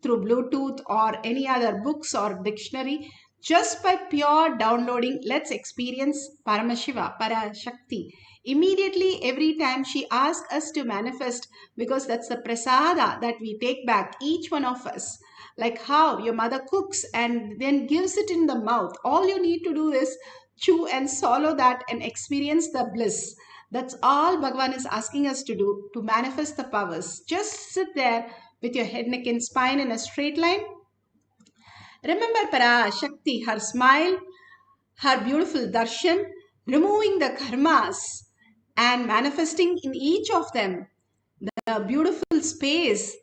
through Bluetooth or any other books or dictionary. Just by pure downloading, let's experience Paramashiva, Parashakti. Immediately, every time she asks us to manifest, because that's the prasada that we take back, each one of us. Like how your mother cooks and then gives it in the mouth. All you need to do is chew and swallow that and experience the bliss. That's all Bhagavan is asking us to do to manifest the powers. Just sit there with your head, neck, and spine in a straight line. Remember Parashakti, her smile, her beautiful darshan, removing the karmas and manifesting in each of them the beautiful space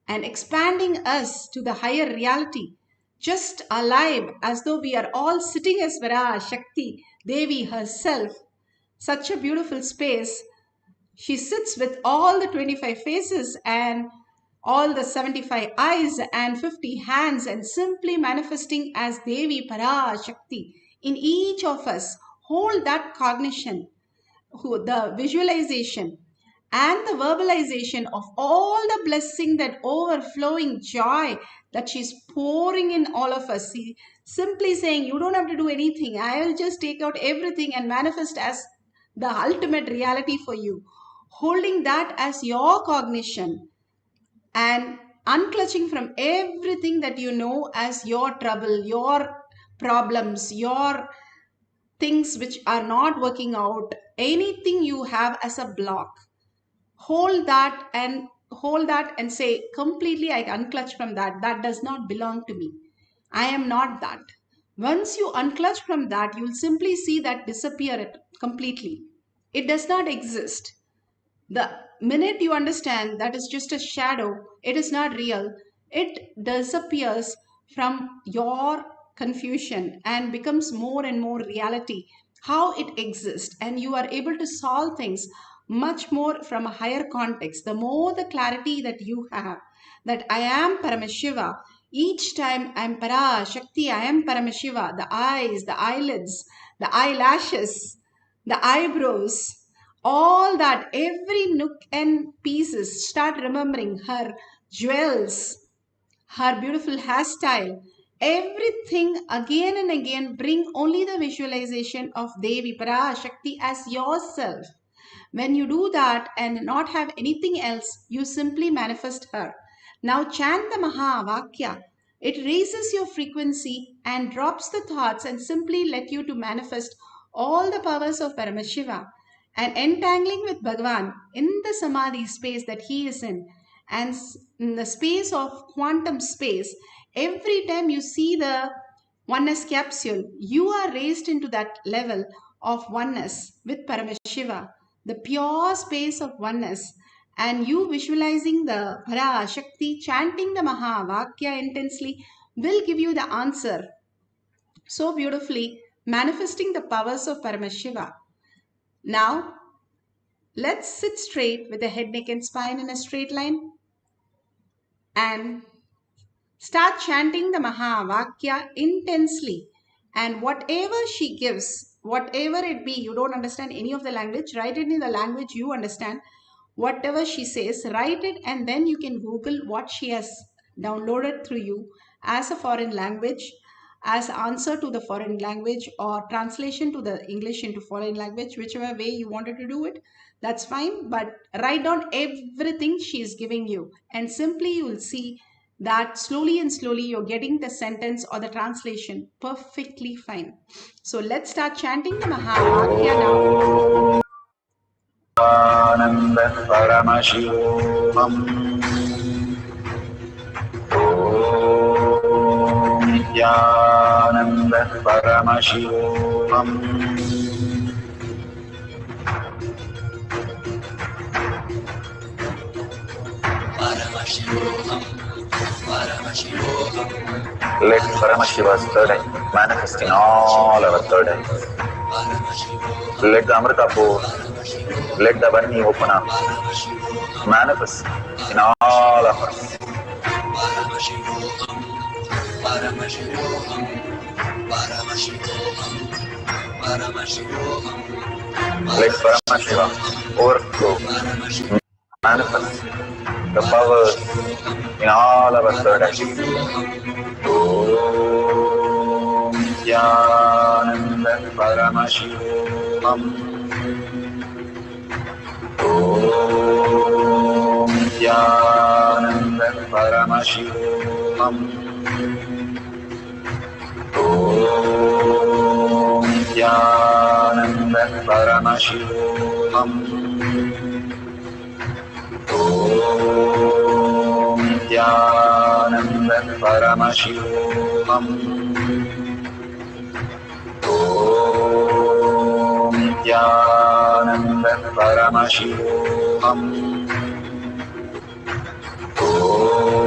and expanding us to the higher reality, just alive as though we are all sitting as Parashakti Devi herself. Such a beautiful space. She sits with all the 25 faces and all the 75 eyes and 50 hands and simply manifesting as Devi Parashakti in each of us. Hold that cognition, the visualization and the verbalization of all the blessing, that overflowing joy that she's pouring in all of us. See, simply saying, you don't have to do anything. I will just take out everything and manifest as the ultimate reality for you. Holding that as your cognition and unclutching from everything that you know as your trouble, your problems, your things which are not working out, anything you have as a block. Hold that and say, completely I unclutch from that. That does not belong to me. I am not that. Once you unclutch from that, you will simply see that disappear completely. It does not exist. The minute you understand that is just a shadow, it is not real, it disappears from your confusion and becomes more and more reality, how it exists, and you are able to solve things much more from a higher context. The more the clarity that you have, that I am Paramashiva, each time I am Parashakti, I am Paramashiva, the eyes, the eyelids, the eyelashes, the eyebrows, all that, every nook and pieces, start remembering her jewels, her beautiful hairstyle, everything again and again. Bring only the visualization of Devi Parashakti as yourself. When you do that and not have anything else, you simply manifest her. Now chant the Mahavakya. It raises your frequency and drops the thoughts and simply let you to manifest all the powers of Paramashiva and entangling with Bhagavan in the Samadhi space that he is in, and in the space of quantum space. Every time you see the oneness capsule, you are raised into that level of oneness with Paramashiva, the pure space of oneness, and you visualizing the Parashakti, chanting the Mahavakya intensely will give you the answer so beautifully, manifesting the powers of Paramashiva. Now, let's sit straight with the head, neck and spine in a straight line and start chanting the Mahavakya intensely. And whatever she gives, whatever it be, you don't understand any of the language, write it in the language you understand. Whatever she says, write it, and then you can Google what she has downloaded through you as a foreign language, as answer to the foreign language, or translation to the English into foreign language, whichever way you wanted to do it, that's fine. But write down everything she is giving you, and simply you will see that slowly and slowly you're getting the sentence or the translation perfectly fine. So let's start chanting the Mahavakya now. Ananda Paramashivam Om Nityananda Paramashivam Let Paramashiva's third eye manifest in all our third eyes. Let the Amrita pour, let the Varni open up, manifest in all of us. Let Paramashiva overflow, manifest the powers in all our third eyes. Om Nityananda Paramashivam Om Nityananda Paramashivam Om Nityananda Paramashivam Om Nityananda Paramashivam Om Nityananda Paramashivam Om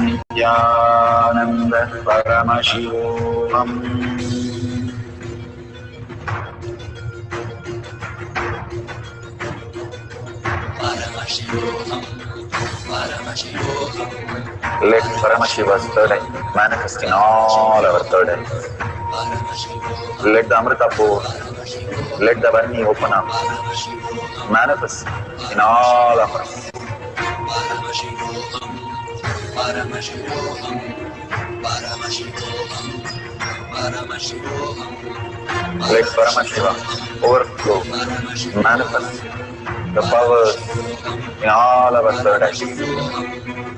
Nityanand परमशिवोऽहम् Let Paramashiva's third eye manifest in all our third eyes. Let the Amrita pour, let the Varni open up, manifest in all of us. Let Paramashiva overflow, manifest the powers in all our third eyes.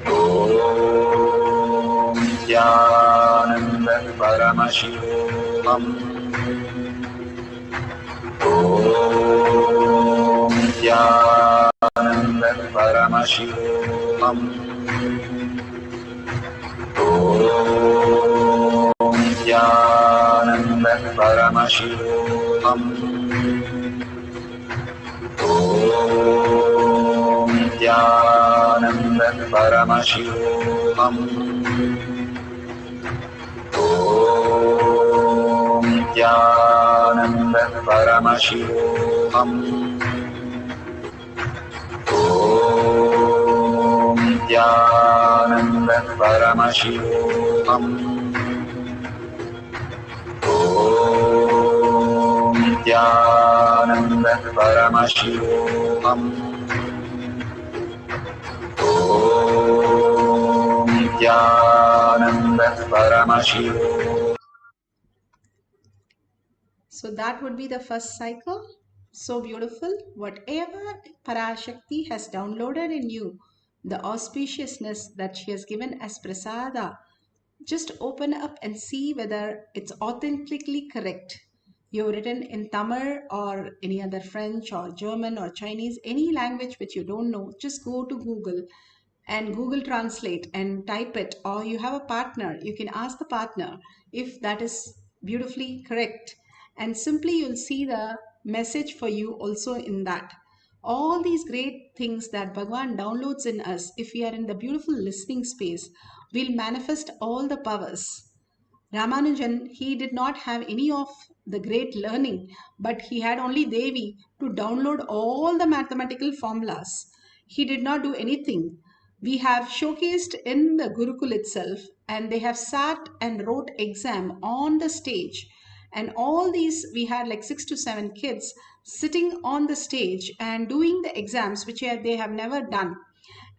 Om Nityananda Paramashivam. Om Nityananda Paramashivam. Om Nityananda Paramashivam. Om Nityananda Paramashivam. Om Nityananda Paramashivam. Om Nityananda Paramashivam. Om Nityananda Paramashivam. Om Nityananda Paramashivam. So that would be the first cycle. So beautiful. Whatever Parashakti has downloaded in you, the auspiciousness that she has given as prasada, just open up and see whether it's authentically correct. You've written in Tamil or any other French or German or Chinese, any language which you don't know, just go to Google and Google Translate and type it, or you have a partner, you can ask the partner if that is beautifully correct, and simply you'll see the message for you also in that. All these great things that Bhagwan downloads in us, if we are in the beautiful listening space, will manifest all the powers. Ramanujan, he did not have any of the great learning, but he had only Devi to download all the mathematical formulas. He did not do anything. We have showcased in the Gurukul itself, and they have sat and wrote exam on the stage. And all these, we had like 6 to 7 kids sitting on the stage and doing the exams, which they have never done.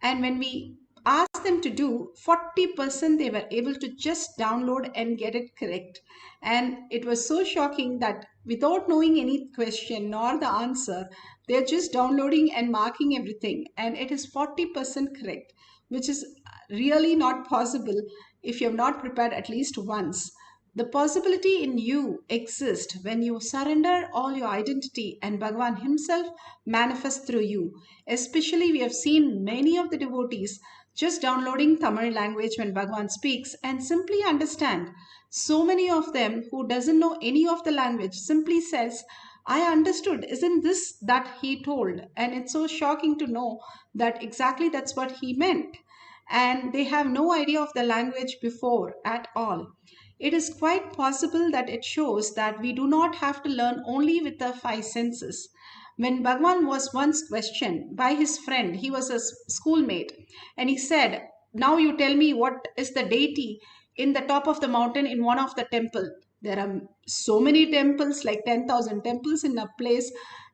And when we asked them to do, 40% they were able to just download and get it correct. And it was so shocking that without knowing any question nor the answer, they're just downloading and marking everything. And it is 40% correct, which is really not possible if you have not prepared at least once. The possibility in you exists when you surrender all your identity and Bhagavan himself manifests through you. Especially we have seen many of the devotees just downloading Tamil language when Bhagavan speaks and simply understand. So many of them who doesn't know any of the language simply says, I understood, isn't this that he told? And it's so shocking to know that exactly that's what he meant. And they have no idea of the language before at all. It is quite possible that it shows that we do not have to learn only with the 5 senses. When Bhagwan was once questioned by his friend, he was a schoolmate, and he said, now you tell me what is the deity in the top of the mountain in one of the temple. There are so many temples, like 10,000 temples in a place,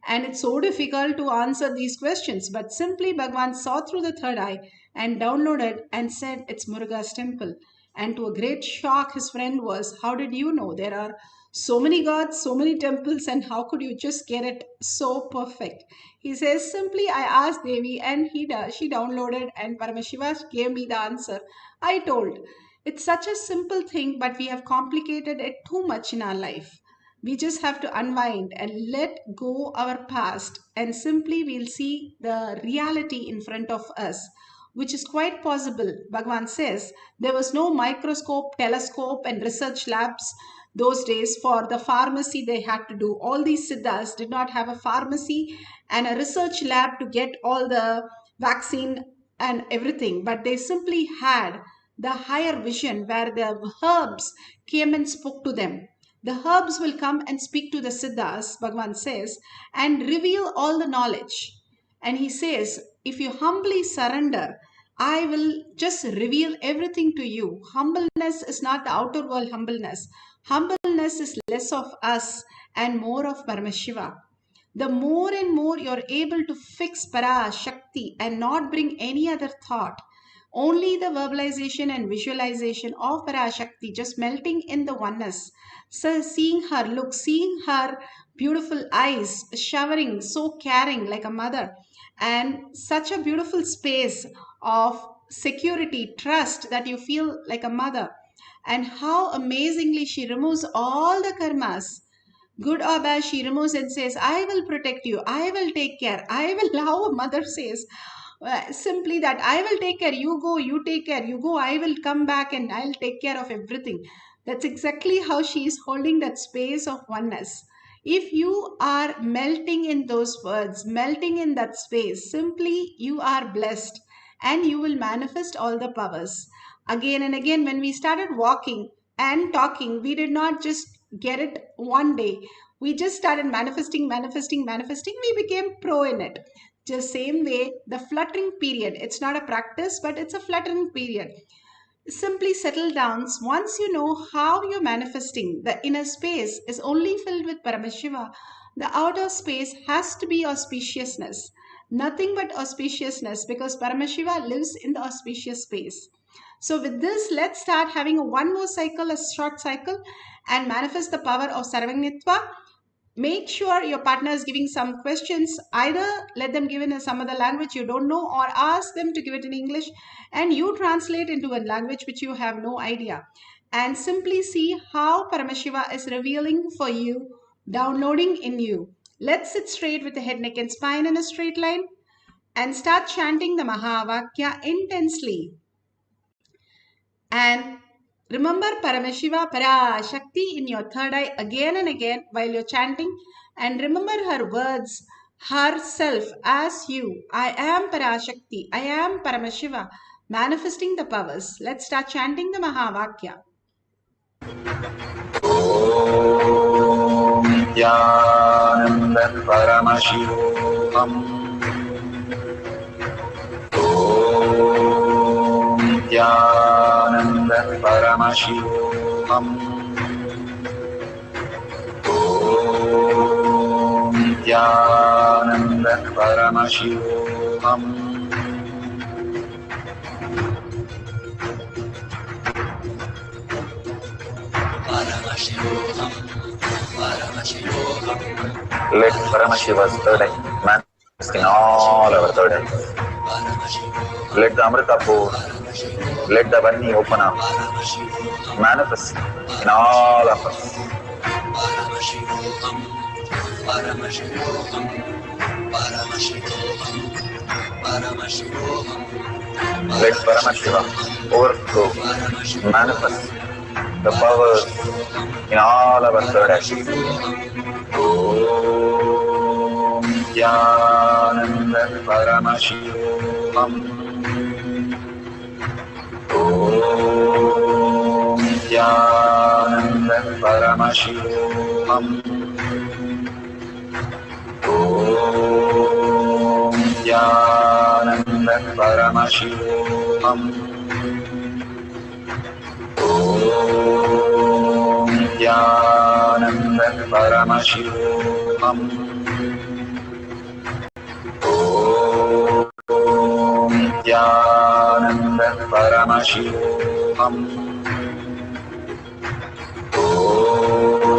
and it's so difficult to answer these questions. But simply Bhagwan saw through the third eye and downloaded and said it's Muruga's temple. And to a great shock, his friend was, how did you know? There are so many gods, so many temples, and how could you just get it so perfect? He says, simply I asked Devi and she downloaded and Paramashiva gave me the answer. I told. It's such a simple thing, but we have complicated it too much in our life. We just have to unwind and let go our past, and simply we'll see the reality in front of us, which is quite possible. Bhagavan says there was no microscope, telescope, and research labs those days. For the pharmacy, they had to do. All these siddhas did not have a pharmacy and a research lab to get all the vaccine and everything, but they simply had the higher vision where the herbs came and spoke to them. The herbs will come and speak to the Siddhas, Bhagavan says, and reveal all the knowledge. And he says, if you humbly surrender, I will just reveal everything to you. Humbleness is not the outer world humbleness. Humbleness is less of us and more of Paramashiva. The more and more you're able to fix Parashakti and not bring any other thought, only the verbalization and visualization of Parashakti just melting in the oneness. So seeing her look, seeing her beautiful eyes, showering, so caring like a mother, and such a beautiful space of security, trust that you feel like a mother, and how amazingly she removes all the karmas. Good or bad, she removes and says, I will protect you, I will take care, I will, how a mother says, simply that I will take care, you go, you take care, you go, I will come back and I'll take care of everything. That's exactly how she is holding that space of oneness. If you are melting in those words, melting in that space, simply you are blessed and you will manifest all the powers. Again and again, when we started walking and talking, we did not just get it one day. We just started manifesting. We became pro in it. Just same way, the fluttering period, it's not a practice, but it's a fluttering period. Simply settle down. Once you know how you're manifesting, the inner space is only filled with Paramashiva. The outer space has to be auspiciousness. Nothing but auspiciousness, because Paramashiva lives in the auspicious space. So with this, let's start having one more cycle, a short cycle, and manifest the power of Sarvagnyatva. Make sure your partner is giving some questions. Either let them give in some other language you don't know, or ask them to give it in English, and you translate into a language which you have no idea. And simply see how Paramashiva is revealing for you, downloading in you. Let's sit straight with the head, neck, and spine in a straight line, and start chanting the Mahavakya intensely. And remember Paramashiva, Parashakti in your third eye again and again while you're chanting. And remember her words, herself as you. I am Parashakti. I am Paramashiva. Manifesting the powers. Let's start chanting the Mahavakya. Om Nityananda Paramashivam. Om Nityananda Paramashivam. Om Nityananda Paramashivam. Let Paramashiva's third eye manifest in all our third eyes. Let the Amrita pour, let the Varni open up, manifest in all of us. Let Paramashiva overflow, manifest the powers in all our third eyes. Om Nityananda Paramashivam. Om Nityananda Paramashivam. Om Nityananda Paramashivam. Om Nityananda Paramashivam. Om Nityananda Paramashivam. Om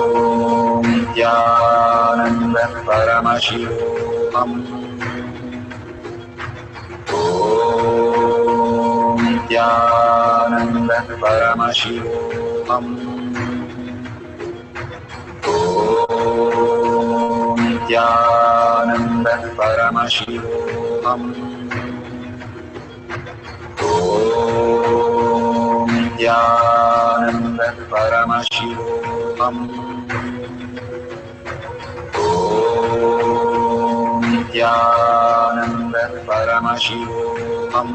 Nityananda Paramashivam. Om Nityananda Paramashivam. Om Nityananda Paramashivam. Om Nityananda Paramashivam. Om Nityananda Paramashivam.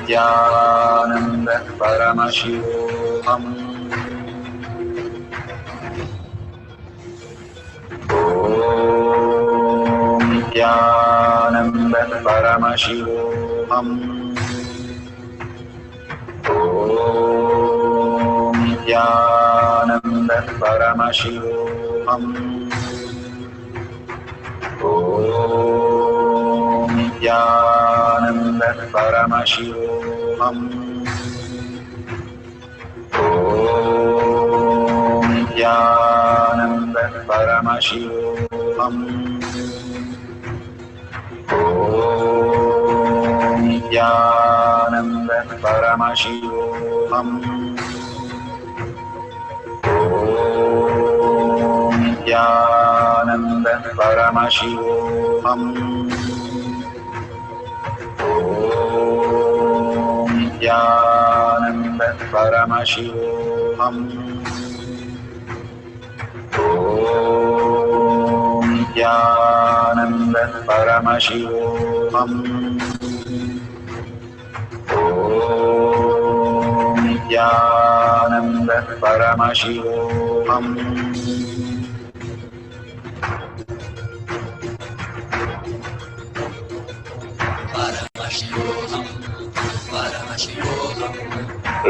Nityanand परमशिवोऽहम् ॐ नित्यानंद परमशिवोऽहम् ॐ नित्यानंद परमशिवोऽहम् ॐ नित्यानंद परमशिवोऽहम् ॐ नित्यानंद परमशिवोऽहम् ॐ नित्यानंद परमशिवोऽहम् ॐ नित्यानंद परमशिवोऽहम् ॐ नित्यानंद परमशिवोऽहम् ॐ नित्यानंद परमशिवोऽहम् ॐ नित्यानंद परमशिवोऽहम्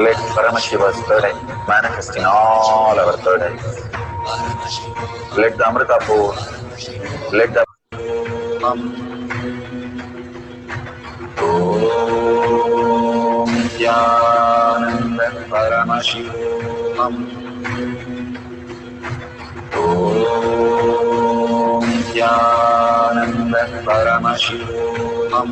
Let Paramashiva's third eye manifest in all our third eyes. Let the Amrita pour, let the Om Nityananda Paramashivoham Om Nityananda Paramashivoham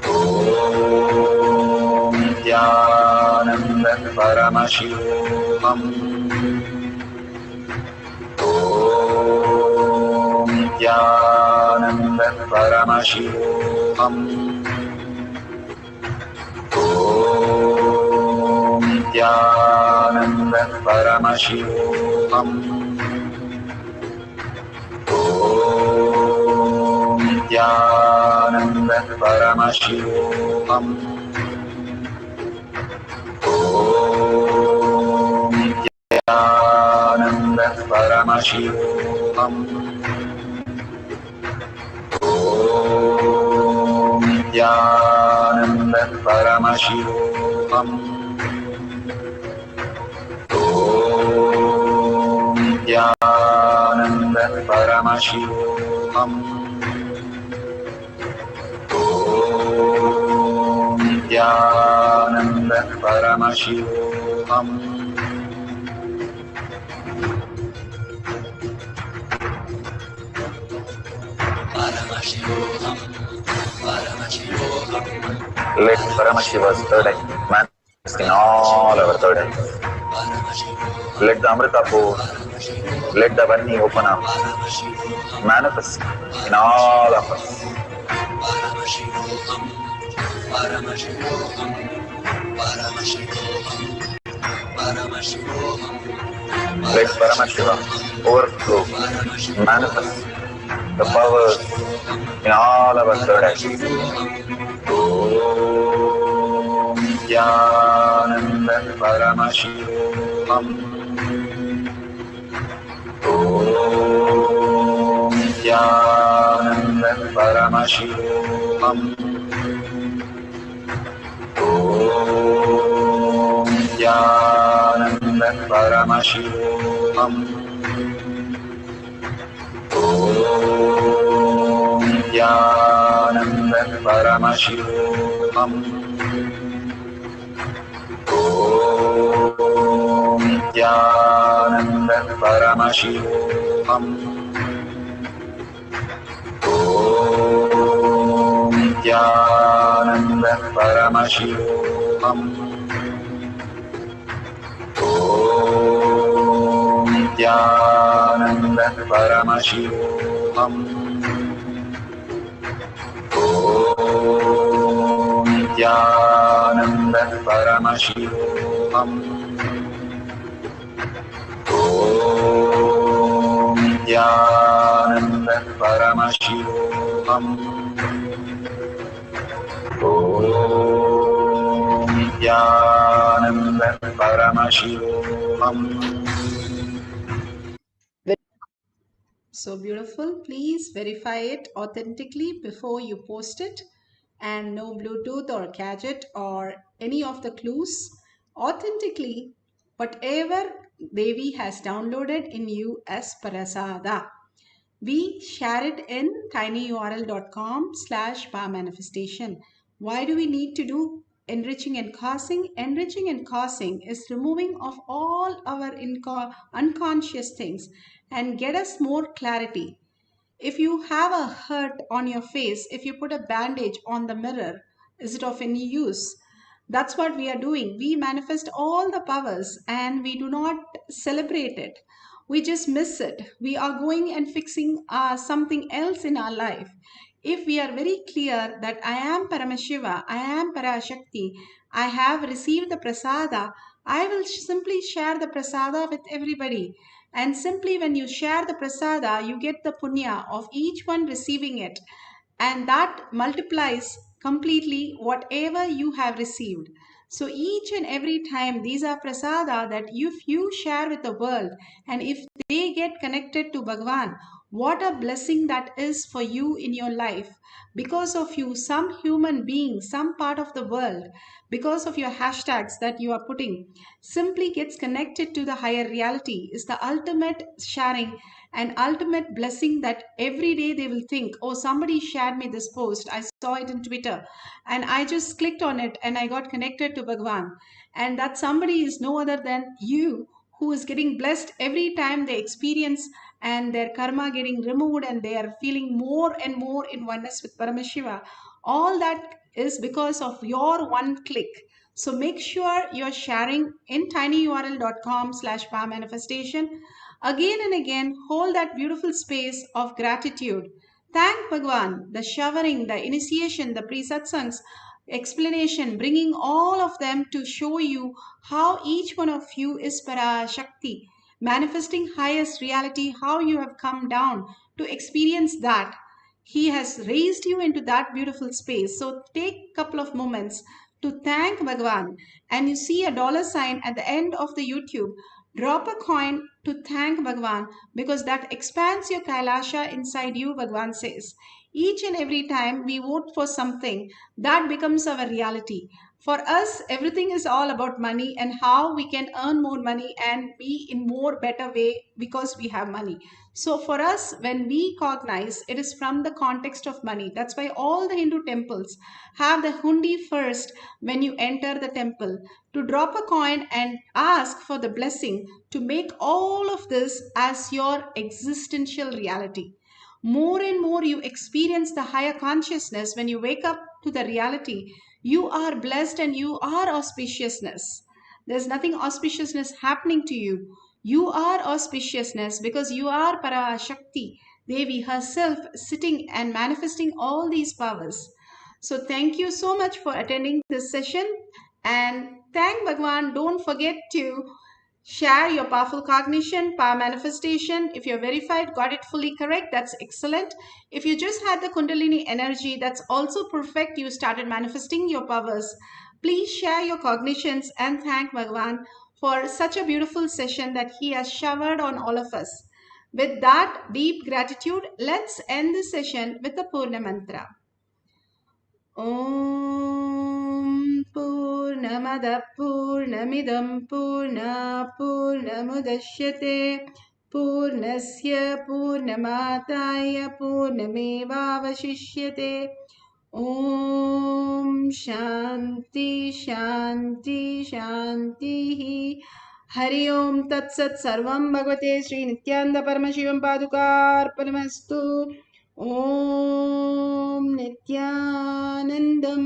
Om Nityananda Paramashivoham Om Nityananda Paramashivoham Om Nityananda Paramashivoham Om Nityananda Paramashivoham Om Nityananda Paramashivoham Om Nityananda Paramashivoham Om Nityananda Paramashivoham Om Nityananda Paramashivoham Let Paramashiva's third eye manifest in all our third eyes. Let the Amrita pour, let the Varni open up, manifest in all of us. Let Paramashiva overflow, manifest the powers in all our third eyes. Om Nityananda Paramashivoham Om Nityananda Paramashivoham Om Nityananda Paramashivoham Om Nityananda Paramashivoham Om Nityananda Paramashivoham Om Nityananda Paramashivoham Om Nityananda Paramashivoham Om Nityananda Paramashivoham Om Nityananda Paramashivoham Om ॐ नित्यानन्दं परमशिवोऽहम् So beautiful. Please verify it authentically before you post it. And no Bluetooth or gadget or any of the clues. Authentically, whatever Devi has downloaded in you as Parasada. We share it in tinyurl.com/power manifestation. Why do we need to do enriching and causing? Enriching and causing is removing of all our unconscious things and get us more clarity. If you have a hurt on your face, if you put a bandage on the mirror, is it of any use? That's what we are doing. We manifest all the powers and we do not celebrate it. We just miss it. We are going and fixing something else in our life. If we are very clear that I am Paramashiva, I am Parashakti, I have received the prasada, I will simply share the prasada with everybody. And simply when you share the prasada, you get the punya of each one receiving it. And that multiplies completely whatever you have received. So each and every time, these are prasada that if you share with the world and if they get connected to Bhagavan, what a blessing that is for you in your life. Because of you, some human being, some part of the world, because of your hashtags that you are putting, simply gets connected to the higher reality, is the ultimate sharing and ultimate blessing that every day they will think, oh, somebody shared me this post. I saw it in Twitter and I just clicked on it and I got connected to Bhagwan. And that somebody is no other than you, who is getting blessed every time they experience and their karma getting removed and they are feeling more and more in oneness with Paramashiva. All that is because of your one click. So make sure you're sharing in tinyurl.com/power manifestation. Again and again, hold that beautiful space of gratitude. Thank Bhagwan, the showering, the initiation, the pre-satsangs, explanation, bringing all of them to show you how each one of you is Parashakti, manifesting highest reality, how you have come down to experience that. He has raised you into that beautiful space. So take a couple of moments to thank Bhagwan. And you see a dollar sign at the end of the YouTube. Drop a coin to thank Bhagwan because that expands your Kailasha inside you, Bhagwan says. Each and every time we vote for something, that becomes our reality. For us, everything is all about money and how we can earn more money and be in more better way because we have money. So for us, when we cognize, it is from the context of money. That's why all the Hindu temples have the hundi first when you enter the temple, to drop a coin and ask for the blessing to make all of this as your existential reality. More and more you experience the higher consciousness when you wake up to the reality. You are blessed and you are auspiciousness. There's nothing auspiciousness happening to you. You are auspiciousness because you are Parashakti, Devi herself sitting and manifesting all these powers. So thank you so much for attending this session and thank Bhagwan. Don't forget to share your powerful cognition, power manifestation. If you're verified, got it fully correct, that's excellent. If you just had the Kundalini energy, that's also perfect. You started manifesting your powers. Please share your cognitions and thank Bhagwan for such a beautiful session that he has showered on all of us. With that deep gratitude, let's end this session with the Purna Mantra. ॐ पूर्णमदः पूर्णमिदं पूर्णमुदश्यते पूर्णस्य पूर्णमादाय पूर्णमेवावशिष्यते ॐ शान्ति शान्ति शान्तिः हरि ओम तत्सत् सर्वं भगवते Shri Nityanand परमशिवं पादुकार्पणमस्तु Om Nityanandam.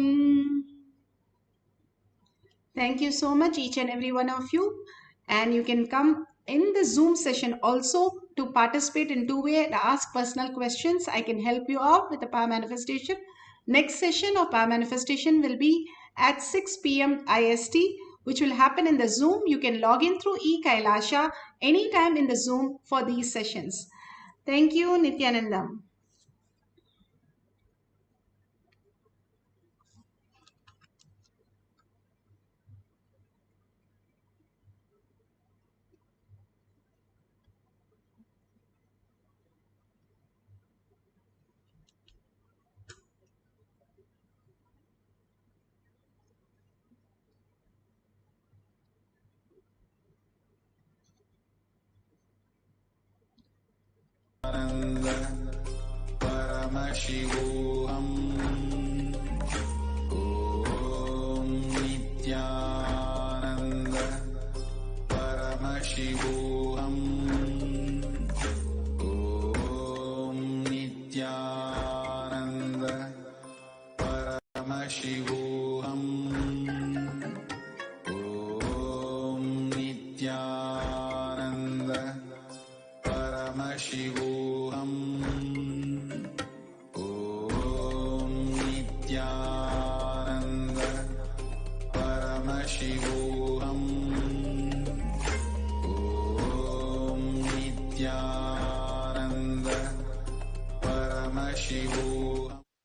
Thank you so much, each and every one of you. And you can come in the Zoom session also to participate in two-way and ask personal questions. I can help you out with the power manifestation. Next session of power manifestation will be at 6 p.m. IST, which will happen in the Zoom. You can log in through eKailasha anytime in the Zoom for these sessions. Thank you, Nityanandam.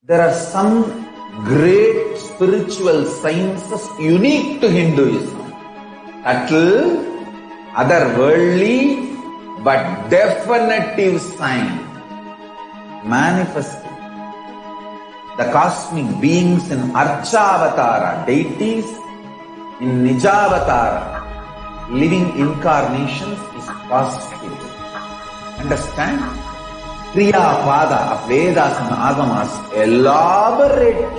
There are some great spiritual sciences unique to Hinduism. Subtle, otherworldly, but definitive sign. Manifesting the cosmic beings in Archavatara, deities, in Nijavatara, living incarnations is possible. Understand? Kriya Pada of Vedas and Agamas elaborately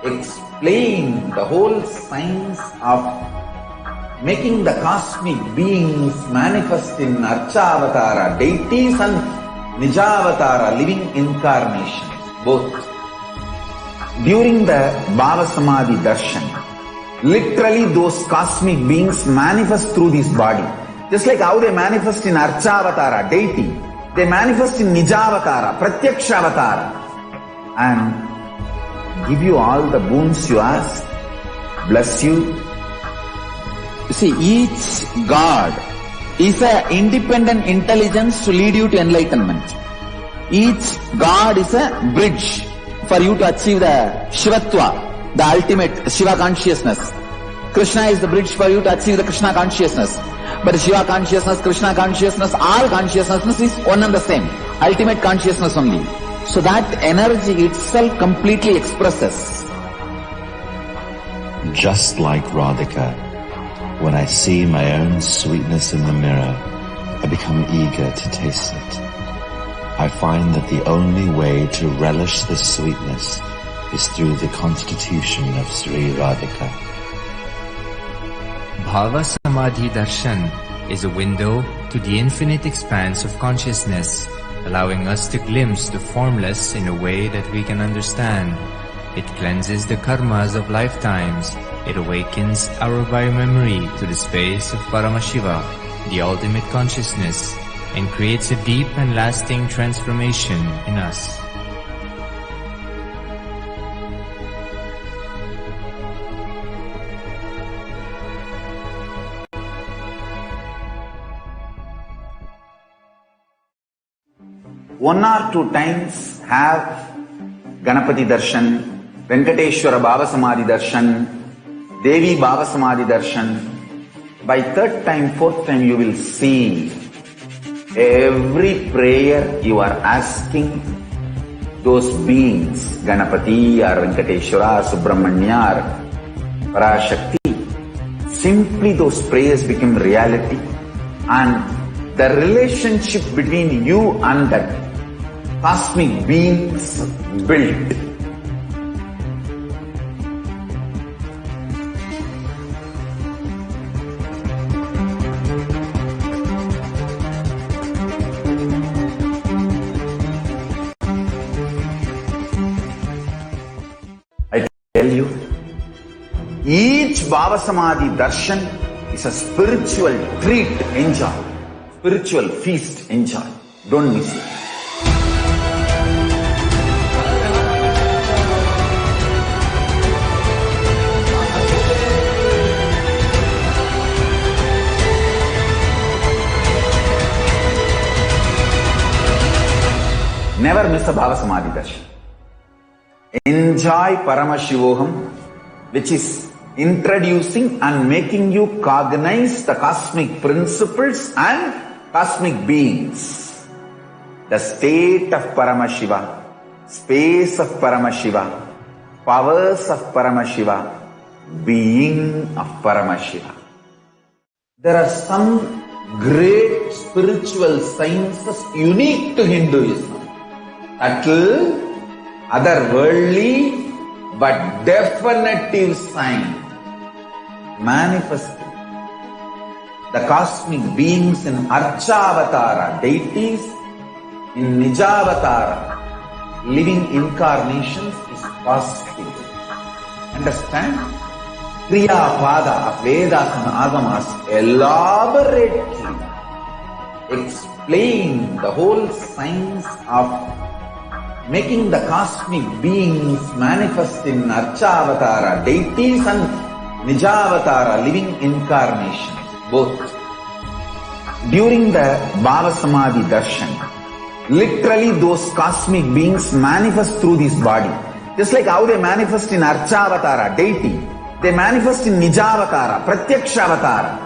explain the whole science of making the cosmic beings manifest in Archavatara, deities, and Nijavatara, living incarnations, both. During the Bhava Samadhi Darshan, literally those cosmic beings manifest through this body. Just like how they manifest in Archavatara, deity, they manifest in Nijavatara, Pratyakshavatara, and give you all the boons you ask, bless you. You see, each God is an independent intelligence to lead you to enlightenment. Each God is a bridge for you to achieve the Shivatva, the ultimate Shiva consciousness. Krishna is the bridge for you to achieve the Krishna consciousness. But Shiva consciousness, Krishna consciousness, all consciousness is one and the same. Ultimate consciousness only. So that energy itself completely expresses. Just like Radhika, when I see my own sweetness in the mirror, I become eager to taste it. I find that the only way to relish this sweetness is through the constitution of Sri Radhika. Bhava Samadhi Darshan is a window to the infinite expanse of consciousness, allowing us to glimpse the formless in a way that we can understand. It cleanses the karmas of lifetimes. It awakens our biomemory to the space of Paramashiva, the ultimate consciousness, and creates a deep and lasting transformation in us. One or two times have Ganapati Darshan, Venkateshwara Bhava Samadhi Darshan, Devi Bhava Samadhi Darshan. By third time, fourth time, you will see every prayer you are asking those beings, Ganapati or Venkateshwara, Subramanya or Parashakti, simply those prayers become reality, and the relationship between you and that cosmic beings built. I tell you, each Bhava Samadhi Darshan is a spiritual treat, enjoy. Spiritual feast, enjoy. Don't miss it. Never miss a Bhava Samadhi Darshan. Enjoy Paramashivoham, which is introducing and making you cognize the cosmic principles and cosmic beings. The state of Paramashiva, space of Paramashiva, powers of Paramashiva, being of Paramashiva. There are some great spiritual sciences unique to Hinduism. Subtle, otherworldly, but definitive sign manifesting the cosmic beings in Archavatara, deities in Nijavatara, living incarnations is possible. Understand? Kriya Pada of Vedas and Agamas elaborately explain the whole science of making the cosmic beings manifest in Archavatara, deities and Nijavatara, living incarnations, both. During the Bhava Samadhi Darshan, literally those cosmic beings manifest through this body. Just like how they manifest in Archavatara, deity, they manifest in Nijavatara, Pratyakshavatara,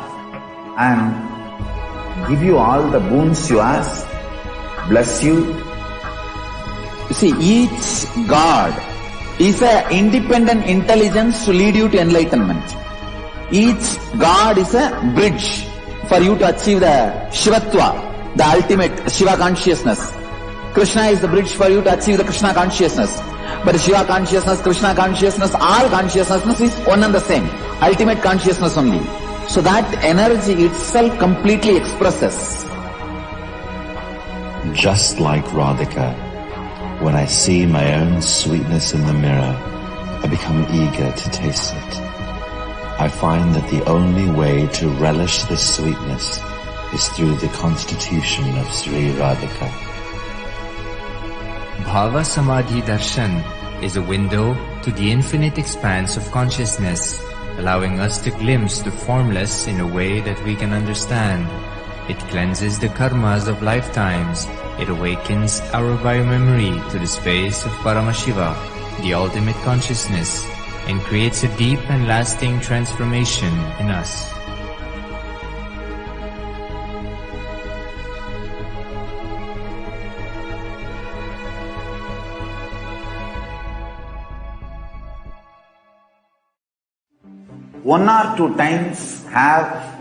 and give you all the boons you ask, bless you. You see, each God is an independent intelligence to lead you to enlightenment. Each God is a bridge for you to achieve the Shivatva, the ultimate Shiva consciousness. Krishna is the bridge for you to achieve the Krishna consciousness. But the Shiva consciousness, Krishna consciousness, all consciousness is one and the same. Ultimate consciousness only. So that energy itself completely expresses. Just like Radhika, when I see my own sweetness in the mirror, I become eager to taste it. I find that the only way to relish this sweetness is through the constitution of Sri Radhika. Bhava Samadhi Darshan is a window to the infinite expanse of consciousness, allowing us to glimpse the formless in a way that we can understand. It cleanses the karmas of lifetimes. It awakens our biomemory to the space of Paramashiva, the ultimate consciousness, and creates a deep and lasting transformation in us. One or two times have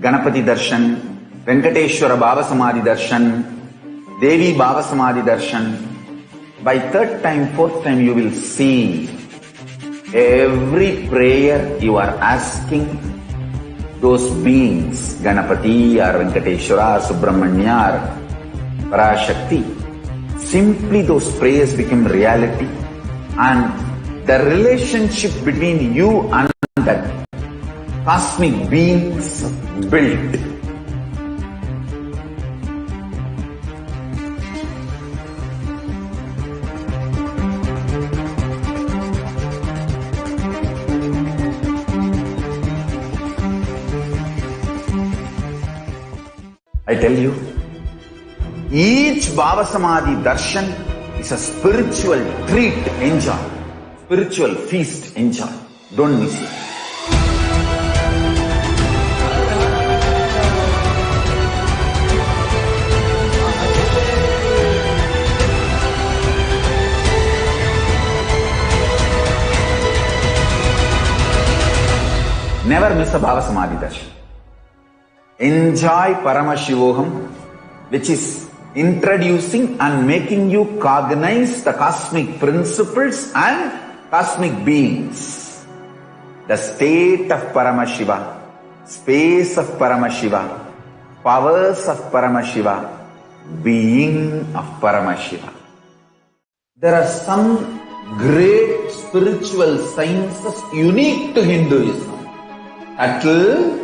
Ganapati Darshan, Venkateshwara Bhava Samadhi Darshan, Devi Bhava Samadhi Darshan. By third time, fourth time, you will see every prayer you are asking those beings, Ganapati or Venkateshwara or Subramanya or Parashakti. Simply those prayers become reality, and the relationship between you and that cosmic beings built. I tell you, each Bhava Samadhi Darshan is a spiritual treat, enjoy. Spiritual feast, enjoy. Don't miss it. Never miss a Bhava Samadhi Darshan. Enjoy Paramashivoham, which is introducing and making you cognize the cosmic principles and cosmic beings. The state of Paramashiva, space of Paramashiva, powers of Paramashiva, being of Paramashiva. There are some great spiritual sciences unique to Hinduism. Subtle,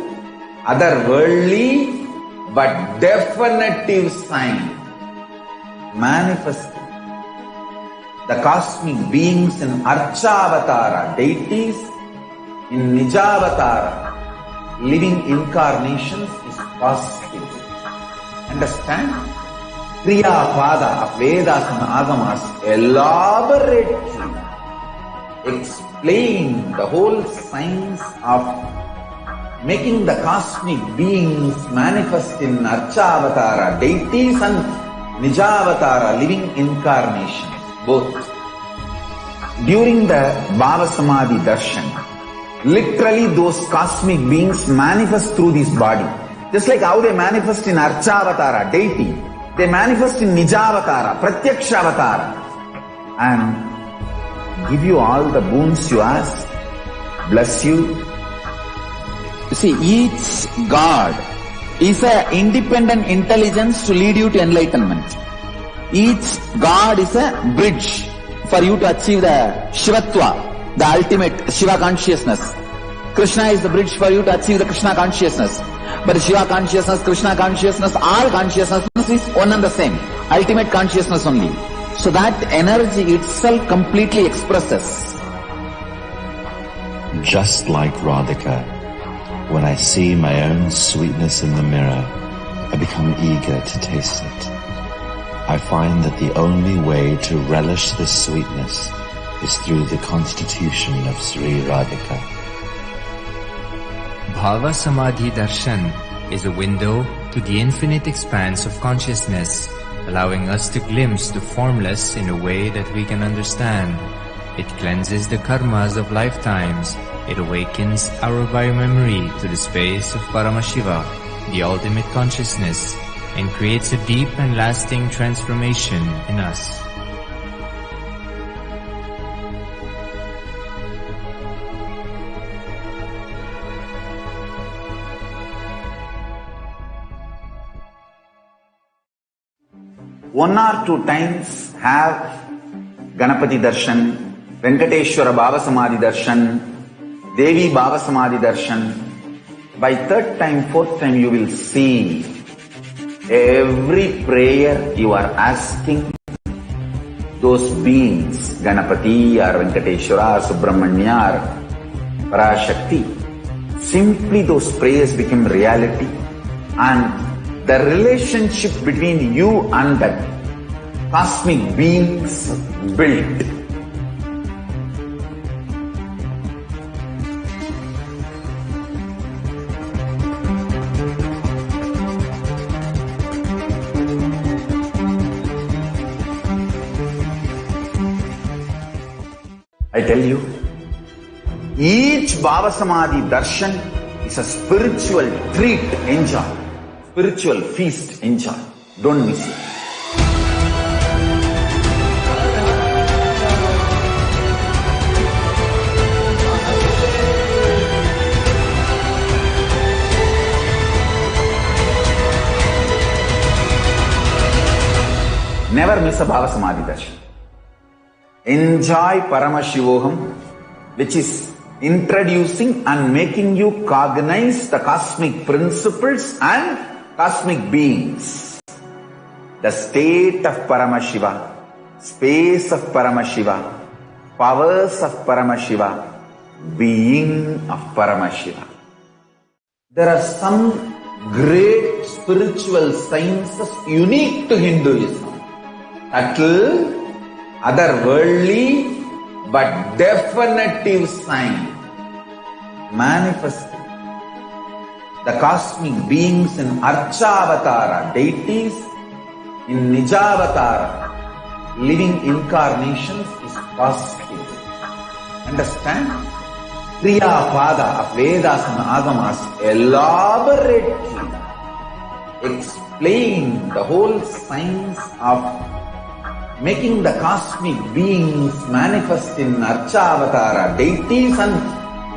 otherworldly, but definitive sign manifesting the cosmic beings in Archavatara, deities in Nijavatara, living incarnations is possible. Understand? Kriya Pada of Vedas and Agamas elaborately explain the whole science of making the cosmic beings manifest in Archavatara, deities and Nijavatara, living incarnations, both. During the Bhava Samadhi Darshan, literally those cosmic beings manifest through this body. Just like how they manifest in Archavatara, deity, they manifest in Nijavatara, Pratyakshavatara, and give you all the boons you ask, bless you. You see, each God is an independent intelligence to lead you to enlightenment. Each God is a bridge for you to achieve the Shivatva, the ultimate Shiva consciousness. Krishna is the bridge for you to achieve the Krishna consciousness. But Shiva consciousness, Krishna consciousness, all consciousness is one and the same. Ultimate consciousness only. So that energy itself completely expresses. Just like Radhika, when I see my own sweetness in the mirror, I become eager to taste it. I find that the only way to relish this sweetness is through the constitution of Sri Radhika. Bhava Samadhi Darshan is a window to the infinite expanse of consciousness, allowing us to glimpse the formless in a way that we can understand. It cleanses the karmas of lifetimes. It awakens our biomemory to the space of Paramashiva, the ultimate consciousness, and creates a deep and lasting transformation in us. One or two times have Ganapati Darshan, Venkateshwara Bhava Samadhi Darshan, Devi Bhava Samadhi Darshan. By third time, fourth time, you will see every prayer you are asking those beings, Ganapati or Venkateshwara or Subramanya or Parashakti. Simply those prayers become reality, and the relationship between you and that cosmic beings built. I tell you, each Bhava Samadhi Darshan is a spiritual treat, enjoy. Spiritual feast, enjoy. Don't miss it. Never miss a Bhava Samadhi Darshan. Enjoy Paramashivoham, which is introducing and making you cognize the cosmic principles and cosmic beings. The state of Paramashiva, space of Paramashiva, powers of Paramashiva, being of Paramashiva. There are some great spiritual sciences unique to Hinduism. Subtle, otherworldly, but definitive sign. Manifesting the cosmic beings in Archavatara, deities, in Nijavatara, living incarnations is possible. Understand? Kriya Pada of Vedas and Agamas elaborately explain the whole science of making the cosmic beings manifest in Archavatara, deities, and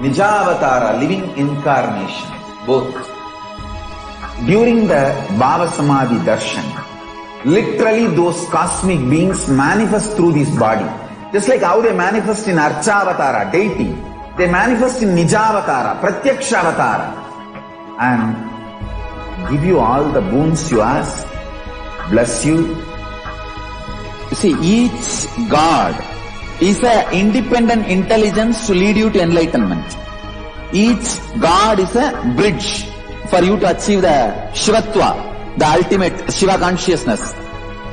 Nijavatara, living incarnations, both. During the Bhava Samadhi Darshan, literally those cosmic beings manifest through this body. Just like how they manifest in Archavatara, deity, they manifest in Nijavatara, Pratyakshavatara, and give you all the boons you ask, bless you. You see, each God is an independent intelligence to lead you to enlightenment. Each God is a bridge for you to achieve the Shivatva, the ultimate Shiva consciousness.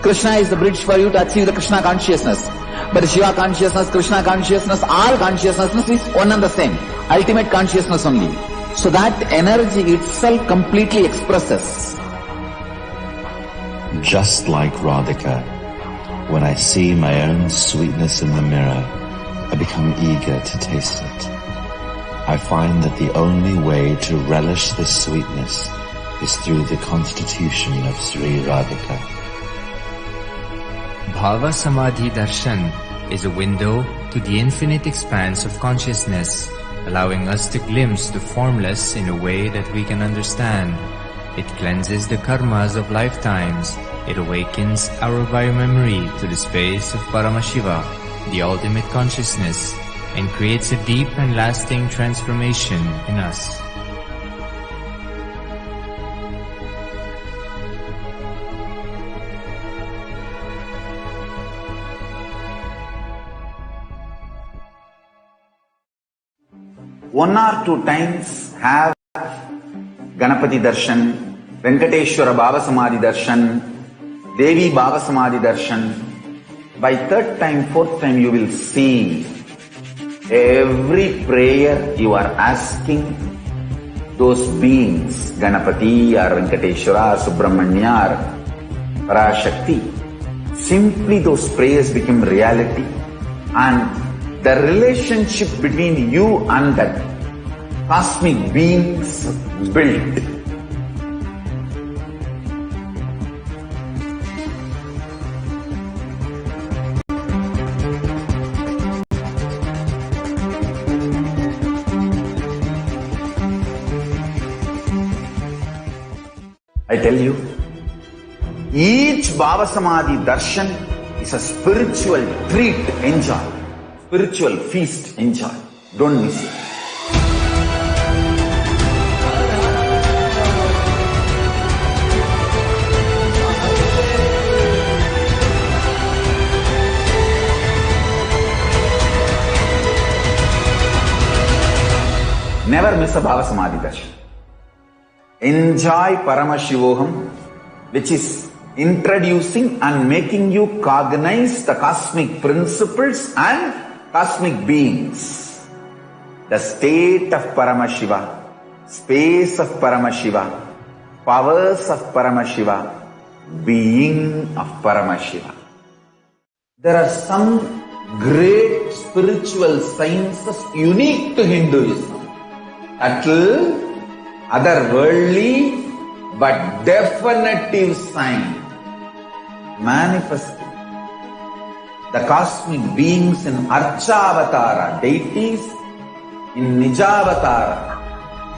Krishna is the bridge for you to achieve the Krishna consciousness. But Shiva consciousness, Krishna consciousness, all consciousness is one and the same. Ultimate consciousness only. So that energy itself completely expresses. Just like Radhika, when I see my own sweetness in the mirror, I become eager to taste it. I find that the only way to relish this sweetness is through the constitution of Sri Radhika. Bhava Samadhi Darshan is a window to the infinite expanse of consciousness, allowing us to glimpse the formless in a way that we can understand. It cleanses the karmas of lifetimes. It awakens our biomemory to the space of Paramashiva, the ultimate consciousness, and creates a deep and lasting transformation in us. One or two times have Ganapati Darshan, Venkateshwara Baba Samadhi Darshan, Devi Baba Samadhi Darshan. By third time, fourth time, you will see every prayer you are asking those beings, Ganapati or Venkateshwara or Subramanya or Parashakti. Simply those prayers become reality, and the relationship between you and that cosmic beings built. I tell you, each Baba Samadhi Darshan is a spiritual treat. Enjoy. Spiritual feast. Enjoy. Don't miss it. Never miss a Baba Samadhi Darshan. Enjoy Paramashivoham, which is introducing and making you cognize the cosmic principles and cosmic beings. The state of Paramashiva, space of Paramashiva, powers of Paramashiva, being of Paramashiva. There are some great spiritual sciences unique to Hinduism. Subtle, otherworldly, but definitive sign. Manifesting the cosmic beings in Archavatara, deities in Nijavatara,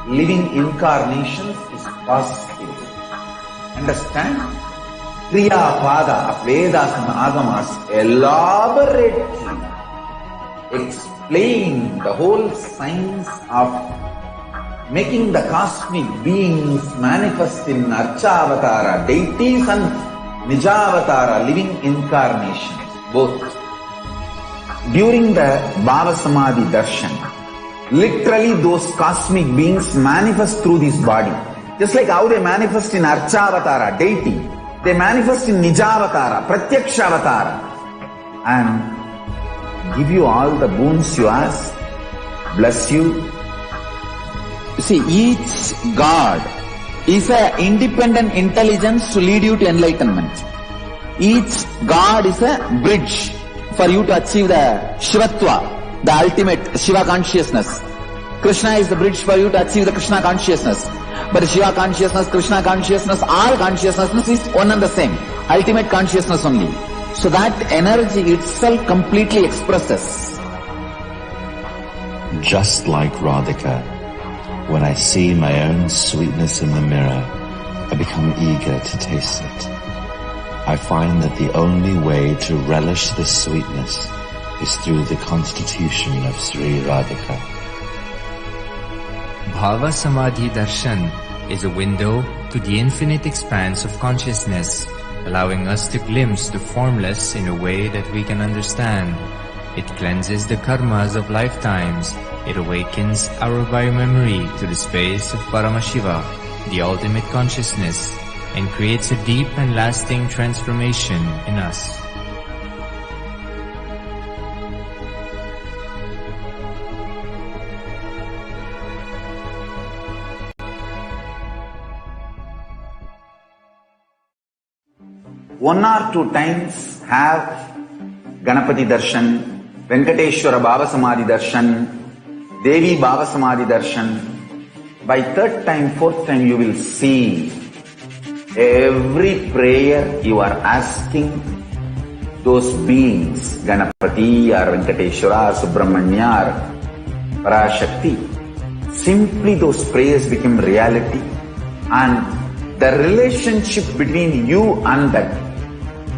living incarnations is positive. Understand? Kriya Pada of Vedas and Agamas elaborately explain the whole science of making the cosmic beings manifest in Archavatara, deities and Nijavatara, living incarnations, both. During the Baba Samadhi Darshan, literally those cosmic beings manifest through this body. Just like how they manifest in Archavatara, deity, they manifest in Nijavatara, Pratyakshavatara, and give you all the boons you ask, bless you. See, each God is an independent intelligence to lead you to enlightenment. Each God is a bridge for you to achieve the Shivatva, the ultimate Shiva consciousness. Krishna is the bridge for you to achieve the Krishna consciousness. But Shiva consciousness, Krishna consciousness, all consciousness is one and the same. Ultimate consciousness only. So that energy itself completely expresses. Just like Radhika, when I see my own sweetness in the mirror, I become eager to taste it. I find that the only way to relish this sweetness is through the constitution of Sri Radhika. Bhava Samadhi Darshan is a window to the infinite expanse of consciousness, allowing us to glimpse the formless in a way that we can understand. It cleanses the karmas of lifetimes. It awakens our biomemory to the space of Paramashiva, the ultimate consciousness, and creates a deep and lasting transformation in us. One or two times have Ganapati Darshan, Venkateshwara Baba Samadhi Darshan, Devi Baba Samadhi Darshan. by third time, fourth time, you will see every prayer you are asking those beings, Ganapati or Venkateshwara or Subramanya or Parashakti, simply those prayers become reality, and the relationship between you and that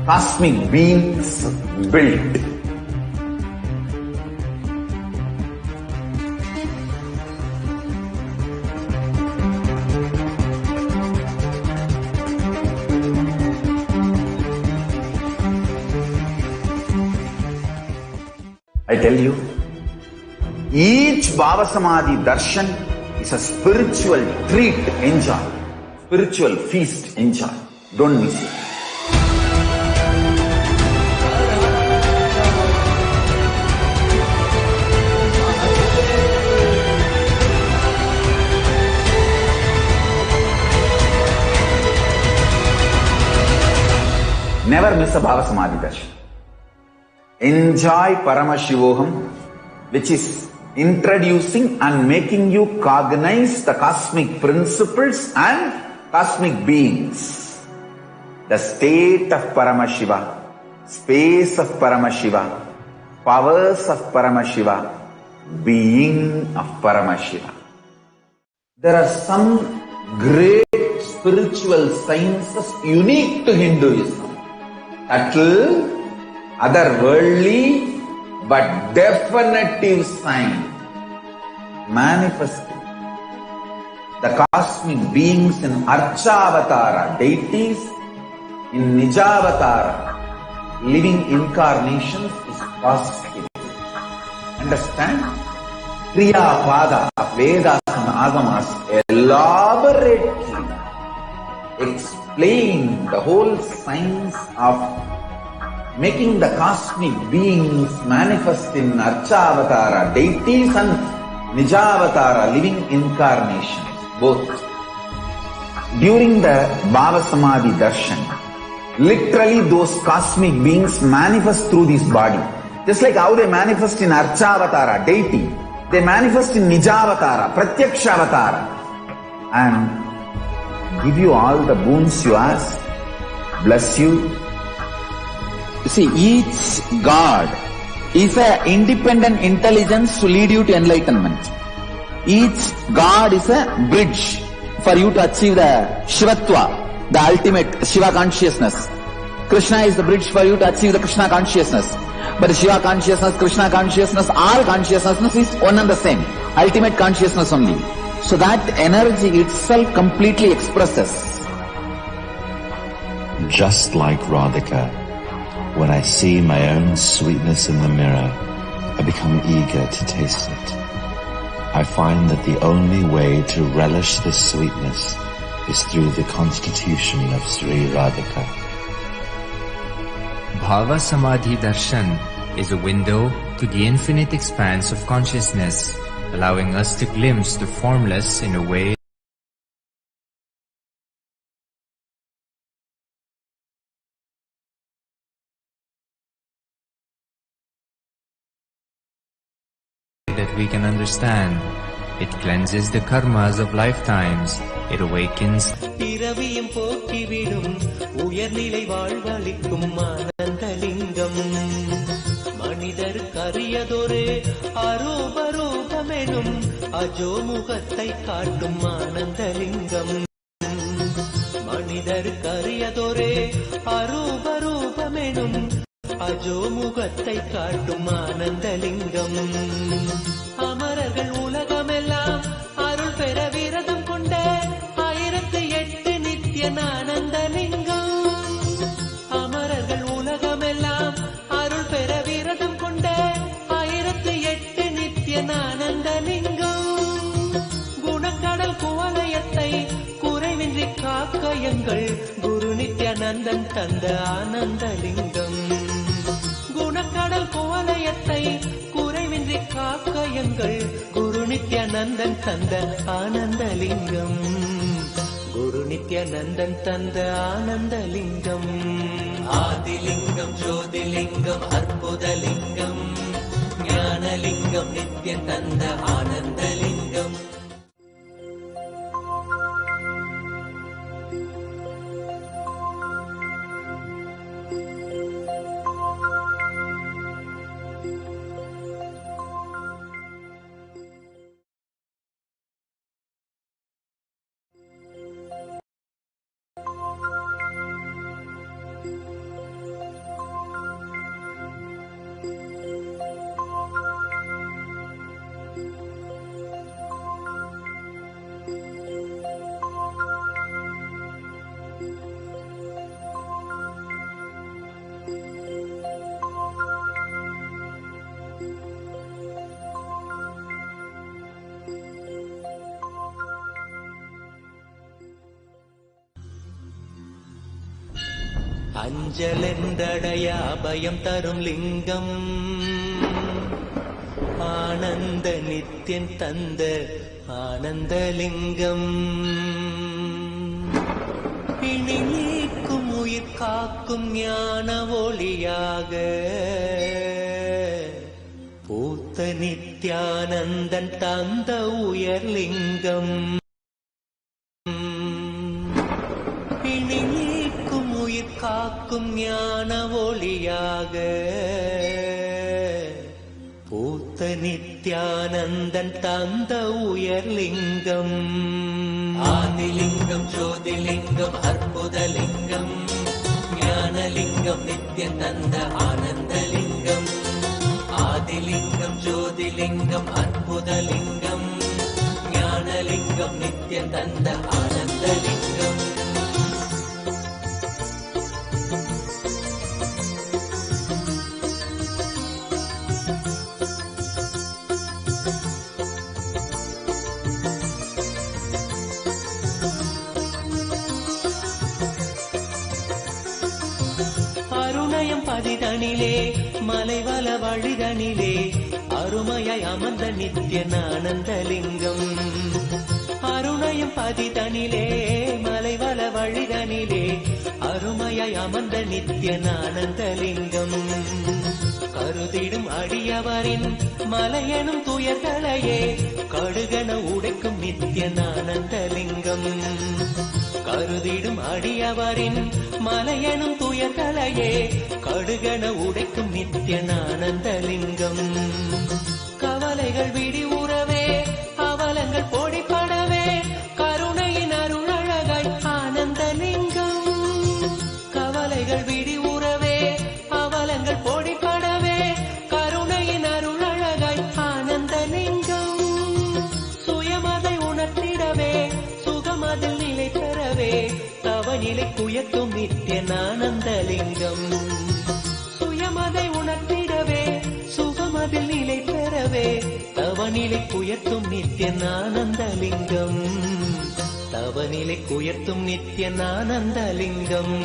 cosmic beings built. I tell you, each Baba Samadhi darshan is a spiritual treat, enjoy. Spiritual feast, enjoy. Don't miss it. Never miss a Baba Samadhi darshan. Enjoy Paramashivoham, which is introducing and making you cognize the cosmic principles and cosmic beings. The state of Paramashiva, space of Paramashiva, powers of Paramashiva, being of Paramashiva. There are some great spiritual sciences unique to Hinduism. Subtle, otherworldly, but definitive sign manifesting. The cosmic beings in Archavatara, deities in Nijavatara, living incarnations is possible. Understand? Kriya Pada of Vedas and Agamas elaborately explain the whole science of making the cosmic beings manifest in Archavatara, deities and Nijavatara, living incarnations, both. During the Baba Samadhi darshan, literally those cosmic beings manifest through this body. Just like how they manifest in Archavatara, deity, they manifest in Nijavatara, Pratyakshavatara, and give you all the boons you ask, bless you. You see, each God is an independent intelligence to lead you to enlightenment. Each God is a bridge for you to achieve the Shivatva, the ultimate Shiva consciousness. Krishna is the bridge for you to achieve the Krishna consciousness. But the Shiva consciousness, Krishna consciousness, all consciousness is one and the same. Ultimate consciousness only. So that energy itself completely expresses. Just like Radhika, when I see my own sweetness in the mirror, I become eager to taste it. I find that the only way to relish this sweetness is through the constitution of Sri Radhika. Bhava Samadhi Darshan is a window to the infinite expanse of consciousness, allowing us to glimpse the formless in a way that we can understand. It cleanses the karmas of lifetimes. It awakens. பிறவியும் போக்கிவிடும் உயர்நிலை வாழ்வளிக்கும் ஆனந்தலிங்கம் மனிதருக்கு அரியதொரு அரூபரூபமெனும் அஜோமுகத்தை காட்டும் ஆனந்தலிங்கம் மனிதருக்கு அரியதொரு அரூபரூபமெனும் அஜோமுகத்தை காட்டும் ஆனந்தலிங்கம் அமரர்கள் உலகமெல்லாம் அருள் பெற விரதம் கொண்ட 1008 நித்திய ஆனந்தலிங்கம் அமரர்கள் உலகமெல்லாம் அருள் பெற விரதம் கொண்ட 1008 நித்திய ஆனந்தலிங்கம் குணக்கடல் குவலயத்தை குறைவின்றி காக்க எங்கள் குரு நித்யானந்தன் தந்த ஆனந்தலிங்கம் குணக்கடல் குவலயத்தை குறைவின்றி காக்க எங்கள் குரு நித்யானந்தன் தந்த ஆனந்தலிங்கம் குரு நித்யானந்தன் தந்த ஆனந்தலிங்கம் ஆதிலிங்கம் ஜோதிலிங்கம் அற்புதலிங்கம் ஞானலிங்கம் நித்ய தந்த ஆனந்தலிங்கம் அஞ்சலென்றடைய அபயம் தரும் லிங்கம் ஆனந்த நித்யன் தந்த ஆனந்தலிங்கம் பிணி நீக்கும் உயிர் காக்கும் ஞான ஒளியாக பூத்த நித்யானந்தன் தந்த உயர்லிங்கம் பிணி நீக்கும் உயிர் காக்கும் ஞான ஒளியாக பூத்த நித்யானந்தன் தந்த உயர்லிங்கம் ஆதிலிங்கம் ஜோதிலிங்கம் அற்புதலிங்கம் ஞானலிங்கம் நித்யன் தந்த ஆனந்தலிங்கம் ஆதிலிங்கம் ஜோதிலிங்கம் அற்புதலிங்கம் ஞானலிங்கம் நித்யன் தந்த ஆனந்தலிங்கம் அருணயம் பதிதனிலே மலைவல வழிதனிலே அருமையாய் அமர்ந்த நித்யன் ஆனந்தலிங்கம் அருணயம் பதிதனிலே மலைவல வழிதனிலே அருமையாய் அமர்ந்த நித்யன் ஆனந்தலிங்கம் கருதிடும் அடியவரின் மலையெனும் துயர்களையே கடுகன உடைக்கும் நித்யன் ஆனந்தலிங்கம் கருதிடும் அடியவரின் மலையெனும் துயர்களையே கடுகன உடைக்கும் நித்யன் ஆனந்தலிங்கம் கவலைகள் விடி உறவே அவலங்கள் பொடிப்படவே கருணையின் அருளழகாய் ஆனந்தலிங்கம் கவலைகள் விடி உறவே அவலங்கள் பொடிப்படவே கருணையின் அருளழகாய் ஆனந்தலிங்கம் சுயமதை உணர்த்திடவே சுகமதில் நிலை பெறவே தவநிலை குயக்கும் நித்யன் ஆனந்தலிங்கம் சுயமதை உணர்த்திடவே சுகமதில் நிலை பெறவே தவநிலை குயர்த்தும் நித்யன் ஆனந்தலிங்கம் தவநிலை குயர்த்தும் நித்யன் ஆனந்தலிங்கம்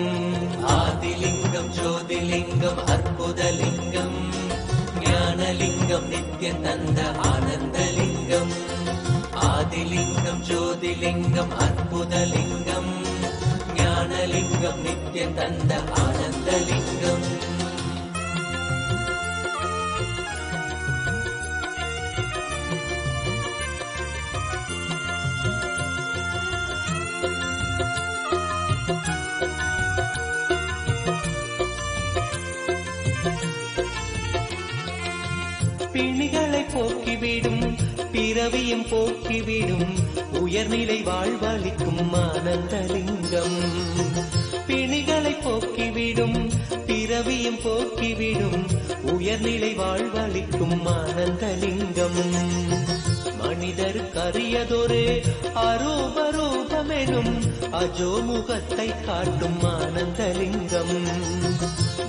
ஆதிலிங்கம் ஜோதிலிங்கம் அற்புதலிங்கம் ஞானலிங்கம் நித்யன் தந்த ஆனந்தலிங்கம் ஆதிலிங்கம் ஜோதிலிங்கம் அற்புதலிங்கம் ஞானலிங்கம் நித்யன் தந்த ஆனந்தலிங்கம் பிணிகளை போக்கிவிடும் பிறவியும் போக்கிவிடும் உயர்நிலை வாழ்வளிக்கும் ஆனந்தலிங்கம் பிணிகளை போக்கிவிடும் பிறவியும் போக்கிவிடும் உயர்நிலை வாழ்வளிக்கும் ஆனந்தலிங்கம் மனிதருக்கு அரியதொரு அரூபரூபமெனும் அஜோமுகத்தை காட்டும் ஆனந்தலிங்கம்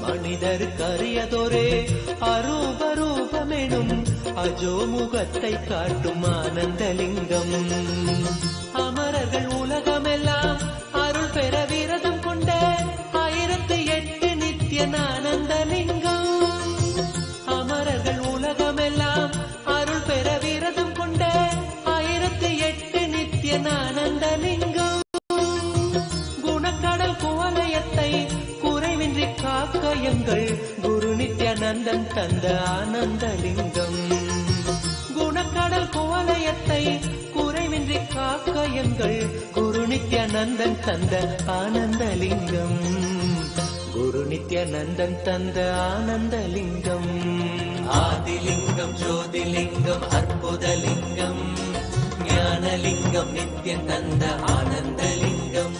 மனிதருக்கு அரியதொரு அரூபரூபமெனும் அஜோமுகத்தை காட்டும் ஆனந்தலிங்கம் அமரர்கள் உலகமெல்லாம் அருள் பெற விரதம் கொண்ட 1008 நித்யன் ஆனந்தலிங்கம் அமரர்கள் உலகமெல்லாம் அருள் பெற விரதம் கொண்ட 1008 நித்யன் ஆனந்தலிங்கம் குணக்கடல் குவலயத்தை குறைவின்றி காக்க எங்கள் குரு நித்யானந்தன் தந்த ஆனந்தலிங்கம் குணக்கடல் குவலயத்தை குறைவின்றி காக்க எங்கள் குரு நித்யானந்தன் தந்த ஆனந்தலிங்கம் குரு நித்யானந்தன் தந்த ஆனந்தலிங்கம் ஆதிலிங்கம் ஜோதிலிங்கம் அற்புதலிங்கம் ஞானலிங்கம் நித்யன் தந்த ஆனந்தலிங்கம்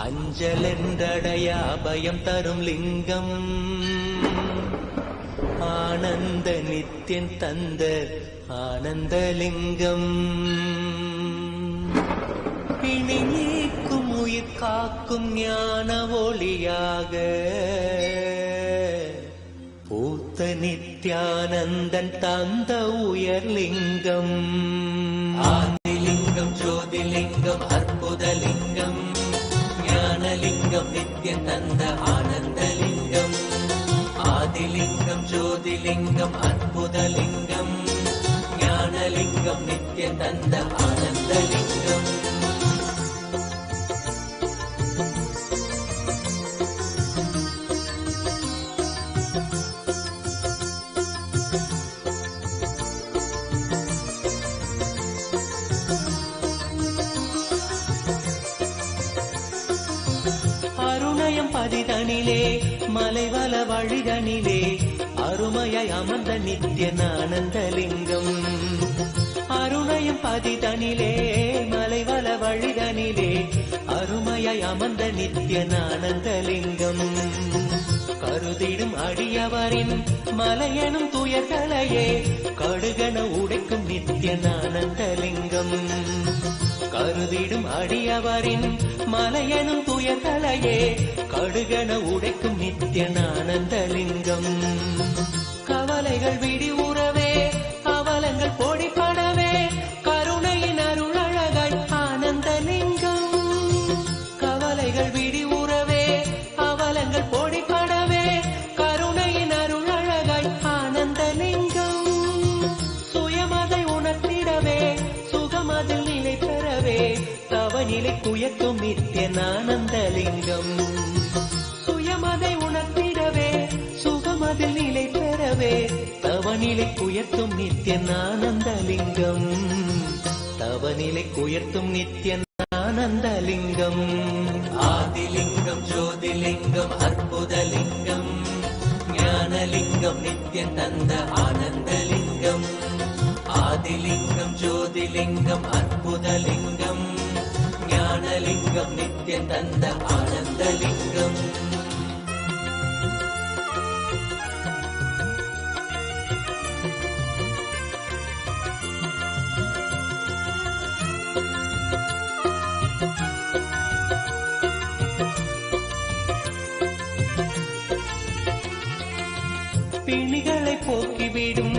அஞ்சலென்றடைய அபயம் தரும் லிங்கம் ஆனந்த நித்தியன் தந்த ஆனந்தலிங்கம் பிணி நீக்கும் உயிர் காக்கும் ஞான ஒளியாக பூத்த நித்யானந்தன் தந்த உயர்லிங்கம் ஆதிலிங்கம் ஜோதிலிங்கம் அற்புதலிங்கம் ஞானலிங்கம் நித்யன் தந்த ஆனந்தலிங்கம் ஆதிலிங்கம் ஜோதிலிங்கம் அற்புதலிங்கம் ஞானலிங்கம் நித்யன் தந்த ஆனந்தலிங்கம் பதிதனிலே மலைவல வழிதனிலே அருமையாய் அமர்ந்த நித்யன் ஆனந்தலிங்கம் அருணையும் பதிதனிலே மலைவல வழிதனிலே அருமையாய் அமர்ந்த நித்யன் ஆனந்தலிங்கம் கருதிடும் அடியவரின் மலையனும் துயர்களையே கடுகன உடைக்கும் நித்யன் ஆனந்தலிங்கம் கருதிடும் அடியவரின் மலையனும் துயர்களையே கடுகன உடைக்கும் நித்யன் ஆனந்தலிங்கம் கவலைகள் விடி உறவே அவலங்கள் பொடிப்படவே கருணையின் அருளழகாய் ஆனந்தலிங்கம் கவலைகள் விடி உறவே அவலங்கள் பொடிப்படவே கருணையின் அருளழகாய் ஆனந்தலிங்கம் சுயமதை உணர்த்திடவே சுகமதில் நிலை பெறவே தவநிலை குயக்கும் நித்யன் ஆனந்தலிங்கம் சுயமதை உணர்த்திடவே சுகமதில் நிலை பெறவே தவநிலை குயர்த்தும் நித்யன் ஆனந்தலிங்கம் தவநிலை குயர்த்தும் நித்யன் ஆனந்தலிங்கம் ஆதிலிங்கம் ஜோதிலிங்கம் அற்புதலிங்கம் ஞானலிங்கம் நித்யன் தந்த ஆனந்தலிங்கம் ஆதிலிங்கம் ஜோதிலிங்கம் அற்புதலிங்கம் ஞானலிங்கம் நித்யன் தந்த ஆனந்தலிங்கம் பிணிகளை போக்கிவிடும்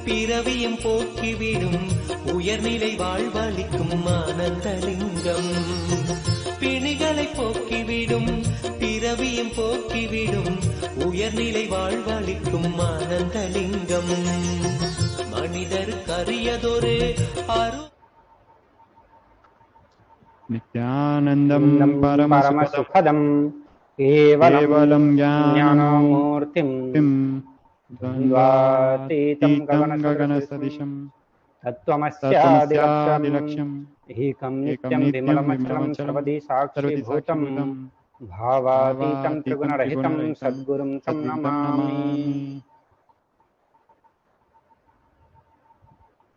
பிறவியும் போக்கிவிடும் உயர்நிலை வாழ்வளிக்கும் ஆனந்தலிங்கம் பிணிகளை போக்கிவிடும் பிறவியும் போக்கிவிடும் உயர்நிலை வாழ்வளிக்கும் ஆனந்தலிங்கம் மனிதருக்கு அரியதொரு அரு नित्यानन्दं परमसुखदं केवलं ज्ञानमूर्तिं द्वन्द्वातीतं गगनसदृशं तत्त्वमस्यादिलक्ष्यम् एकं नित्यं विमलमचलं सर्वदि साक्षीभूतं भावातीतं त्रिगुणरहितं सद्गुरुं तं Namami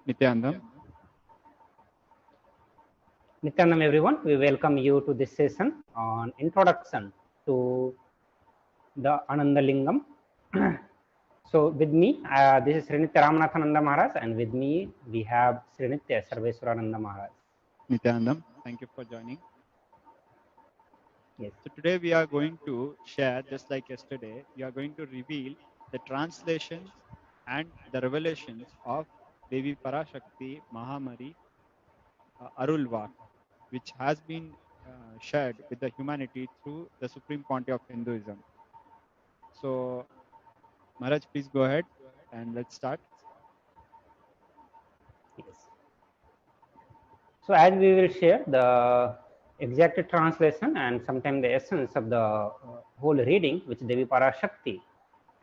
नित्यानन्दं Nityanam everyone, we welcome you to this session on introduction to the Anandalingam. So with me, this is Srinitya Ramanathananda Maharaj, and with me we have Srinitya Sarveswarananda Maharaj. Nityanandam, thank you for joining. Yes. So today we are going to share, just like yesterday, we are going to reveal the translations and the revelations of Devi Parashakti Mahamari Arulvak, which has been shared with the humanity through the Supreme Pontiff of Hinduism. So, Maharaj, please go ahead and let's start. Yes. So, as we will share the exact translation and sometimes the essence of the whole reading, which Devi Parashakti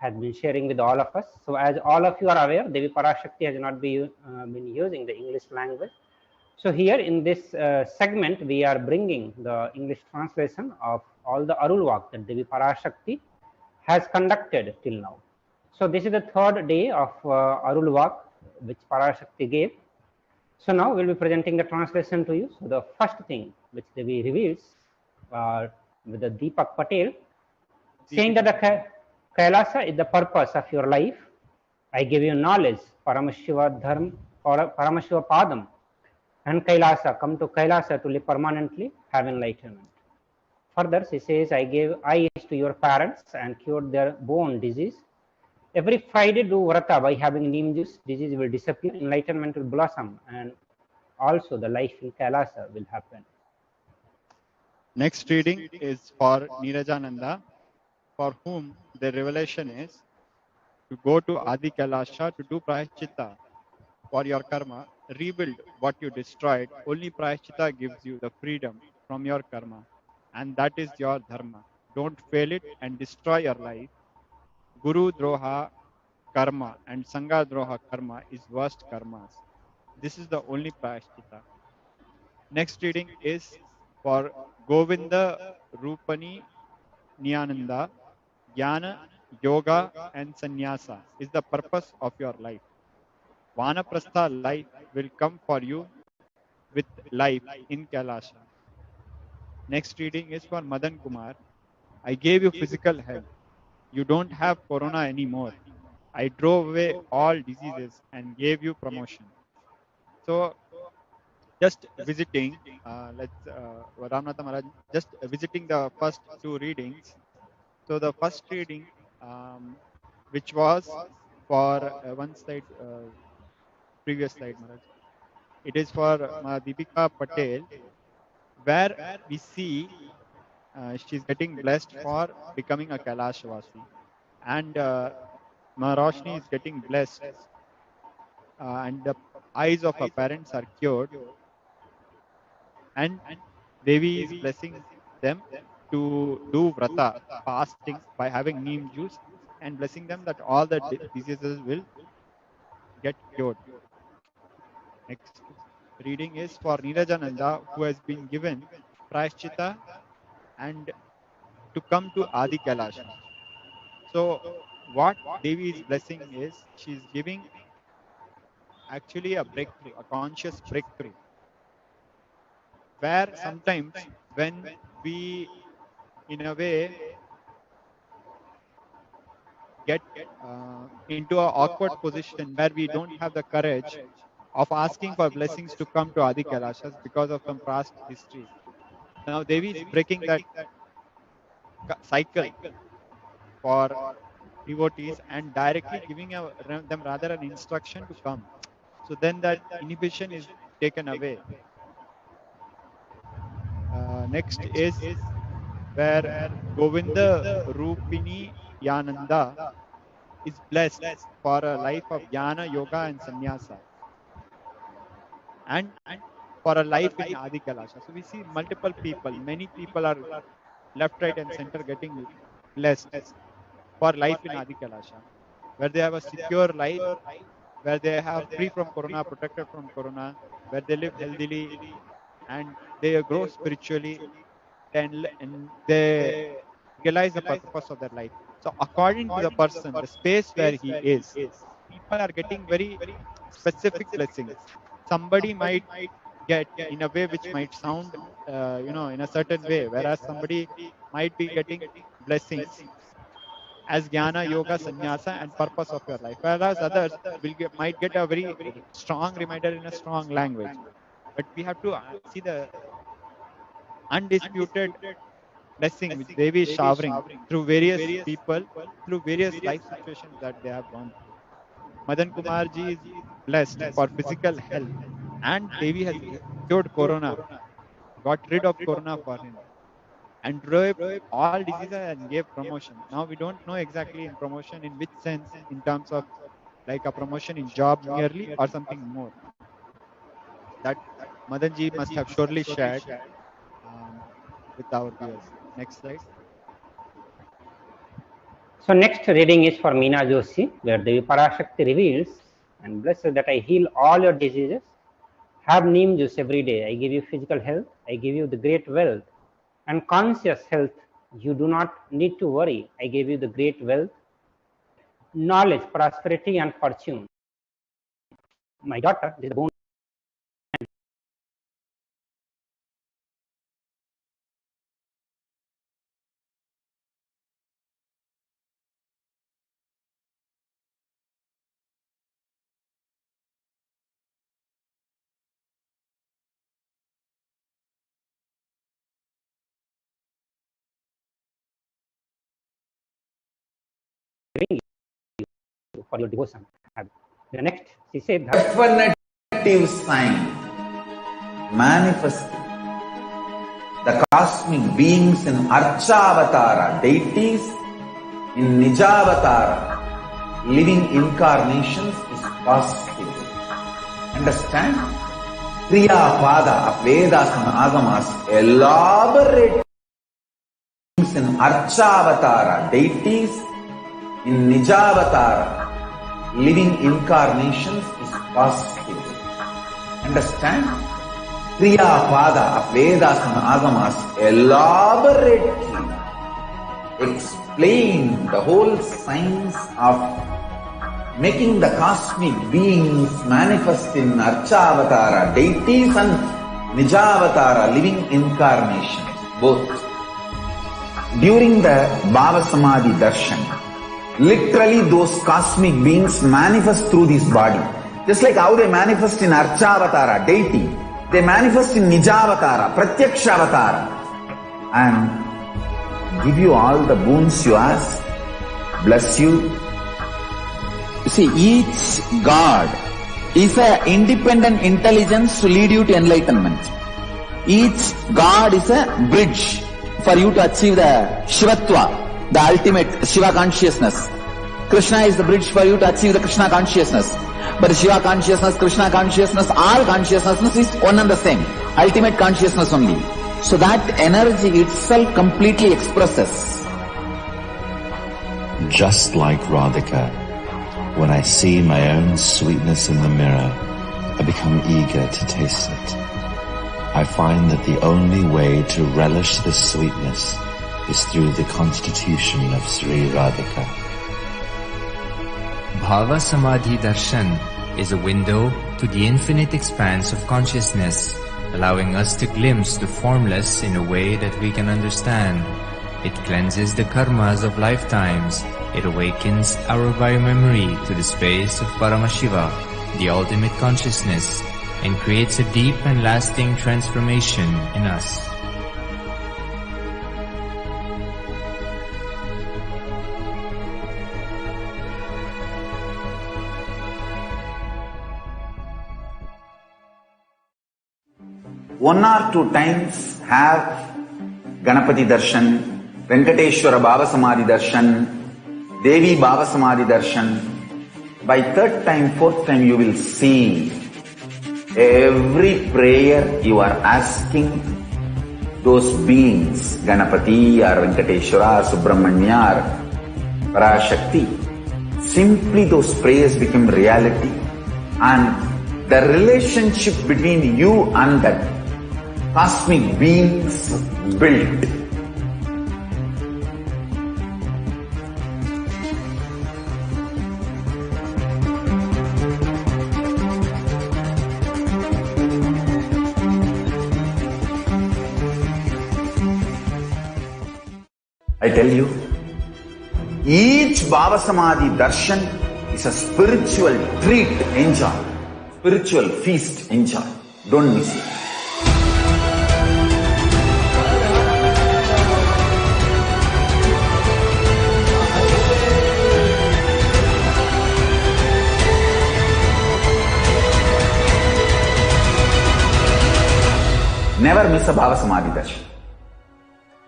has been sharing with all of us. So, as all of you are aware, Devi Parashakti has not been using the English language. So here in this segment, we are bringing the English translation of all the Arulvak that Devi Parashakti has conducted till now. So this is the third day of Arulvak which Parashakti gave. So now we'll be presenting the translation to you. So the first thing which Devi reveals with the Deepak Patel, saying that the Kailasa is the purpose of your life. I give you knowledge, Paramashiva Dharma, Paramashiva Padam, and Kailasa. Come to Kailasa to live permanently, have enlightenment. Further, she says, I gave eyes to your parents and cured their bone disease. Every Friday do vrata by having neem juice, disease will disappear, enlightenment will blossom, and also the life in Kailasa will happen. Next reading is for Neerajananda, for whom the revelation is to go to Adi Kailasha to do prayaschitta for your karma, rebuild what you destroyed. Only prayaschitta gives you the freedom from your karma, and that is your dharma. Don't fail it and destroy your life. Guru Droha karma and Sangha Droha karma is worst karmas. This is the only prayaschitta. Next reading is for Govinda Rupani Nyananda. Jnana, yoga, and sannyasa is the purpose of your life. Vanaprastha life will come for you with life in Kailasha. Next reading is for Madan Kumar. I gave you physical health. You don't have corona anymore. I drove away all diseases and gave you promotion. So, just visiting, Ramnatha Maharaj, just visiting the first two readings. So, the first reading, which was for one slide, previous slide, Maharaj. It is for Deepika Patel, where we see she's getting blessed for becoming a Kailashvasi. And Roshni is getting blessed, and the eyes of her parents are cured. And Devi is blessing them to do vrata, fasting by having neem juice, and blessing them that all the diseases will get cured. Next reading is for Neerajananda, who has been given prayaschitta and to come to Adi Kailasha. So what Devi is blessing is she's giving actually a breakthrough, a conscious breakthrough, where sometimes when we in a way get into an awkward position where we don't have the courage of asking for blessings to come to Adi Kailashas because of some past history. Now Devi is breaking that cycle for devotees and directly giving them rather an instruction to come. So then that inhibition is taken away. Next is where Govinda Rupini Yananda is blessed for a life of jnana, yoga, and sannyasa, and for a life in Adi Kailasha. So we see multiple people, many people are left, right, and center getting blessed for life in Adi Kailasha, where they have a secure life, where they have free from corona, protected from corona, where they live healthily and they grow spiritually, and they realize the purpose of their life. So according to the person, the space where he is, people are getting very specific blessings. Somebody might get in a way which might sound, in a certain way, whereas somebody might be getting blessings as jnana, yoga, sannyasa, and purpose of your life, whereas others might get a very strong reminder in a strong language. But we have to see the undisputed blessing which Devi is showering through various people, through various life situations that they have gone through. Madan Kumar ji is blessed for physical health, and Devi has cured corona, got rid of corona for him, and drove all diseases and gave promotion. Now we don't know exactly in promotion in which sense, in terms of like a promotion in job merely or something more. That Madan ji must have surely shared with our viewers. Next slide. So next reading is for Meena Joshi, where Devi Parashakti reveals, and blessed that I heal all your diseases. Have neem juice every day. I give you physical health. I give you the great wealth and conscious health. You do not need to worry. I gave you the great wealth, knowledge, prosperity, and fortune. My daughter, this is the bone for your devotion. The next, she said that definitive sign manifesting the cosmic beings in Archavatara, deities in Nijavatara, living incarnations is possible. Understand? Kriya Pada of Vedas and Agamas elaborate in Archavatara, deities in Nijavatara, living incarnations is possible. Understand? Kriya Pada of Vedas and Agamas elaborately explain the whole science of making the cosmic beings manifest in Archavatara, deities and Nijavatara, living incarnations, both. During the Bhava Samadhi Darshan, literally those cosmic beings manifest through this body. Just like how they manifest in Archavatara, deity, they manifest in Nijavatara, Pratyakshavatara, and give you all the boons you ask, bless you. You see, each God is an independent intelligence to lead you to enlightenment. Each God is a bridge for you to achieve the Shivatva, the ultimate Shiva consciousness. Krishna is the bridge for you to achieve the Krishna consciousness. But Shiva consciousness, Krishna consciousness, all consciousness is one and the same. Ultimate consciousness only. So that energy itself completely expresses. Just like Radhika, when I see my own sweetness in the mirror, I become eager to taste it. I find that the only way to relish this sweetness is through the constitution of Sri Radhika. Bhava Samadhi Darshan is a window to the infinite expanse of consciousness, allowing us to glimpse the formless in a way that we can understand. It cleanses the karmas of lifetimes. It awakens our biomemory to the space of Paramashiva, the ultimate consciousness, and creates a deep and lasting transformation in us. One or two times have Ganapati Darshan, Venkateshwara Bhava Samadhi Darshan, Devi Bhava Samadhi Darshan. By third time, fourth time, you will see every prayer you are asking those beings, Ganapati or Venkateshwara, Subramanya or Parashakti. Simply those prayers become reality, and the relationship between you and that cosmic beings built. I tell you, each Bhava Samadhi Darshan is a spiritual treat, enjoy. Spiritual feast, enjoy. Don't miss it. Never miss a Bhava Samadhi Darshan.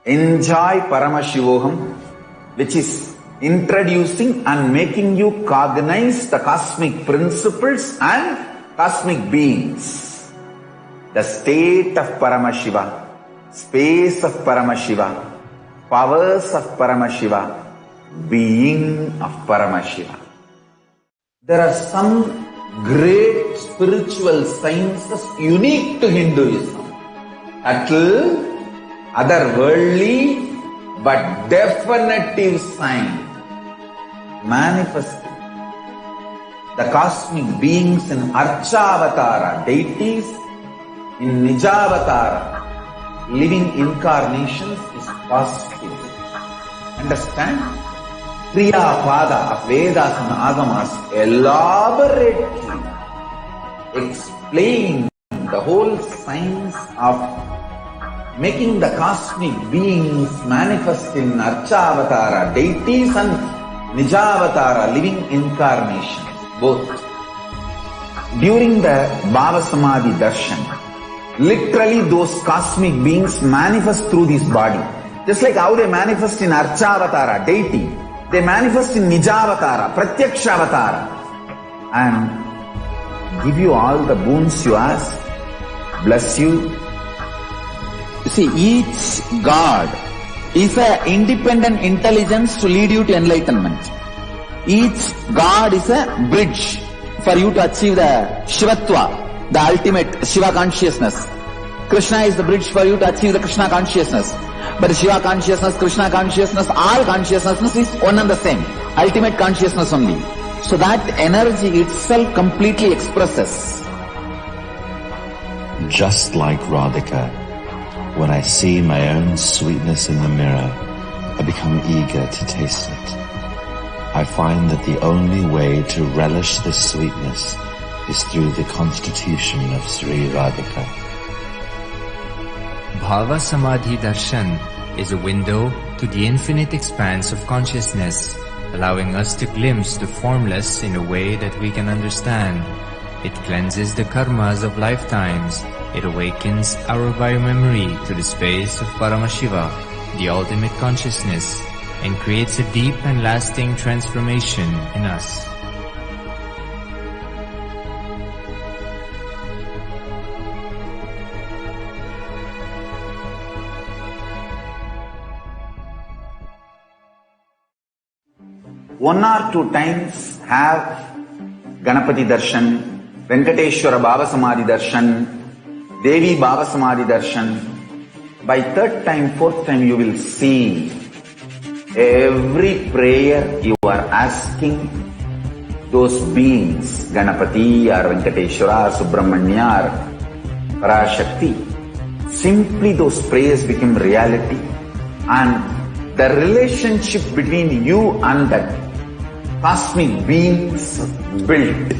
Enjoy Paramashivoham, which is introducing and making you cognize the cosmic principles and cosmic beings. The state of Paramashiva, space of Paramashiva, powers of Paramashiva, being of Paramashiva. There are some great spiritual sciences unique to Hinduism. Subtle, otherworldly, but definitive sign manifesting the cosmic beings in Archavatara, deities in Nijavatara, living incarnations is possible. Understand? Kriya Pada of Vedas and Agamas elaborately explain the whole science of making the cosmic beings manifest in Archavatara, deities and Nijavatara, living incarnation, both. During the Bhava Samadhi Darshan, literally those cosmic beings manifest through this body. Just like how they manifest in Archavatara, deity, they manifest in Nijavatara, Pratyakshavatara, and give you all the boons you ask, bless you. You see, each God is an independent intelligence to lead you to enlightenment. Each God is a bridge for you to achieve the Shivatva, the ultimate Shiva consciousness. Krishna is the bridge for you to achieve the Krishna consciousness. But the Shiva consciousness, Krishna consciousness, all consciousness is one and the same. Ultimate consciousness only. So that energy itself completely expresses. Just like Radhika, when I see my own sweetness in the mirror, I become eager to taste it. I find that the only way to relish this sweetness is through the constitution of Sri Radhika. Bhava Samadhi Darshan is a window to the infinite expanse of consciousness, allowing us to glimpse the formless in a way that we can understand. It cleanses the karmas of lifetimes. It awakens our biomemory to the space of Paramashiva, the ultimate consciousness, and creates a deep and lasting transformation in us. One or two times have Ganapati Darshan, Venkateshwara Bhava Samadhi Darshan, Devi Bhava Samadhi Darshan. By third time, fourth time, you will see every prayer you are asking those beings, Ganapati or Venkateshwara or Subramanya or Parashakti. Simply those prayers become reality, and the relationship between you and that cosmic beings built.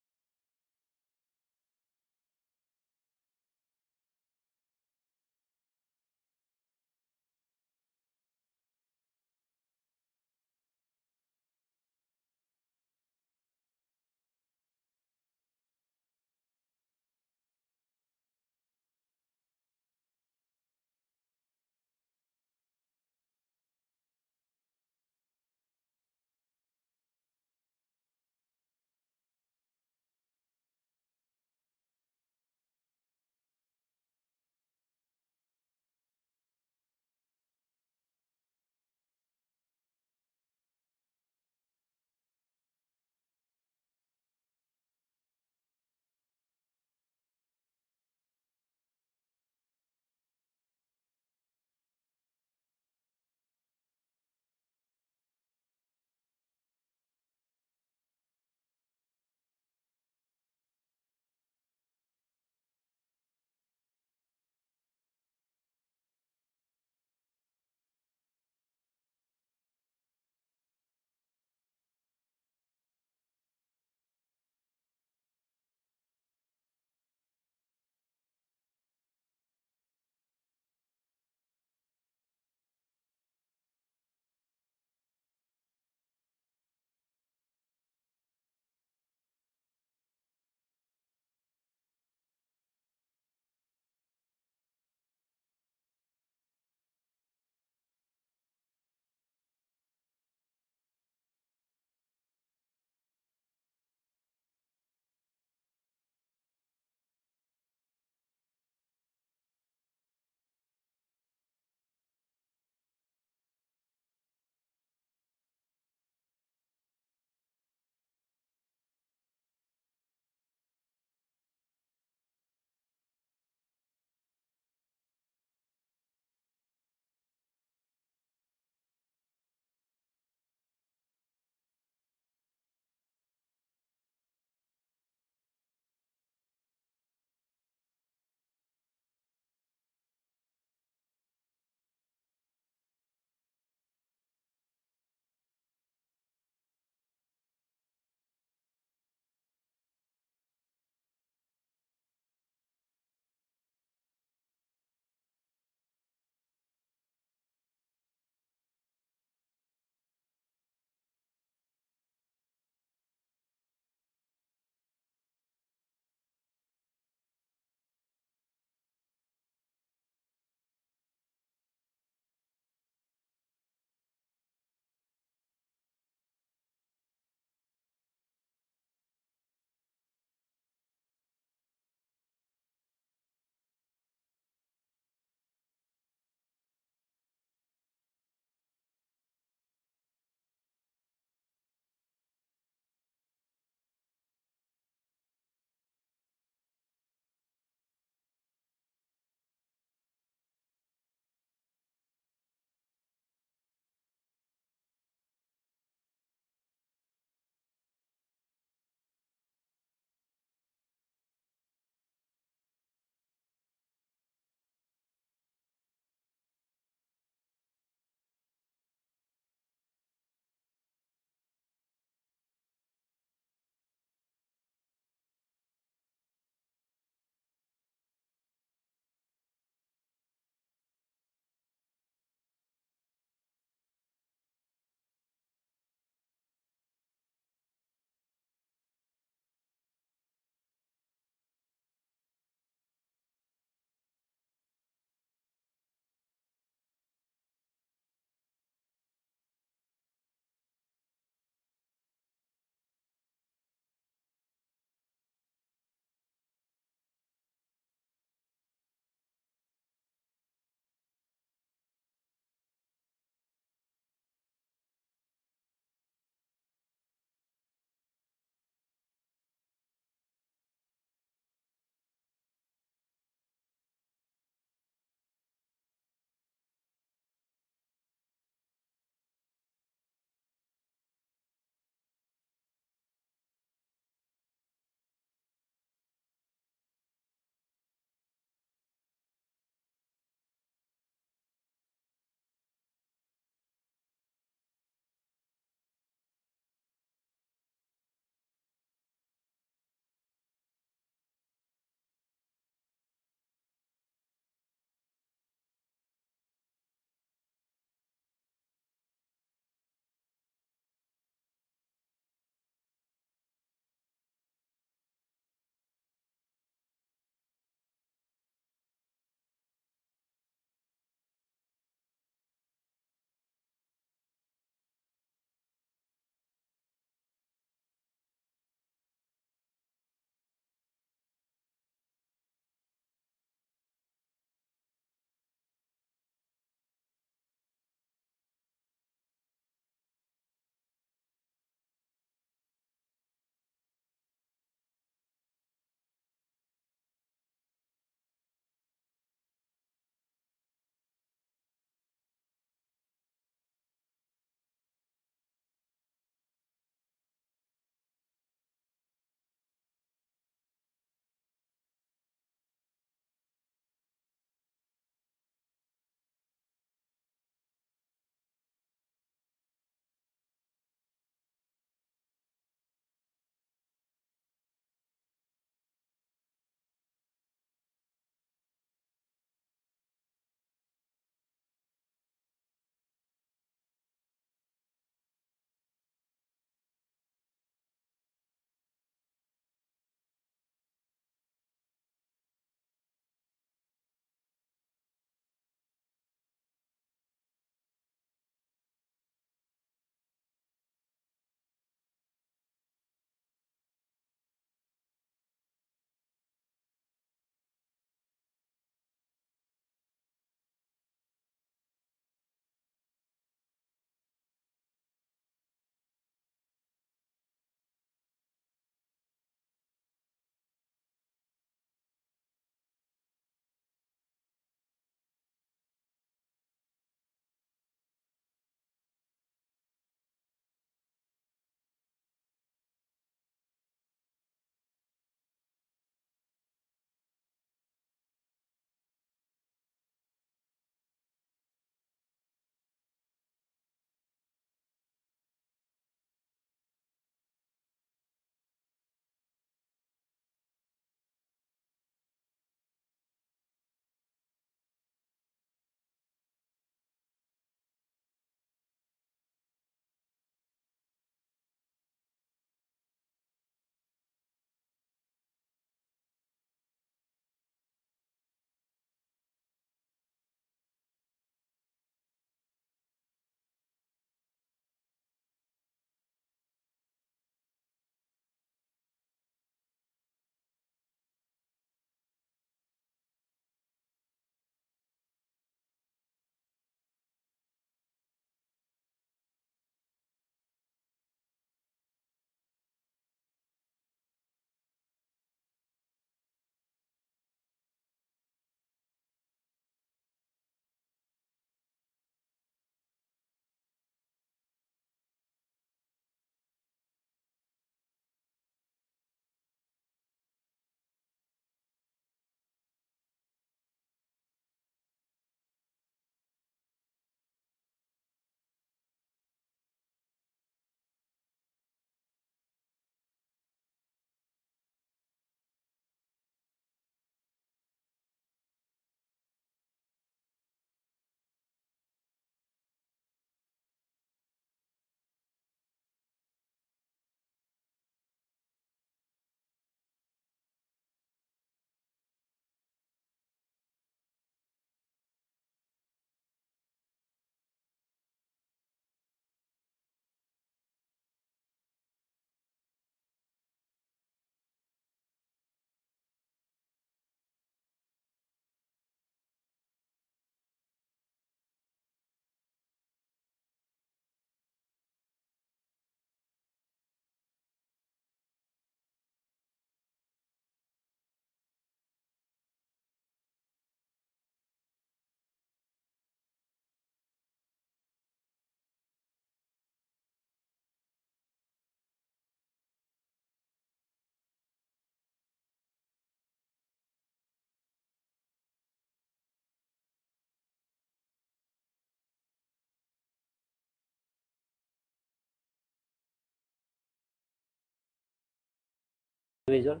individual,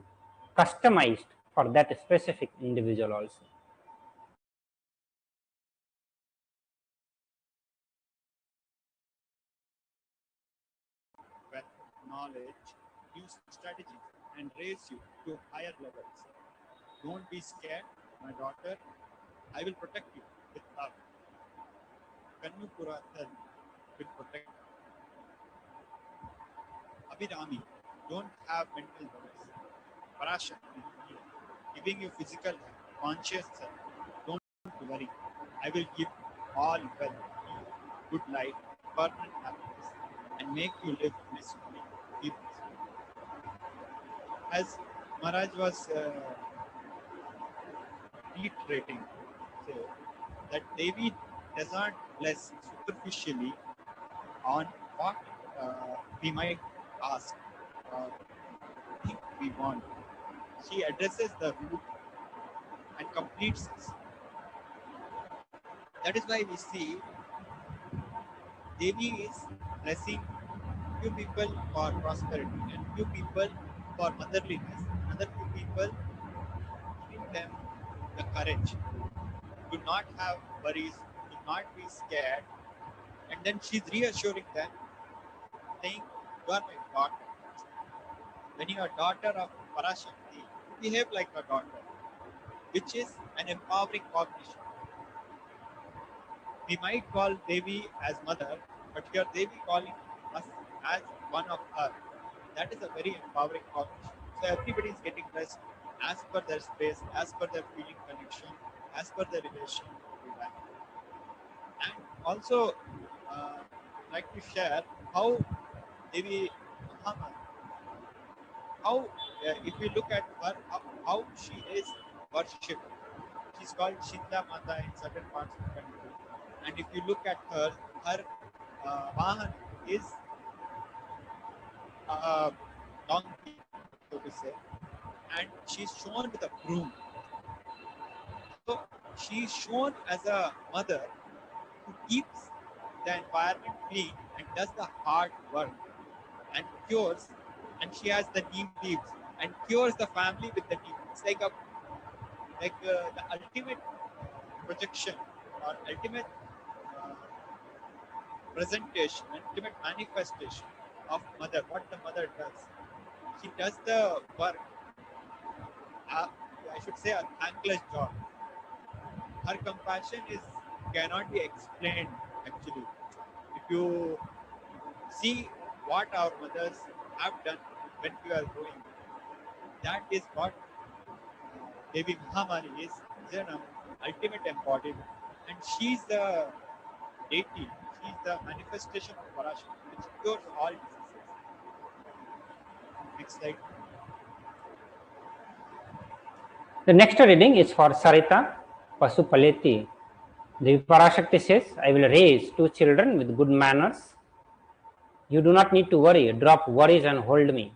customized for that specific individual also. With knowledge, use strategies, and raise you to higher levels. Don't be scared, my daughter. I will protect you with love. Kannu Purathal will protect you. Abhirami, don't have mental worries. Parashakti, giving you physical health, conscious health. Don't worry. I will give all wealth, good life, permanent happiness, and make you live blissfully. Be blissful. As Maharaj was reiterating, say, that Devi does not bless superficially on what we might ask or think we want. She addresses the root and completes us. That is why we see Devi is blessing few people for prosperity and few people for motherliness, another few people giving them the courage to not have worries, to not be scared, and then she's reassuring them, saying, "You are my daughter. When you are daughter of Parashakti, you behave like a daughter," which is an empowering cognition. We might call Devi as mother, but here Devi calling us as one of her. That is a very empowering cognition. So everybody is getting blessed as per their space, as per their feeling connection, as per their relation to divine. And also, like to share how Devi Muhammad, how if we look at her, how she is worshipped. She's called Shitla Mata in certain parts of the country. And if you look at her, her Vahan is donkey, so to say, and she's shown with a broom. So she's shown as a mother who keeps the environment clean and does the hard work and cures, and she has the neem leaves and cures the family with the neem. It's like the ultimate projection or ultimate presentation, ultimate manifestation of mother. What the mother does, she does the work. I should say a thankless job. Her compassion cannot be explained actually. If you see what our mothers have done when we are growing, that is what Devi Mahamani is an ultimate embodiment. And she's the deity, she's the manifestation of Parashakti, which cures all diseases. Next slide. The next reading is for Sarita Pasupaleti. The Parashakti says, I will raise 2 children with good manners. You do not need to worry. Drop worries and hold me.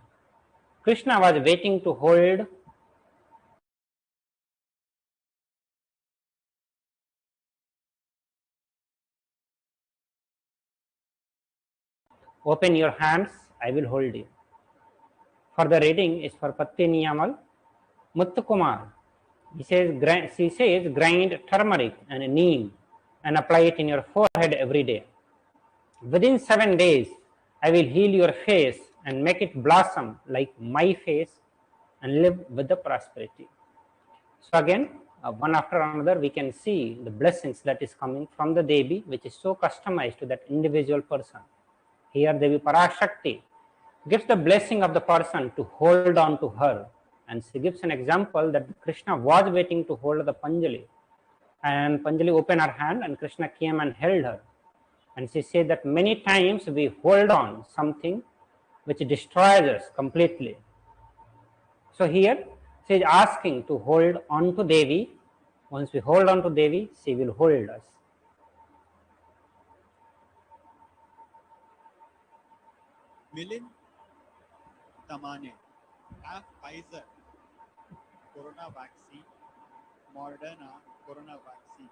Krishna was waiting to hold Open your hands, I will hold you. For the reading is for Patti Niyamal Muthukumar. She says, grind turmeric and neem and apply it in your forehead every day. Within 7 days, I will heal your face and make it blossom like my face and live with the prosperity. So again, one after another, we can see the blessings that is coming from the Devi, which is so customized to that individual person. Here, Devi Parashakti gives the blessing of the person to hold on to her. And she gives an example that Krishna was waiting to hold the Panjali. And Panjali opened her hand and Krishna came and held her. And she said that many times we hold on something which destroys us completely. So here she is asking to hold on to Devi. Once we hold on to Devi, she will hold us. Milind Tamane have Pfizer corona vaccine, Moderna corona vaccine.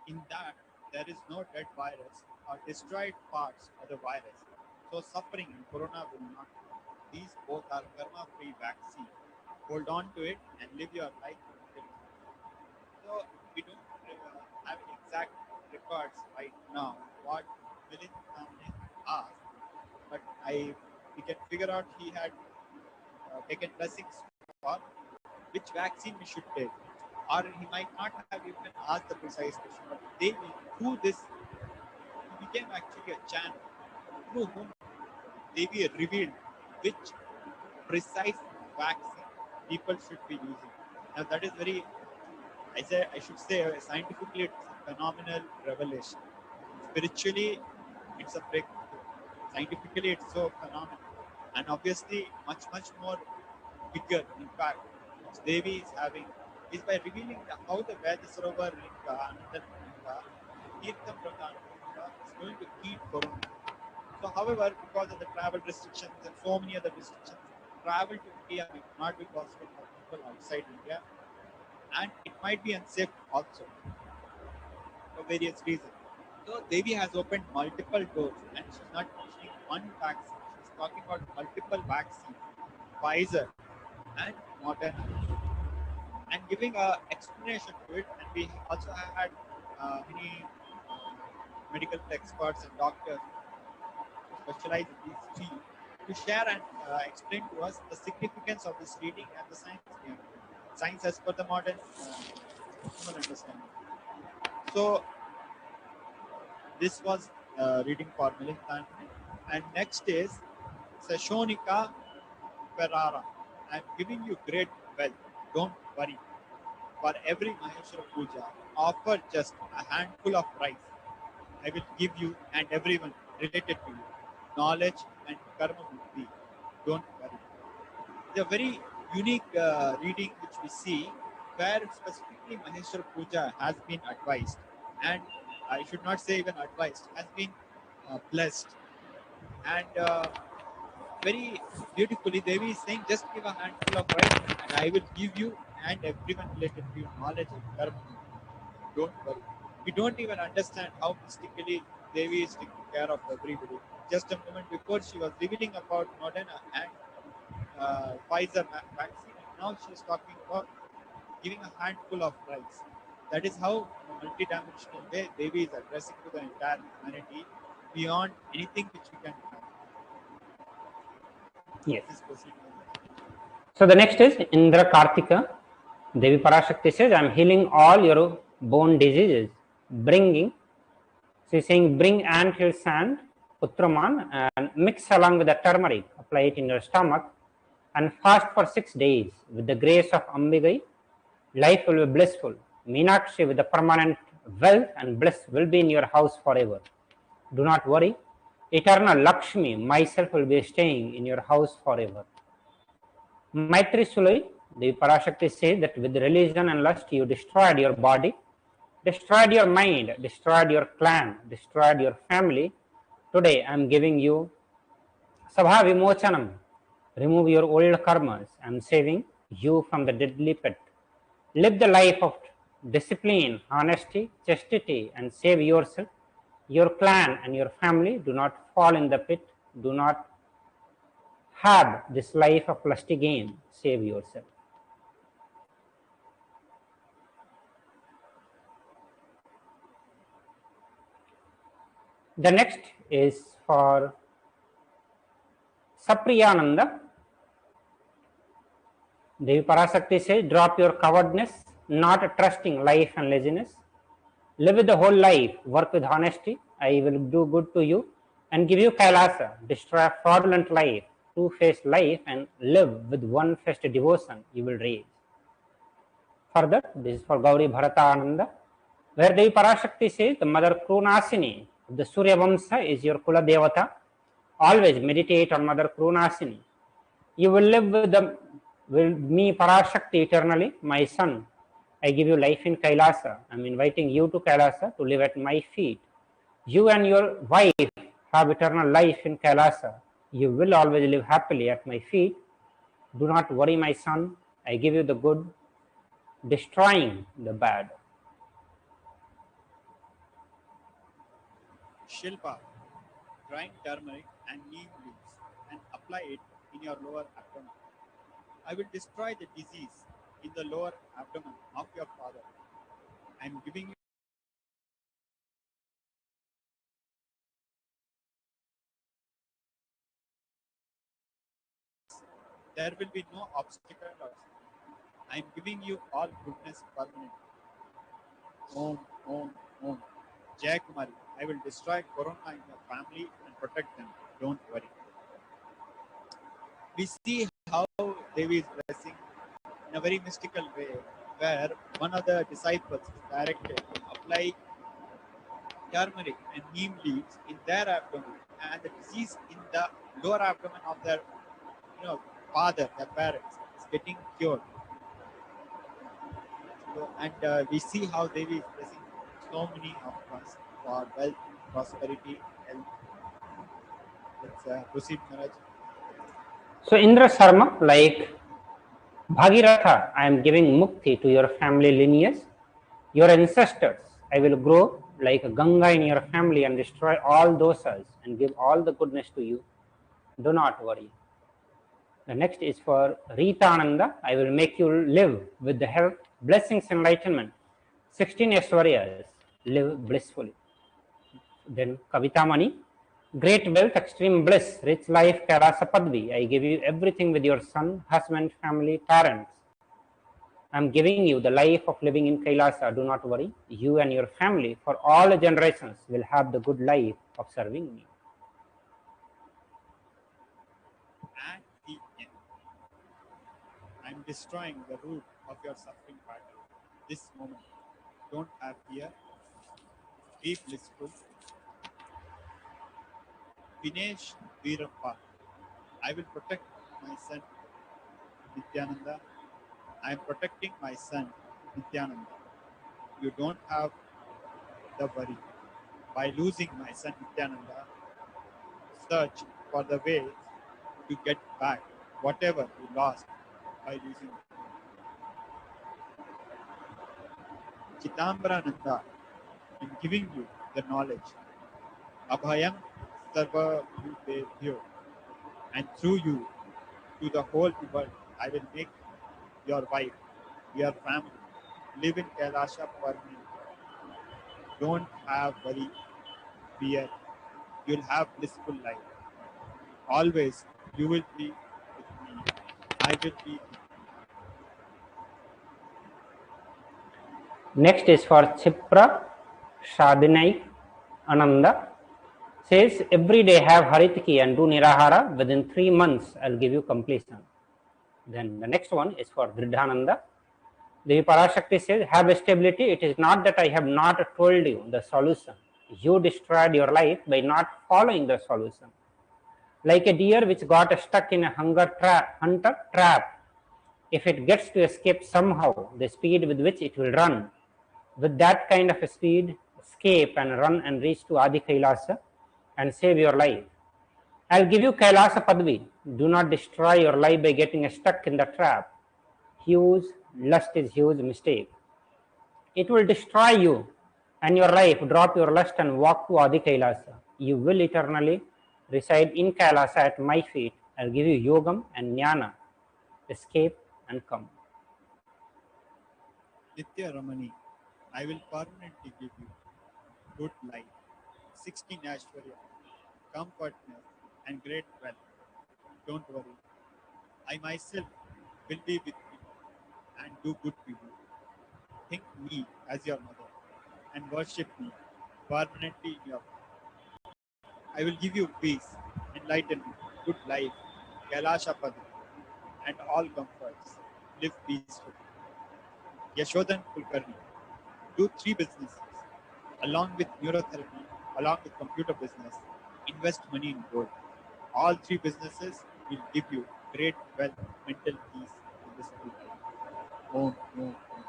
In that, there is no dead virus or destroyed parts of the virus. So suffering in corona will not. These both are karma-free vaccine. Hold on to it and live your life until. So we don't have exact records right now what Milind Kamne asked, but we can figure out he had taken blessings for which vaccine we should take, or he might not have even asked the precise question, but through this he became actually a channel through whom Devi revealed which precise vaccine people should be using. Now that is very, I should say, scientifically it's a phenomenal revelation. Spiritually, it's a breakthrough. Scientifically, it's so phenomenal, and obviously much more bigger impact which Devi is having is by revealing how the Vedisarovar Linga, Ananda Linga, Tirtham Pradhan Linga is going to keep Corona. So, however, because of the travel restrictions and so many other restrictions, travel to India might not be possible for people outside India, and it might be unsafe also for various reasons. So, Devi has opened multiple doors, and she's not mentioning one vaccine, she's talking about multiple vaccines, Pfizer and Moderna, and giving a explanation to it. And we also had many medical experts and doctors who specialize in these fields to share and explain to us the significance of this reading and the science behind it. Science as per the modern human understanding. So this was reading for Milind, and next is Sashonika Ferrara. I'm giving you great wealth. Don't worry. For every Maheshwara Puja, offer just a handful of rice. I will give you and everyone related to you knowledge and karma mukti. Don't worry. It's a very unique reading which we see where specifically Maheshwara Puja has been advised, and I should not say even advised, has been blessed. And very beautifully, Devi is saying, just give a handful of rice and I will give you and everyone related to you knowledge and karma. Don't worry. We don't even understand how mystically Devi is taking care of everybody. Just a moment before, she was revealing about Moderna and Pfizer vaccine, and now she is talking about giving a handful of rice. That is how, in a multidimensional way, Devi is addressing to the entire humanity beyond anything which we can have. Yes. So the next is Indra Kartika. Devi Parashakti says, I am healing all your bone diseases. She is saying, bring anthill sand, Utraman, and mix along with the turmeric. Apply it in your stomach and fast for 6 days. With the grace of Ambigai, life will be blissful. Meenakshi, with the permanent wealth and bliss, will be in your house forever. Do not worry. Eternal Lakshmi, myself, will be staying in your house forever. Maitri Sulai, the Parashakti says that with religion and lust you destroyed your body, destroyed your mind, destroyed your clan, destroyed your family. Today I am giving you Sabha Vimochanam. Remove your old karmas. I am saving you from the deadly pit. Live the life of discipline, honesty, chastity, and save yourself, your clan, and your family. Do not fall in the pit. Do not have this life of lusty gain. Save yourself. The next is for Sapriyananda. Devi Parashakti says, drop your cowardness, not trusting life and laziness. Live with the whole life, work with honesty. I will do good to you and give you Kailasa. Destroy fraudulent life, two-faced life, and live with one-faced devotion. You will raise. Further, this is for Gauri Bharata Ananda, where Devi Parashakti says, the Mother Krunasini of the Surya Vamsa is your Kula Devata. Always meditate on Mother Krunasini. You will live with me Parashakti eternally, my son. I give you life in Kailasa. I am inviting you to Kailasa to live at my feet. You and your wife have eternal life in Kailasa. You will always live happily at my feet. Do not worry, my son. I give you the good, destroying the bad. Shilpa, grind turmeric and neem leaves and apply it in your lower abdomen. I will destroy the disease in the lower abdomen of your father. I am giving you there will be no obstacle. I am giving you all goodness permanently. Om, Om, Om. Jai Kumari, I will destroy Corona in your family and protect them. Don't worry. We see how Devi is blessing in a very mystical way, where one of the disciples is directed to apply turmeric and neem leaves in their abdomen, and the disease in the lower abdomen of their father, their parents, is getting cured. So, and we see how Devi is blessing so many of us for wealth, prosperity, health. Let's proceed, Maharaj. So Indra Sarma, like Bhagiratha, I am giving mukti to your family lineage, your ancestors. I will grow like a Ganga in your family and destroy all dosas and give all the goodness to you. Do not worry. The next is for Ritananda. I will make you live with the health, blessings, enlightenment. 16 Aishwaryas, live blissfully. Then Kavitamani, great wealth, extreme bliss, rich life, Kailasa Padvi. I give you everything with your son, husband, family, parents. I am giving you the life of living in Kailasa. Do not worry. You and your family for all generations will have the good life of serving me. At the end, I am destroying the root of your suffering pattern. This moment, don't have fear. Be blissful. Dinesh Veerappa, I will protect my son Nityananda. I am protecting my son Nityananda. You don't have the worry. By losing my son Nityananda, search for the way to get back whatever you lost by losing him. Chitambrananda, I am giving you the knowledge. Abhayam Sarva Bhutebhyo, and through you to the whole world, I will make your wife, your family, live in Kailasha permanently. Don't have worry, fear. You'll have blissful life. Always, you will be with me. I will be. Next is for Chipra Shadinaik Ananda. Says every day have Haritiki and do Nirahara. Within 3 months, I'll give you completion. Then the next one is for Dridhananda. The Parashakti says, have stability. It is not that I have not told you the solution. You destroyed your life by not following the solution. Like a deer which got stuck in a hunter trap. If it gets to escape somehow, the speed with which it will run, with that kind of a speed, escape and run and reach to Adi Kailasa and save your life. I'll give you Kailasa Padvi. Do not destroy your life by getting stuck in the trap. Huge lust is huge mistake. It will destroy you and your life. Drop your lust and walk to Adi Kailasa. You will eternally reside in Kailasa at my feet. I'll give you Yogam and Jnana. Escape and come. Nitya Ramani, I will permanently give you good life, 16 Ashwarya, comfortness, and great wealth. Don't worry. I myself will be with you and do good to you. Think me as your mother and worship me permanently in your heart. I will give you peace, enlightenment, good life, Kailasha Padma, and all comforts. Live peacefully. Yashodan Kulkarni, do 3 businesses along with neurotherapy, along with computer business, invest money in gold. All 3 businesses will give you great wealth, mental peace in this life. Om, Om, Om.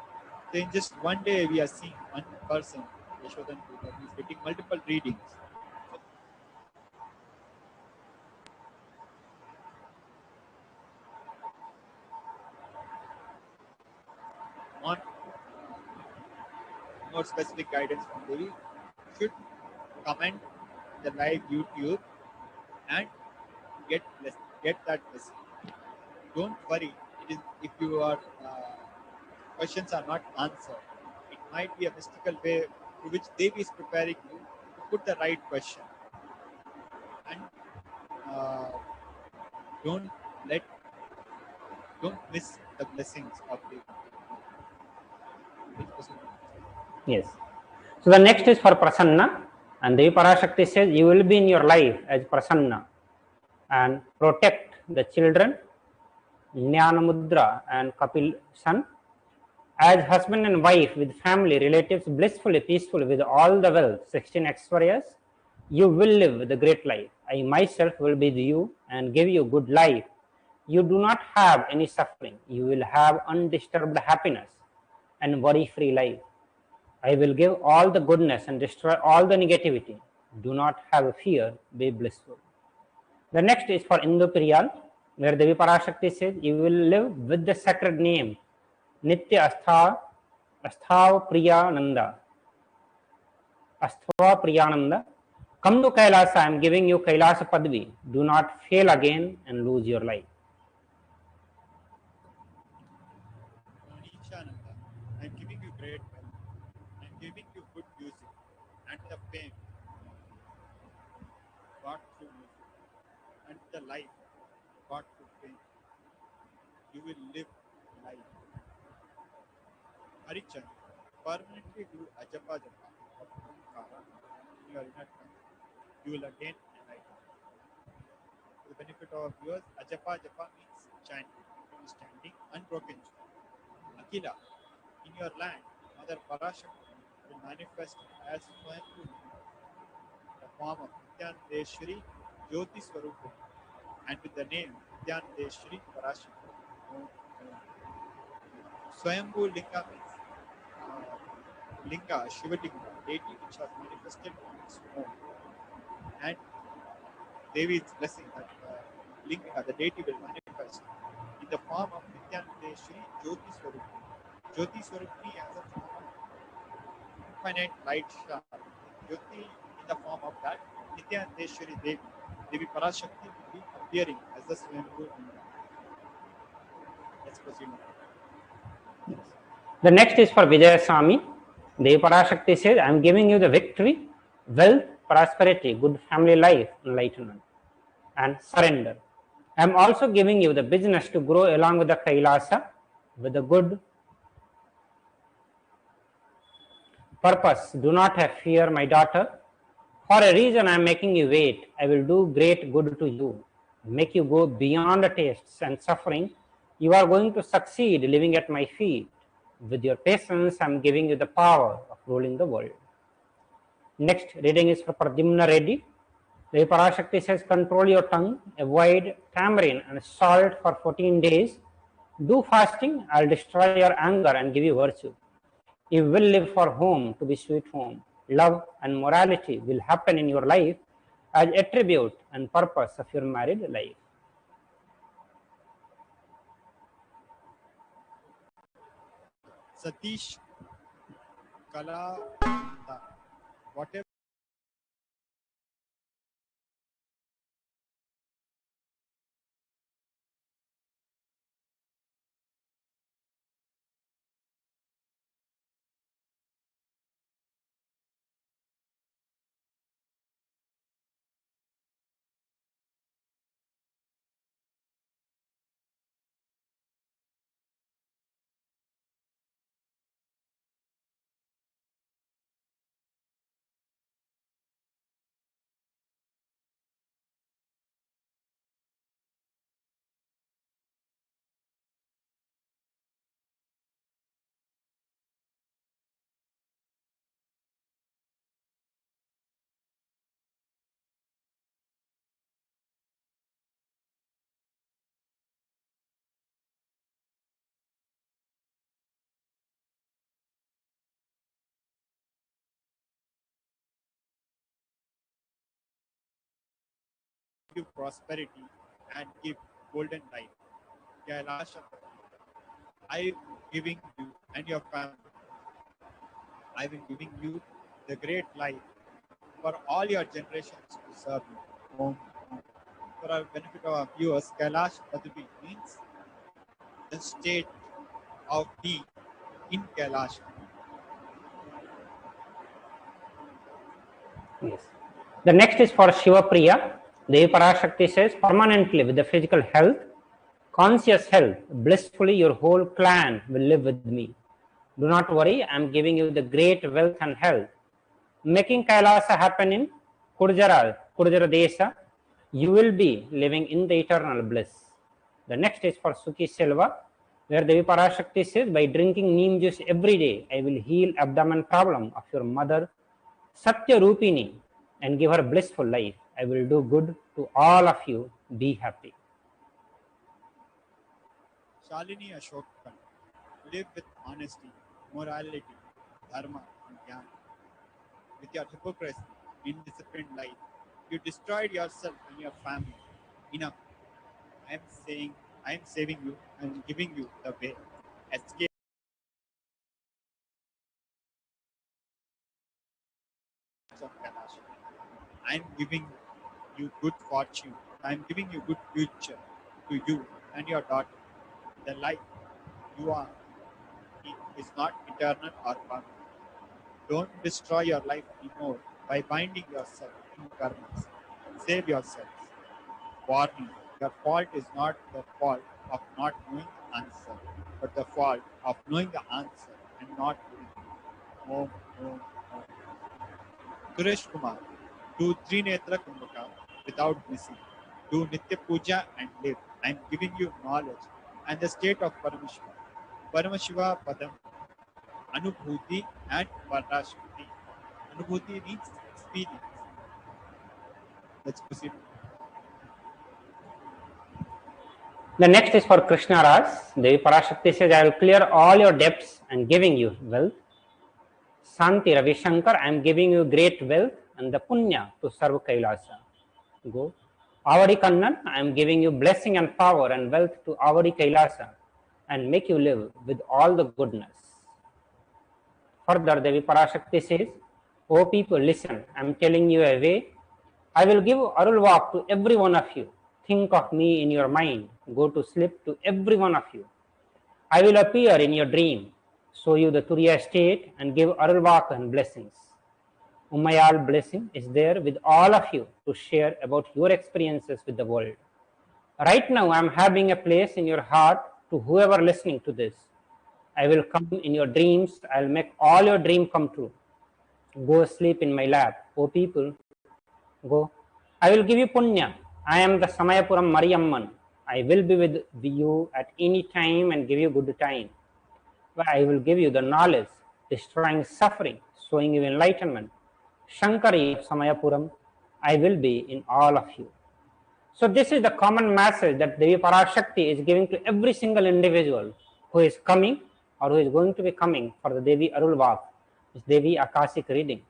So in just one day, we are seeing one person, Yashodan Kulkarni, is getting multiple readings. Want more specific guidance from Devi? Should comment the live YouTube and get that blessing. don't worry. It is if your questions are not answered, it might be a mystical way through which Devi is preparing you to put the right question. And don't miss the blessings of Devi. Yes. So the next is for Prasanna, and Devi Parashakti says you will be in your life as Prasanna and protect the children, Jnanamudra and Kapil son, as husband and wife with family, relatives, blissfully, peacefully, with all the wealth, 16 Aishwaryas, you will live the great life. I myself will be with you and give you good life. You do not have any suffering. You will have undisturbed happiness and worry-free life. I will give all the goodness and destroy all the negativity. Do not have fear, be blissful. The next is for Indu Priyal, where Devi Parashakti says, you will live with the sacred name, Nitya Asthav Priyananda. Asthava Priyananda. Come to Kailasa, I am giving you Kailasa Padvi. Do not fail again and lose your life. Nishananda, I am giving you great wealth. I am giving you good music and the fame got through music and the life got through fame. You will live life. Harichan, permanently do Ajapa Japa of Omkara in your inner tongue. You will again enlighten. For the benefit of viewers, Ajapa Japa means chanting, understanding, unbroken joy. Akila, in your land, Mother Parashakti will manifest as Swayambhu, the form of Nityanandeshwari Jyoti Swarupa, and with the name Nityanandeshwari Parashakti. Swayambhu Linga means Linga, Shivalinga, deity which has manifested on its own. And Devi's blessing that Linga, the deity, will manifest in the form of Nityanandeshwari Jyoti Swarupi. Jyoti Swarupi as a form of infinite light star. Jyoti in the form of that Nityanandeshwari Devi. Devi Parashakti will be appearing as the Swayambhu Linga. Let's proceed. The next is for Vijayaswami. Devi Parashakti says, I am giving you the victory, wealth, prosperity, good family life, enlightenment, and surrender. I am also giving you the business to grow along with the Kailasa, with the good purpose. Do not have fear, my daughter. For a reason I am making you wait. I will do great good to you, make you go beyond the tastes and suffering. You are going to succeed living at my feet. With your patience, I am giving you the power of ruling the world. Next reading is for Pradyumna Reddy. The Parashakti says, control your tongue, avoid tamarind and salt for 14 days. Do fasting, I will destroy your anger and give you virtue. You will live for home to be sweet home. Love and morality will happen in your life as attribute and purpose of your married life. Satish Kala, whatever give prosperity and give golden life. Kailasha, I am giving you and your family. I will giving you the great life for all your generations to serve you. For our benefit of our viewers, Kailash Padvi means the state of being in Kailash. Yes. The next is for Shiva Priya. Devi Parashakti says, permanently with the physical health, conscious health, blissfully your whole clan will live with me. Do not worry, I am giving you the great wealth and health. Making Kailasa happen in Kurjara Desha, you will be living in the eternal bliss. The next is for Sukhi Selva, where Devi Parashakti says, by drinking neem juice every day, I will heal abdomen problem of your mother Satya Rupini and give her blissful life. I will do good to all of you. Be happy. Shalini Ashokan, live with honesty, morality, dharma, and jnana. With your hypocrisy, indisciplined life, you destroyed yourself and your family. Enough. I am saving you and giving you the way. Escape. Of Kailash. I am giving you good fortune. I am giving you good future to you and your daughter. The life you are is not eternal or permanent. Don't destroy your life anymore by binding yourself in karmas. Save yourselves. Warning, your fault is not the fault of not knowing the answer, but the fault of knowing the answer and not doing it. Om, Om, Om. Suresh Kumar, do Trinetra Kumbhaka without missing. Do Nitya Puja and live. I am giving you knowledge and the state of Paramashiva. Paramashiva Padam, Anubhuti and Parashakti. Anubhuti means experience. Let's proceed. The next is for Krishna Ras. Devi Parashakti says, I will clear all your debts and giving you wealth. Santi Ravi Shankar, I am giving you great wealth and the punya to serve Kailasa. Go. Avadi Kannan, I am giving you blessing and power and wealth to Avadi Kailasa and make you live with all the goodness. Further, Devi Parashakti says, O people, listen, I am telling you a way. I will give Arulvak to every one of you. Think of me in your mind. Go to sleep to every one of you. I will appear in your dream, show you the Turiya state and give Arulvak and blessings. Umayal blessing is there with all of you to share about your experiences with the world. Right now, I am having a place in your heart to whoever listening to this. I will come in your dreams. I will make all your dream come true. Go sleep in my lap. O people, go. I will give you punya. I am the Samayapuram Mariamman. I will be with you at any time and give you good time. I will give you the knowledge, destroying suffering, showing you enlightenment. Shankari of Samayapuram, I will be in all of you. So this is the common message that Devi Parashakti is giving to every single individual who is coming or who is going to be coming for the Devi Arulvak, this Devi Akashic reading.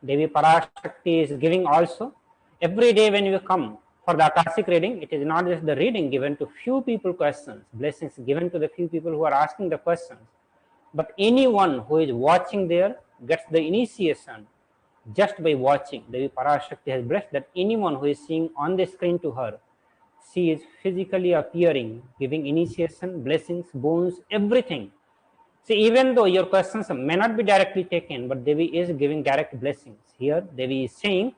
Devi Parashakti is giving also every day when you come for the Akashic reading. It is not just the reading given to few people questions, blessings given to the few people who are asking the questions, but anyone who is watching there gets the initiation just by watching. Devi Parashakti has blessed that anyone who is seeing on the screen to her, she is physically appearing, giving initiation, blessings, boons, everything. See, even though your questions may not be directly taken, but Devi is giving direct blessings. Here, Devi is saying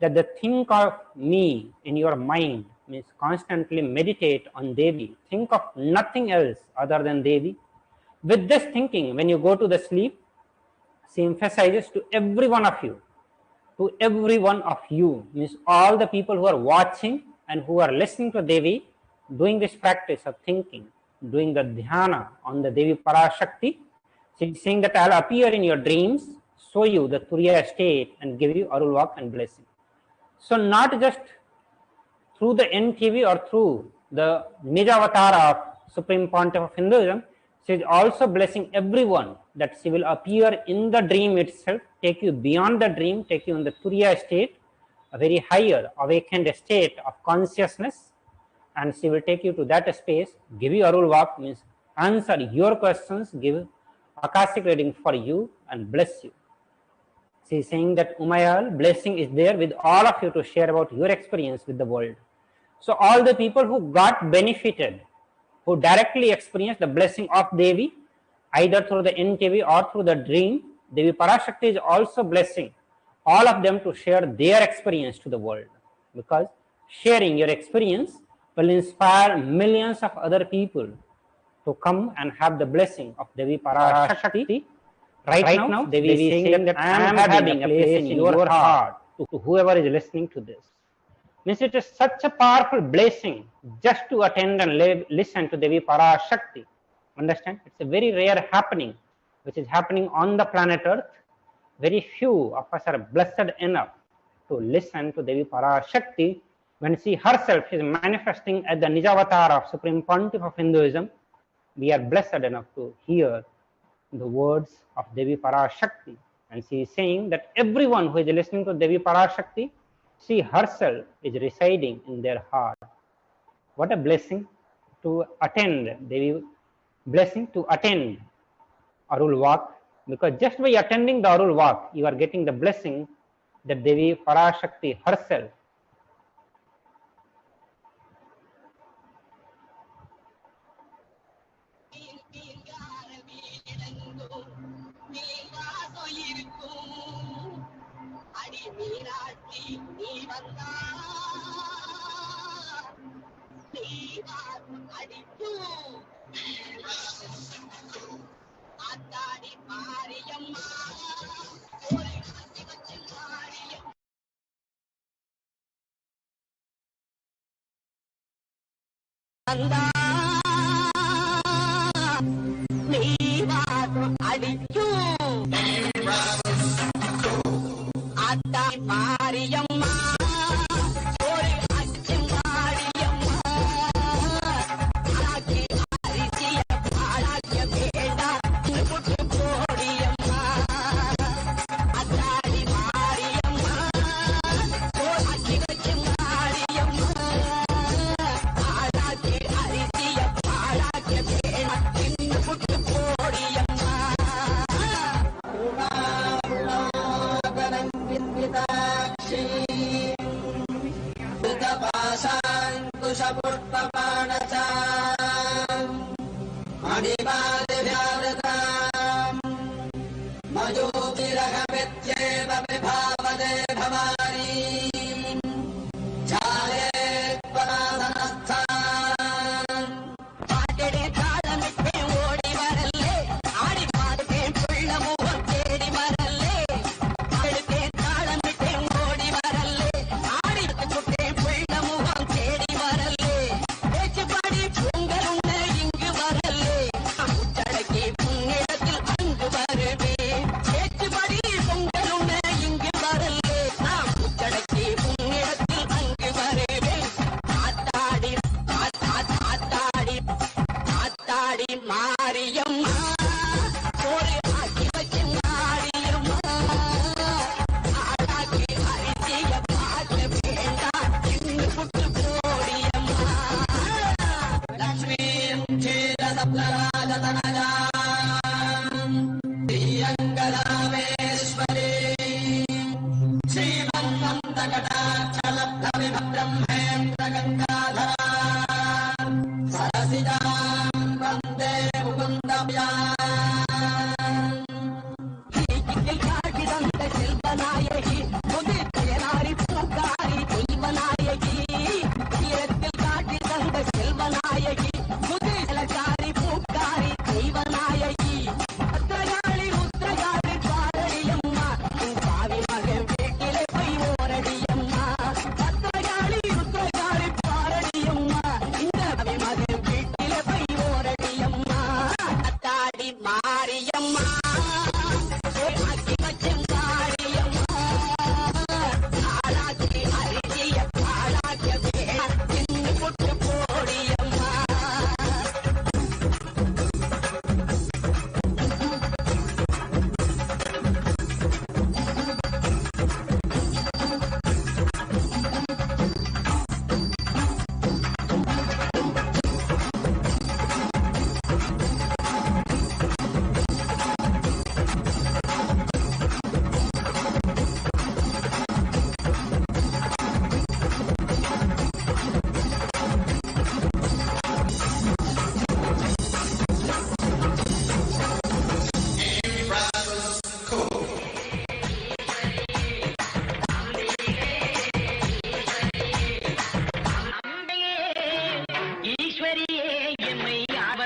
that the think of me in your mind means constantly meditate on Devi. Think of nothing else other than Devi. With this thinking, when you go to the sleep, she emphasizes to every one of you, means all the people who are watching and who are listening to Devi, doing this practice of thinking, doing the dhyana on the Devi Parashakti. She is saying that I will appear in your dreams, show you the Turiya state and give you Arulvak and blessing. So not just through the NTV or through the Nijavatara of Supreme Pontiff of Hinduism, she is also blessing everyone that she will appear in the dream itself, take you beyond the dream, take you in the Turiya state, a very higher awakened state of consciousness, and she will take you to that space, give you Arulvak, means answer your questions, give Akashic reading for you and bless you. She is saying that Umayal, blessing is there with all of you to share about your experience with the world. So all the people who got benefited who directly experience the blessing of Devi, either through the NTV or through the dream, Devi Parashakti is also blessing all of them to share their experience to the world, because sharing your experience will inspire millions of other people to come and have the blessing of Devi Parashakti. Right now, Devi is saying that I am having a place in your heart to whoever is listening to this. Means it is such a powerful blessing just to attend and listen to Devi Parashakti. Understand? It's a very rare happening which is happening on the planet Earth. Very few of us are blessed enough to listen to Devi Parashakti when she herself is manifesting as the Nijavatar of Supreme Pontiff of Hinduism. We are blessed enough to hear the words of Devi Parashakti, and she is saying that everyone who is listening to Devi Parashakti, she herself is residing in their heart. What a blessing to attend Devi, blessing to attend Arul Walk, because just by attending the Arul Walk, you are getting the blessing that Devi Parashakti herself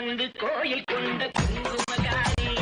வந்து கோயில் கொண்ட குங்குமகாரி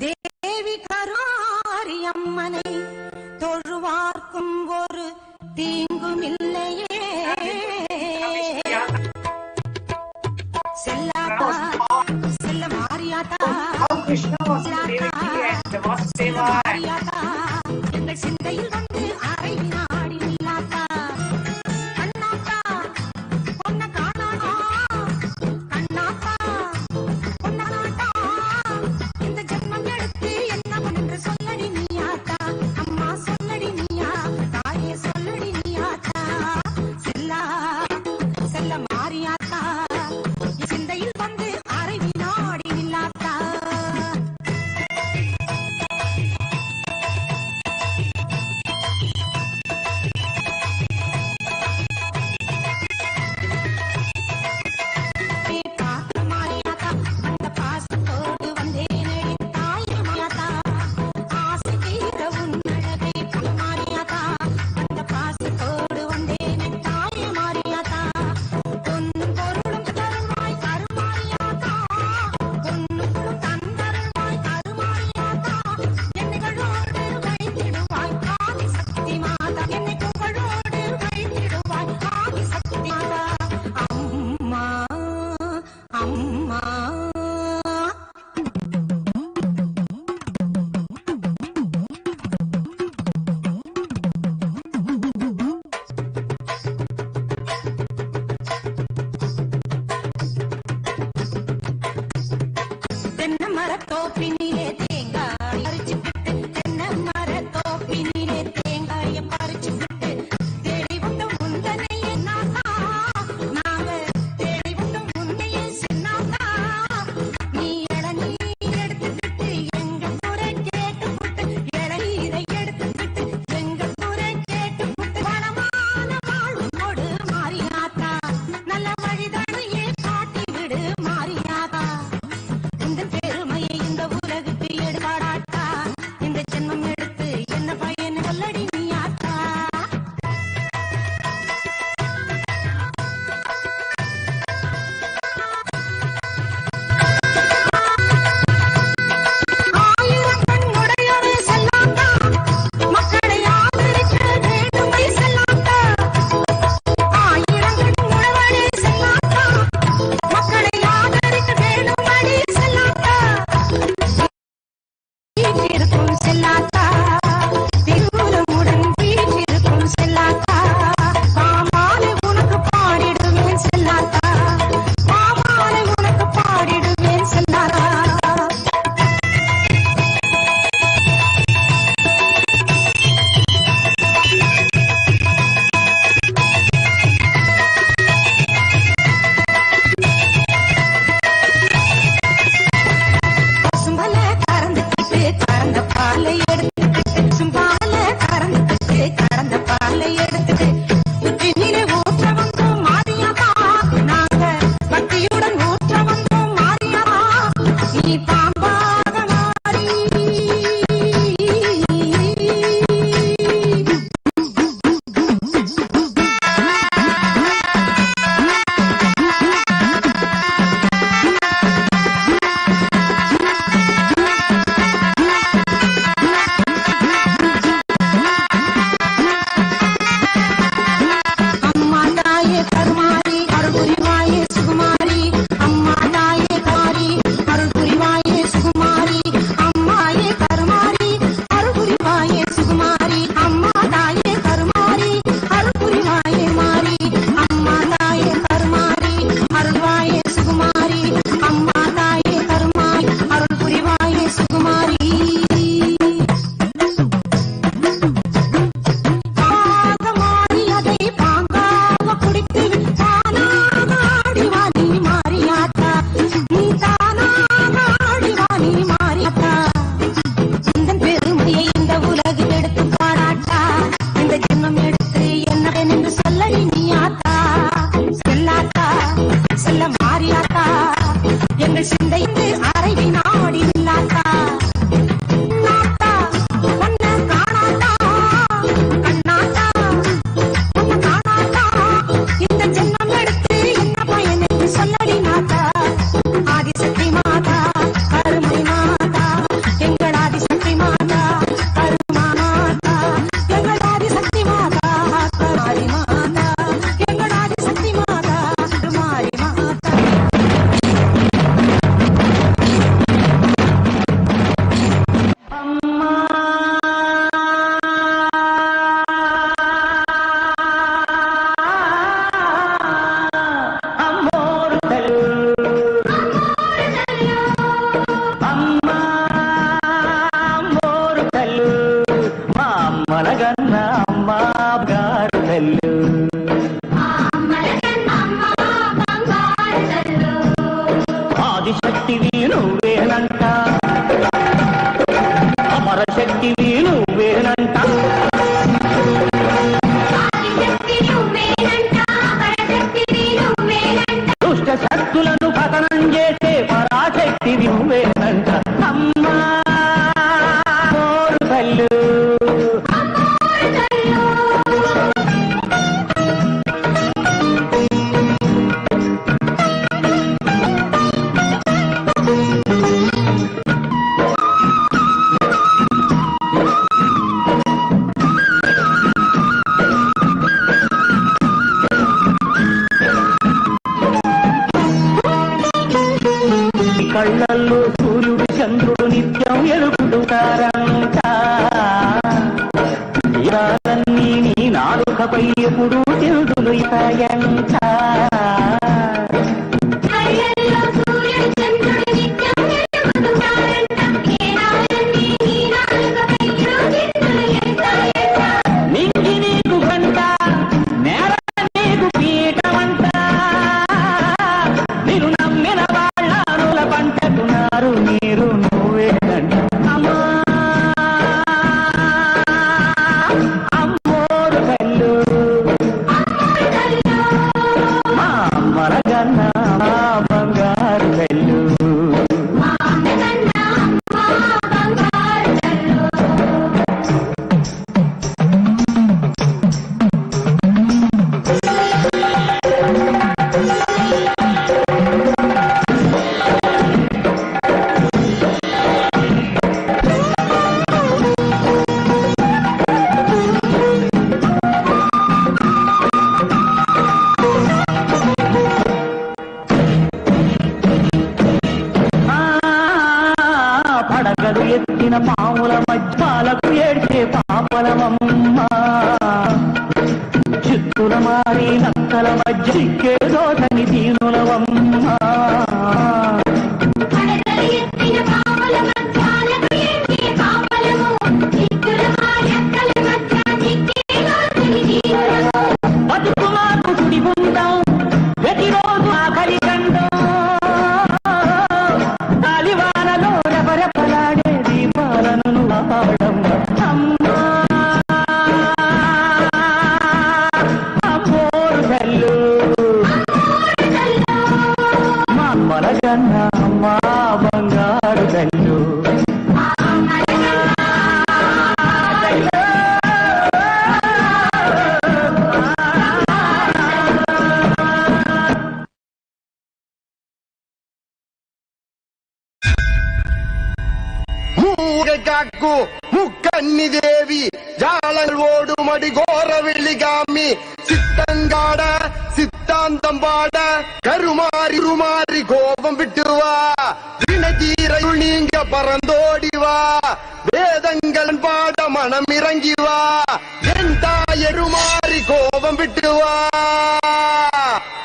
தேவி கராரியம்மனை தொழுவார்க்கும் ஒரு தீங்கும் இல்லையே. செல்லாத்தா செல்ல மாரியாத்தா செல்ல மாரியாத்தா எங்கள் சிந்தையில் வந்து அரை வினாடி நில்லாத்தா. கண்ணாத்தா பொன்ன காணானா கண்ணாத்தா பொன்ன காட்டா இந்த ஜென்மம் எடுத்து என்னவன் என்று சொல்லடி நீயாத்தா. அம்மா சொல்லடி நீயா தாயே சொல்லடி நீயா தோப்பினிலே தேங்காய் பறிச்சுக்கிட்டு தென்னை மர தோப்பினிலே தேங்காய பறிச்சுக்கிட்டு தேடி விட்ட முந்தனையே நாத்தா நாங்க தேடி விட்ட முந்தைய சின்னாத்தா நீ இளநீர் எடுத்துக்கிட்டு எங்க குறை கேட்டுக்கிட்டு இளநீரை எடுத்துக்கிட்டு எங்க குறை கேட்டுக்கிட்டு வளமான வாழ்வோடு மாறியாத்தா நல்ல வழிதனையே காட்டி விடு மாறியாத்தா இந்த பெருமையை இந்த உலகுக்கு எடுபாடாட்டா இந்த ஜென்மம் எடுத்து என்ன பயன் சொல்லடி நீ ஆத்தா ஆயிரம் கண்ணுடையொரு செல்லாத்தா மக்களை ஆதரிக்க வேண்டுமை செல்லாத்தா ஆயிரம் கண்ணுடையொரு செல்லாத்தா மக்களை ஆதரிக்க வேண்டுமடி செல்லாத்தா வீற்றிருக்கும் செல்லாத்தா திருவுலமுடன் வீற்றிருக்கும் செல்லாத்தா பாமாலை உனக்கு பாடிடுவேன் செல்லாத்தா பாமாலை உனக்கு பாடிடுவேன் செல்லாத்தா பசும்பல கறந்துக்கிட்டு கறந்த பாலை எடுத்துக்கிட்டு சும்பால கறந்துக்கிட்டு கறந்த பாலை எடுத்துட்டு புத்தினிலே ஊற்ற வந்தோம் மாறியாதா நாங்க பக்தியுடன் ஊற்ற வந்தோம் மாறியாதா நீ பாம்பாக மாறி அம்மா தாயே கருமாரி அருள் புரிவாயே சுகுமாரி அம்மா தாயே கருமாரி அருள் புரிவாயே சுகுமாரி அம்மாயே கருமாரி அருள் புரிவாயே சுகுமாரி அம்மா தாயே கருமாரி அருள் புரிவாயே மாரி அம்மா தாயே கருமாரி அருள்வாயே சுகுமாரி அம்மா தாயே கருமாரி அருள் புரிவாயே சுகுமாரி பாகமாடி அதை பாங்காக குடித்து தானாக ஆடிவா நீ மாறியாத்தா நீ தானாக ஆடிவா நீ மாறியாத்தா இந்த பெருமையை இந்த உலகு எடுத்து பாடாட்டா இந்த ஜென்மம் எடுத்து என்ன என்று சொல்லடி நீ ஆத்தா செல்லாத்தா செல்ல மாறியாத்தா எங்கள் சிந்தைந்து அறைவி நாடி நில்லாத்தா நாத்தா உன்னை காணாத்தா கண்ணாத்தா உன்னை காணாத்தா இந்த ஜென்மம் எடுத்து என்ன பயன் என்று சொல்லடி நாத்தா ஆதிசக்தி மாதா கருமை மாதா எங்கள் ஆதிசக்தி மாதா கருமா மாதா எங்கள் ஆதிசக்தி மாதா கருமாரி மாதா எங்கள் ஆதிசக்தி மாதா கருமாரி மாதா మలగన్న అమ్మ గారు తల్లు ఆదిశక్తివి నువ్వేనంట అమరశక్తివి నువ్వేనంట దుష్ట శక్తులను పతనం చేసే పరాశక్తివి నువ్వేనంట అమ్మా మోరు తల్లు దిక్కేదో తని దీనులవమ్మా బతుకు మాకు సుడి ఉందాం ప్రతిరోజు ఆకలి కండం గాలివానలో రెపరెపలాడే దీపాలను వాడడం అమ్మా అమ్మోరు తల్లు మా అమ్మల కన్నా అమ్మా బంగారు తల్లు കാക്കു മുക്കന്നി ദേവി ജാളങ്ങളോടുമടി ഘോരവിളികാമി സിത്തങ്കാട സിത്താന്തം പാട കരുമാറി കോപം വിട്ടുവാ വിണതീരയുൾ നീങ്ക പറന്തോടിവാ വേദങ്ങൾ പാട മണമിറങ്ങിവാ എന്തായരുമാറി കോപം വിട്ടുവാ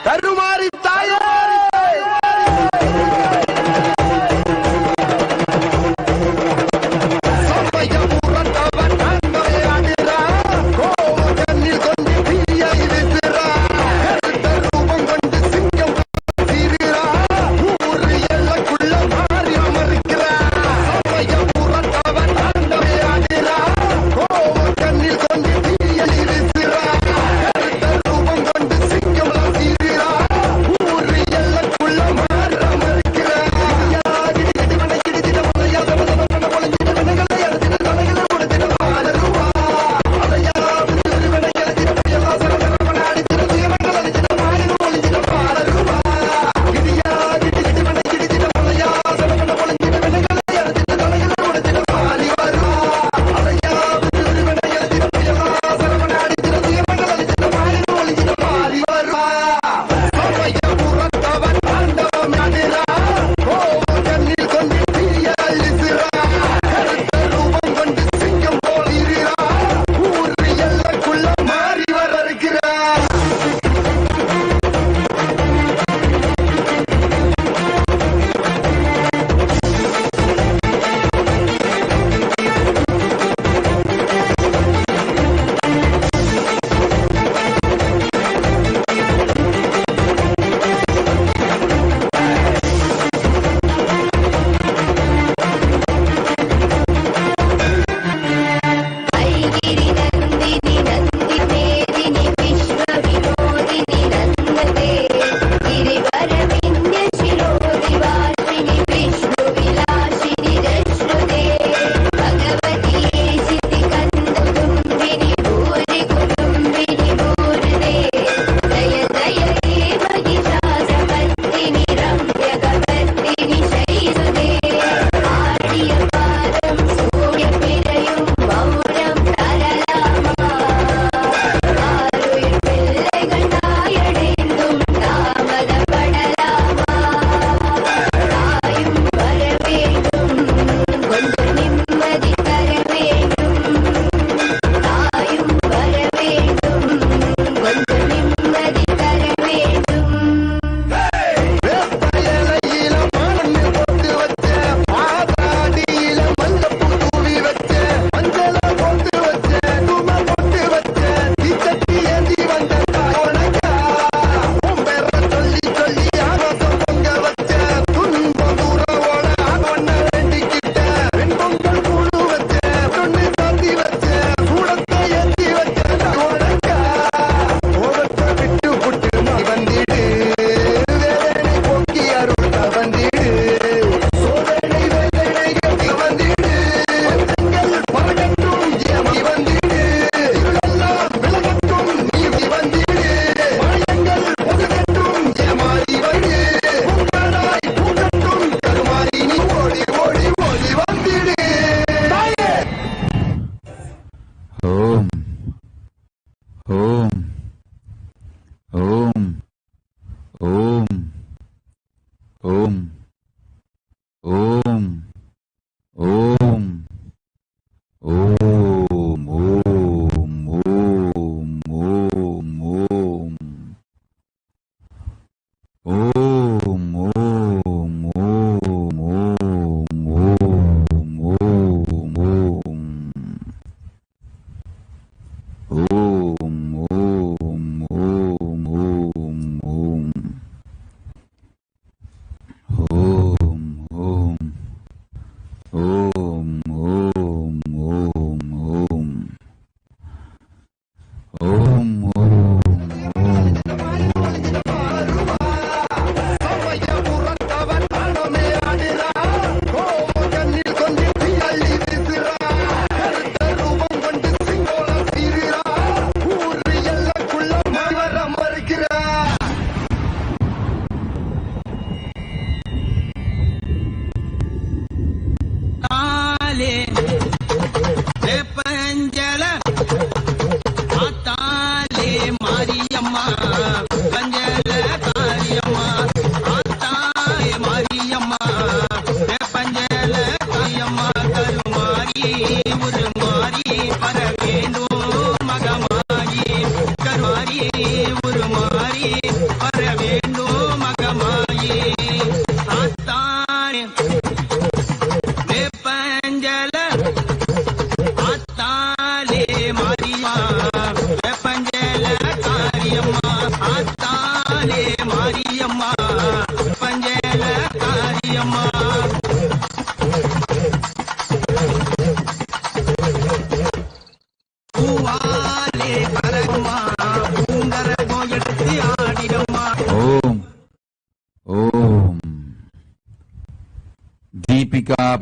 കരുമാറി തായ ரூபம்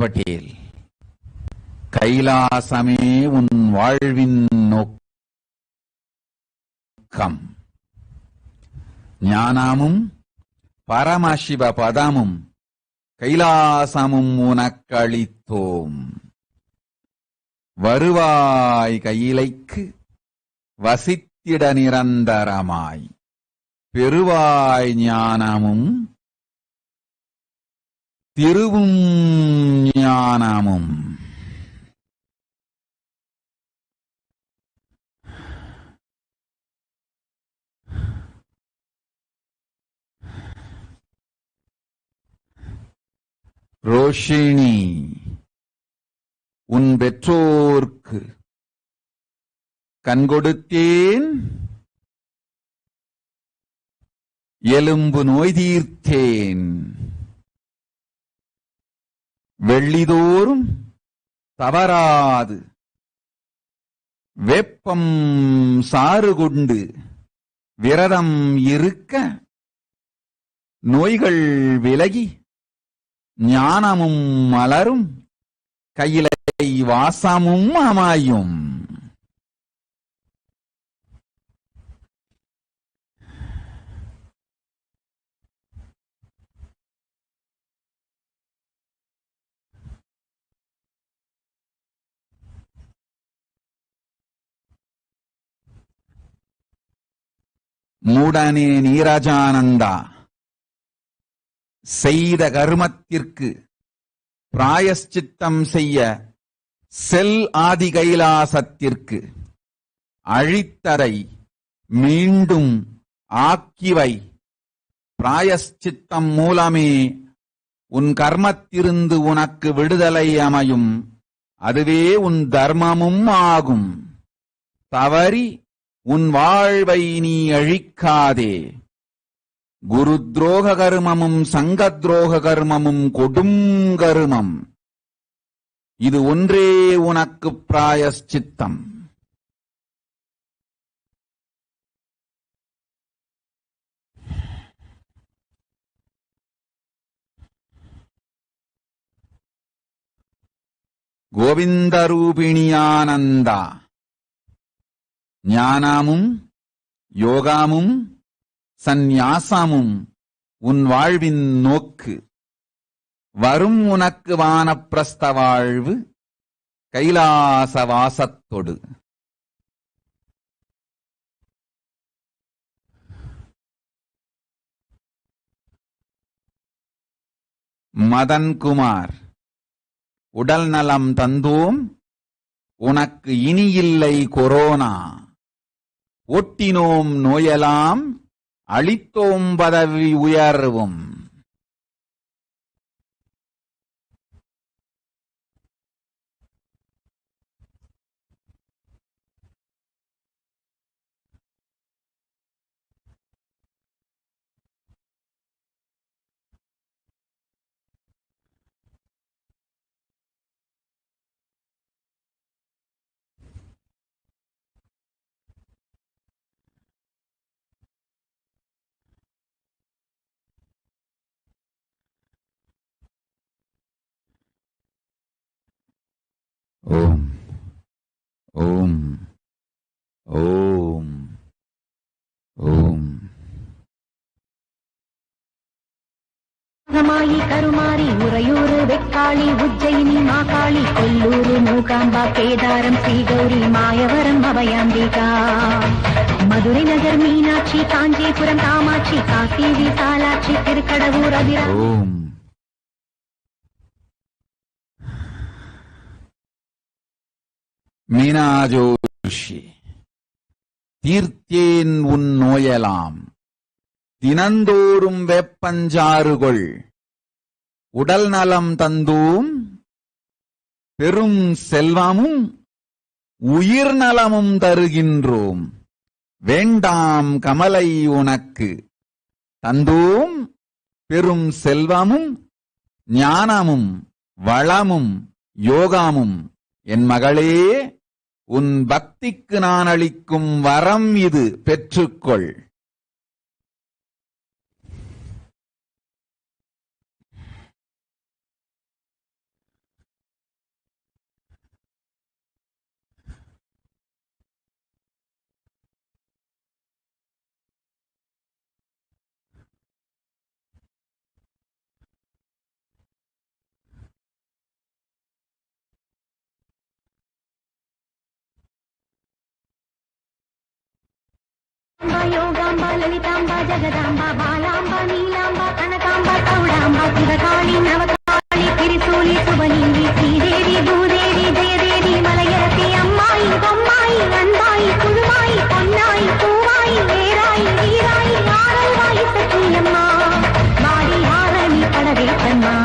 பட்டேல், கைலாசமே உன் வாழ்வின் நோக்கம். ஞானமும் பரமசிவ பதமும் கைலாசமும் உனக்களித்தோம். வருவாய் கையிலைக்கு வசித்திட நிரந்தரமாய், பெருவாய் ஞானமும் திருவும் ஞானமும். ரோஷிணி, உன் பெற்றோர்க்கு கண் கொடுத்தேன், எலும்பு நோய் தீர்த்தேன். வெள்ளிதோறும் தவறாது வெப்பம் சாறு கொண்டு விரதம் இருக்க நோய்கள் விலகி ஞானமும் மலரும், கையிலை வாசமும் அமையும். மூடனே நீரஜானந்தா, செய்த கர்மத்திற்கு பிராயஷ்சித்தம் செய்ய செல் ஆதி கைலாசத்திற்கு. அழித்ததை மீண்டும் ஆக்கிவை, பிராயஷ்சித்தம் மூலமே உன் கர்மத்திருந்து உனக்கு விடுதலை அமையும். அதுவே உன் தர்மமும் ஆகும். தவறி உன் வாழ்வை நீ அழிக்காதே. குரு துரோக கர்மமும் சங்க துரோக கர்மமும் கொடும் கர்மம். இது ஒன்றே உனக்கு பிராயஷ்சித்தம். கோவிந்த ரூபிணியானந்தா, ஞானமும் யோகமும் சந்நியாசமும் உன் வாழ்வின் நோக்கு. வரும் உனக்கு வானப்பிரஸ்த வாழ்வு, கைலாச வாசத்தொடு. மதன்குமார், உடல் நலம் தந்தோம், உனக்கு இனியில்லை கொரோனா. ஒட்டினோம் நோயலாம், அளித்தோம் பதவி உயர்வும். ஓம் ஓம் ஓம் ஓம். மாயி கருமாரி உறையூரு வெக்காளி உஜ்ஜயினி மாகாளி கொல்லூரு மூகாம்பா கேதாரம் ஸ்ரீகௌரி மாயவரம் அபயாம்பிகா மதுரை நகர் மீனாட்சி காஞ்சிபுரம் காமாட்சி காசி விசாலாட்சி திருக்கடவூர் அதிரா. ஓம். மீனாஜோஷி, தீர்த்தேன் உன் நோயலாம், தினந்தோறும் வெப்பஞ்சாறுகொள். உடல் நலம் தந்தோம், பெரும் செல்வமும் உயிர் நலமும் தருகின்றோம். வேண்டாம் கமலை உனக்கு, தந்தோம் பெரும் செல்வமும் ஞானமும் வளமும் யோகமும். என் மகளே, உன் பக்திக்கு நான் அளிக்கும் வரம் இது, பெற்றுக்கொள். யோகாம்பா லலிதாம்பா ஜெகதாம்பா பாலாம்பா நீலாம்பா கனகாம்பா கௌடாம்பா சிவகாளி நவகாளி திரிசூலி சுபலிங்கி ஸ்ரீதேவி பூதேவி ஜெயதேவி மலையரசி அம்மாயி பொம்மாயி அன்பாயி குழுவாயி பொன்னாயி பூவாயி வேராயி வீராயி ஆரல்வாயி சத்தியம்மா மாடி ஆரணி படவேட்டம்மா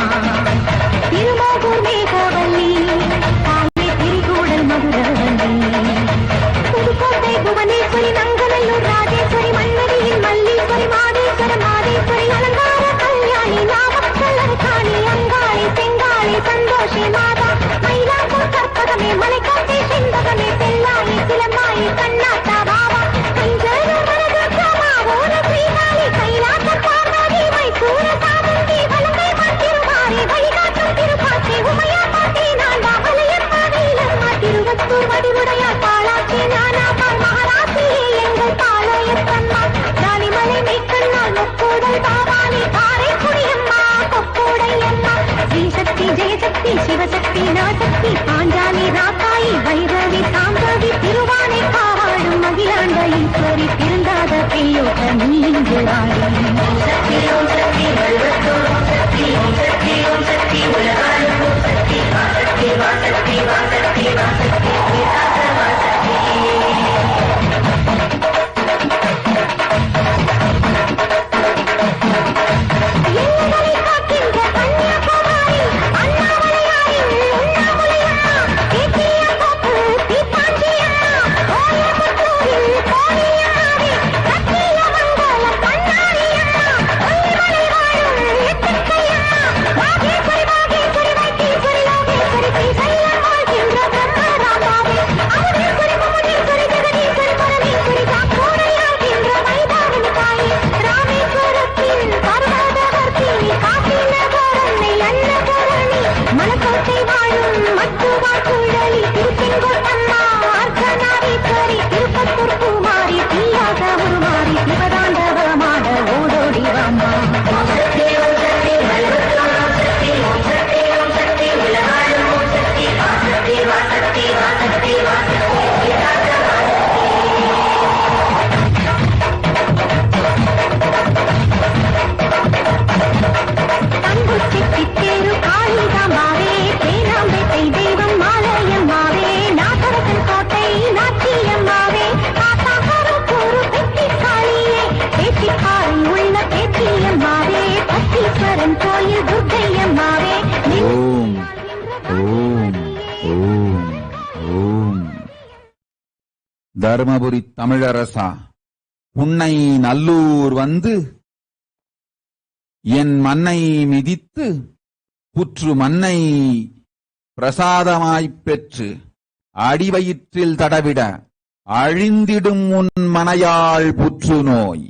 திருமோகூர் மேகவல்லி காலே திரிகூடல் மதுரவல்லி புதுக்கோட்டை புவனேஸ்வரி நங்கநல்லூர் ராஜேஸ்வரி மன்மதியின் மல்லீஸ்வரி மாதேஸ்வர மாதேஸ்வரி அலங்கார கல்யாணி நாமக்கல்லர் காணி அங்காளி செங்காளி சந்தோஷி மாதா மயிலாப்பூர் கற்பகமே மலைக்காட்டை செண்பகமே தெல்லாயி சிலம்பாயி கண்ணாத்தா பாபா கஞ்சர மனதுர்கமா ஓர ஸ்ரீகாளி கைலாச பார்வதி மைசூர சாமுண்டி வலங்கை திருமாரி வழிகாட்டும் திருப்பாச்சி உமையா பாட்டி நான்வா மலையப்பா நீலம்மா திருவத்தூர் வடிவுடையார் பாலாச்சி நானாப்பா மகாராசியே எங்கள் பாளையத்தம்மா தாலிமலை மெய்க்கண்ணால் முக்கூடல் பாவானி காரைக்குடியம்மா கொப்போடையம்மா ஸ்ரீசக்தி ஜெயசக்தி சிவசக்தி நவசக்தி பாஞ்சாலி ராக்காயி வைரவி சாம்பவி திருவானை காவாடும் அகிலாண்ட ஈஸ்வரி திருந்தாத பெய்யோட்ட நீங்கு வாடி ஓம் சக்தி ஓம் சக்தி வல்வத்தூர் ஓம் சக்தி ஓம் சக்தி ஓம் சக்தி உலகாலும் ஓம் சக்தி வாசக்தி வாசக்தி வாசக்தி வாசக்தி விசாச வாசக்தி எல்லைகளை காக்கின்ற கன்னியாகுமரி அண்ணாமலையாரின் உண்ணாமுலையம்மா கேத்தியத்தோப்பு தீப்பாஞ்சியம்மா கோயம்புத்தூரில் கோடியம்மாவே சத்தியமங்கல கண்ணாடியம்மா கொல்லிமலை வாழும் எத்திக்கையம்மா வாகேஸ்வரி வாகேஸ்வரி வைத்தீஸ்வரி யோகேஸ்வரி ஸ்ரீசைலம் வாழ்கின்ற பிரம்மராமாவே அமுதேஸ்வரி புவனேஸ்வரி ஜெகதீஸ்வரி பரமேஸ்வரி தாக்கூரையாகின்ற வைதாவின் தாயே ராமேஸ்வரத்தின் பர்வதவர்த்தினி காசி நகரன்னை அன்னபூரணி மலக்கோட்டை வாழும் மத்துவார் குழலி திருச்செங்கோட்டம்மா அர்த்தநாரீஸ்வரி திருப்பத்தூர் பூமாரி தீயாக உருமாறி சிவதாண்டவமாட ஓடோடி வாம்மா ஓம் சக்தி ஓம் சக்தி வல்வத்தூர் ஓம் சக்தி ஓம் சக்தி ஓம் சக்தி உலகாலும் ஓம் சக்தி வாசக்தி வாசக்தி வாசக்தி வாசக்தி விசாச தங்குச்சி சித்தேரு காளிதாம்பாவே தேனாம்பேட்டை தெய்வம் மாலையம்மாவே நாகரசன் கோட்டை நாச்சியம்மாவே காத்தாகரப்பூரு பெட்டி காளியே பேச்சிக்காரி உள்ள பேச்சியம்மாவே பத்தீஸ்வரன் கோயில் துர்க்கையம்மாவே ஓம் ஓம் ஓம் ஓம் தர்மபுரி தமிழரசா உன்னை நல்லூர் வந்து என் மண்ணை மிதித்து புற்று மண்ணை பிரசாதமாய்ப் பெற்று அடிவயிற்றில் தடவிட அழிந்திடும் உன் மனையாள் புற்று நோய்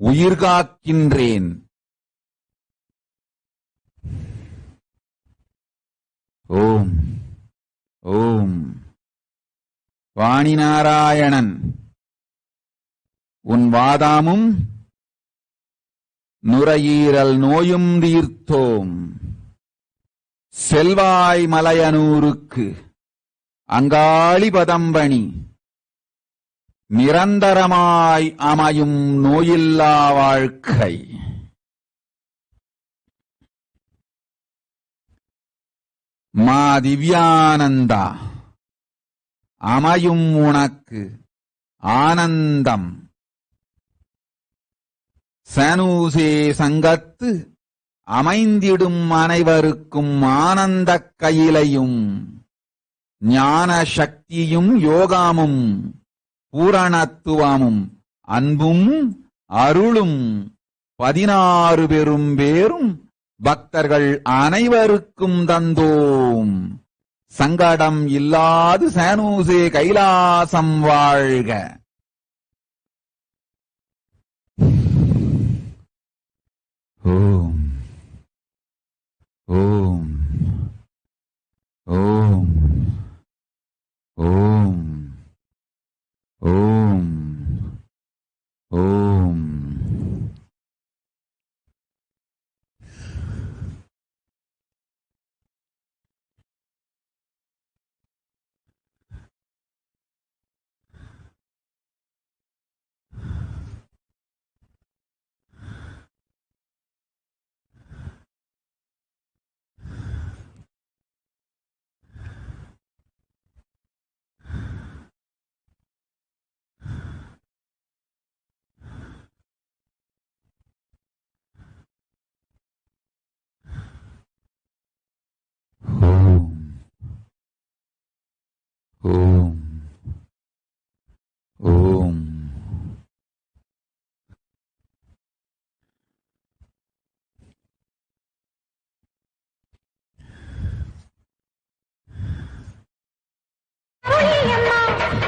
உயிர்காக்கின்றேன். ஓம் ஓம் வாணிநாராயணன் உன் வாதாமும் நுரையீரல் நோயும் தீர்த்தோம். செல்வாய் மலையனூருக்கு அங்காளி பதம்பணி நிரந்தரமாய் அமையும் நோயில்லா வாழ்க்கை. மா திவ்யானந்தா அமையும் உனக்கு ஆனந்தம். சனூசே சங்கத்து அமைந்திடும் அனைவருக்கும் ஆனந்தக் கையிலையும் ஞான சக்தியும் யோகமும் பூரணத்துவமும் அன்பும் அருளும் 16 பெரும் பேரும் பக்தர்கள் அனைவருக்கும் தந்தோம். சங்கடம் இல்லாது சனூசே கைலாசம் வாழ்க. ஓம் ஓம் ஓம் ஓம் ஓம் ஓம். ஓம் ஓம்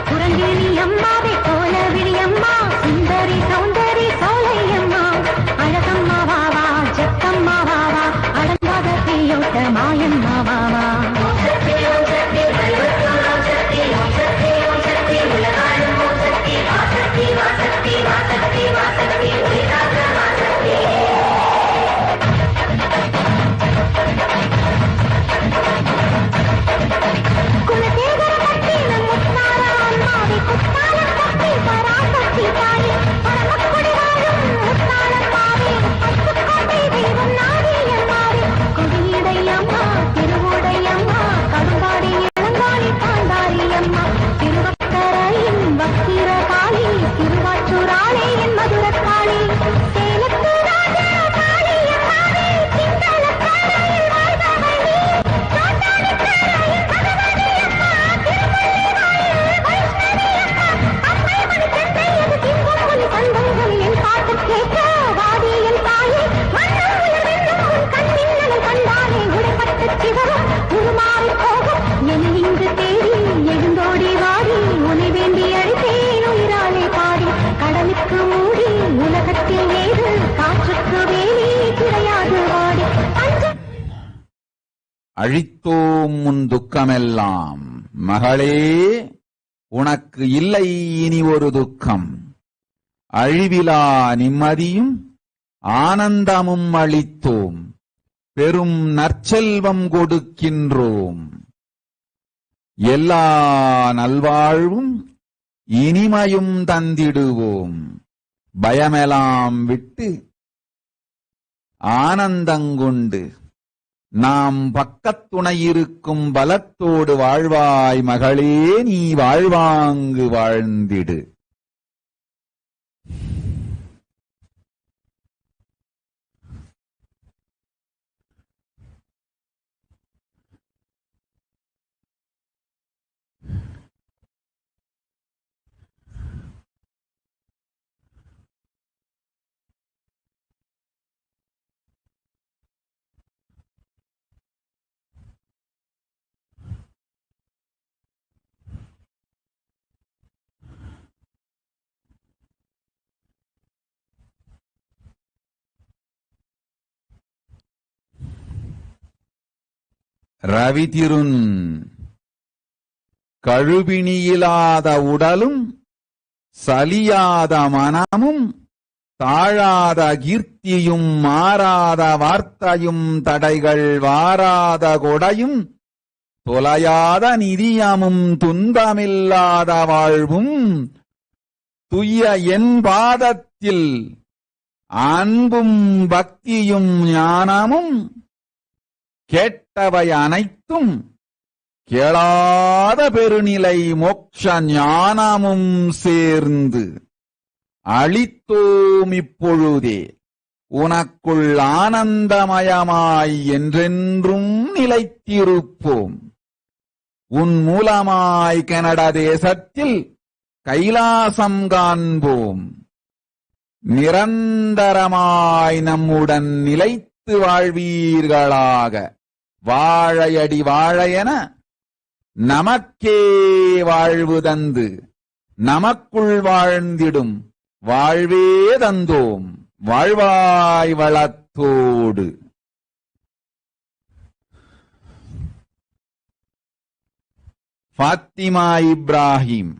குரங்கிணி அம்மாவை போல விழியம்மா சுந்தரி சௌந்தரி சோலையம்மா அழகம்மா வாவா ஜக்கம்மா வாவா அடங்காத தீயோட்ட மாயம்மா வாவா குலசேகர பட்டினம் முத்தாரா அம்மாவை குத்தாலம் தப்பி பராசக்தி தாயே பரமக்குடி வாழும் முத்தாளம்மாவே பட்டுக்கோட்டை தெய்வம் நாடி அம்மாவே கொடியடை அம்மா திருவுடை அம்மா கடுங்காடி இளங்காடி காந்தாரி அம்மா திருவக்கரையின் பக்திர காளி திருவாச்சூராளே என் மதுரக்காளி சேலத்து ராஜா காளி அம்மாவே சிங்களக்காரையில் வாழ்பவள் நீ சோட்டானிக்கரையில் பகவதி அம்மா திருமலைவாயில் வைஷ்ணவி அம்மா அம்மை மணி சென்றையது திங்கும் புலி சந்தங்கள் என் பாட்டு கேட்க வாடி என் தாயே மன்னம் உயர்வென்னும் உன் கண்ணின்னல் கண்டாலே உடைப்பட்டு சிவரும் உருமாறி போகும் என்னை இங்கு தேடி எழுந்தோடி வாடி உன்னை வேண்டி அழைத்தேன் உயிராலே பாடி கடலுக்கு மூடி உலகத்தில் ஏது காற்றுக்கு வேலி கிடையாது வாடி அழித்தோம் உன் துக்கமெல்லாம் மகளே உனக்கு இல்லை இனி ஒரு துக்கம் அழிவிலா நிம்மதியும் ஆனந்தமும் அளித்தோம் பெரும் நற்செல்வம் கொடுக்கின்றோம் எல்லா நல்வாழ்வும் இனிமையும் தந்திடுவோம் பயமெல்லாம் விட்டு ஆனந்தங்கொண்டு நாம் பக்கத்துணையிருக்கும் பலத்தோடு வாழ்வாய் மகளே நீ வாழ்வாங்கு வாழ்ந்திடு ரவிதிருன் கழுபிணியிலாத உடலும் சலியாத மனமும் தாழாத கீர்த்தியும் மாறாத வார்த்தையும் தடைகள் வாராத கொடையும் தொலையாத நிதியமும் துன்பமில்லாத வாழ்வும் துய்ய என் பாதத்தில் அன்பும் பக்தியும் ஞானமும் கேட்டவை அனைத்தும் கேளாத பெருநிலை மோட்ச ஞானமும் சேர்ந்து அளித்தோம் இப்பொழுதே உனக்குள் ஆனந்தமயமாய் என்றென்றும் நிலைத்திருப்போம் உன் மூலமாய் கனடா தேசத்தில் கைலாசம் காண்போம் நிரந்தரமாய் நம்முடன் நிலைத்து வாழ்வீர்களாக வாழையடி வாழையென நமக்கே வாழ்வு தந்து நமக்குள் வாழ்ந்திடும் வாழ்வே தந்தோம் வாழ்வாய் வளத்தோடு. ஃபாத்திமா இப்ராஹிம்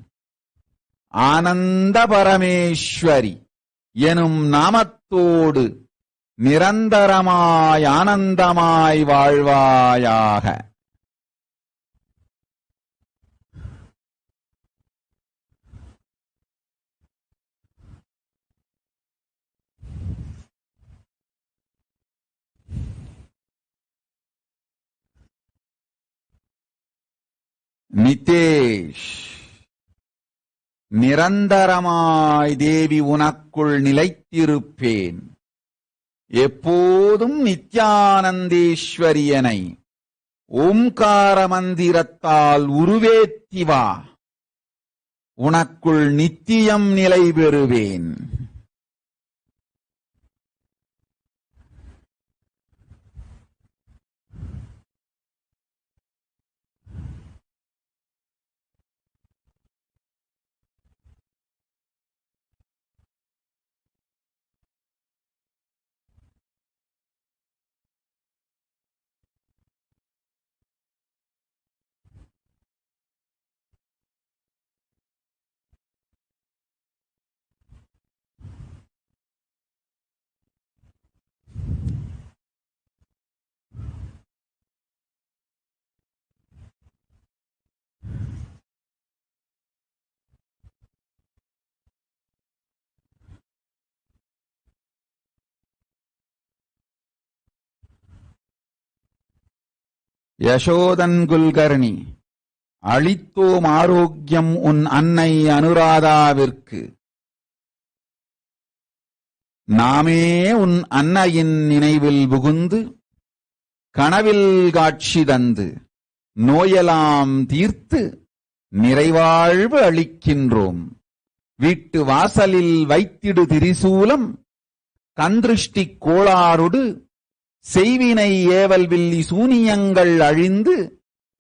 ஆனந்த பரமேஸ்வரி எனும் நாமத்தோடு நிரந்தரமாய் ஆனந்தமாய் வாழ்வாயாக. நிதேஷ் நிரந்தரமாய் தேவி உனக்குள் நிலைத்திருப்பேன். எப்போதும் நித்யானந்தேஸ்வரியனை ஓம்கார மந்திரத்தால் உருவேத்தி வா, உனக்குள் நித்தியம் நிலை பெறுவேன். யசோதன் குல்கர்ணி, அளித்தோம் ஆரோக்கியம் உன் அன்னை அனுராதாவிற்கு. நாமே உன் அன்னையின் நினைவில் புகுந்து கனவில் காட்சி தந்து நோயெல்லாம் தீர்த்து நிறைவாழ்வு அளிக்கின்றோம். வீட்டு வாசலில் வைத்திடு திரிசூலம், கந்திருஷ்டி கோளாறுடு செய்வினை ஏவல் வில்லி சூனியங்கள் அழிந்து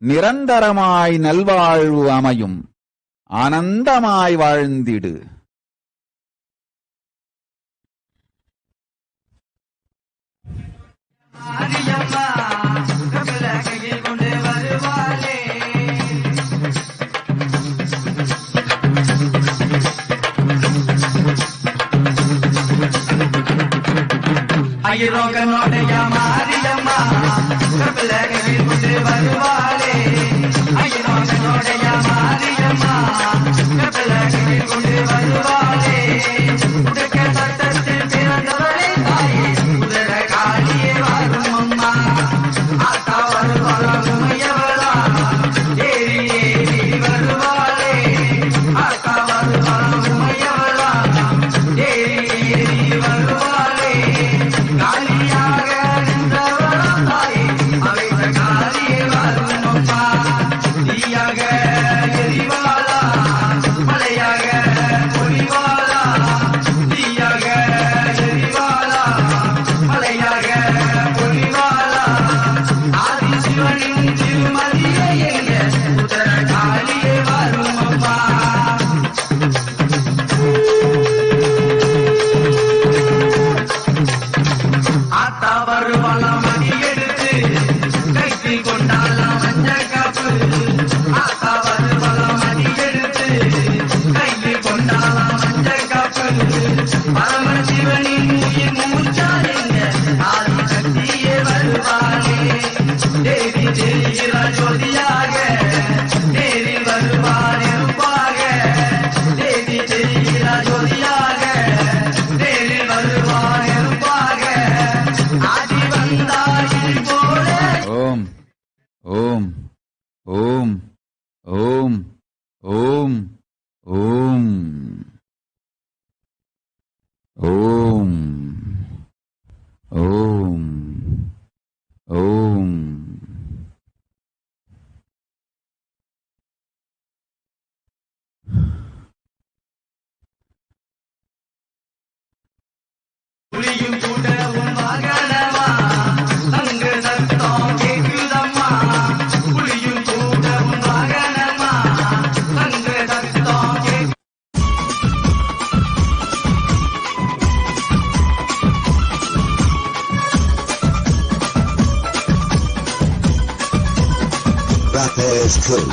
நிரந்தரமாய் நல்வாழ்வு அமையும். ஆனந்தமாய் வாழ்ந்திடு. ஐயரோகனோடைய மாரியம்மா கபில கையில் கொண்டு வருவாளே. ஐயரோகனோடைய மாரியம்மா கபில கையில் கொண்டு வருவாளே. உடுக்க சட்டத்தில் பிறந்தவளே தாயே, உதர காளியே வரும் அம்மா. ஆத்தா வருவாளா உமையவளா, ஏறி ஏறி வருவாளே. ஆத்தா வருவாளா உமையவளா, ஏறி ஏறி வருவாளே. காளியாக நின்றவளா தாயே, அவைத்த காளியே வரும் அம்மா. தீயாக எரிவாளா, மலையாக பொழிவாளா. தீயாக எரிவாளா, மலையாக பொழிவாளா. ஆதிசிவனின் திருமதியை எங்க உதர காளியே வரும் அம்மா. ஆத்தா வருவாளாம் மணி எடுத்து, கைத்தில் கொண்டாலாம் மஞ்ச காப்பு. ஆத்தா வருவாளாம் மணி எடுத்து, கையில் கொண்டாலாம் மஞ்ச காப்பு. பரமசிவனின் உயிர் மூச்சாருங்க ஆதி சக்தியே வருவாளே. தேவி தெரிகிற ஜோதியாக நேரில் வருவாள் இருப்பாக. தேவி தெரிகிற ஜோதியாக நேரில் வருவாள் இருப்பாக. ஆதி வந்தாயில் போல ஓம் ஓம் ஓம் ஓம் ஓம் ஓம் ஓம் ஓம் ஓம். புலியும் கூட உன் வாகனமா, அங்கு சத்தம் கேக்குதம்மா. புலியும் கூட உன் வாகனமா, அங்கு சத்தம் கேக்கு. Rappers Crew.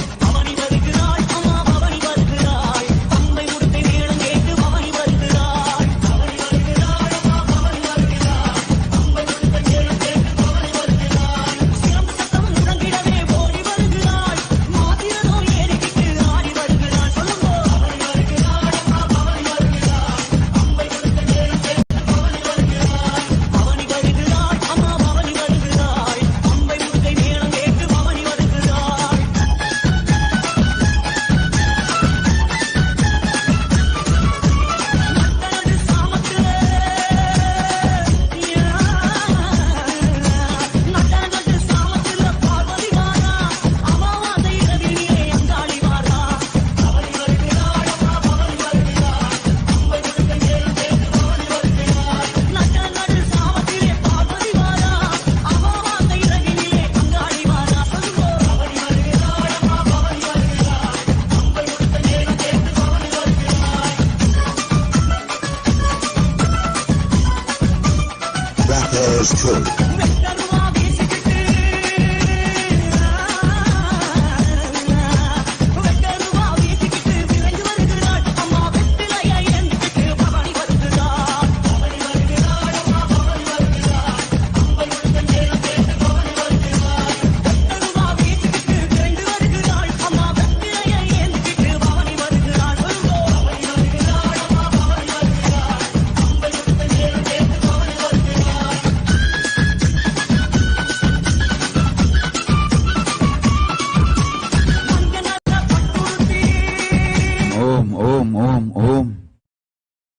Brothers Cook.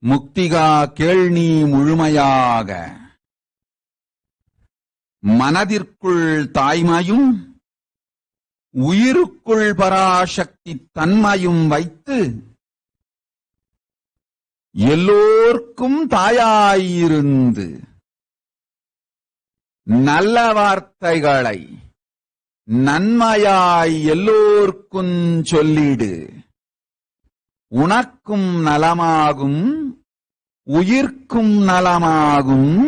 முக்திகா கேள்நீ முழுமையாக மனதிற்குள் தாய்மையும் உயிருக்குள் பராசக்தி தன்மையும் வைத்து எல்லோர்க்கும் தாயாயிருந்து நல்ல வார்த்தைகளை நன்மையாய் எல்லோர்க்கும் சொல்லிடு. உனக்கும் நலமாகும் உயிர்க்கும் நலமாகும்.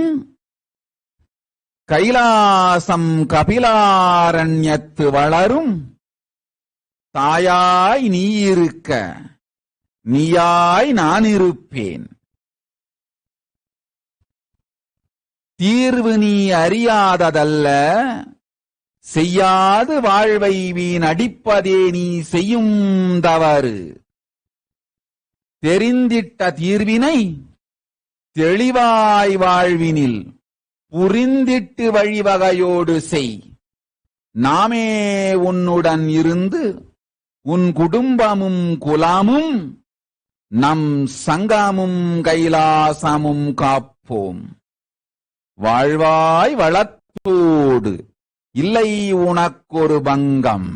கைலாசம் கபிலாரண்யத்து வளரும் தாயாய் நீ இருக்க நீயாய் நான் இருப்பேன். தீர்வு நீ அறியாததல்ல, செய்யாது வாழ்வை வீணடிப்பதே நீ செய்யும் தவறு. தெரிந்திட்ட தீர்வினை தெளிவாய் வாழ்வினில் புரிந்திட்டு வழிவகையோடு செய். நாமே உன்னுடன் இருந்து உன் குடும்பமும் குலமும் நம் சங்கமும் கைலாசமும் காப்போம். வாழ்வாய் வளத்தோடு இல்லை உனக்கொரு பங்கம்.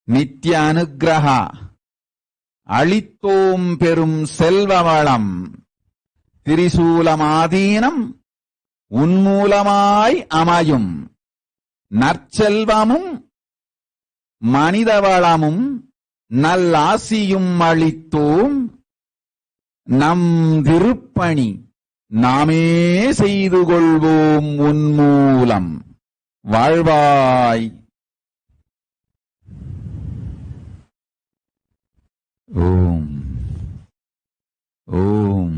நித்ய அனுக்கிரக அளித்தோம் பெரும் செல்வவளம். திரிசூலமாதீனம் உன்மூலமாய் அமையும். நற்செல்வமும் மனிதவளமும் நல்லாசியும் அளித்தோம். நம் திருப்பணி நாமே செய்து கொள்வோம் உன்மூலம். வாழ்வாய். ஓம் ஓம்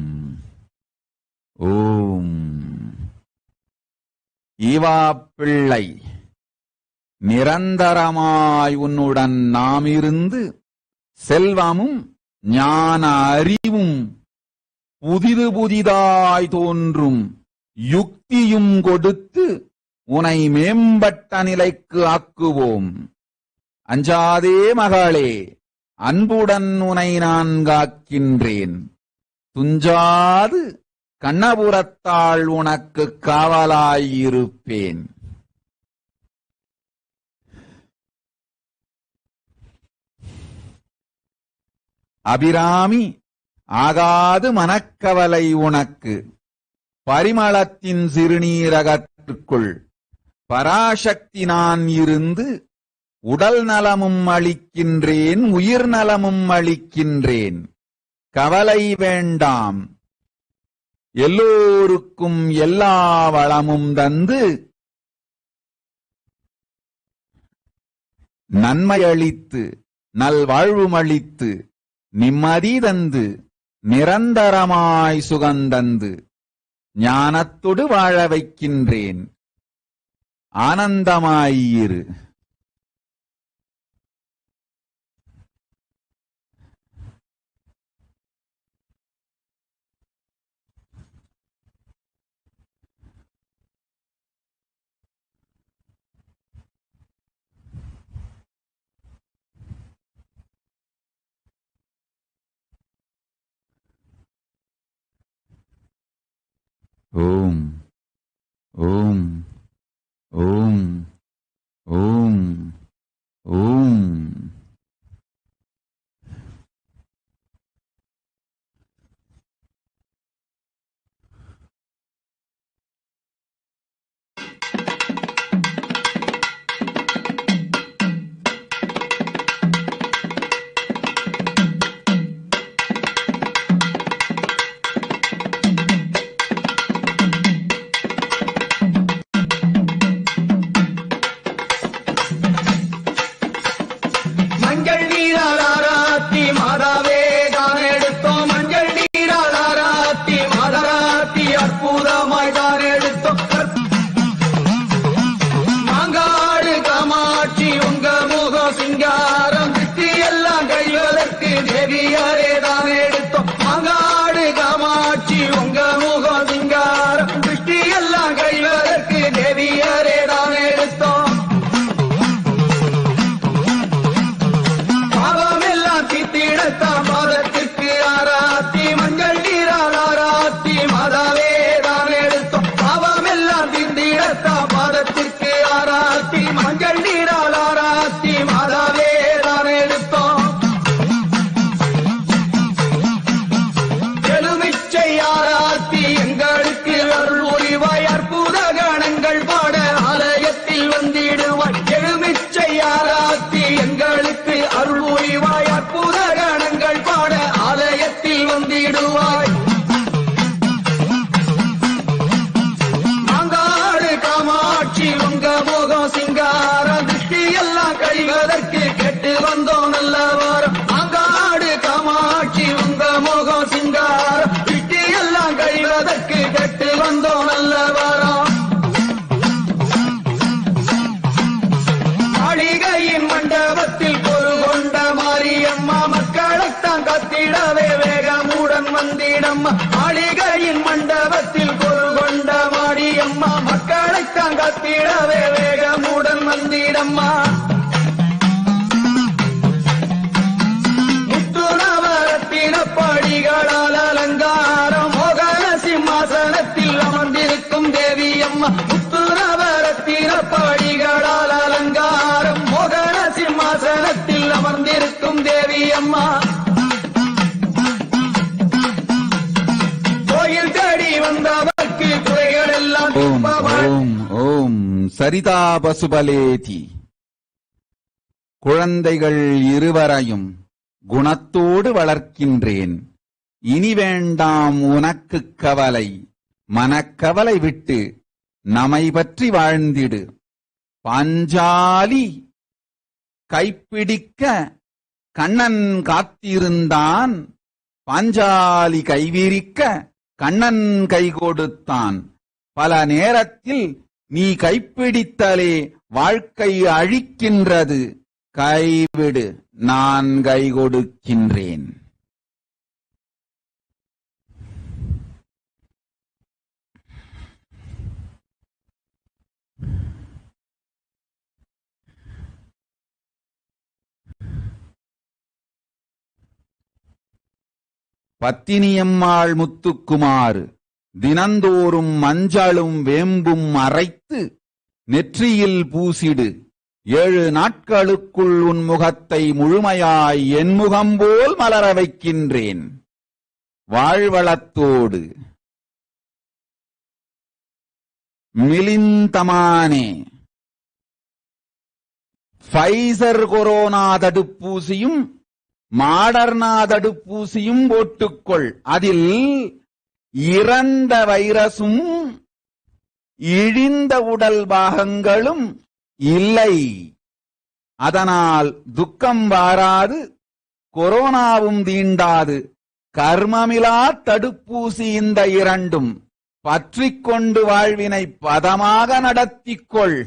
ஓம். ஈவா பிள்ளை, நிரந்தரமாய் உன்னுடன் நாம் இருந்து செல்வமும் ஞான அறிவும் புதிது புதிதாய் தோன்றும் யுக்தியும் கொடுத்து உனை மேம்பட்ட நிலைக்கு ஆக்குவோம். அஞ்சாதே மகளே, அன்புடன் உனை நான் காக்கின்றேன். துஞ்சாது கண்ணபுரத்தாள் உனக்கு காவலாயிருப்பேன். அபிராமி, ஆகாது மனக்கவலை உனக்கு. பரிமளத்தின் சிறுநீரகத்திற்குள் பராசக்தி நான் இருந்து உடல் நலமும் அளிக்கின்றேன், உயிர் நலமும் அளிக்கின்றேன். கவலை வேண்டாம். எல்லோருக்கும் எல்லா வளமும் தந்து நன்மை அளித்து நல்வாழ்வும் அளித்து நிம்மதி தந்து நிரந்தரமாய் சுகந்தந்து ஞானத்தொடு வாழ வைக்கின்றேன். ஆனந்தமாயிரு. ஓம் ஓம் ஓம் ஓம் ஓம். வந்தேனம்மா மாளிகையின் மண்டபத்தில் பொரு கொண்ட மாடியம்மா மக்களை காத்திடவே வேகமுடன் வந்திடம்மா முத்துநவரத்தின படிகளால் அலங்காரம் மோகன சிம்மாசனத்தில் அமர்ந்திருக்கும் தேவியம்மா முத்துநவரத்தின படிகளால் அலங்காரம் மோகன சிம்மாசனத்தில் அமர்ந்திருக்கும் தேவியம்மா கோயில் தேடி வந்தவர்க்கு குறைகள் எல்லாம் ஓம் ஓம் ஓம் சரிதா பசுபலேதி. குழந்தைகள் இருவரையும் குணத்தோடு வளர்க்கின்றேன். இனி வேண்டாம் உனக்கு கவலை. மனக்கவலை விட்டு நம்மை பற்றி வாழ்ந்திடு. பாஞ்சாலி கைப்பிடிக்க கண்ணன் காத்திருந்தான். பாஞ்சாலி கைவிரிக்க கண்ணன் கை கொடுத்தான். பல நேரத்தில் நீ கைப்பிடித்தலே வாழ்க்கை அழிக்கின்றது. கைவிடு, நான் கை கொடுக்கின்றேன். பத்தினியம்மாள் முத்துக்குமார் தினந்தோறும் மஞ்சளும் வேம்பும் அரைத்து நெற்றியில் பூசிடு. 7 நாட்களுக்குள் உன் முகத்தை முழுமையாய் என் முகம் போல் மலர வைக்கின்றேன். வாழ்வளத்தோடு. மிலிந்தமானே ஃபைசர் கொரோனா தடுப்பூசியும் மாடர்னா தடுப்பூசியும் போட்டுக்கொள். அதில் இறந்த வைரசும் இழிந்த உடல் பாகங்களும் இல்லை. அதனால் துக்கம் வாராது, கொரோனாவும் தீண்டாது. கர்மமிலா தடுப்பூசி இந்த இரண்டும். பற்றிக்கொண்டு வாழ்வினை பதமாக நடத்திக்கொள்.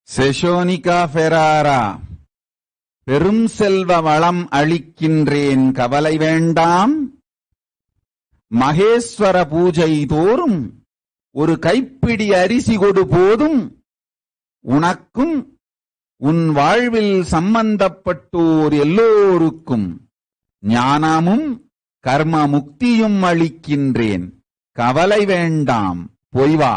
செஷோனிகா ஃபெராரா, பெரும் செல்வ வளம் அளிக்கின்றேன், கவலை வேண்டாம். மகேஸ்வர பூஜை தோறும் ஒரு கைப்பிடி அரிசி கொடு போதும். உனக்கும் உன் வாழ்வில் சம்பந்தப்பட்டோர் எல்லோருக்கும் ஞானமும் கர்ம முக்தியும் அளிக்கின்றேன். கவலை வேண்டாம், போய் வா.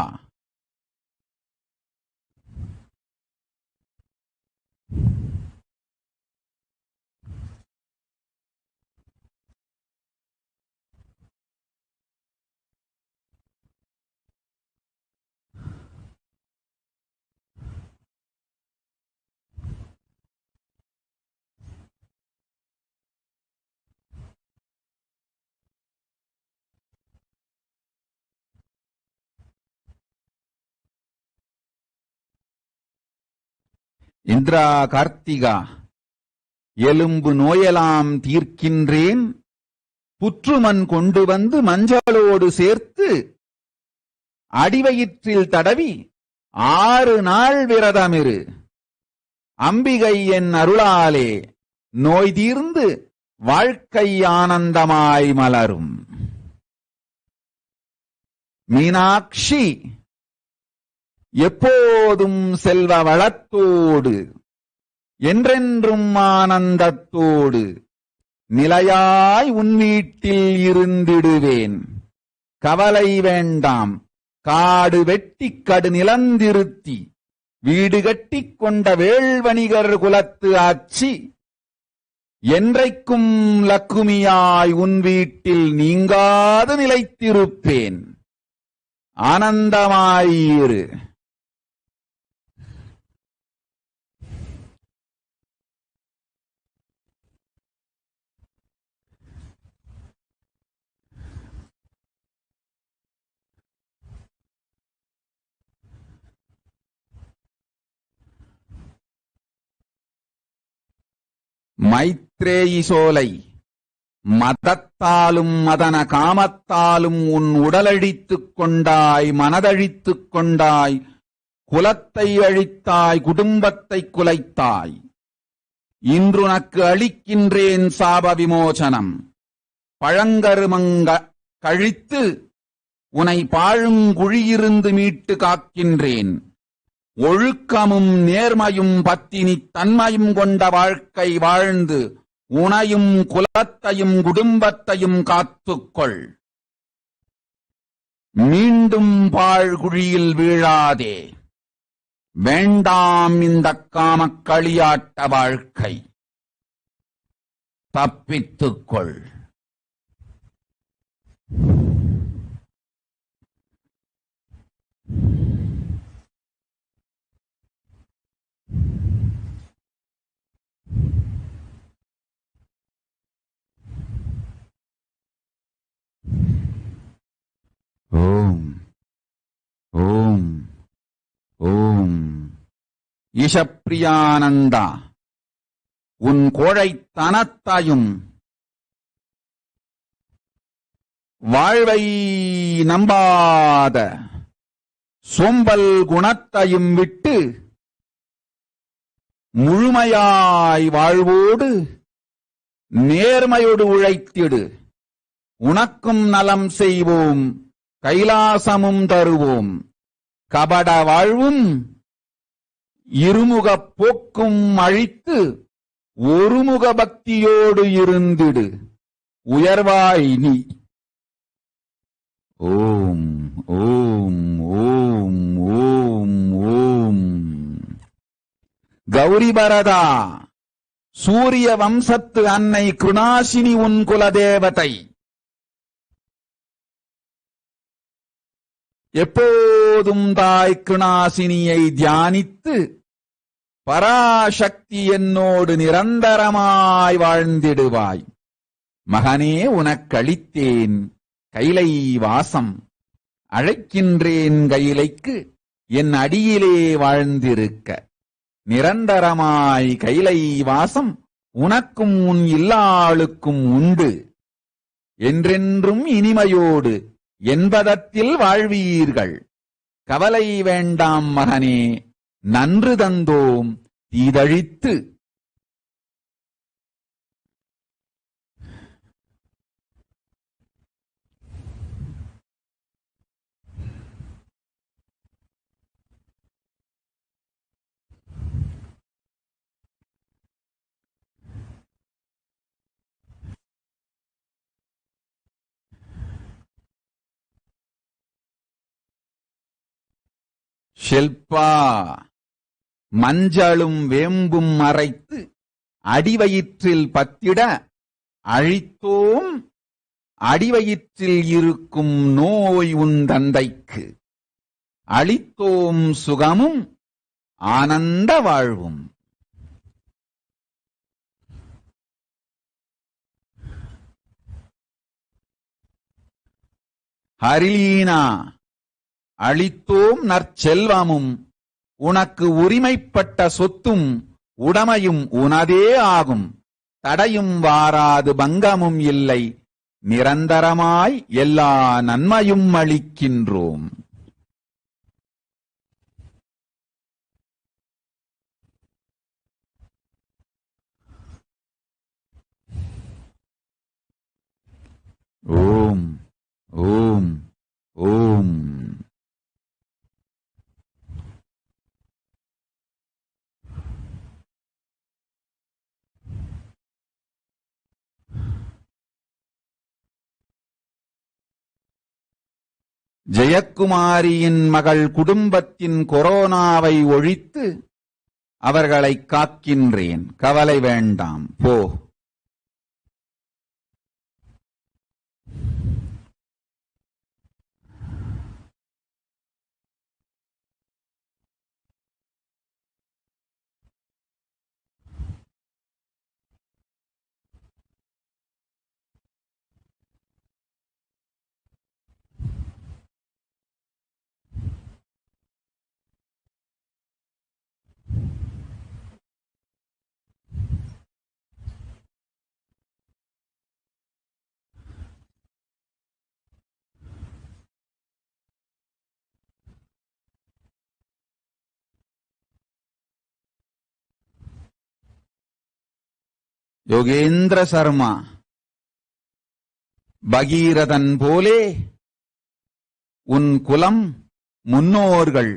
இந்திரா கார்த்திகா, எலும்பு நோயெல்லாம் தீர்க்கின்றேன். புற்றுமண் கொண்டு வந்து மஞ்சளோடு சேர்த்து அடிவயிற்றில் தடவி 6 நாள் விரதமிரு. அம்பிகை என் அருளாலே நோய் தீர்ந்து வாழ்க்கை ஆனந்தமாய் மலரும். மீனாட்சி எப்போதும் செல்வ வளத்தோடு என்றென்றும் ஆனந்தத்தோடு நிலையாய் உன் வீட்டில் இருந்திடுவேன். கவலை வேண்டாம். காடு வெட்டி கடு நிலந்திருத்தி வீடு கட்டிக் கொண்ட வேள்வணிகர் குலத்து ஆட்சி என்றைக்கும் லக்குமியாய் உன் வீட்டில் நீங்காது நிலைத்திருப்பேன். ஆனந்தமாயிரு. மைத்ரேயி சோலை மதத்தாலும் மதன காமத்தாலும் உன் உடலழித்துக் கொண்டாய், மனதழித்துக் கொண்டாய், குலத்தை அழித்தாய், குடும்பத்தை குலைத்தாய். இன்று உனக்கு அளிக்கின்றேன் சாப விமோசனம். பழங்கருமங்க கழித்து உனை பாழுங்குழியிருந்து மீட்டு காக்கின்றேன். ஒழுக்கமும் நேர்மையும் பத்தினி தன்மையும் கொண்ட வாழ்க்கை வாழ்ந்து உனையும் குலத்தையும் குடும்பத்தையும் காத்துக்கொள். மீண்டும் பாழ்குழியில் வீழாதே. வேண்டாம் இந்த காமக் களியாட்ட வாழ்க்கை. தப்பித்துக்கொள். ஓம் ஓம் ஓம். ஈஷப்பிரியானந்தா, உன் கோழைத்தனத்தையும் வாழ்வை நம்பாத சோம்பல் குணத்தையும் விட்டு முழுமையாய் வாழ்வோடு நேர்மையோடு உழைத்திடு. உனக்கும் நலம் செய்வோம், கைலாசமும் தருவோம். கபட வாழ்வும் இருமுகப் போக்கும் அழித்து ஒருமுக பக்தியோடு இருந்திடு. உயர்வாய் நீ. ஓம் ஓம் ஓம் ஓம் ஓம். கௌரி பரதா, சூரிய வம்சத்து அன்னை கிருணாசினி உன் குலதேவதை. எப்போதும் தாய் கிருணாசினியை தியானித்து பராசக்தி என்னோடு நிரந்தரமாய் வாழ்ந்திடுவாய். மகனே, உனக்களித்தேன் கைலை வாசம். அழைக்கின்றேன் கைலைக்கு என் அடியிலே வாழ்ந்திருக்க. நிரந்தரமாய் கைலை வாசம் உனக்கும் உன் இல்லாளுக்கும் உண்டு. என்றென்றும் இனிமையோடு என்பதத்தில் வாழ்வீர்கள். கவலை வேண்டாம் மகனே, நன்று தந்தோம் தீதழித்து. ஷில்பா, மஞ்சளும் வேம்பும் மறைத்து அடிவயிற்றில் பத்திட அழித்தோம் அடிவயிற்றில் இருக்கும் நோய் உன் தந்தைக்கு. அளித்தோம் சுகமும் ஆனந்த வாழ்வும். ஹரிலீனா, அளித்தோம் நற்செல்வமும் உனக்கு உரிமைப்பட்ட சொத்தும் உடமையும் உனதே ஆகும். தடையும் வாராது பங்கமும் இல்லை. நிரந்தரமாய் எல்லா நன்மையும் அளிக்கின்றோம். ஓம் ஓம் ஓம். ஜெயக்குமாரியின் மகள் குடும்பத்தின் கொரோனாவை ஒழித்து அவர்களை காக்கின்றேன். கவலை வேண்டாம், போ. யோகேந்திர சர்மா பகீரதன் போலே உன் குலம் முன்னோர்கள்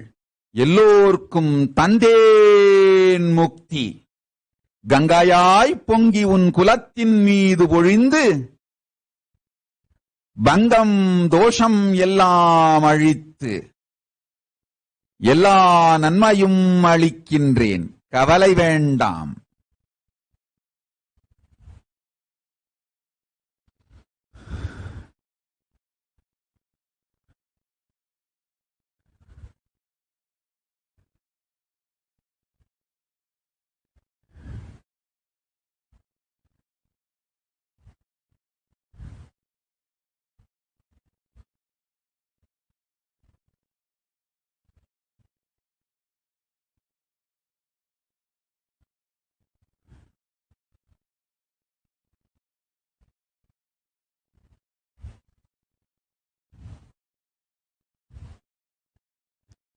எல்லோர்க்கும் தந்தேன் முக்தி. கங்கையாய் பொங்கி உன் குலத்தின் மீது பொழிந்து பங்கம் தோஷம் எல்லாம் அழித்து எல்லா நன்மையும் அளிக்கின்றேன். கவலை வேண்டாம்.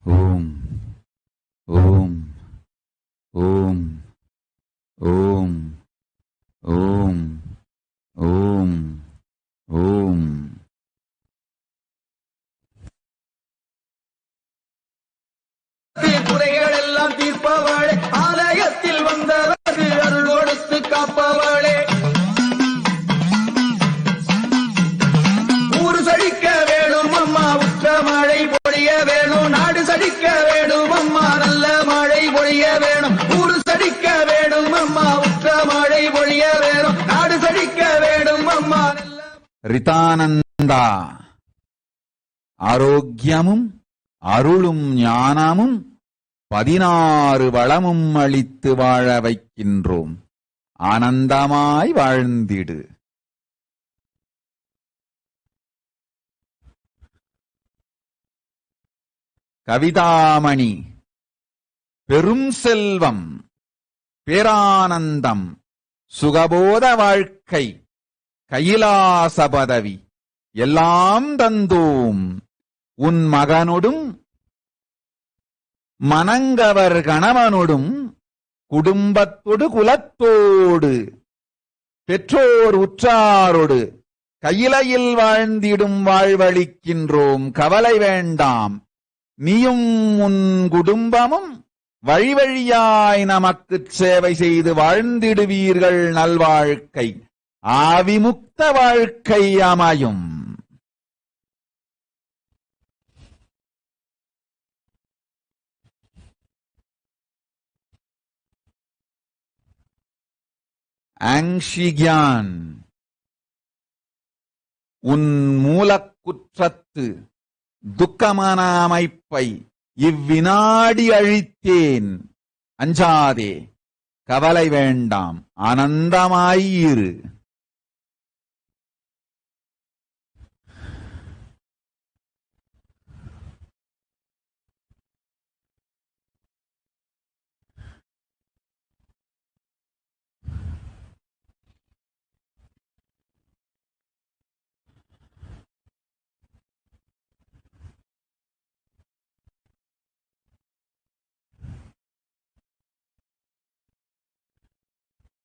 ஓம் ஓம் ஓம் ஓம் ஓம் ஓம் ஓம். குறைகள் எல்லாம் தீர்ப்பவளே, ஆலயத்தில் வந்தவர்க்கு அருள் கொடுத்து காப்பவளே, ஊரு செழிக்க வேணும் அம்மா, உற்ற மழை பொழிய வேணும், நாடு செழிக்க வேணும் அம்மா, நல்ல மழை பொழிய வேணும், ஊரு செழிக்க வேணும் அம்மா, உற்ற மழை பொழிய வேணும், நாடு செழிக்க வேணும் அம்மா. ரிதானந்தா ஆரோக்கியமும் அருளும் ஞானமும் 16 வளமும் அளித்து வாழ வைக்கின்றோம். ஆனந்தமாய் வாழ்ந்திடு. கவிதாமணி பெரும் செல்வம், பேரானந்தம், சுகபோத வாழ்க்கை, கைலாச பதவி எல்லாம் தந்தோம். உன் மகனொடும் மணங்கவர் கணவனொடும் குடும்பத்தொடு குலத்தோடு பெற்றோர் உற்றாரோடு கையிலையில் வாழ்ந்திடும் வாழ்வளிக்கின்றோம். கவலை வேண்டாம். நீயும் உன் குடும்பமும் வழி வழியாய் நமக்குச் சேவை செய்து வாழ்ந்திடுவீர்கள். நல்வாழ்க்கை, ஆவிமுக்த வாழ்க்கை அமையும். ஆங்ஷிக்யான் உன் மூலக்குற்றத்து துக்கமான அமைப்பை இவ்வினாடி அழித்தேன். அஞ்சாதே, கவலை வேண்டாம், ஆனந்தமாயிரு.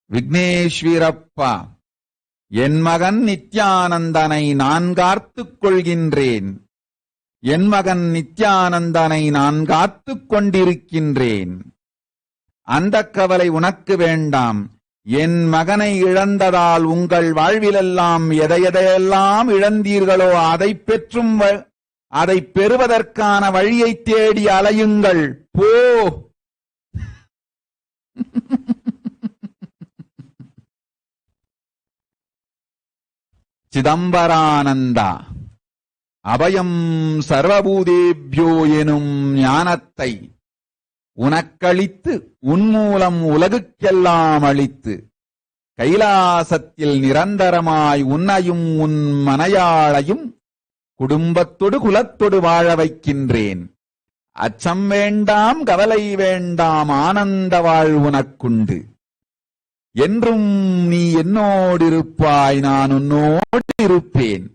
விக்னேஸ்வரப்பா என் மகன் நித்யானந்தனை நான் காத்துக் கொள்கின்றேன். என் மகன் நித்யானந்தனை நான் காத்துக் கொண்டிருக்கின்றேன். அந்த கவலை உனக்கு வேண்டாம். என் மகனை இழந்ததால் உங்கள் வாழ்விலெல்லாம் எதையெல்லாம் இழந்தீர்களோ அதை பெறுவதற்கான வழியை தேடி அலையுங்கள். போ. சிதம்பரானந்தா அபயம் சர்வபூதேபியோ எனும் ஞானத்தை உனக்களித்து உன்மூலம் உலகுக்கெல்லாம் அளித்து கைலாசத்தில் நிரந்தரமாய் உன்னையும் உன் மனையாளையும் குடும்பத்தொடு குலத்தொடு வாழ வைக்கின்றேன். அச்சம் வேண்டாம், கவலை வேண்டாம், ஆனந்த வாழ்வு உனக்குண்டு. என்றும் நீ என்னோடிருப்பாய், நான் உன்னோடு இருப்பேன்.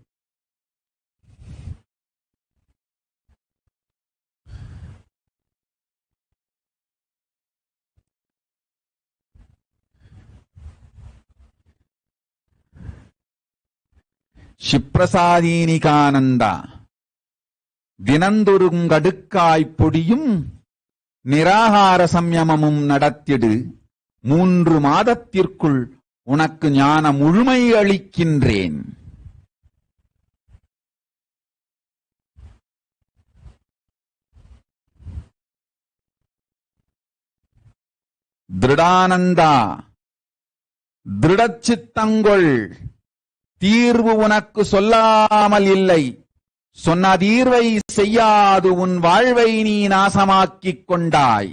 ஷிப்ரசாதீனிகானந்தா தினந்தொருங்கடுக்காய்ப் பொடியும் நிராகார சம்யமமும் நடத்திடு. 3 மாதத்திற்குள் உனக்கு ஞான முழுமை அளிக்கின்றேன். திருடானந்தா திருடச்சித்தங்கொள். தீர்வு உனக்கு சொல்லாமல் இல்லை. சொன்ன தீர்வை செய்யாது உன் வாழ்வை நீ நாசமாக்கிக் கொண்டாய்.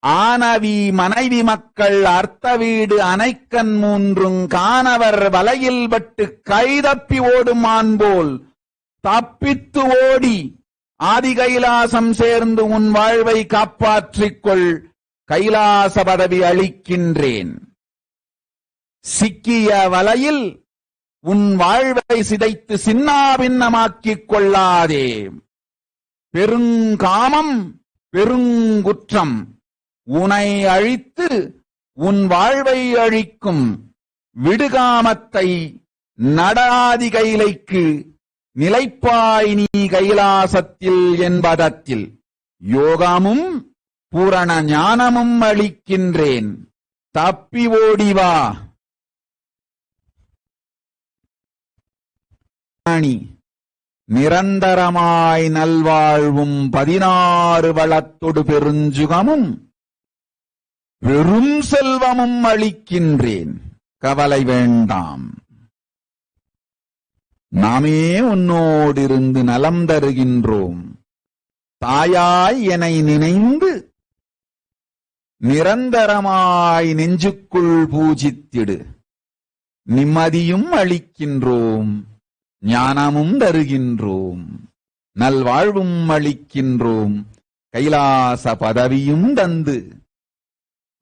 ஆனவி மனைவி மக்கள் அர்த்த வீடு அனைக்கன் 3 காணவர் வலையில் பட்டு கைதப்பி ஓடும் ஆண்போல் தப்பித்து ஓடி ஆதி கைலாசம் சேர்ந்து உன் வாழ்வை காப்பாற்றிக்கொள். கைலாச பதவி அளிக்கின்றேன். சிக்கிய வலையில் உன் வாழ்வை சிதைத்து சின்னாபின்னமாக்கிக் கொள்ளாதே. பெருங்காமம் பெருங்குற்றம் உனை அழித்து உன் வாழ்வை அழிக்கும். விடுகாமத்தை நடாதி கைலைக்கு நிலைப்பாய் நீ கைலாசத்தில் என்பதத்தில். யோகமும் பூரண ஞானமும் அளிக்கின்றேன். தப்பி ஓடிவா. நிரந்தரமாய் நல்வாழ்வும் 16 வளத்தொடு பெருஞ்சுகமும் பெரும் செல்வமும் அளிக்கின்றேன். கவலை வேண்டாம். நாமே உன்னோடிருந்து நலம் தருகின்றோம். தாயாய் என்னை நினைந்து நிரந்தரமாய் நெஞ்சுக்குள் பூஜித்திடு. நிம்மதியும் அளிக்கின்றோம், ஞானமும் தருகின்றோம், நல்வாழ்வும் அளிக்கின்றோம். கைலாச பதவியும் தந்து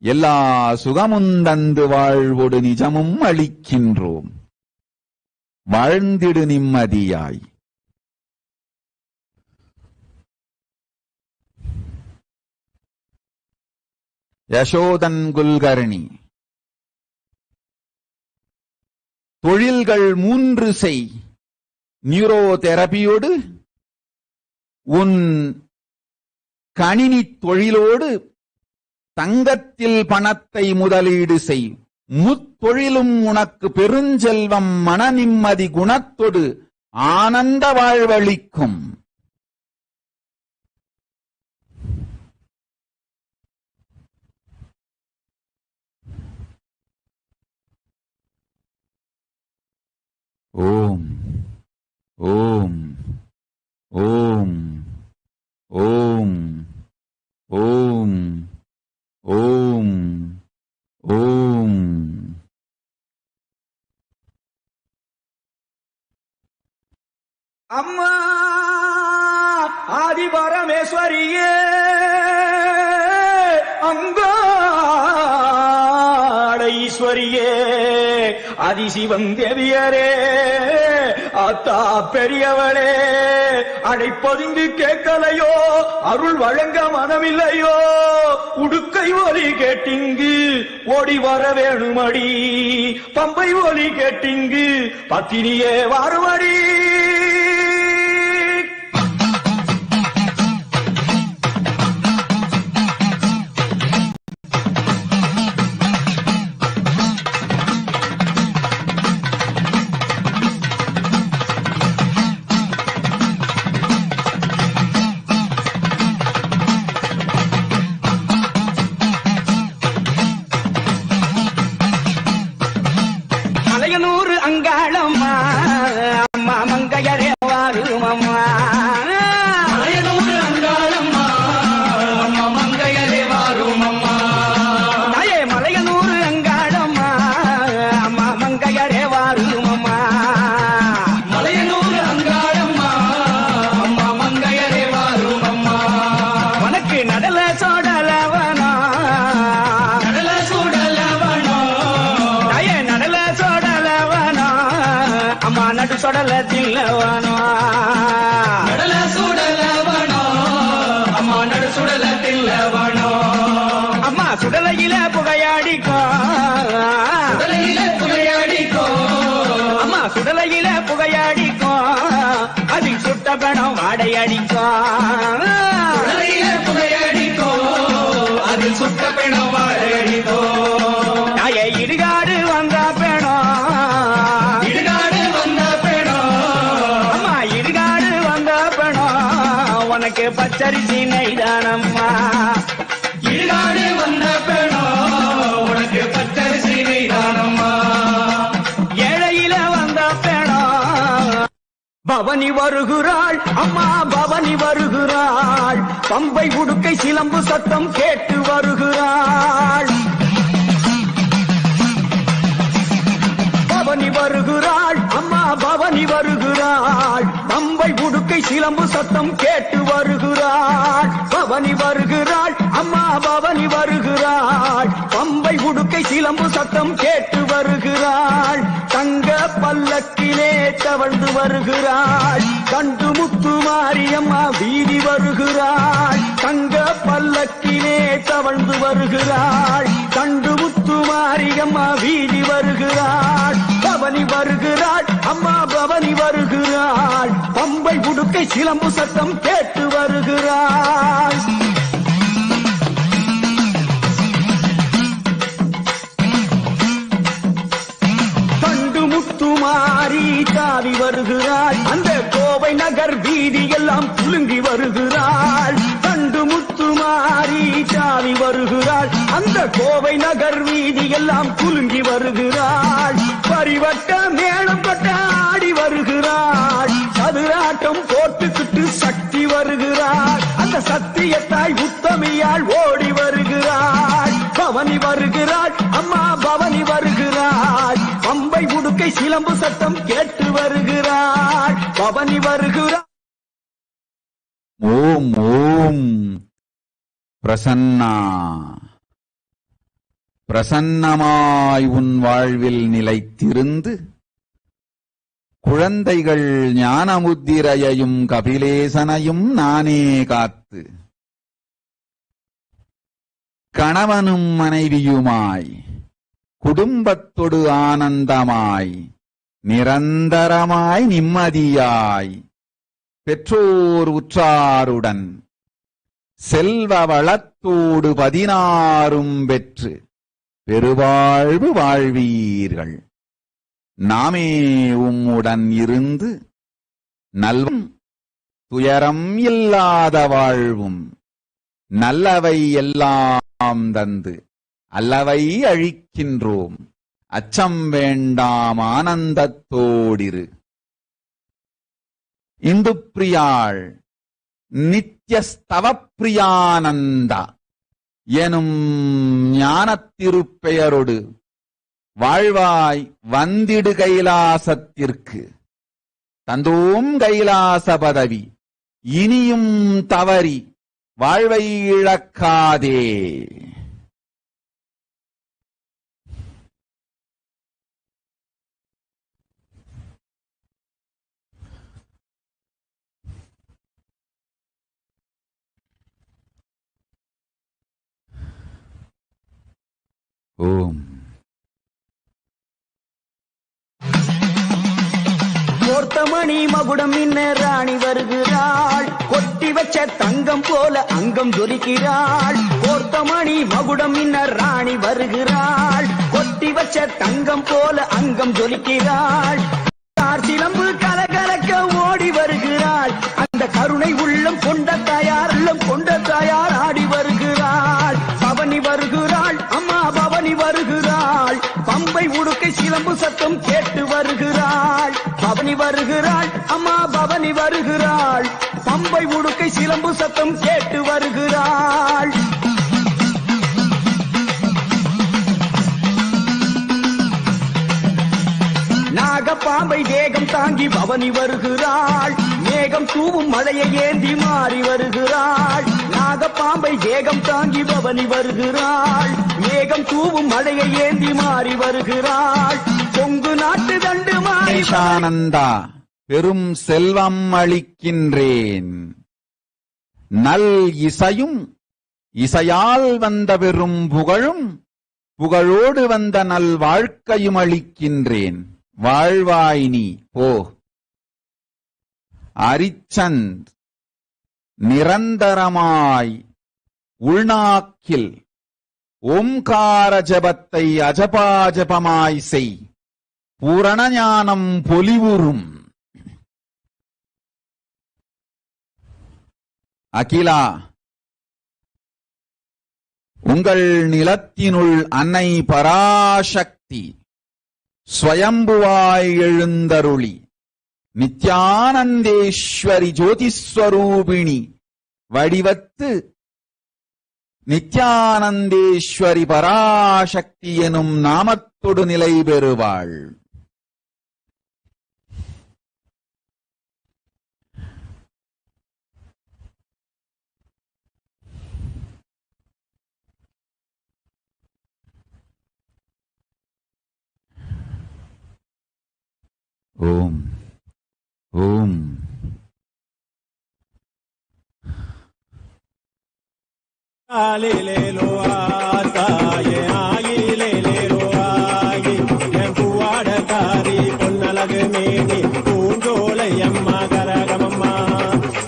எல்லா சுகமும் தந்து வாழ்வொடு நிஜமும் அளிக்கின்றோம். வாழ்ந்திடு நிம்மதியாய். யசோதன் குல்கர்ணி. தொழில்கள் 3 செய். நியூரோ தெரபியோடு உன் கணினி தொழிலோடு தங்கத்தில் பணத்தை முதலீடு செய். முத்தொழிலும் உனக்கு பெருஞ்செல்வம் மன நிம்மதி குணத்தொடு ஆனந்த வாழ்வளிக்கும். ஓம் ஓம் ஓம் ஓம் ஓம் ஓம் ஓம். அம்மா ஆதிபரமேஸ்வரியே, அங்காள ஈஸ்வரியே, அதிசிவம் தேவியரே, அத்தா பெரியவளே, அழைப்பதிங்கு கேட்கலையோ, அருள் வழங்க மனமில்லையோ, உடுக்கை ஒலி கேட்டிங்கு ஓடி வர வேணுமடி, பம்பை ஒலி கேட்டிங்கு பத்தினியே வாருமடி. மலையனூர் அங்காளம்மா அம்மா மங்கையரே வாருமம்மா, மலையனூர் அங்காளம்மா அம்மா மங்கையரே வாருமம்மா, தாயே மலையனூர் அங்காளம்மா அம்மா மங்கையரே வாருமம்மா, மலையனூர் அங்காளம்மா அம்மா மங்கையரே வாருமம்மா, உனக்கு நடல சோடலவனா நடல சோடலவனா, தாயே நடல சோடலவனா அம்மா நடு சொடல தில்லவனா, நடல சுடலவனா அம்மா நடு சுடல தில்லவனா, அம்மா சுடலையில புகையாடிக்கோ, சுடலையில புகையாடிக்கோ, அம்மா சுடலையில புகையாடிக்கோ, அதில் சுட்ட பணம் வாடையடிக்கோ, சுடலையில புகையாடிக்கோ, அதில் சுட்ட பணம் வாடையடிக்கோ, தாயே இடுகாடு வந்த பெணம், இடுகாடு வந்த பெணம், அம்மா இடுகாடு வந்த பெணம் உனக்கு பச்சரிசி நெய்தானம்மா, இடுகாடு வந்த பெணம் உனக்கு பச்சரிசி நெய்தானம்மா, ஏழையில வந்த பெணம் பவனி வருகிறாள் அம்மா பவனி வருகிறாள், பம்பை உடுக்கை சிலம்பு சத்தம் கேட்டு வருகிறாள், பவனி வருகிறாள் அம்மா பவனி வருகிறாள், பம்பை உடுக்கை சிலம்பு சத்தம் கேட்டு வருகிறாள், பவனி வருகிறாள் அம்மா பவனி வருகிறாள், பம்பை உடுக்கை சிலம்பு சத்தம் கேட்டு வருகிறாள், தங்க பல்லக்கிலே தவழ்ந்து வருகிறாள், கண்டு முத்து மாரியம்மா வீதி வருகிறாள், தங்க பல்லக்கிலே தவழ்ந்து வருகிறாள், கண்டு முத்து மாரியம்மா வீதி வருகிறாள், பவனி வருகிறாள் அம்மா பவனி வருகிறாள், பம்பை உடுக்கை சிலம்பு சத்தம் கேட்டு வருகிறாள். கண்டு முத்துமாரி தாவி வருகிறாள், அந்த கோவை நகர் வீதி எல்லாம் குலுங்கி வருகிறாள், கண்டு முத்துமாரி தாவி வருகிறாள், அந்த கோவை நகர் வீதி எல்லாம் குலுங்கி வருகிறாள், பரிவட்ட மேளம் கொட்ட ஆடி வருகிறாள், சதுராட்டம் போட்டுக்கிட்டு சக்தி வருகிறாள், அந்த சத்தியத்தாய் உத்தமியால் ஓடி வருகிறாள், பவனி வருகிறாள் அம்மா பவனி வருகிறாள், பம்பை உடுக்கை சிலம்பு சத்தம் கேட்டு வருகிறாள், பவனி வருகிறாள். ஓம் ஓம் பிரசன்னா, பிரசன்னமாய் உன் வாழ்வில் நிலைத்திருந்து குழந்தைகள் ஞானமுத்திரையையும் கபிலேசனையும் நானே காத்து கணவனும் மனைவியுமாய் குடும்பத்தொடு ஆனந்தமாய் நிரந்தரமாய் நிம்மதியாய் பெற்றோர் உற்றாருடன் செல்வ வளத்தோடு 16 பெற்று பெருவாழ்வு வாழ்வீர்கள். நாமே உம்முடன் இருந்து நல்வும் துயரம் இல்லாத வாழ்வும் நல்லவை எல்லாம் தந்து அல்லவை அழிக்கின்றோம். அச்சம் வேண்டாம் ஆனந்தத்தோடிரு. இந்துப்பிரியாள் நித்யஸ்தவப்பிரியானந்தா எனும் ஞானத்திருப்பெயரொடு வாழ்வாய் வந்திடு கைலாசத்திற்கு. தந்தோம் கைலாச பதவி, இனியும் தவறி வாழ்வை இழக்காதே. ஓம். கோர்த்தமணி மகுடம் இன்ன ராணி வருகிறாள், கொட்டி வச்ச தங்கம் போல அங்கம் ஜொலிக்கிறாள். கோர்த்தமணி மகுடம் இன்ன ராணி வருகிறாள், கொட்டி வச்ச தங்கம் போல அங்கம் ஜொலிக்கிறாள். சிலம்பு கலகலக்க ஓடி வருகிறாள், அந்த கருணை உள்ளம் கொண்ட தாயார் ஆடி வருகிறாள். பவனி வருகிறாள், அம்மா பவனி வருகிறாள், பம்பை உடுக்கை சிலம்பு சத்தம் கேட்டு வருகிறாள். பவனி வருகிறாள், அம்மா பவனி வருகிறாள், பம்பை உடுக்கை சிலம்பு சத்தம் கேட்டு வருகிறாள். நாகப்பாம்பை தேகம் தாங்கி பவனி வருகிறாள், மேகம் தூவும் மழையை ஏந்தி மாறி வருகிறாள். நாகப்பாம்பை தேகம் தாங்கி பவனி வருகிறாள், மேகம் தூவும் மழையை ஏந்தி மாறி வருகிறாள். பொங்கு நாட்டு தண்டு மாறி ஆனந்தா பெரும் செல்வம் அளிக்கின்றேன், நல் இசையும் இசையால் வந்த பெரும் புகழும் புகழோடு வந்த நல் வாழ்க்கையும் அளிக்கின்றேன். வாழ்வாய் நீ போ. அரிச்சந்த் நிரந்தரமாய் உள்நாக்கில் ஓம்கார ஜபத்தை அஜபாஜபமாய் செய், பூரண ஞானம் பொலிவுறும். அகிலா, உங்கள் நிலத்தினுள் அன்னை பராசக்தி ஸ்வயம்புவாய் எழுந்தருளி நித்யானந்தேஸ்வரி ஜோதிஸ்வரூபிணி வடிவத்து நித்யானந்தேஸ்வரி பராசக்தி எனும் நாமத்தொடு நிலை பெறுவாள். ஓம் ஓம். ஆலிலேலோ ஆத்தாயே ஆயிலேலோ ஆயி என் பூவாடக்காரி பொன்னழகு மேனி பூஞ்சோலை அம்மா கரகமம்மா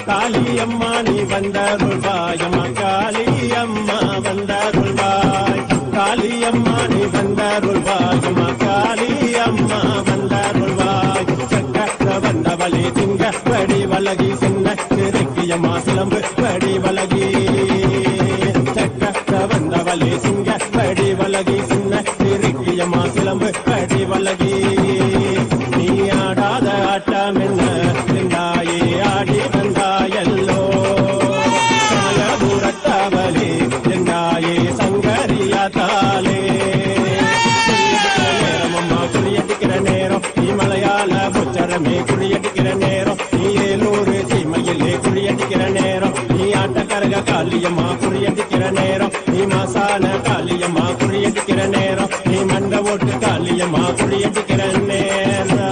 காளியம்மா நீ வந்தருள்வாயம்மா காளியம்மா வந்தருள்வாய் காளியம்மா நீ வந்தருள்வாயம்மா காளியம்மா வந்தருள்வாய் சக்கர வந்தவளி திங்க வடி வலகி சின்ன திருக்கியம்மா சிலம்பு வடி வலகி வந்தவளே சிங்க படி வலகி சின்ன திருக்கியம்மா சிலம்பு படி வலகி நீ ஆடாத ஆட்டம் என்ன இருந்தாயே ஆடி வந்தாயல்லோ சமயபுரத்தவளே இருந்தாயே சங்கரியாத்தாலே நேரமம்மா குறியடிக்கிற நேரம் நீ மலையாள புச்சரமே குறியடிக்கிற நேரம் நீ ஏலூர் சீமையிலே குறியடிக்கிற நேரம் நீ ஆட்டக்கரக காளியம்மா குறியடிக்கிற நேரம் நீ மாசான காளியம்மா குறியடிக்கிற நேரம் நீ மண்ட ஓட்டு காளியம்மா குறியடிக்கிற நேரம்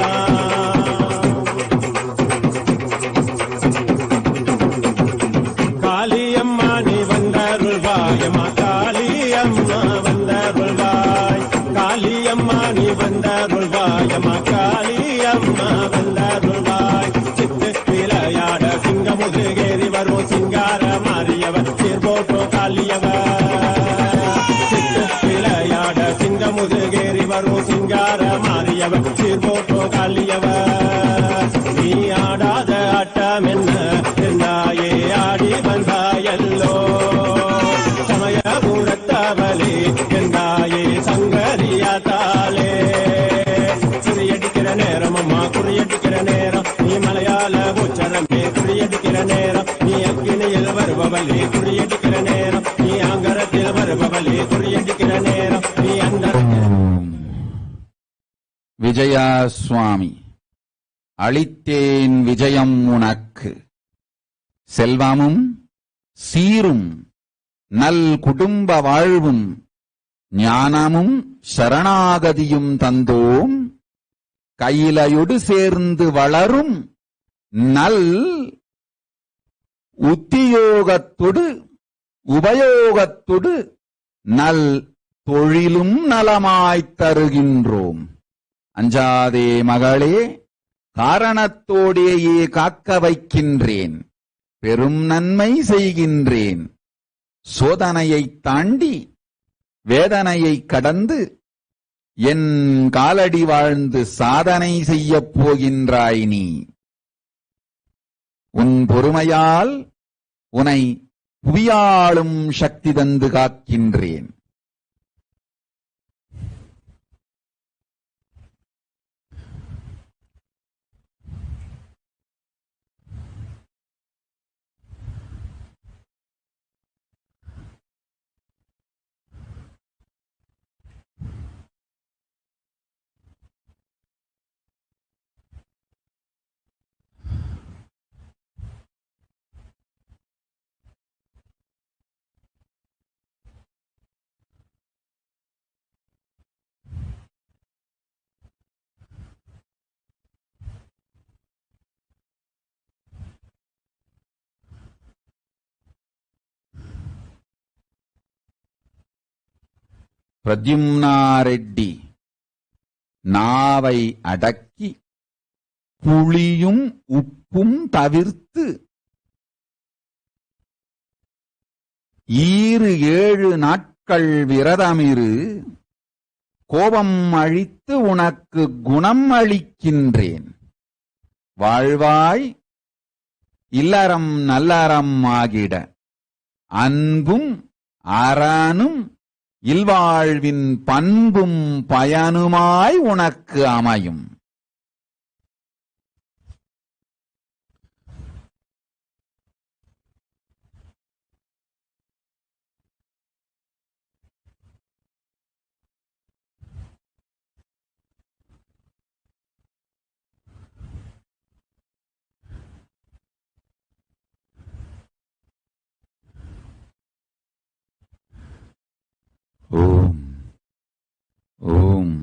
காளியம்மா நீ வந்தருள்வாயம்மா காளியம்மா வந்தருள்வாய் காளியம்மா நீ வந்தருள்வாயம்மா காளியம்மா வந்தருள்வாய் சித்து விளையாட சிங்க முதுகேறி வரும் சிங்கார மாறியவர் சீர்போட்டோ காளியவர் விளையாட சிங்க முதுகேறி வரும் சிங்கார மாறியவர் சீர்போட்டோ காளியவர் நீ ஆடாத ஆட்டம் என்ன இருந்தாயே ஆடி வந்தாயல்லோ சமயபுரத்தவளே இருந்தாயே சங்கரியாத்தாலே குறியடிக்கிற நேரம் அம்மா குறியடிக்கிற நேரம் நீ மலையாள உச்சரமே குறியடிக்கிற நேரம் நீ அக்கினியில் வருபவளே குறியடிக்கிற நேரம் நீ ஆங்கரத்தில் வருபவளே குறியடிக்கிற நேரம் நீ அந்த விஜயா சுவாமி, அளித்தேன் விஜயம் உனக்கு, செல்வமும் சீரும் நல் குடும்ப வாழ்வும் ஞானமும் சரணாகதியும் தந்தோம், கையிலையொடு சேர்ந்து வளரும் நல் உத்தியோகத்தொடு உபயோகத்தொடு நல் தொழிலும் நலமாய்த் தருகின்றோம். அஞ்சாதே மகளே, காரணத்தோடேயே காக்க வைக்கின்றேன், பெரும் நன்மை செய்கின்றேன். சோதனையைத் தாண்டி வேதனையை கடந்து என் காலடி வாழ்ந்து சாதனை செய்யப் போகின்றாய் நீ. உன் பொறுமையால் உனை புவியாளும் சக்தி தந்து காக்கின்றேன். பிரத்யும்னாரெட்டி நாவை அடக்கி புளியும் உப்பும் தவிர்த்து 7 நாட்கள் விரதமிரு, கோபம் அழித்து உனக்கு குணம் அளிக்கின்றேன். வாழ்வாய் இல்லறம் நல்லறம் ஆகிட, அன்பும் அறனும் இல்வாழ்வின் பண்பும் பயனுமாய் உனக்கு அமையும். ஓம் ஓம்.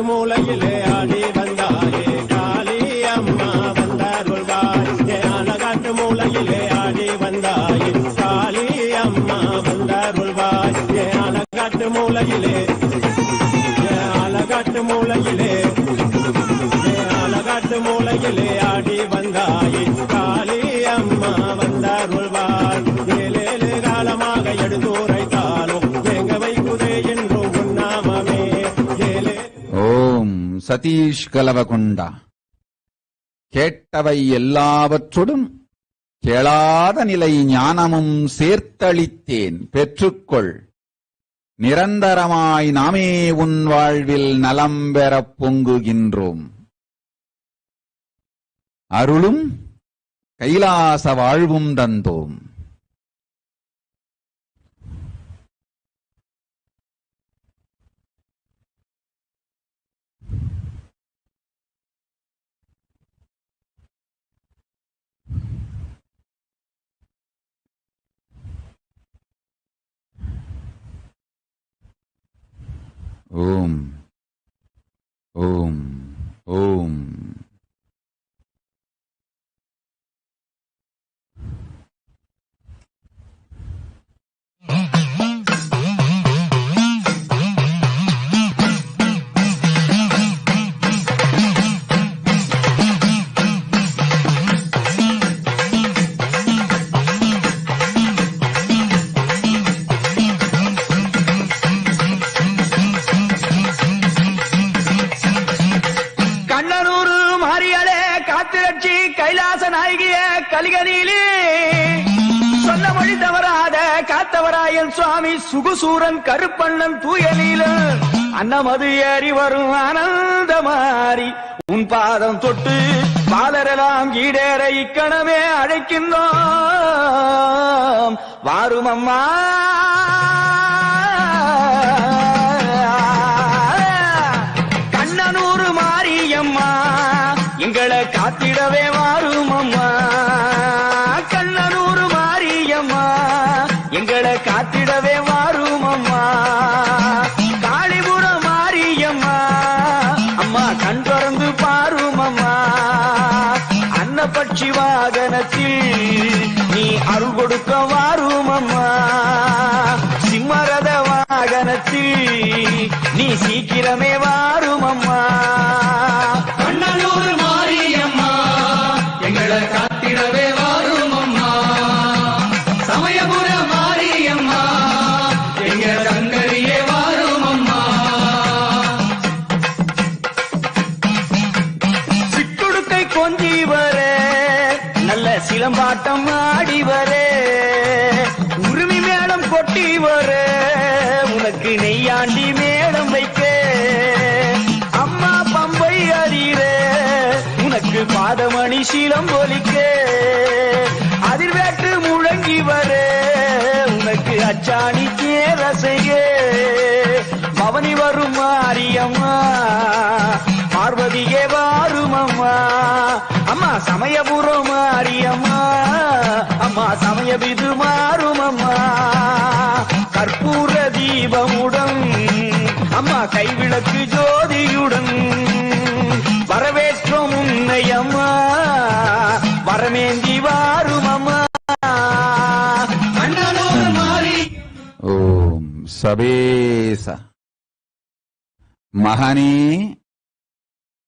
மூலையிலே ஆடி வந்தாயே காளி அம்மா வந்தாருள்வாய். ஆலகாட்டு மூலையிலே ஆடி வந்தாயே காளி அம்மா வந்தாருள்வாய். ஆலகாட்டு மூலையிலே ஆலகாட்டு மூலையிலே ஆலகாட்டு மூலையிலே ஆடி வந்தாயே காளி அம்மா வந்தாருள்வாய். ஏழேழு காலமாக எடுத்துரைத்தாலும் எங்க வைக்குதே என்றும் உன்னாமமே. ஓம் சதீஷ் கலவகுண்டா. கேட்டவை எல்லாவற்றுடன் கேளாத நிலை ஞானமும் சேர்த்தளித்தேன், பெற்றுக்கொள். நிரந்தரமாய் நாமே உன் வாழ்வில் நலம் பெறப் பொங்குகின்றோம். அருளும் கைலாச வாழ்வும் தந்தோம். ஓம் ஓம் ஓம். கண்ணனூரு மாரியாளே காத்திரட்சி கைலாச நாயகிய கலிகனிலே சொன்ன மொழி தவறாத காத்தவராயன் சுவாமி சுகுசூரன் கருப்பண்ணன் தூயலீல அன்னமது ஏறி வரும் ஆனந்த மாறி உன் பாதம் தொட்டு பாலரெல்லாம் ஈடேற இக்கணமே அழைக்கின்றோம் வாரும் அம்மா. கண்ணனூரு மாரியம்மா எங்களை காத்திடவே வாரும் அம்மா. கண்ணனூரு மாரியம்மா எங்களை காத்திடவே வாரும் அம்மா. காளிபுரம் மாரியம்மா அம்மா கண் திறந்து பாரும் அம்மா. அன்னபட்சி வாகனத்தில் நீ அருள் கொடுக்க வாரும் அம்மா. சிம்மரத வாகனத்தில் நீ சீக்கிரமே வாரும் அம்மா. கண்ணனூர் மாரியம்மா எங்களை காத்திடவே வாரும் அம்மா. சமயபுர மாரியம்மா எங்க சங்கரியே வாரும் அம்மா. சிட்டுடுக்கை கொஞ்சி வர நல்ல சிலம்பாட்டம் ஆடி வர உரிமை மேளம் கொட்டி வர உனக்கு நெய்யாண்டி மேளம் வைக்க அம்மா பம்பை அறிற உனக்கு பாதமணி சீலம் ஒலிக்க அதிர்வேற்று முழங்கி வர உனக்கு அச்சாணி கேரசைய பவனி வரும் மாரியம்மா பார்வதியே வாரும் அம்மா. அம்மா சமயபுரம் மாரியம்மா அம்மா சமயவிது மாறும் அம்மா. கற்பூர தீபமுடன் அம்மா கைவிளக்கு ஜோதியுடன் வரவேற்றோம் உன்னை அம்மா. வரமேந்தி வாரும் அம்மா. ஓம் சபேச. மகனே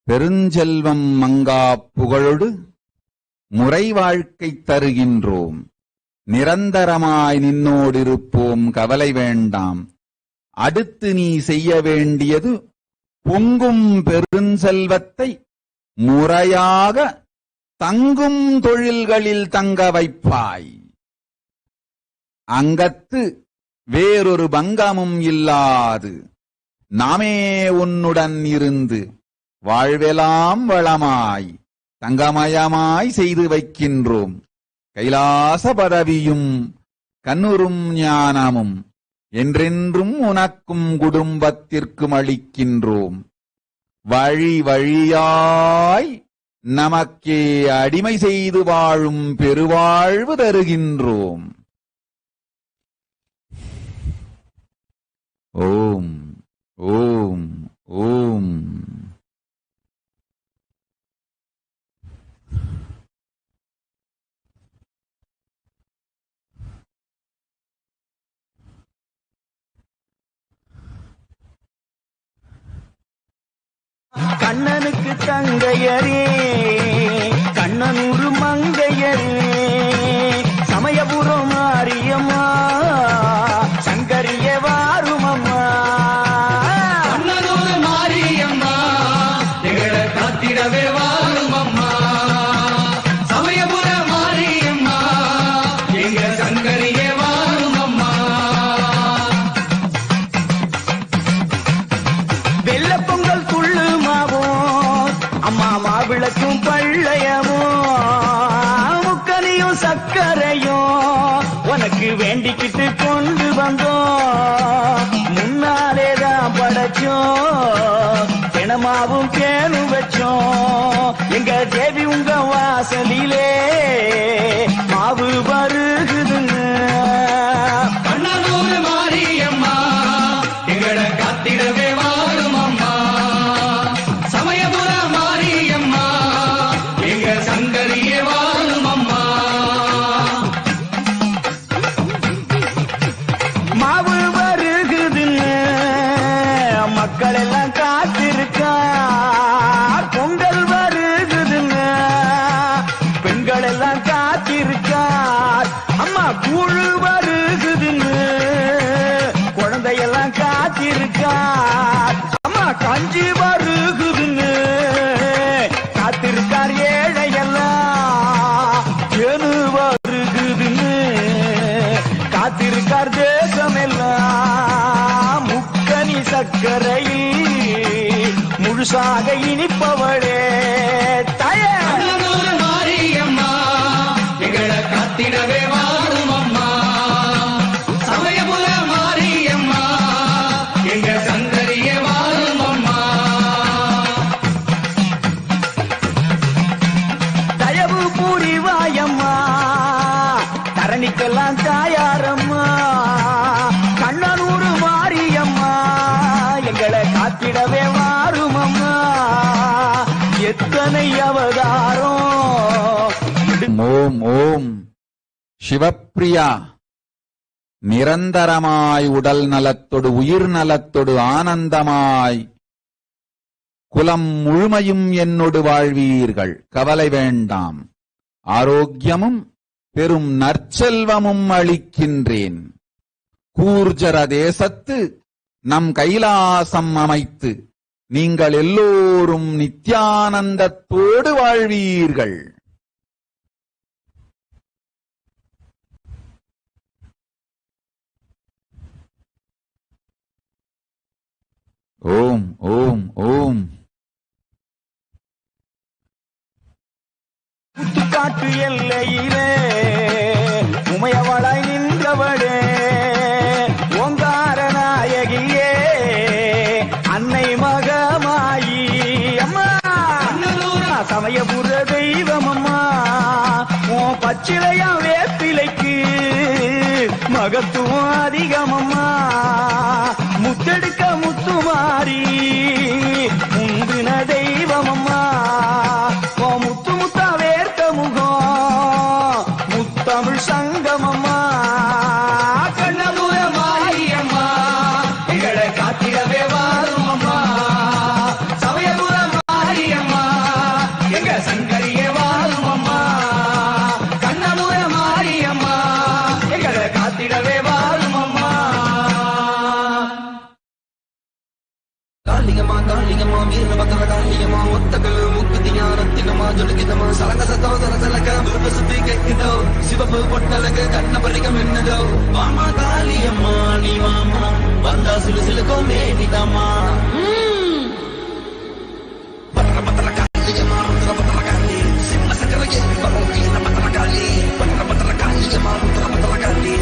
பெருஞ்செல்வம் மங்கா புகழொடு முறை வாழ்க்கை தருகின்றோம். நிரந்தரமாய் நின்னோடிருப்போம் கவலை வேண்டாம். அடுத்து நீ செய்ய வேண்டியது பொங்கும் பெருஞ்செல்வத்தை முறையாக தங்கும் தொழில்களில் தங்க வைப்பாய். அங்கத்து வேறொரு பங்கமும் இல்லாது நாமே உன்னுடன் இருந்து வாழ்வெலாம் வளமாய் தங்கமயமாய் செய்து வைக்கின்றோம். கைலாச பதவியும் கண்ணுறும் ஞானமும் என்றென்றும் உனக்கும் குடும்பத்திற்கும் அளிக்கின்றோம். வழி வழியாய் நமக்கே அடிமை செய்து வாழும் பெருவாழ்வு தருகின்றோம். ஓம் ஓம் ஓம். கண்ணனுக்கு தங்கையரே கண்ணனூரு மங்கையரே சமயபுரம் மாரியம்மா சங்கரிய வாரும் அம்மா. கண்ணனூரு மாரியம்மா எங்களை காத்திடவே வாரும் அம்மா. சமயபுர மாரியம்மா எங்க சங்கரிய வாரும் அம்மா. வெள்ள பொங்கல் துள்ளு அம்மா மாவிளக்கும் பள்ளையமும் முக்கனியும் சக்கரையும் உனக்கு வேண்டிக்கிட்டு கொண்டு வந்தோம். முன்னாலேதான் படைச்சோம் பிணமாவும் பேணும் வச்சோம். எங்க தேவி உங்க வாசலிலே மாவு வருகுதுங்க. கண்ணனூர் மாரியம்மா எங்களை காத்திடவே வா அக்கறையில் முழுசாக இனிப்பவளே தாயே மாரியம்மா எங்களை காத்திடவே வாரும் அம்மா சமயபுர மாரியம்மா எங்க சந்தரிய வாரும் அம்மா தயவு புரிவாயம்மா தரணிக்கெல்லாம் தாயாரம்மா கண்ணனூர் மாரியம்மா எங்களை காத்திடவே வாரும் அம்மா எத்தனை அவதாரம் ஓம் ஓம் சிவப்பிரியா நிரந்தரமாய் உடல் நலத்தொடு உயிர் நலத்தொடு ஆனந்தமாய் குலம் முழுமையும் என்னொடு வாழ்வீர்கள் கவலை வேண்டாம் ஆரோக்கியமும் பெரும் நற்செல்வமும் அளிக்கின்றேன் கூர்ஜர தேசத்து நம் கைலாசம் அமைத்து நீங்கள் எல்லோரும் நித்யானந்தத்தோடு வாழ்வீர்கள் ஓம் ஓம் ஓம் காட்டு எல்லையிலே உமையவளாய் நின்றவளே ஓங்கார நாயகியே அன்னை மகமாயி அம்மா சமயபுர தெய்வம் அம்மா உன் பச்சிலையா வேப்பிலைக்கு மகத்துவம் அதிகமம்மா முத்தெடுக்க முத்துமாரி முந்தின தெய்வமம்மா முத்து முத்தா வேர்த்த முகம் முத்தமிழ் சங்கமம்மா கண்ணபுர மாரியம்மா எங்களை காத்திடவே வாரும் அம்மா சமயபுர மாரியம்மா எங்க சங்கரிய வாரும் அம்மா கண்ணபுர மாரியம்மா எங்களை காத்திடவே வாரும் அம்மா காளியம்மா காளியம்மா வீரபத்ர காளியம்மா ஒத்தகல் முக்குதியா ரத்தினமா ஜொலிக்கிதமா சலங்க சத்தோதர சலக முருக சுத்தி கேட்குதோ சிவப்பு பொட்டலகு கண்ண பரிகம் என்னதோ வாமா காளியம்மா நீ வாமா வந்தா சிலு சிலுக்கோ மேனிதம்மா பத்ர பத்ர காளியம்மா ருத்ர பத்ர காளி சிம்ம சக்கரயே வரும் வீர பத்ர காளி பத்ர பத்ர காளியம்மா ருத்ர பத்ர காளி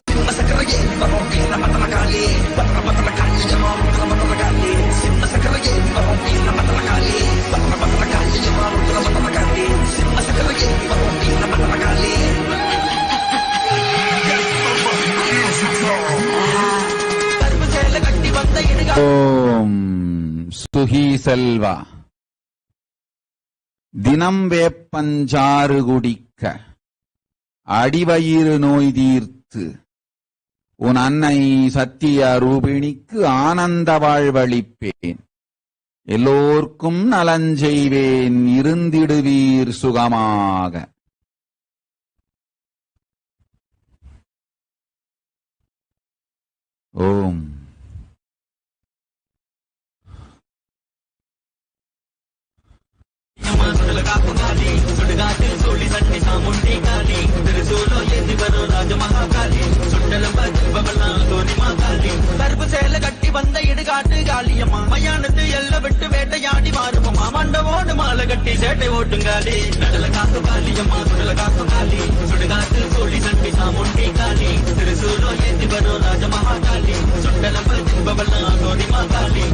சிம்ம சக்கரயே வரும் வீர பத்ர காளி பத்ர பத்ர காளியம்மா ருத்ர பத்ர காளி சிம்ம சக்கரயே வரும் வீர பத்ர காளி பத்ர பத்ர காளியம்மா ருத்ர பத்ர காளி சிம்ம சக்கரயே வரும் வீர பத்ர காளி கரும்புசேல கட்டி வந்த இடுகா ஓம் சுகி செல்வா தினம் வேப்பஞ்சாறு குடிக்க அடிவயிறு நோய் தீர்த்து உன் அன்னை சத்திய ரூபிணிக்கு ஆனந்த வாழ்வளிப்பேன் எல்லோர்க்கும் நலஞ்செய்வேன் இருந்திடுவீர் சுகமாக ஓம் சுடுகாட்டு சோழி சட்டி சாமுண்டி காளி திருசூலோ ஏந்தி வரும் ராஜ மகாகாளி சுண்டலம் பவெல்லாம் தோனி மாகாளி கருப்பு சேல கட்டி வந்த இடுகாட்டு காளியம்மா மயானத்து எல்ல விட்டு வேட்டையாடி மாறுமம்மா மண்டவோடு மாலை கட்டி சேட்டை ஓட்டுங்காளி நடல காசு காளியம்மா சுடல காசு காளி சுடுகாட்டு சோழி சட்டி சாமுண்டி காளி திருசூலோ ஏந்தி வரும் ராஜ மகாகாளி சுண்டலம் பவெல்லாம் தோனி மாகாளி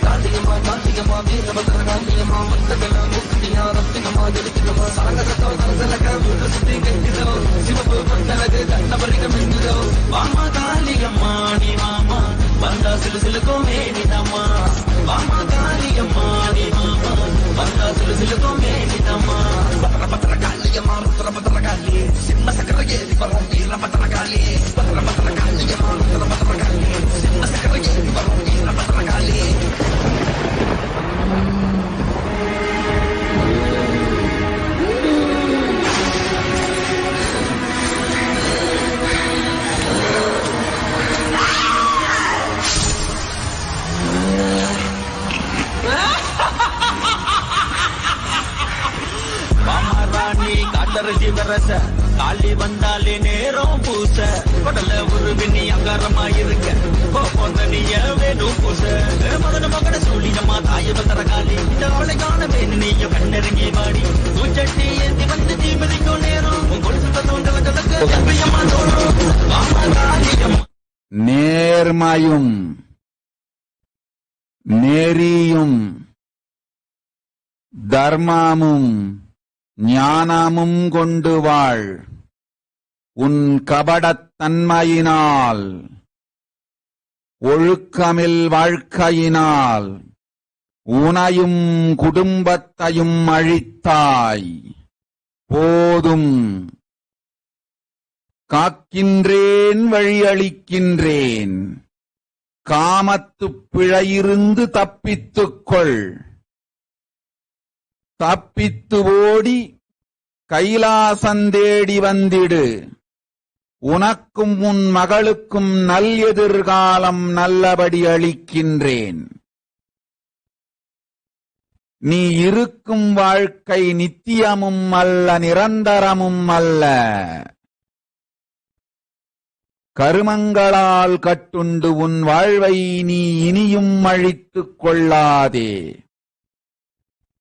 காளியம்மா காளியம்மா வீரபத்ர காளியம்மா ஒத்தகல முக்தியா ரத்தினமா ஜொலிக்கிதமா சலங்க சத்தோதர சலக முருக சுத்தி கேட்குதோ சிவப்பு பொட்டலகு கண்ண பரிகம் என்னதோ வாமா காளியம்மா நீ வாமா வந்தா சிலு சிலுக்கோ மேனிதம்மா வாமா காளியம்மா நீ வாமா வந்தா சிலு சிலுக்கோ மேனிதம்மா பத்ர பத்ர காளியம்மா ருத்ர பத்ர காளி சிம்ம சக்கரயே வரும் வீரபத்ர காளி பத்ர பத்ர காளியம்மா ருத்ர பத்ர காளி சிம்ம சக்கரயே வரும் வீரபத்ர காளி காட்டரசி வரச காளி வந்தாலே நேரம் பூச கடல ஒரு விண்ணி அகாரமா இருக்க கோபம் தனிய வேணும் பூச மகன மகன சூழியம்மா தாய பத்திர காளி இந்த அவளை காண வேணும் நீய கண்ணெருங்கி வாடி பூச்சட்டி ஏந்தி வந்து தீமதிக்கும் நேரம் கொடுத்து தோண்டல கலக்க தோணும் நேர்மையும் நெறியும் தர்மமும் ஞானமும் கொண்டு வாழ். உன் கபடத் தன்மையினால் ஒழுக்கமில் வாழ்க்கையினால் உனையும் குடும்பத்தையும் அழித்தாய். போதும், காக்கின்றேன் வழியளிக்கின்றேன். காமத்துப் பிழையிருந்து தப்பித்துக்கொள். தப்பித்து ஓடி கைலாசந்தேடி வந்திடு. உனக்கும் உன் மகளுக்கும் நல் எதிர்காலம் நல்லபடி அளிக்கின்றேன். நீ இருக்கும் வாழ்க்கை நித்தியமும் அல்ல, நிரந்தரமும் அல்ல. கருமங்களால் கட்டுண்டு உன் வாழ்வை நீ இனியும் அழித்துக் கொள்ளாதே.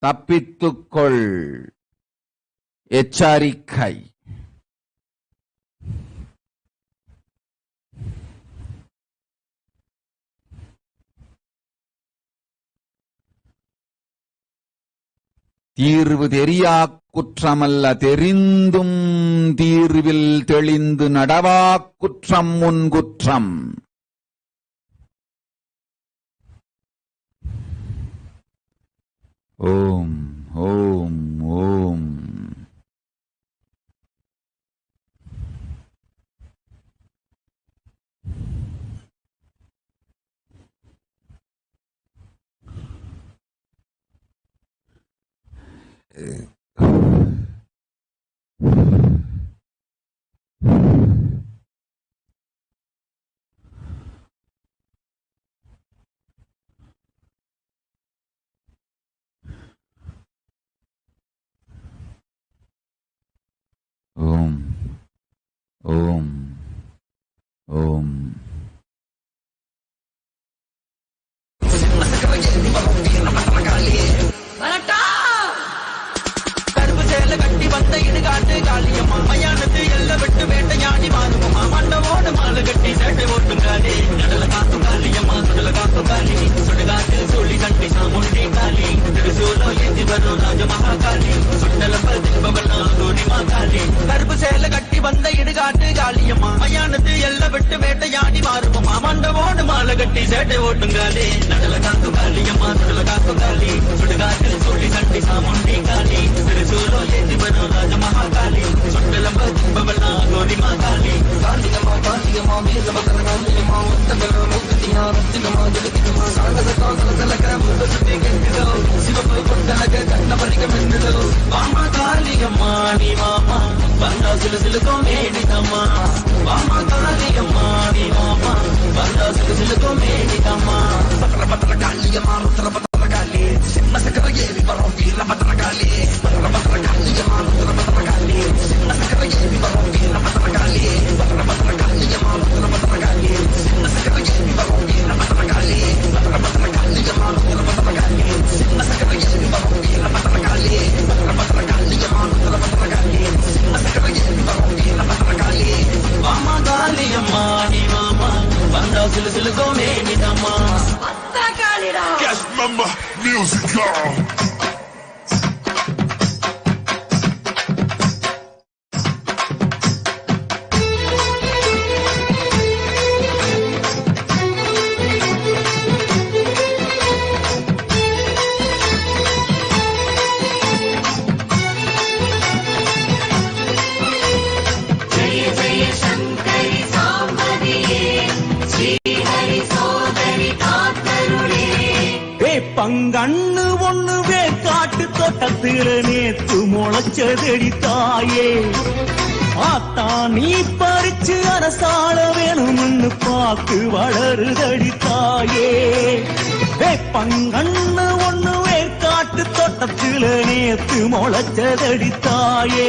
தப்பித்துக்கொள். எச்சரிக்கை. தீர்வு தெரியா குற்றமல்ல, தெரிந்தும் தீர்வில் தெளிந்து நடவா குற்றம் உன் குற்றம். ஓம் ஓம் ஓம். ஓம் ஓம் ஓம். கருப்பு சேல கட்டி வந்த இடுகாட்டு காளியம்மா மயானத்து எல்ல விட்டு வேட்டையாடி மாறுமா மண்டவோடு மாலை கட்டி சேட்டை ஓட்டுங்காலே கடல காத்து காளியம்மா சுடல காத்து காளி சுடுகாட்டு சொல்லி கட்டி சாமுண்டி காளி திருசூலோ ஏந்தி வரும் ராஜ மகாகாளி சுண்டல பதிப்பவனா கோடி மாகாளி. கருப்பு சேல கட்டி வந்த இடுகாட்டு காளியம்மா மயானத்து எல்ல விட்டு வேட்டையாடி மாறுமா மண்டவோடு மாலை கட்டி சேட்டை ஓட்டுங்காலே கடல காத்து காளியம்மா சுடல காத்து காளி சுடுகாட்டு சொல்லி கட்டி சாமுண்டி காளி திருசூலோ ஏந்தி வரும் ராஜ மகாகாளி சுண்டல பதிப்பவனா கோடி மாகாளி. காளியம்மா காளியம்மா வீரபத்ர காளியம்மா உத்தமர முக்தியா ரத்தினமா ஜெகதிகமா சாகர காகர கலக முகசுத்தி கெட்டிதோ சிவப்பு கொண்டலக கண்ணபரிகம் என்றதோ வாமா காளியம்மா நீ வாமா வந்தா சிலு சிலுக்கும் மேடிதம்மா. வாமா காளியம்மா நீ வாமா வந்தா சிலு சிலுக்கும் மேடிதம்மா. பத்ர பத்ர காளியம்மா ருத்ர பத்ர காளி சிம்ம சக்கர ஏவி வரும் வீரபத்ர காளி பத்ர பத்ர காளியம்மா ருத்ர பத்ர காளி சிம்ம சக்கர ஏவி வரும் வீரபத்ர காளி பத்ர பத்ர காளியம்மா ருத்ர பத்ர காளி சிம்ம சக்கர ஏவி வரும் வீரபத்ர காளி பத்ர பத்ர காளியம்மா ருத்ர பத்ர காளி சிம்ம சக்கர ஏவி வரும் வீரபத்ர காளி பத்ர பத்ர காளியம்மா ருத்ர பத்ர காளி சிம்ம சக்கர ஏவி வரும் வீரபத்ர காளி. வாமா காளியம்மா நீ வாமா வந்தா சிலு சிலுக்கும் மேடிதம்மா. Yes, mama, music girl. जय जय शंकरि साम्बदिये श्री हरि सोदरि कातरुणे. பங்கண்ணு ஒண்ணு வேக்காட்டு தோட்டத்தில நேத்து முளைச்சதடி தாயே. ஆத்தா நீ பறிச்சு அரசாள வேணும்னு பார்த்து வளருதடி தாயே. பங்கண்ணு ஒண்ணு வேக்காட்டு தோட்ட தோட்டத்துல நேத்து முளைச்சதடித்தாயே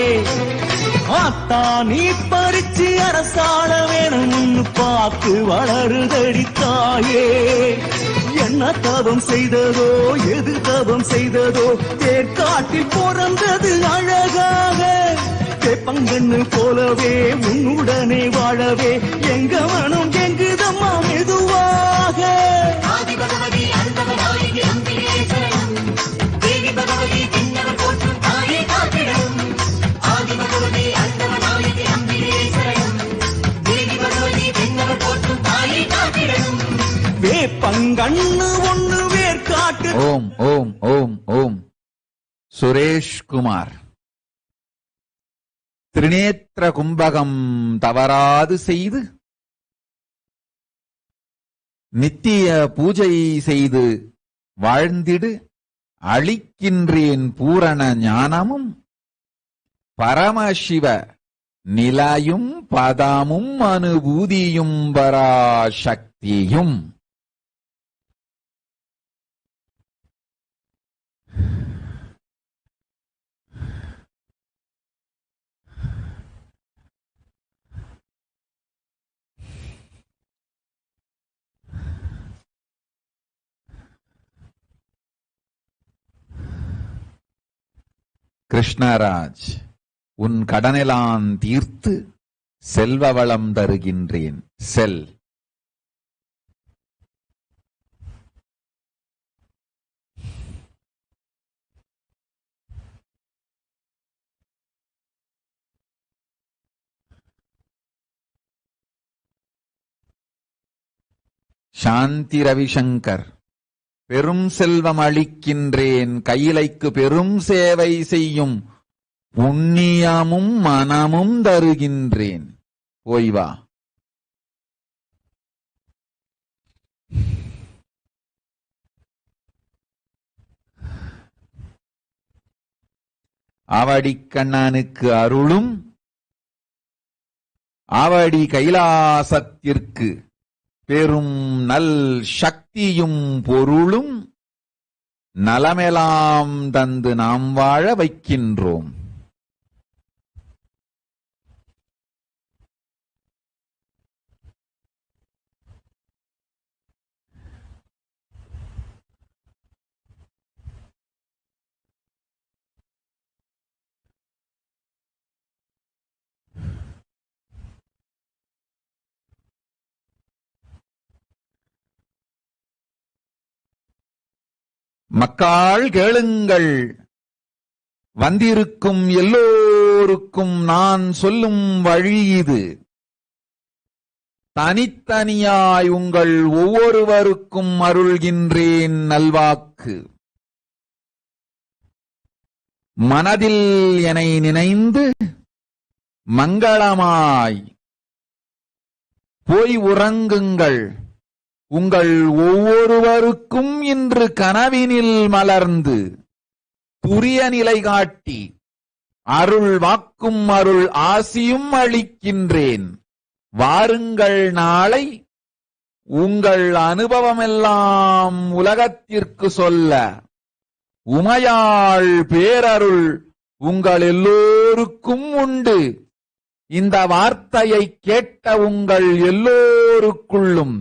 ஆத்தா நீ பறிச்சு அரசாள வேணும்னு பார்த்து வளருதடித்தாயே என்ன தவம் செய்ததோ எது தவம் செய்ததோ தேர்காட்டில் பிறந்தது அழகாக பங்கன்னு போலவே உன்னுடனே வாழவே எங்க மனம் எங்குதம்மா மெதுவாக ஆதி பகவதி அந்தவனாகி அம்பிகே சரணம் தேவி பகவதி தின்னவர் போற்றும் தாயே காத்திடும் ஆதி பகவதி அந்தவனாகி அம்பிகே சரணம் தேவி பகவதி தின்னவர் போற்றும் தாயே காத்திடும் வேப்பங்கண்ணு ஒண்ணு வேர்காட்டு ஓம் ஓம் ஓம் ஓம் சுரேஷ் குமார் திரிநேத்திர கும்பகம் தவறாது செய்து நித்திய பூஜை செய்து வாழ்ந்திடு அளிக்கின்றேன் பூரண ஞானமும் பரமசிவ நிலையும் பதமும் அனுபூதியும் பராசக்தியும். கிருஷ்ணராஜ், உன் கடனெல்லாம் தீர்த்து செல்வ வளம் தருகின்றேன். செல். சாந்தி ரவிசங்கர், பெரும் செல்வம் அளிக்கின்றேன், கையிலைக்கு பெரும் சேவை செய்யும் புண்ணியமும் மனமும் தருகின்றேன். போய் வா. ஆவடிக்கண்ணனுக்கு அருளும் ஆவடி கைலாசத்திற்கு பெரும் நல் சக்தியும் பொருளும் நலமெல்லாம் தந்து நாம் வாழ வைக்கின்றோம். மக்காள் கேளுங்கள், வந்திருக்கும் எல்லோருக்கும் நான் சொல்லும் வழி இது. தனித்தனியாய் உங்கள் ஒவ்வொருவருக்கும் அருள்கின்றேன் நல்வாக்கு. மனதில் என்னை நினைந்து மங்களமாய் போய் உறங்குங்கள். உங்கள் ஒவ்வொருவருக்கும் இன்று கனவினில் மலர்ந்து துரிய நிலை காட்டி அருள் வாக்கும் அருள் ஆசியும் அளிக்கின்றேன். வாருங்கள், நாளை உங்கள் அனுபவமெல்லாம் உலகத்திற்கு சொல்ல உமையாள் பேரருள் உங்கள் எல்லோருக்கும் உண்டு. இந்த வார்த்தையை கேட்ட உங்கள் எல்லோருக்குள்ளும்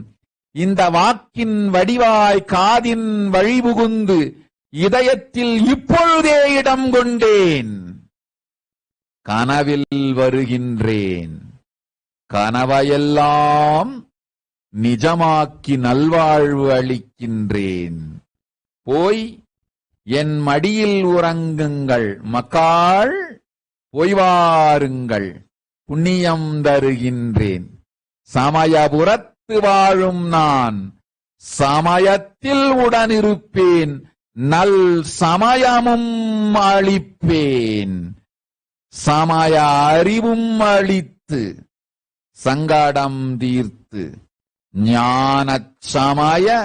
இந்த வாக்கின் வடிவாய் காதின் வழிபுகுந்து இதயத்தில் இப்பொழுதே இடம் கொண்டேன். கனவில் வருகின்றேன். கனவையெல்லாம் நிஜமாக்கி நல்வாழ்வு அளிக்கின்றேன். போய் என் மடியில் உறங்குங்கள். மக்காள், போய் வாருங்கள். புண்ணியம் தருகின்றேன். சமயபுரத்து வாழும் நான் சமயத்தில் உடனிருப்பேன். நல் சமயமும் அளிப்பேன். சமய அறிவும் அளித்து சங்கடம் தீர்த்து ஞானச் சமய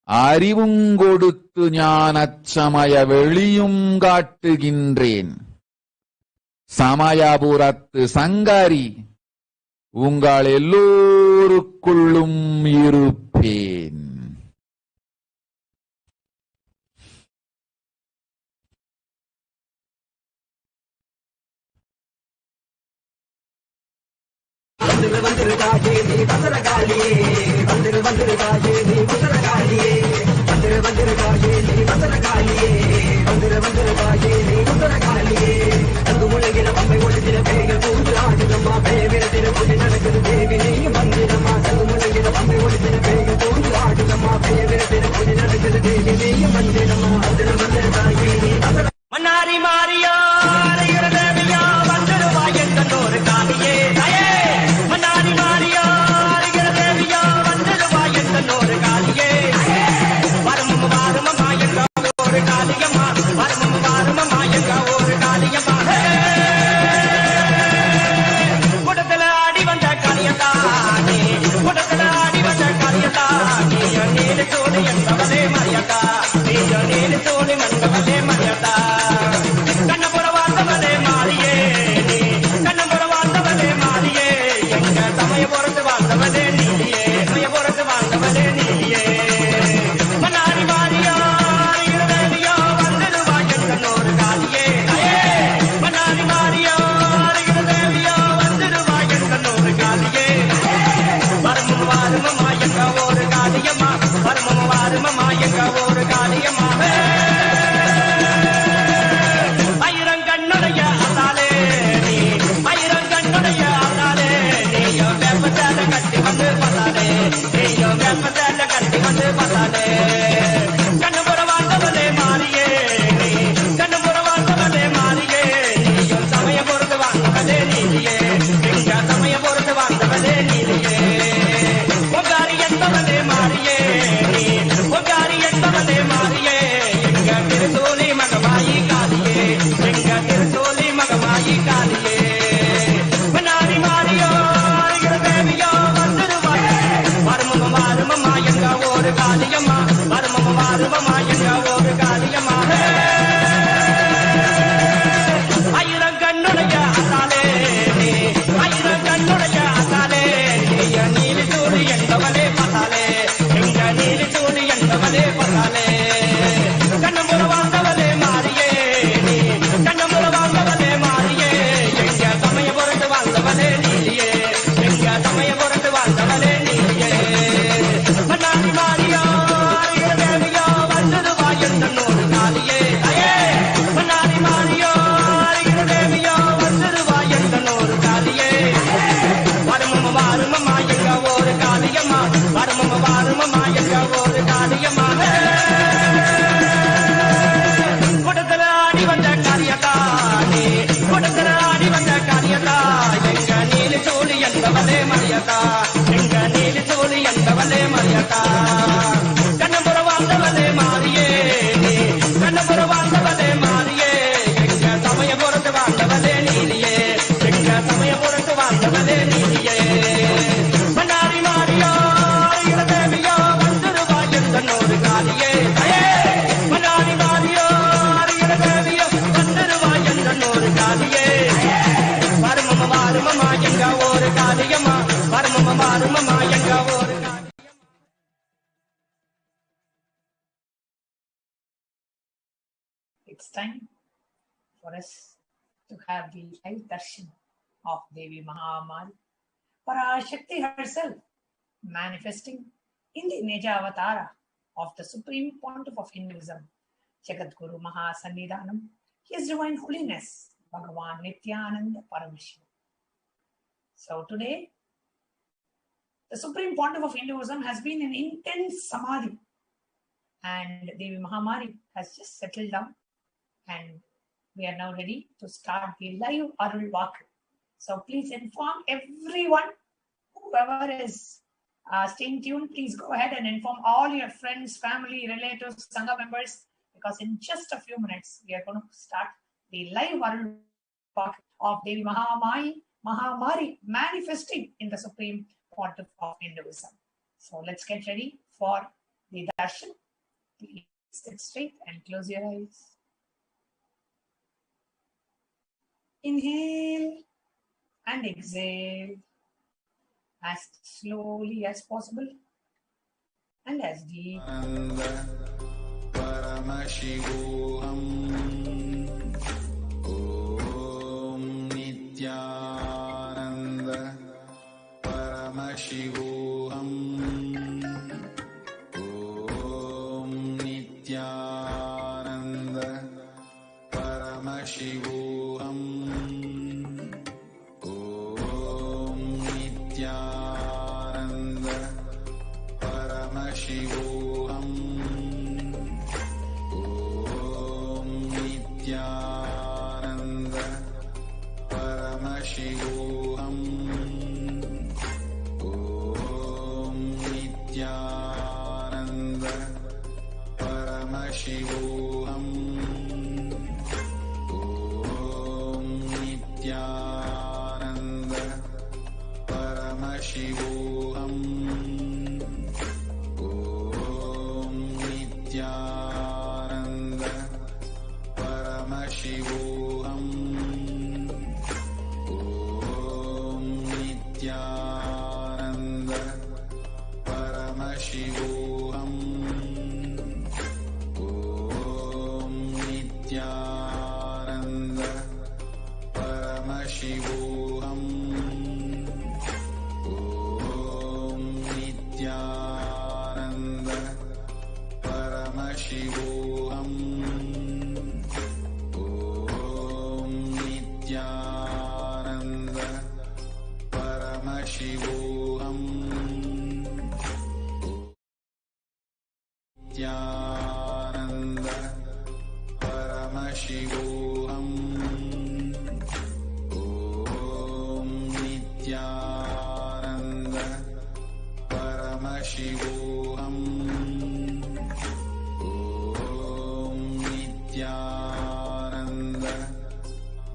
அறிவும் கொடுத்து ஞானச் சமய வெளியும் காட்டுகின்றேன். சமயபுரத்து சங்கரி உங்கள் எல்லோருக்குள்ளும் இருப்பேன். வந்துரு வந்துரு காஜே நீ பத்திரகாளியே வந்துரு வந்துரு காஜே நீ பத்திரகாளியே வந்துரு வந்துரு காஜே நீ பத்திரகாளியே வந்துரு வந்துரு காஜே நீ பத்திரகாளியே அங்கு முழங்கின பம்பை ஒழுங்கின பேய்கள் கூண்டு ஆடுதம்மா பேவிரத்தின கொண்டு நடக்குது தேவி நீயும் வந்திரம்மா அங்கு முழங்கின பம்பை ஒழுங்கின பேய்கள் கூண்டு ஆடுதம்மா பேவிரத்தின கொண்டு நடக்குது தேவி நீயும் வந்திரம்மா வந்துரு வந்துரு காஜே நீ மன்னாரி மாறியா அரையுற தேவியா வந்துடுவா எங்கன்னொரு காளியே தாயே மன்னாரி மாறியா அரையுற தேவியா வந்துடுவா எங்கன்னொரு காளியே வரமும் வாருமம்மா எங்க ஒரு காளியம்மா வரமும் வாருமம்மா எங்க ஒரு காளியம்மா கூட்டத்துல ஆடி வந்த காளியத்தா நீ கூட்டத்துல ஆடி வந்த காளியத்தா நீ நீல தோணி என்பவளே மரியத்தா நீ நீல தோணி மண்டவளே மரியத்தா It's time for us to have the live darshan of Devi Mahamali, Parashakti herself, manifesting in the Neja Avatara of the Supreme Pontiff of Hinduism, Jagat Guru Mahasannidhanam, His Divine Holiness, Bhagavan Nityananda Parameshiva. So today, the Supreme Pontiff of Hinduism has been in intense samadhi, and Devi Mahamali has just settled down, and we are now ready to start the live Arul Vak. So please inform everyone, whoever is staying tuned, please go ahead and inform all your friends, family, relatives, Sangha members, because in just a few minutes, we are going to start the live Arul Vak of Devi Mahamali manifesting in the Supreme Pontiff of Hinduism. So let's get ready for the darshan. Please sit straight and close your eyes. Inhale and exhale as slowly as possible and as deep. Nityanand परमशिवोऽहम् ॐ नित्यानन्द परमशिवोऽहम् ॐ नित्यानन्द परमशिवोऽहम् ॐ नित्यानन्द परमशिवोऽहम् ॐ नित्यानन्द परमशिवोऽहम् ॐ नित्यानन्द परमशिवोऽहम् ॐ नित्यानन्द परमशिवोऽहम् ॐ नित्यानन्द परमशिवोऽहम् ॐ नित्यानन्द परमशिवोऽहम् ॐ नित्यानन्द परमशिवोऽहम् नित्यानन्द परमशिवोऽहम् ॐ नित्यानन्द परमशिवोऽहम् ॐ नित्यानन्द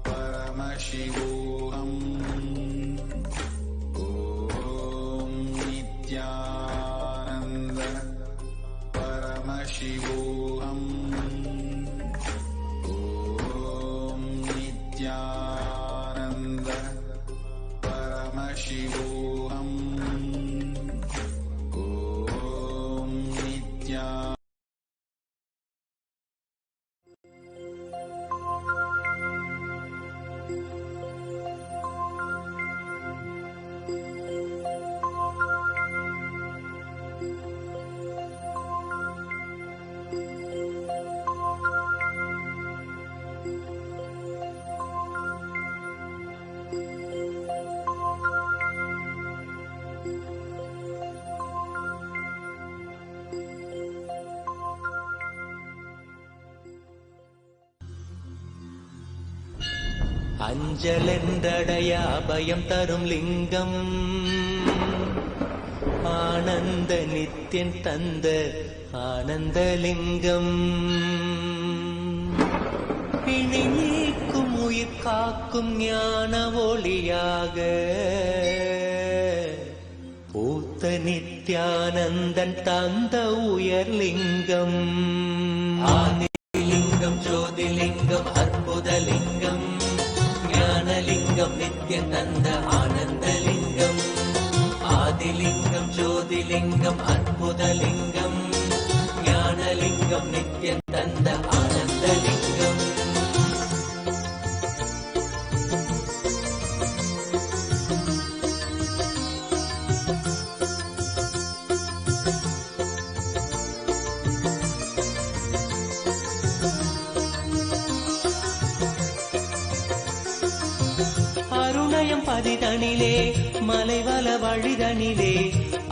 परमशिवोऽहम् ॐ नित्यानन्द परमशिवोऽहम् ॐ नित्यानन्द परमशिवोऽहम् ॐ नित्या அஞ்சலென்றடைய அபயம் தரும் லிங்கம் ஆனந்த நித்தியன் தந்த ஆனந்தலிங்கம் பிணி நீக்கும் உயிர் காக்கும் ஞான ஒளியாக பூத்த நித்யானந்தன் தந்த உயர்லிங்கம் ஆதிலிங்கம் ஜோதிலிங்கம் அற்புதலிங்கம் ஞானலிங்கம் நித்யன் தந்த ஆனந்தலிங்கம் ஆதிலிங்கம் ஜோதிலிங்கம் அற்புதலிங்கம் ஞானலிங்கம் நித்யன் தந்த ஆனந்தலிங்கம் அருணயம் பதிதனிலே மலைவல வழிதனிலே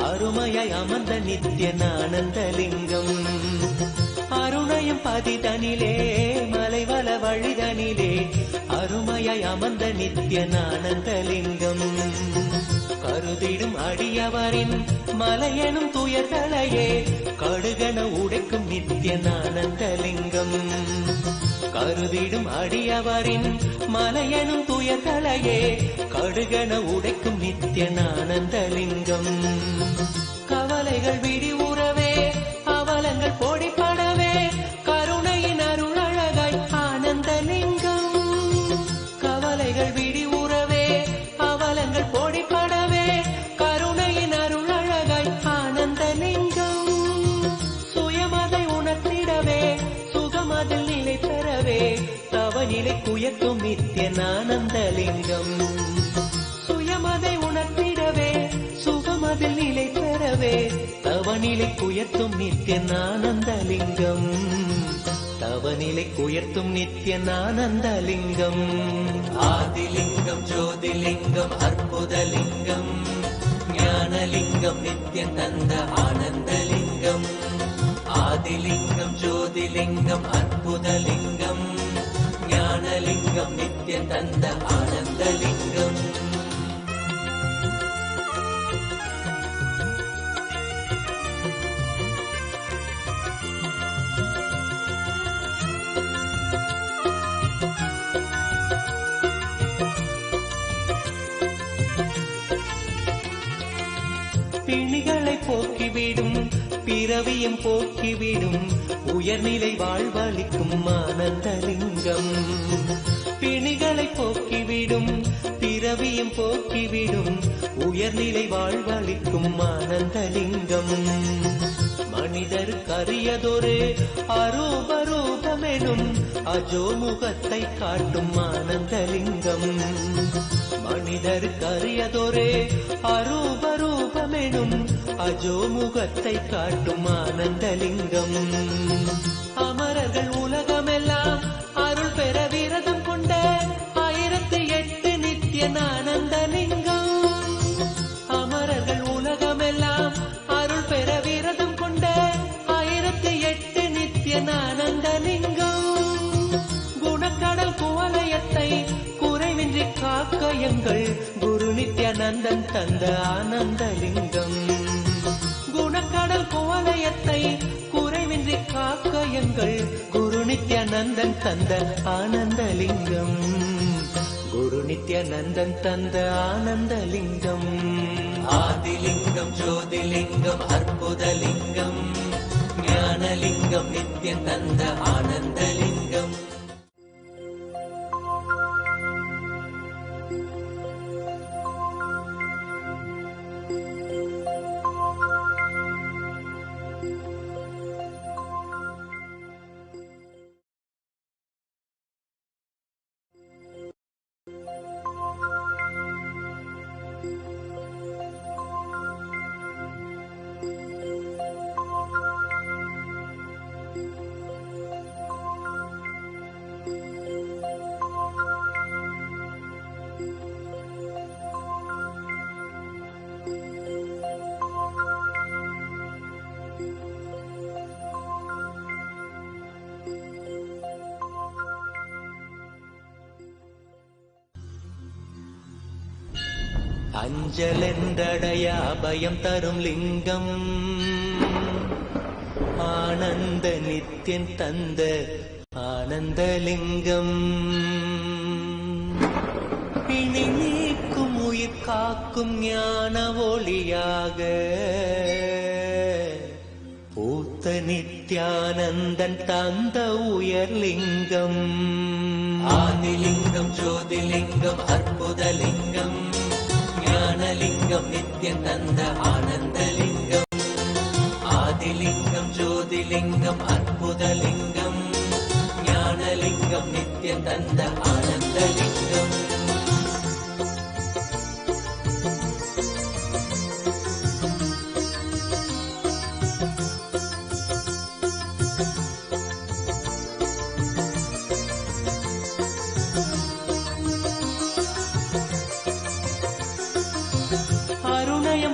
அருமையாய் அமர்ந்த நித்யன் ஆனந்தலிங்கம் அருணயம் பதிதனிலே மலைவல வழிதனிலே அருமையாய் அமர்ந்த நித்யன் ஆனந்தலிங்கம் கருதிடும் அடியவரின் மலையெனும் துயர்களையே கடுகன உடைக்கும் நித்யன் ஆனந்தலிங்கம் கருதிடும் அடியவரின் மலையெனும் துயர்களையே கடுகன உடைக்கும் நித்யன் ஆனந்தலிங்கம் கவலைகள் விடி உறவே அவலங்கள் பொடிப்படவே கருணையின் அருளழகாய் ஆனந்தலிங்கம் கவலைகள் விடி உறவே அவலங்கள் பொடிப்படவே கருணையின் அருளழகாய் ஆனந்தலிங்கம் சுயமதை உணர்த்திடவே சுகமதில் நிலை பெறவே தவநிலை குயக்கும் நித்யன் ஆனந்தலிங்கம் சுயமதை உணர்த்திடவே சுகமதில் நிலை பெறவே தவநிலை குயக்கும் நித்யன் ஆனந்தலிங்கம் தவநிலை உயர்த்தும் நித்திய ஆனந்தலிங்கம். ஆதிலிங்கம் ஜோதிலிங்கம் அற்புதலிங்கம் ஞானலிங்கம் நித்தியம் தந்த ஆனந்தலிங்கம். ஆதிலிங்கம் ஜோதிலிங்கம் அற்புதலிங்கம் ஞானலிங்கம் நித்தியம் தந்த ஆனந்தலிங்கம். பிணிகளை போக்கிவிடும் பிறவியும் போக்கிவிடும் உயர்நிலை வாழ்வளிக்கும் ஆனந்தலிங்கம். பிணிகளை போக்கிவிடும் பிறவியும் போக்கிவிடும் உயர்நிலை வாழ்வளிக்கும் ஆனந்தலிங்கம். மனிதருக்கு அரியதொரு அரூபரூபமெனும் அஜோமுகத்தை காட்டும் ஆனந்தலிங்கம். மனிதருக்கு அரியதொரு அரூபரூபமெனும் அஜோமுகத்தை காட்டும் ஆனந்தலிங்கம். அமரர்கள் உலகமெல்லாம் அருள் பெற விரதம் கொண்ட 1008 நித்திய ஆனந்தலிங்கம். அமரர்கள் உலகமெல்லாம் அருள் பெற விரதம் கொண்ட 1008 நித்திய ஆனந்தலிங்கம். குணக்கடல் குவலயத்தை குறைவின்றி காக்க எங்கள் குரு நித்யானந்தன் தந்த ஆனந்தலிங்கம். குணக்கடல் குவலயத்தை குறைவின்றி காக்க எங்கள் குரு நித்யானந்தன் தந்த ஆனந்தலிங்கம். குரு நித்யானந்தன் தந்த ஆனந்தலிங்கம். ஆதிலிங்கம் ஜோதிலிங்கம் அற்புதலிங்கம் ஞானலிங்கம் நித்தியம் தந்த ஆனந்தலிங்கம். அஞ்சலென்றடைய அபயம் தரும் லிங்கம் ஆனந்த நித்தியன் தந்த ஆனந்தலிங்கம். பிணி நீக்கும் உயிர் காக்கும் ஞான ஒளியாக பூத்த நித்யானந்தன் தந்த உயர்லிங்கம். ஆதிலிங்கம் ஜோதிலிங்கம் அற்புதலிங்கம் ஞானலிங்கம் நித்தியம் தந்த ஆனந்தலிங்கம். ஆதிலிங்கம் ஜோதிலிங்கம் அற்புதலிங்கம் ஞானலிங்கம் நித்தியம் தந்த ஆனந்தலிங்கம்.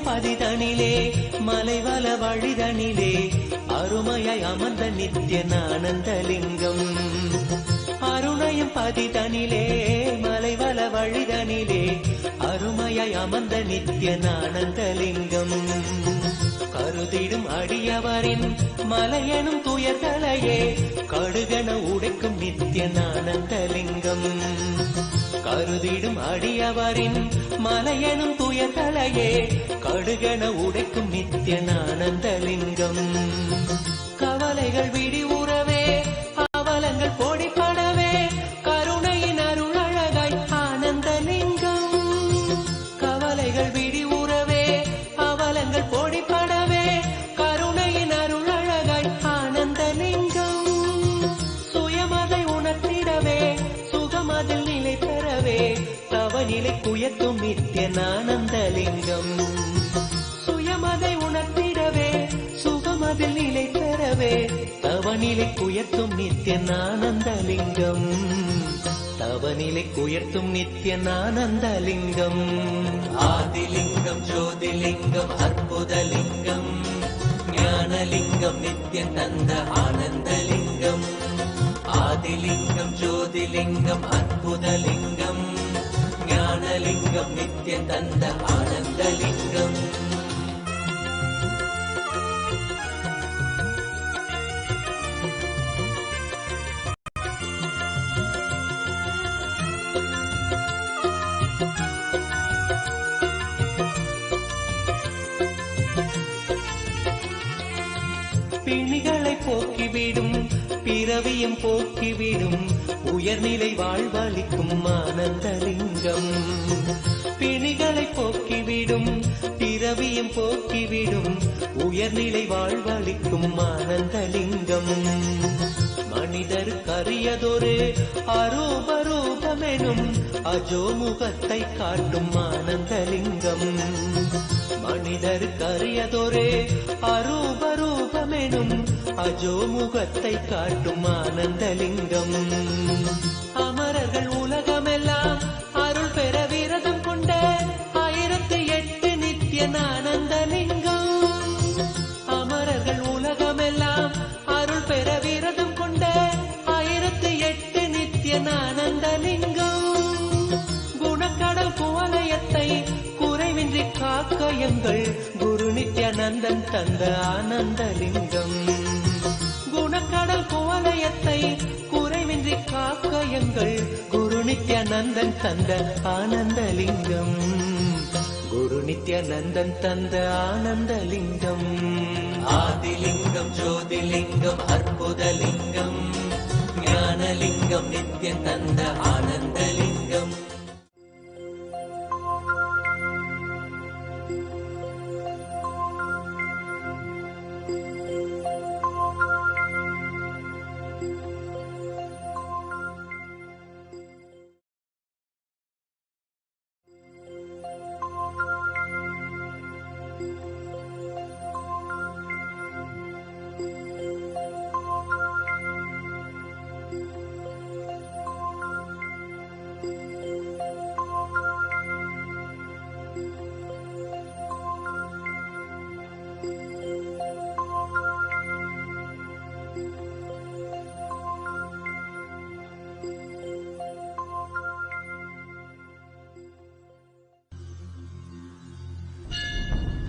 பதிதனிலே மலைவல வழிதனிலே அருமையாய் அமர்ந்த நித்திய ஆனந்தலிங்கம். அருணையும் பதிதனிலே மலைவல வழிதனிலே அருமையாய் அமர்ந்த நித்திய ஆனந்தலிங்கம். கருதிடும் அடியவரின் மலையெனும் துயர்களையே கடுகன உடைக்கும் நித்திய ஆனந்தலிங்கம். கருதிடும் அடியவரின் மலையெனும் துயர்களையே கடுகன உடைக்கும் நித்திய ஆனந்தலிங்கம். கவலைகள் விடி உறவே அவலங்கள் பொடிப்படவே கருணையின் அருள் அழகாய் ஆனந்தலிங்கம். கவலைகள் விடி உறவே அவலங்கள் பொடிப்படவே கருணையின் அருள் அழகாய் ஆனந்தலிங்கம். சுயமதை உணர்த்திடவே சுகமதில் நிலை பெறவே தவநிலை குயக்கும் நித்திய ஆனந்தலிங்கம். சுயமதை உணர்த்திடவே சுகமதில் நிலை பெறவே தவ தவநிலைக்குயர்த்தும் நித்யனானந்தலிங்கம் தவநிலைக்குயர்த்தும் நித்யனானந்தலிங்கம் ஆதிலிங்கம் ஜோதிலிங்கம் அற்புதலிங்கம் ஞானலிங்கம் நித்யம் தந்த ஆனந்தலிங்கம் ஆதிலிங்கம் ஜோதிலிங்கம் அற்புதலிங்கம் ஞானலிங்கம் நித்யம் தந்த ஆனந்தலிங்கம் பிணிகளை போக்கிவிடும் பிறவியும் போக்கிவிடும் உயர்நிலை வாழ்வளிக்கும் ஆனந்தலிங்கம் பிணிகளை போக்கிவிடும் பிறவியும் போக்கிவிடும் உயர்நிலை வாழ்வளிக்கும் ஆனந்தலிங்கம் மனிதருக்கரியதொரு அரூபரூபமெனும் அஜோமுகத்தை காட்டும் ஆனந்தலிங்கம் மனிதருக்கரியதொரு அரூபரூபமெனும் அஜோமுகத்தை காட்டும் ஆனந்தலிங்கம் அமரர்கள் உலகமெல்லாம் அருள் பெற விரதம் கொண்ட 1008 நித்யனானந்தலிங்கம் அமரர்கள் உலகமெல்லாம் அருள் பெற விரதம் கொண்ட 1008 நித்யனானந்தலிங்கம் குணக்கடல் குவலயத்தை குறைவின்றி காக்க எங்கள் குரு நித்யானந்தன் தந்த ஆனந்தலிங்கம் குணக்கடல் குவலயத்தை குறைவின்றி காக்க எங்கள் குரு நித்யானந்தன் தந்த ஆனந்தலிங்கம் குரு நித்யானந்தன் தந்த ஆனந்தலிங்கம் ஆதிலிங்கம் ஜோதிலிங்கம் அற்புதலிங்கம் ஞானலிங்கம் நித்யம் தந்த ஆனந்தலிங்கம்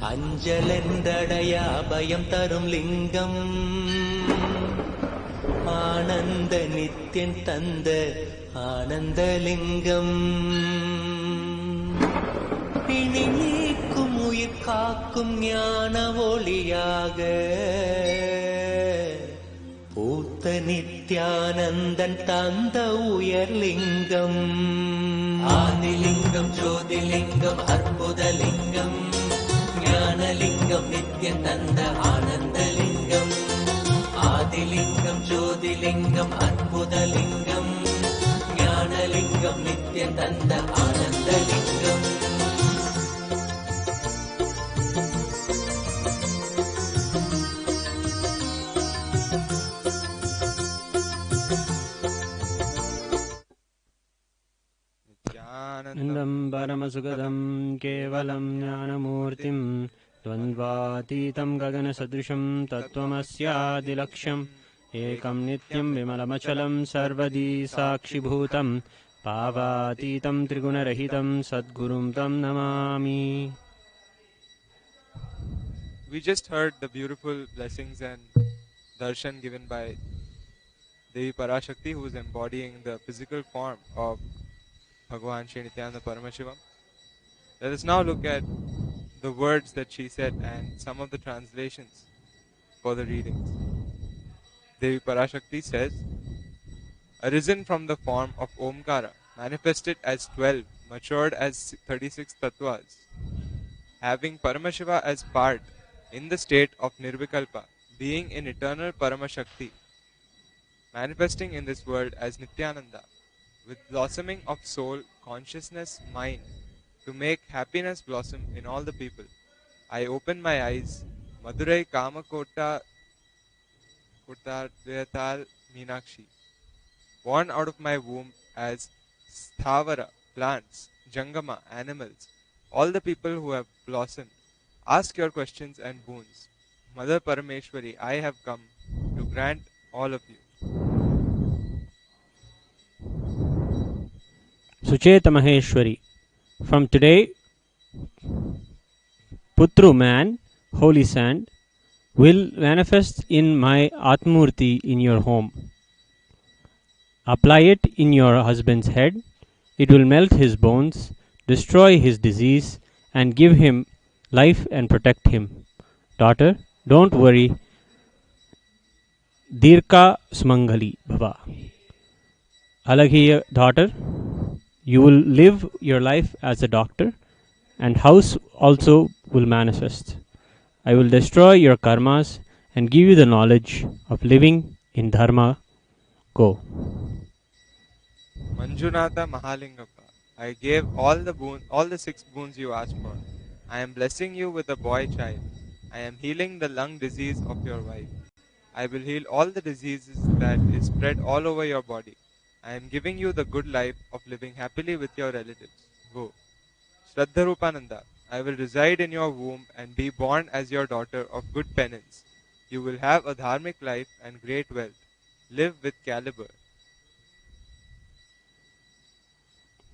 அஞ்சலென்றடையா பயம் தரும் லிங்கம் ஆனந்த நித்யன் தந்த ஆனந்தலிங்கம் பிணி நீக்கும் உயிர் காக்கும் ஞான ஒளியாக பூத்த நித்யானந்தன் தந்த உயர்லிங்கம் ஆதிலிங்கம் ஜோதிலிங்கம் அற்புதலிங்கம் ஞானலிங்கம் நித்யம் தந்த ஆனந்தலிங்கம் ஆதிலிங்கம் ஜோதிலிங்கம் அற்புதலிங்கம் ஞானலிங்கம் நித்யம் தந்த ஆனந்தலிங்கம் नन्दं परमसुखदं केवलं ज्ञानमूर्तिं द्वन्द्वातीतं गगनसदृशं तत्त्वमस्यादिलक्ष्यम् एकं नित्यं विमलमचलं सर्वदी साक्षिभूतं पावातीतं त्रिगुणरहितं सद्गुरुं तं Namami. We just heard the beautiful blessings and darshan given by Devi Parashakti, who is embodying the physical form of Bhagavan Shri Nityananda Paramashivam. Let us now look at the words that she said and some of the translations for the readings. Devi Parashakti says, arisen from the form of Omkara, manifested as 12, matured as 36 tattvas, having Paramashiva as part in the state of Nirvikalpa, being in eternal Paramashakti, manifesting in this world as Nityananda, with blossoming of soul, consciousness, mind, to make happiness blossom in all the people. I open my eyes, Madurai Kamakota Uttardayatal Meenakshi, born out of my womb as Sthavara, plants, Jangama, animals, all the people who have blossomed. Ask your questions and boons. Mother Parameshwari, I have come to grant all of you. Sucheta Maheshwari, from today, Putru man, holy sand, will manifest in my Atmurti in your home. Apply it in your husband's head. It will melt his bones, destroy his disease, and give him life and protect him. Daughter, don't worry. Dirka Sumangali Bhava. Alagiya daughter, you will live your life as a doctor, and house also will manifest. I will destroy your karmas and give you the knowledge of living in dharma. Go. Manjunatha Mahalingappa, I gave all the 6 boons you asked for. I am blessing you with a boy child. I am healing the lung disease of your wife. I will heal all the diseases that is spread all over your body. I am giving you the good life of living happily with your relatives. Go. Shraddharupananda, I will reside in your womb and be born as your daughter of good penance. You will have a dharmic life and great wealth. Live with caliber.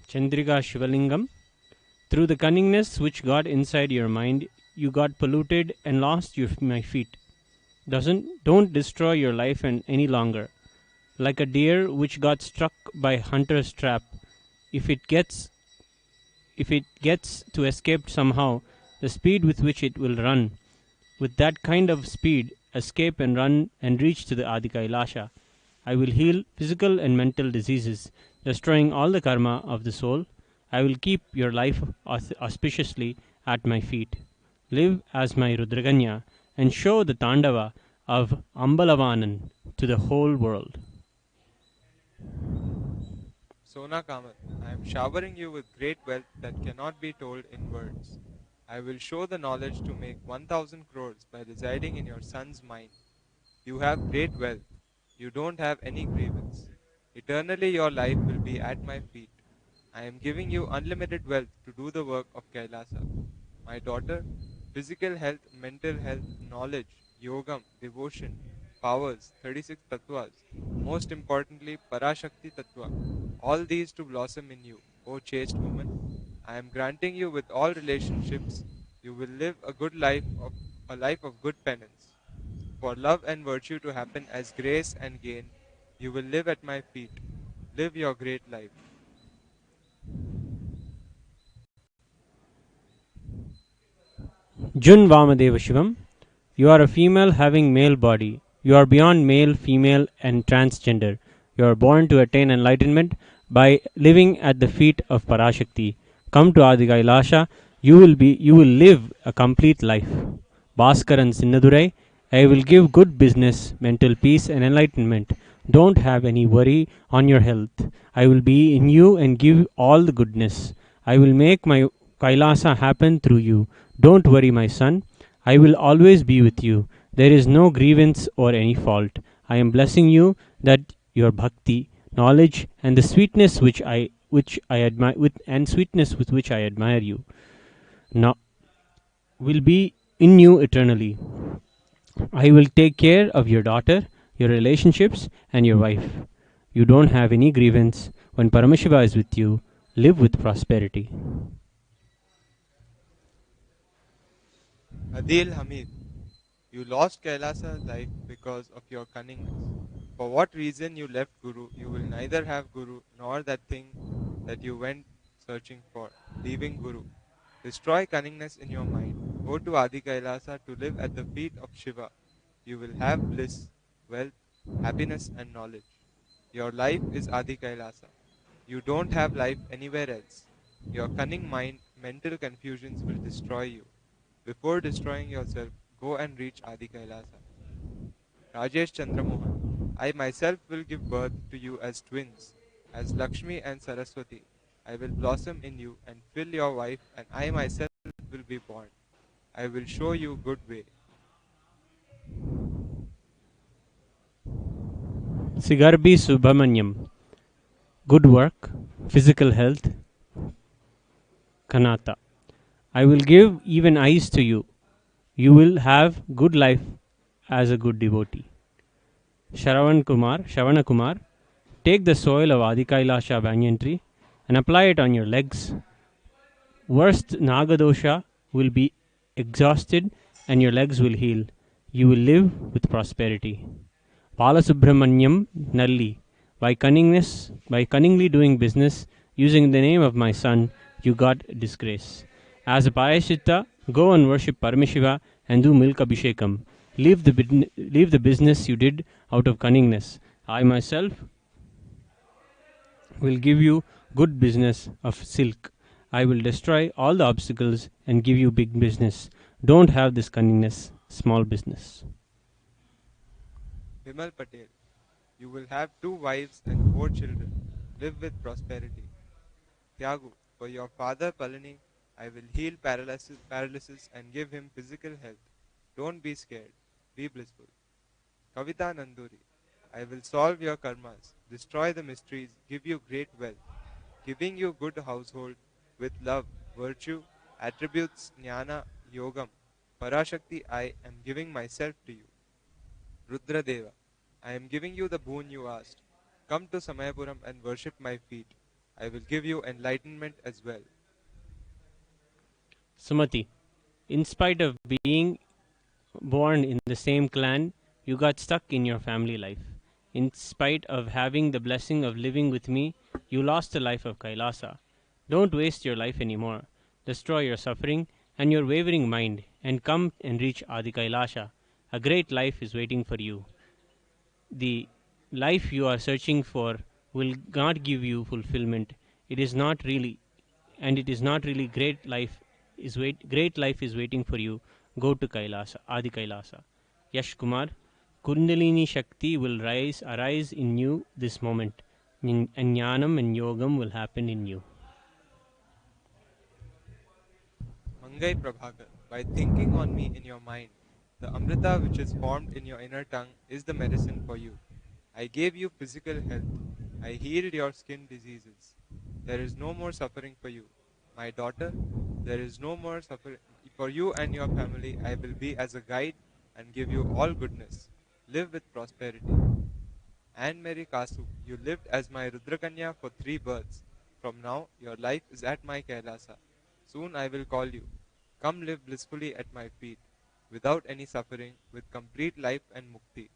Chandrika Shivalingam, through the cunningness which got inside your mind, you got polluted and lost my feet. Don't destroy your life any longer. Like a deer which got struck by hunter's trap, if it gets to escape somehow, the speed with which it will run, with that kind of speed, escape and run and reach to the Adi Kailasha. I will heal physical and mental diseases, destroying all the karma of the soul. I will keep your life auspiciously at my feet. Live as my Rudraganya and show the Tandava of Ambalavanan to the whole world. Sona Kamat, I am showering you with great wealth that cannot be told in words. I will show the knowledge to make 1000 crores by residing in your son's mind. You have great wealth. You don't have any grievance. Eternally your life will be at my feet. I am giving you unlimited wealth to do the work of Kailasa. My daughter, physical health, mental health, knowledge, yogam, devotion, powers, 36 tattvas, most importantly, Parashakti tattva, all these to blossom in you, O chaste woman. I am granting you with all relationships, you will live a life of good penance. For love and virtue to happen as grace and gain, you will live at my feet. Live your great life. Jun Vamadeva Shivam, you are a female having male body. You are beyond male, female, and transgender. You are born to attain enlightenment by living at the feet of Parashakti. Come to Adi Kailasha. You will live a complete life. Bhaskaran Sinnadurai, I will give good business, mental peace, and enlightenment. Don't have any worry on your health. I will be in you and give all the goodness. I will make my Kailasa happen through you. Don't worry, my son. I will always be with you. There is no grievance or any fault. I am blessing you that your bhakti, knowledge, and the sweetness which I admire sweetness with which I admire you, now will be in you eternally. I will take care of your daughter, your relationships, and your wife. You don't have any grievance. When Paramashiva is with you, live with prosperity. Adil Hamid, you lost Kailasa life because of your cunningness. For what reason you left Guru, you will neither have Guru nor that thing that you went searching for, leaving Guru. Destroy cunningness in your mind. Go to Adi Kailasa to live at the feet of Shiva. You will have bliss, wealth, happiness, and knowledge. Your life is Adi Kailasa. You don't have life anywhere else. Your cunning mind, mental confusions will destroy you. Before destroying yourself, go and reach Adi Kailasa. Rajesh Chandramohan, I myself will give birth to you as twins, as Lakshmi and Saraswati. I will blossom in you and fill your wife, and I myself will be born. I will show you good way. Sigarbi Subramanyam. Good work, physical health, Kanata. I will give even eyes to you. You will have good life as a good devotee. Shavana Kumar, take the soil of Adikailasha banyan tree and apply it on your legs. Worst Nagadosha will be exhausted and your legs will heal. You will live with prosperity. Balasubramanyam Nalli, by cunningly doing business using the name of my son, you got disgrace. As a Parashita, go and worship Paramashiva and do milk abhishekam. Leave the business you did out of cunningness. I myself will give you good business of silk. I will destroy all the obstacles and give you big business. Don't have this cunningness, small business. Bimal Patel, you will have 2 wives and 4 children. Live with prosperity. Tyagu, for your father Palani, I will heal paralysis and give him physical health. Don't be scared. Be blissful. Kavita Nanduri, I will solve your karmas, destroy the mysteries, give you great wealth, giving you good household with love, virtue, attributes, jnana, yogam. Parashakti, I am giving myself to you. Rudradeva, I am giving you the boon you asked. Come to Samayapuram and worship my feet. I will give you enlightenment as well. Sumati, in spite of being born in the same clan, you got stuck in your family life. In spite of having the blessing of living with me, you lost the life of Kailasa. Don't waste your life anymore. Destroy your suffering and your wavering mind and come and reach Adi Kailasha. A great life is waiting for you. The life you are searching for will not give you fulfillment. It is not really, and it is not really great life is waiting for you. Go to Kailasa, Adi Kailasa. Yash Kumar, Kundalini Shakti will arise in you this moment. And Jnanam and Yogam will happen in you. Mangai Prabhakar, by thinking on me in your mind, the Amrita which is formed in your inner tongue is the medicine for you. I gave you physical health. I healed your skin diseases. There is no more suffering for you. My daughter, there is no more suffering for you and your family. I will be as a guide and give you all goodness. Live with prosperity. Anne Mary Kasu, you lived as my Rudrakanya for 3 births. From now, your life is at my Kailasa. Soon I will call you. Come live blissfully at my feet, without any suffering, with complete life and mukti.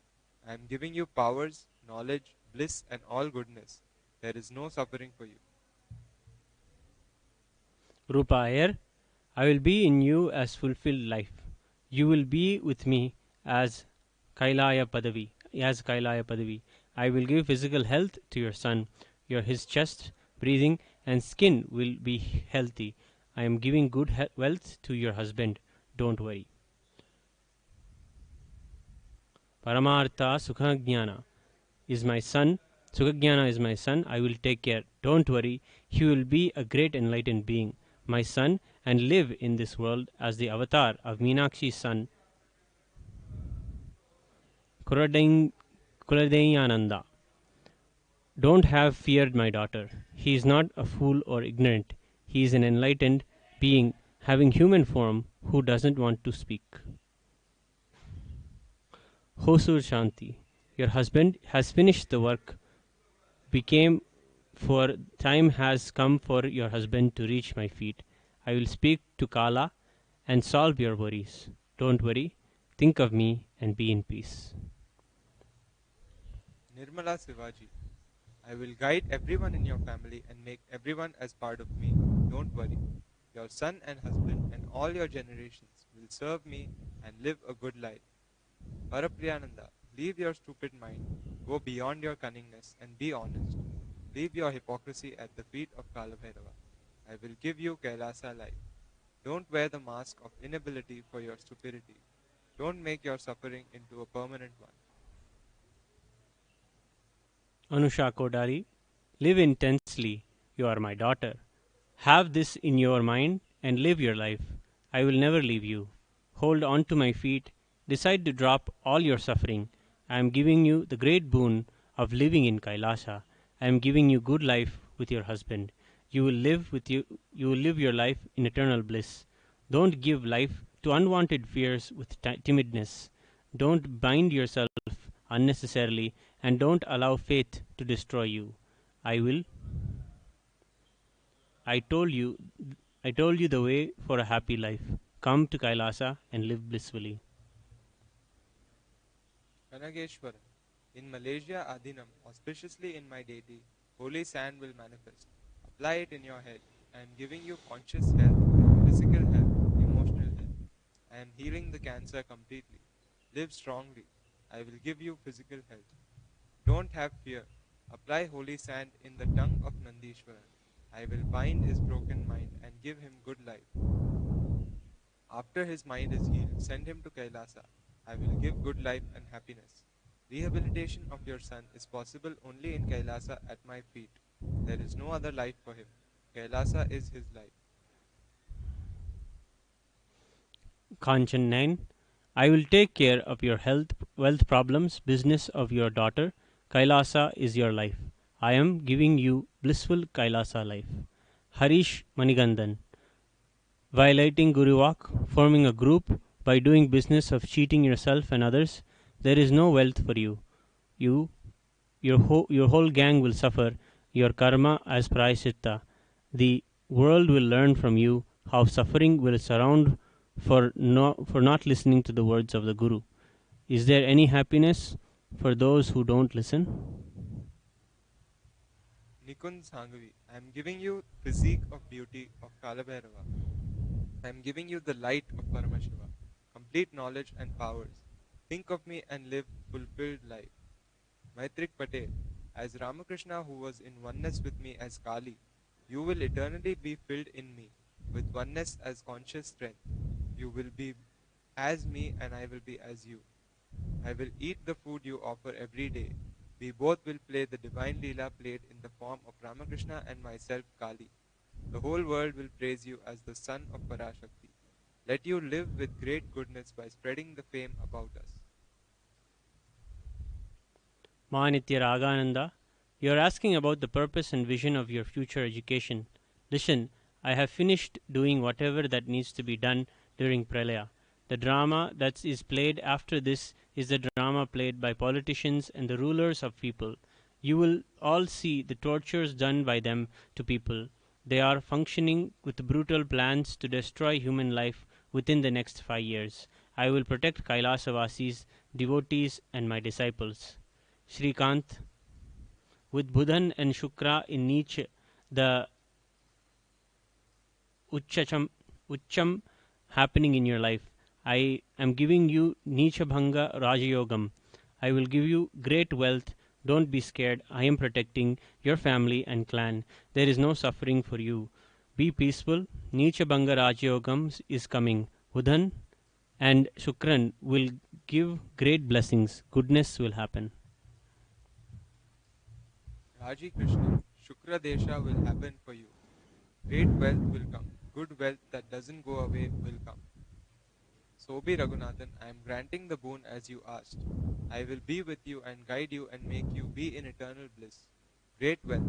I am giving you powers, knowledge, bliss, and all goodness. There is no suffering for you. Rupa Iyer, I will be in you as fulfilled life. You will be with me as Kailaya Padavi. I will give physical health to your son. His chest, breathing, and skin will be healthy. I am giving good wealth to your husband. Don't worry. Paramartha Sukhajnana is my son. Sukhajnana is my son. I will take care. Don't worry. He will be a great enlightened being, my son, and live in this world as the avatar of Meenakshi's son, Kuladeyananda. Don't have feared my daughter. He is not a fool or ignorant. He is an enlightened being having human form who doesn't want to speak. Hosur Shanti, your husband has finished the work. Time has come for your husband to reach my feet. I will speak to Kala and solve your worries. Don't worry. Think of me and be in peace. Nirmala Sivaji, I will guide everyone in your family and make everyone as part of me. Don't worry. Your son and husband and all your generations will serve me and live a good life. Parapriyananda, leave your stupid mind, go beyond your cunningness and be honest. Leave your hypocrisy at the feet of Kalabhairava. I will give you Kailasa life. Don't wear the mask of inability for your stupidity. Don't make your suffering into a permanent one. Anusha Kodari, live intensely. You are my daughter. Have this in your mind and live your life. I will never leave you. Hold on to my feet. Decide to drop all your suffering. I am giving you the great boon of living in Kailasa. I am giving you good life with your husband. You will live your life in eternal bliss. Don't give life to unwanted fears with timidness. Don't bind yourself unnecessarily, and don't allow faith to destroy you. I will I told you I told you the way for a happy life. Come to Kailasa and live blissfully. Kanageshwaran. In Malaysia, Adinam, auspiciously in my deity, holy sand will manifest. Apply it in your head. I am giving you conscious health, physical health, emotional health. I am healing the cancer completely. Live strongly. I will give you physical health. Don't have fear. Apply holy sand in the tongue of Nandishwaran. I will bind his broken mind and give him good life. After his mind is healed, send him to Kailasa. I will give good life and happiness. Rehabilitation of your son is possible only in Kailasa at my feet. There is no other life for him. Kailasa is his life. Kanchan 9. I will take care of your health, wealth problems, business of your daughter. Kailasa is your life. I am giving you blissful Kailasa life. Harish Manigandan. Violating Guruvak, forming a group by doing business of cheating yourself and others. There is no wealth for you. Your whole gang will suffer your karma as prayaschitta. The world will learn from you how suffering will surround for not listening to the words of the Guru. Is there any happiness for those who don't listen? Nikund Sanghavi, I am giving you physique of beauty of Kalabhairava. I am giving you the light of Paramashiva, complete knowledge and powers. Think of me and live fulfilled life. Maitrik Patel, as Ramakrishna who was in oneness with me as Kali, you will eternally be filled in me with oneness as conscious strength. You will be as me and I will be as you. I will eat the food you offer every day. We both will play the divine Leela played in the form of Ramakrishna and myself Kali. The whole world will praise you as the son of Parashakti. Let you live with great goodness by spreading the fame about us. Manitya Ragananda, you are asking about the purpose and vision of your future education. Listen, I have finished doing whatever that needs to be done during Pralaya. The drama that is played after this is the drama played by politicians and the rulers of people. You will all see the tortures done by them to people. They are functioning with brutal plans to destroy human life within the next 5 years. I will protect Kailasavasis, devotees, and my disciples. Shrikant, with Budhan and Shukra in Nietzsche, the Ucham happening in your life. I am giving you Bhanga Rajayogam. I will give you great wealth. Don't be scared. I am protecting your family and clan. There is no suffering for you. Be peaceful. Bhanga Rajayogam is coming. Budhan and Shukran will give great blessings. Goodness will happen. Raji Krishna, Shukra Desha will happen for you. Great wealth will come. Good wealth that doesn't go away will come. Sobi Raghunathan, I am granting the boon as you asked. I will be with you and guide you and make you be in eternal bliss. Great wealth.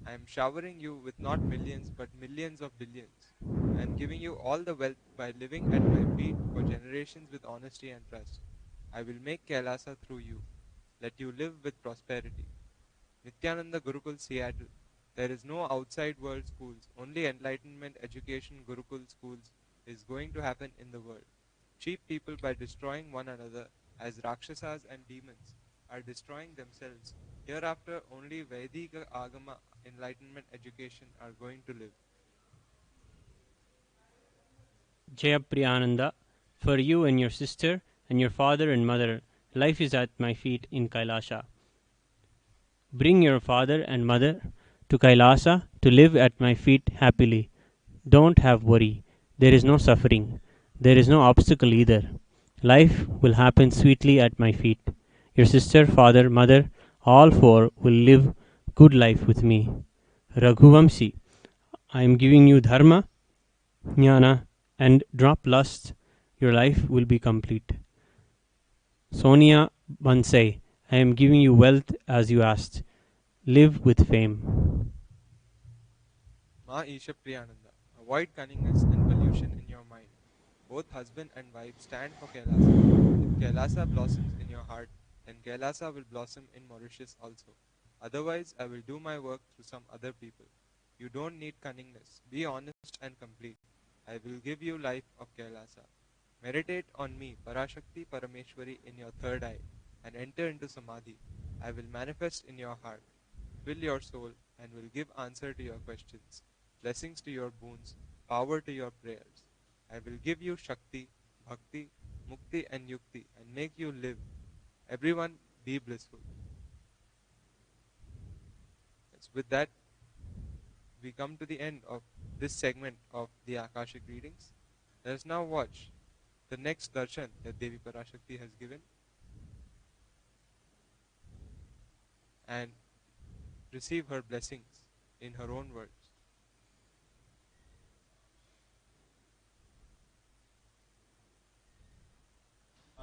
I am showering you with not millions but millions of billions. I am giving you all the wealth by living at my feet for generations with honesty and trust. I will make Kailasa through you. Let you live with prosperity. Nityananda Gurukul, Seattle. There is no outside world schools, only enlightenment education Gurukul schools is going to happen in the world. Cheap people, by destroying one another as Rakshasas and demons, are destroying themselves. Hereafter, only Vedika Agama enlightenment education are going to live. Jayapriyananda, for you and your sister and your father and mother, life is at my feet in Kailasha. Bring your father and mother to Kailasa to live at my feet happily. Don't have worry. There is no suffering. There is no obstacle either. Life will happen sweetly at my feet. Your sister, father, mother, all four will live good life with me. Raghuvamsi, I am giving you dharma, jnana, and drop lust. Your life will be complete. Sonia Bansai, I am giving you wealth as you asked. Live with fame. Ma Isha Priyananda. Avoid cunningness and pollution in your mind. Both husband and wife stand for Kailasa. If Kailasa blossoms in your heart, then Kailasa will blossom in Mauritius also. Otherwise, I will do my work through some other people. You don't need cunningness. Be honest and complete. I will give you life of Kailasa. Meditate on me, Parashakti Parameshwari, in your third eye, and enter into Samadhi. I will manifest in your heart, fill your soul, and will give answer to your questions, blessings to your boons, power to your prayers. I will give you Shakti, Bhakti, Mukti, and Yukti, and make you live. Everyone be blissful. Yes, with that, we come to the end of this segment of the Akashic readings. Let us now watch the next darshan that Devi Parashakti has given and receive her blessings in her own words.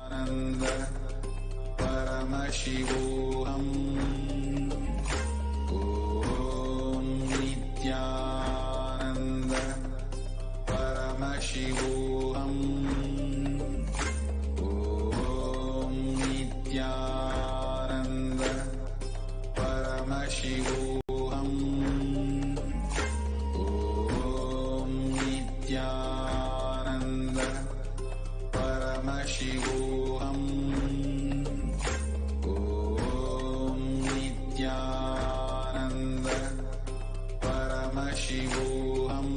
आनंद परम शिवोऽहम् ॐ नित्यानन्द परम शिवोऽहम् ॐ नित्यानन्द परम शिवोऽहम् ॐ नित्यानन्द परम शिवोऽहम् ॐ नित्यानन्द परम शिवोऽहम्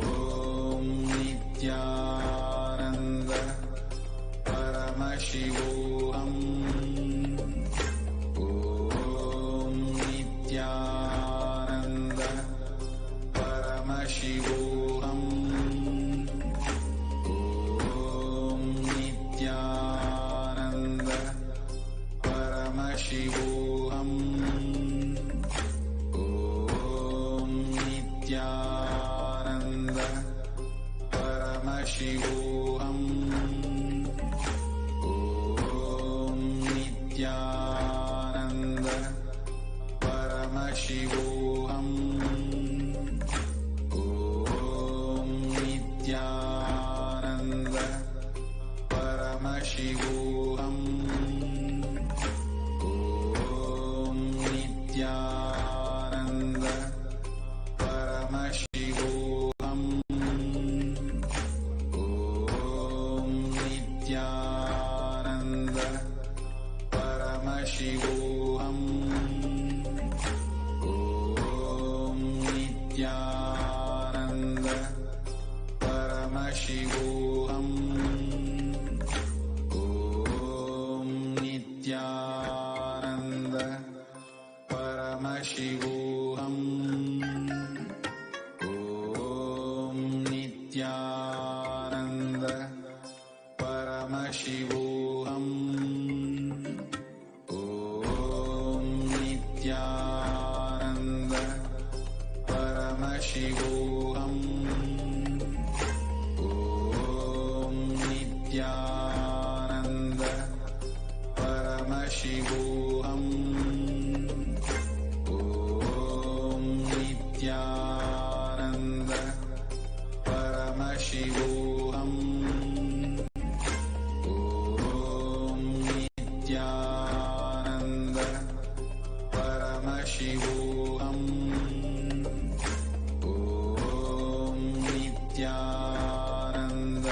ॐ नित्यानन्द परम शिवोऽहम् ॐ नित्यानन्द परम शिवोऽहम् नित्यानन्द परम शिवोऽहम् ॐ नित्यानन्द परम शिवोऽहम् ॐ नित्यानन्द परम शिवोऽहम् ॐ नित्यानन्द परम शिवोऽहम् ॐ नित्यानन्द परम शिवोऽहम् ॐ नित्यानन्द परम शिवोऽहम् ॐ नित्यानन्द परम शिवोऽहम् ॐ नित्यानन्द परम शिवोऽहम् ॐ नित्यानन्द परम शिवोऽहम् ॐ नित्यानन्द परम शिवोऽहम् ॐ नित्यानन्द परम शिवोऽहम् ॐ नित्यानन्द परम शिवोऽहम् ॐ नित्यानन्द परम शिवोऽहम् ॐ नित्यानन्द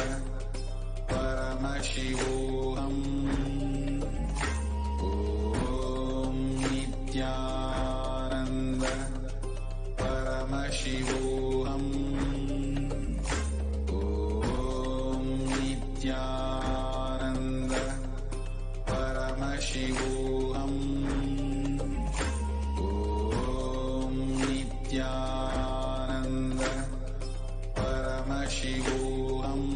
परम शिवोऽहम् ॐ नित्यानन्द परम शिवोऽहम् ॐ नित्यानन्द परम शिवोऽहम् ॐ नित्यानन्द परम शिवोऽहम्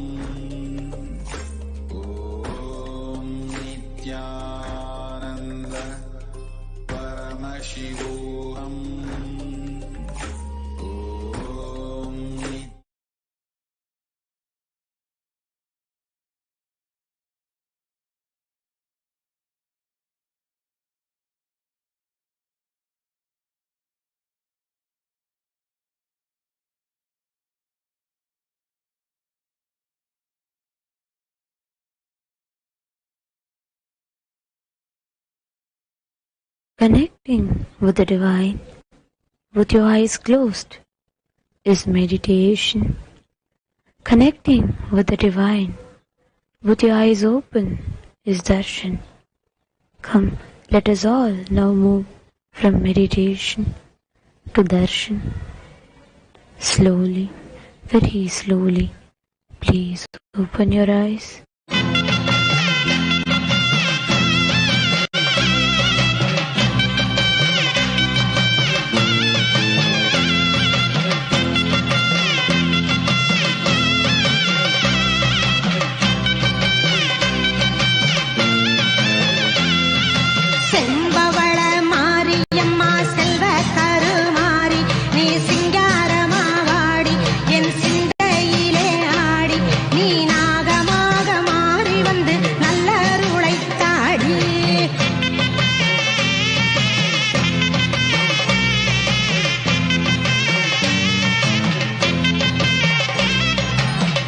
ॐ नित्यानन्द परम शिवोऽहम् Connecting with the divine with your eyes closed is meditation. Connecting with the divine with your eyes open is darshan. Come, let us all now move from meditation to darshan. Slowly, very slowly, please open your eyes. செம்பவள Mariamma செல்வ கருமாரி நீ சிங்காரமா வாடி என் சிந்தையிலே ஆடி நீ நாகமாக மாறி வந்து நல்லருளை தாடி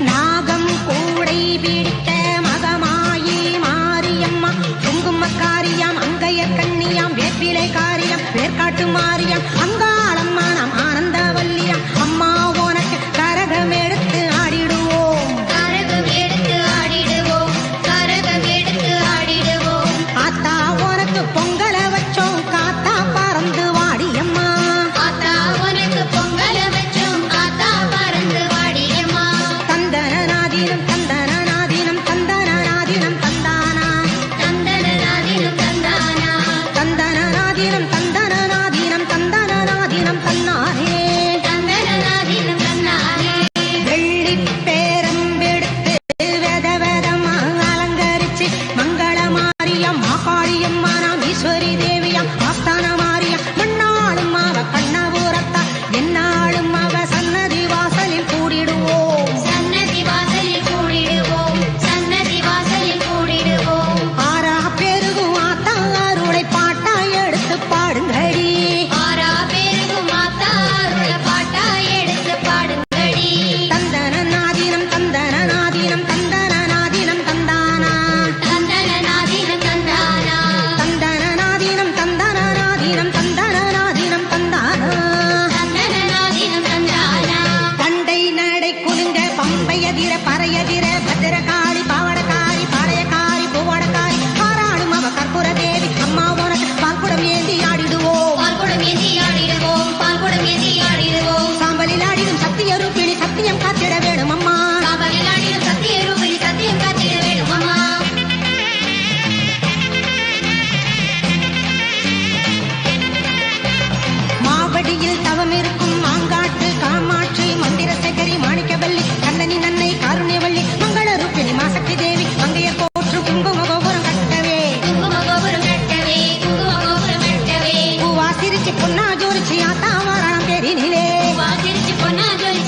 நாகம் கூடை பிடித்த மகமாயி மாரியம்மா குங்குமக்காரியாம் அங்கைய கண்ணியாம் வேப்பிலை காரியம் வேர்க்காட்டு மாரியம் அங்காளம்மா நாம் ஆனந்தவல்லியாம் அம்மா உனக்கு கரகம் எடுத்து ஆடிடுவோம் கரகம் எடுத்து ஆடிடுவோம் கரகம் எடுத்து ஆடிடுவோம் ஆத்தா உனக்கு பொங்கல வச்சோம் காத்தா பறந்து வாடியம்மா ஆத்தா உனக்கு பொங்கல வச்சோம் காத்தா பறந்து வாடியம்மா தந்தனநாதினம் தந்தனநாதினம் தந்தனநாதினம் தந்தானா தந்தனநாதினம் தந்தானா தந்தனநாதினம் தந்தனநாதினம் தந்தனநாதினம் தன்னானே தந்தனநாதினம் தன்னானே வெள்ளிப் பேரம்பெடுத்து வெத வெதமா அலங்கரிச்சு மங்கள மாரியம் மாகாளியம்மா நாம் ஈஸ்வரி தேவியம் ஆஸ்தான மாரியம் மண்ணாளும் அவ கண்ணபுரத்தா என்னாலும் அவ சன்னதி வாசலில் கூடிடுவோம் சன்னதி வாசலில் கூடிடுவோம் சன்னதி வாசலில் கூடிடுவோம் ஆரா பெருகும் ஆத்தா அருளை பாட்டா எடுத்து பாடுங்கடி ஆரா பெருகும் ஆத்தா அருளை பாட்டா எடுத்து பாடுங்கடி தந்தனநாதினம் தந்தனநாதினம் தந்தனநாதினம் தந்தானா தந்தனநாதினம் தந்தானா தந்தனநாதினம் தந்தனநாதினம் தந்தனநாதினம் தந்தானா தந்தனநாதினம் தந்தானா பண்டை நடை குலுங்க பம்பையதிர பறையதிர பத்திரகாளி பாவடக்காரி பாளையக்காரி பூவடக்காரி பாராளும் அவ கற்பூர தேவி அம்மா உனக்கு பால்குடம் ஏந்தி ஆடிடுவோம் பால்குடம் ஏந்தி ஆடிடுவோம் பால்குடம் ஏந்தி ஆடிடுவோம் சாம்பலில் ஆடிடும் சத்திய ரூபிணி சத்தியம் காத்திட வேணும் அம்மா சாம்பலில் ஆடிடும் சத்திய ரூபிணி சத்தியம் காத்திட வேணும் அம்மா மாவடியில் தவம் இருக்கும் மாங்காட்டு காமாட்சி மந்திர சேகரி மாணிக்கவல்லி கண்ணனி நன்னை காருண்யவல்லி மங்கள ரூபிணி மாசக்தி தேவி மங்கையர் போற்று குங்கும கோபுரம் கட்டவே குங்கும கோபுரம் கட்டவே குங்கும கோபுரம் கட்டவே பூவா சிரிச்சு பொன்னா ஜோரிச்சு ஆத்தா வாராம் பேரினிலே பூவா சிரிச்சு பொன்னா ஜோரிச்சு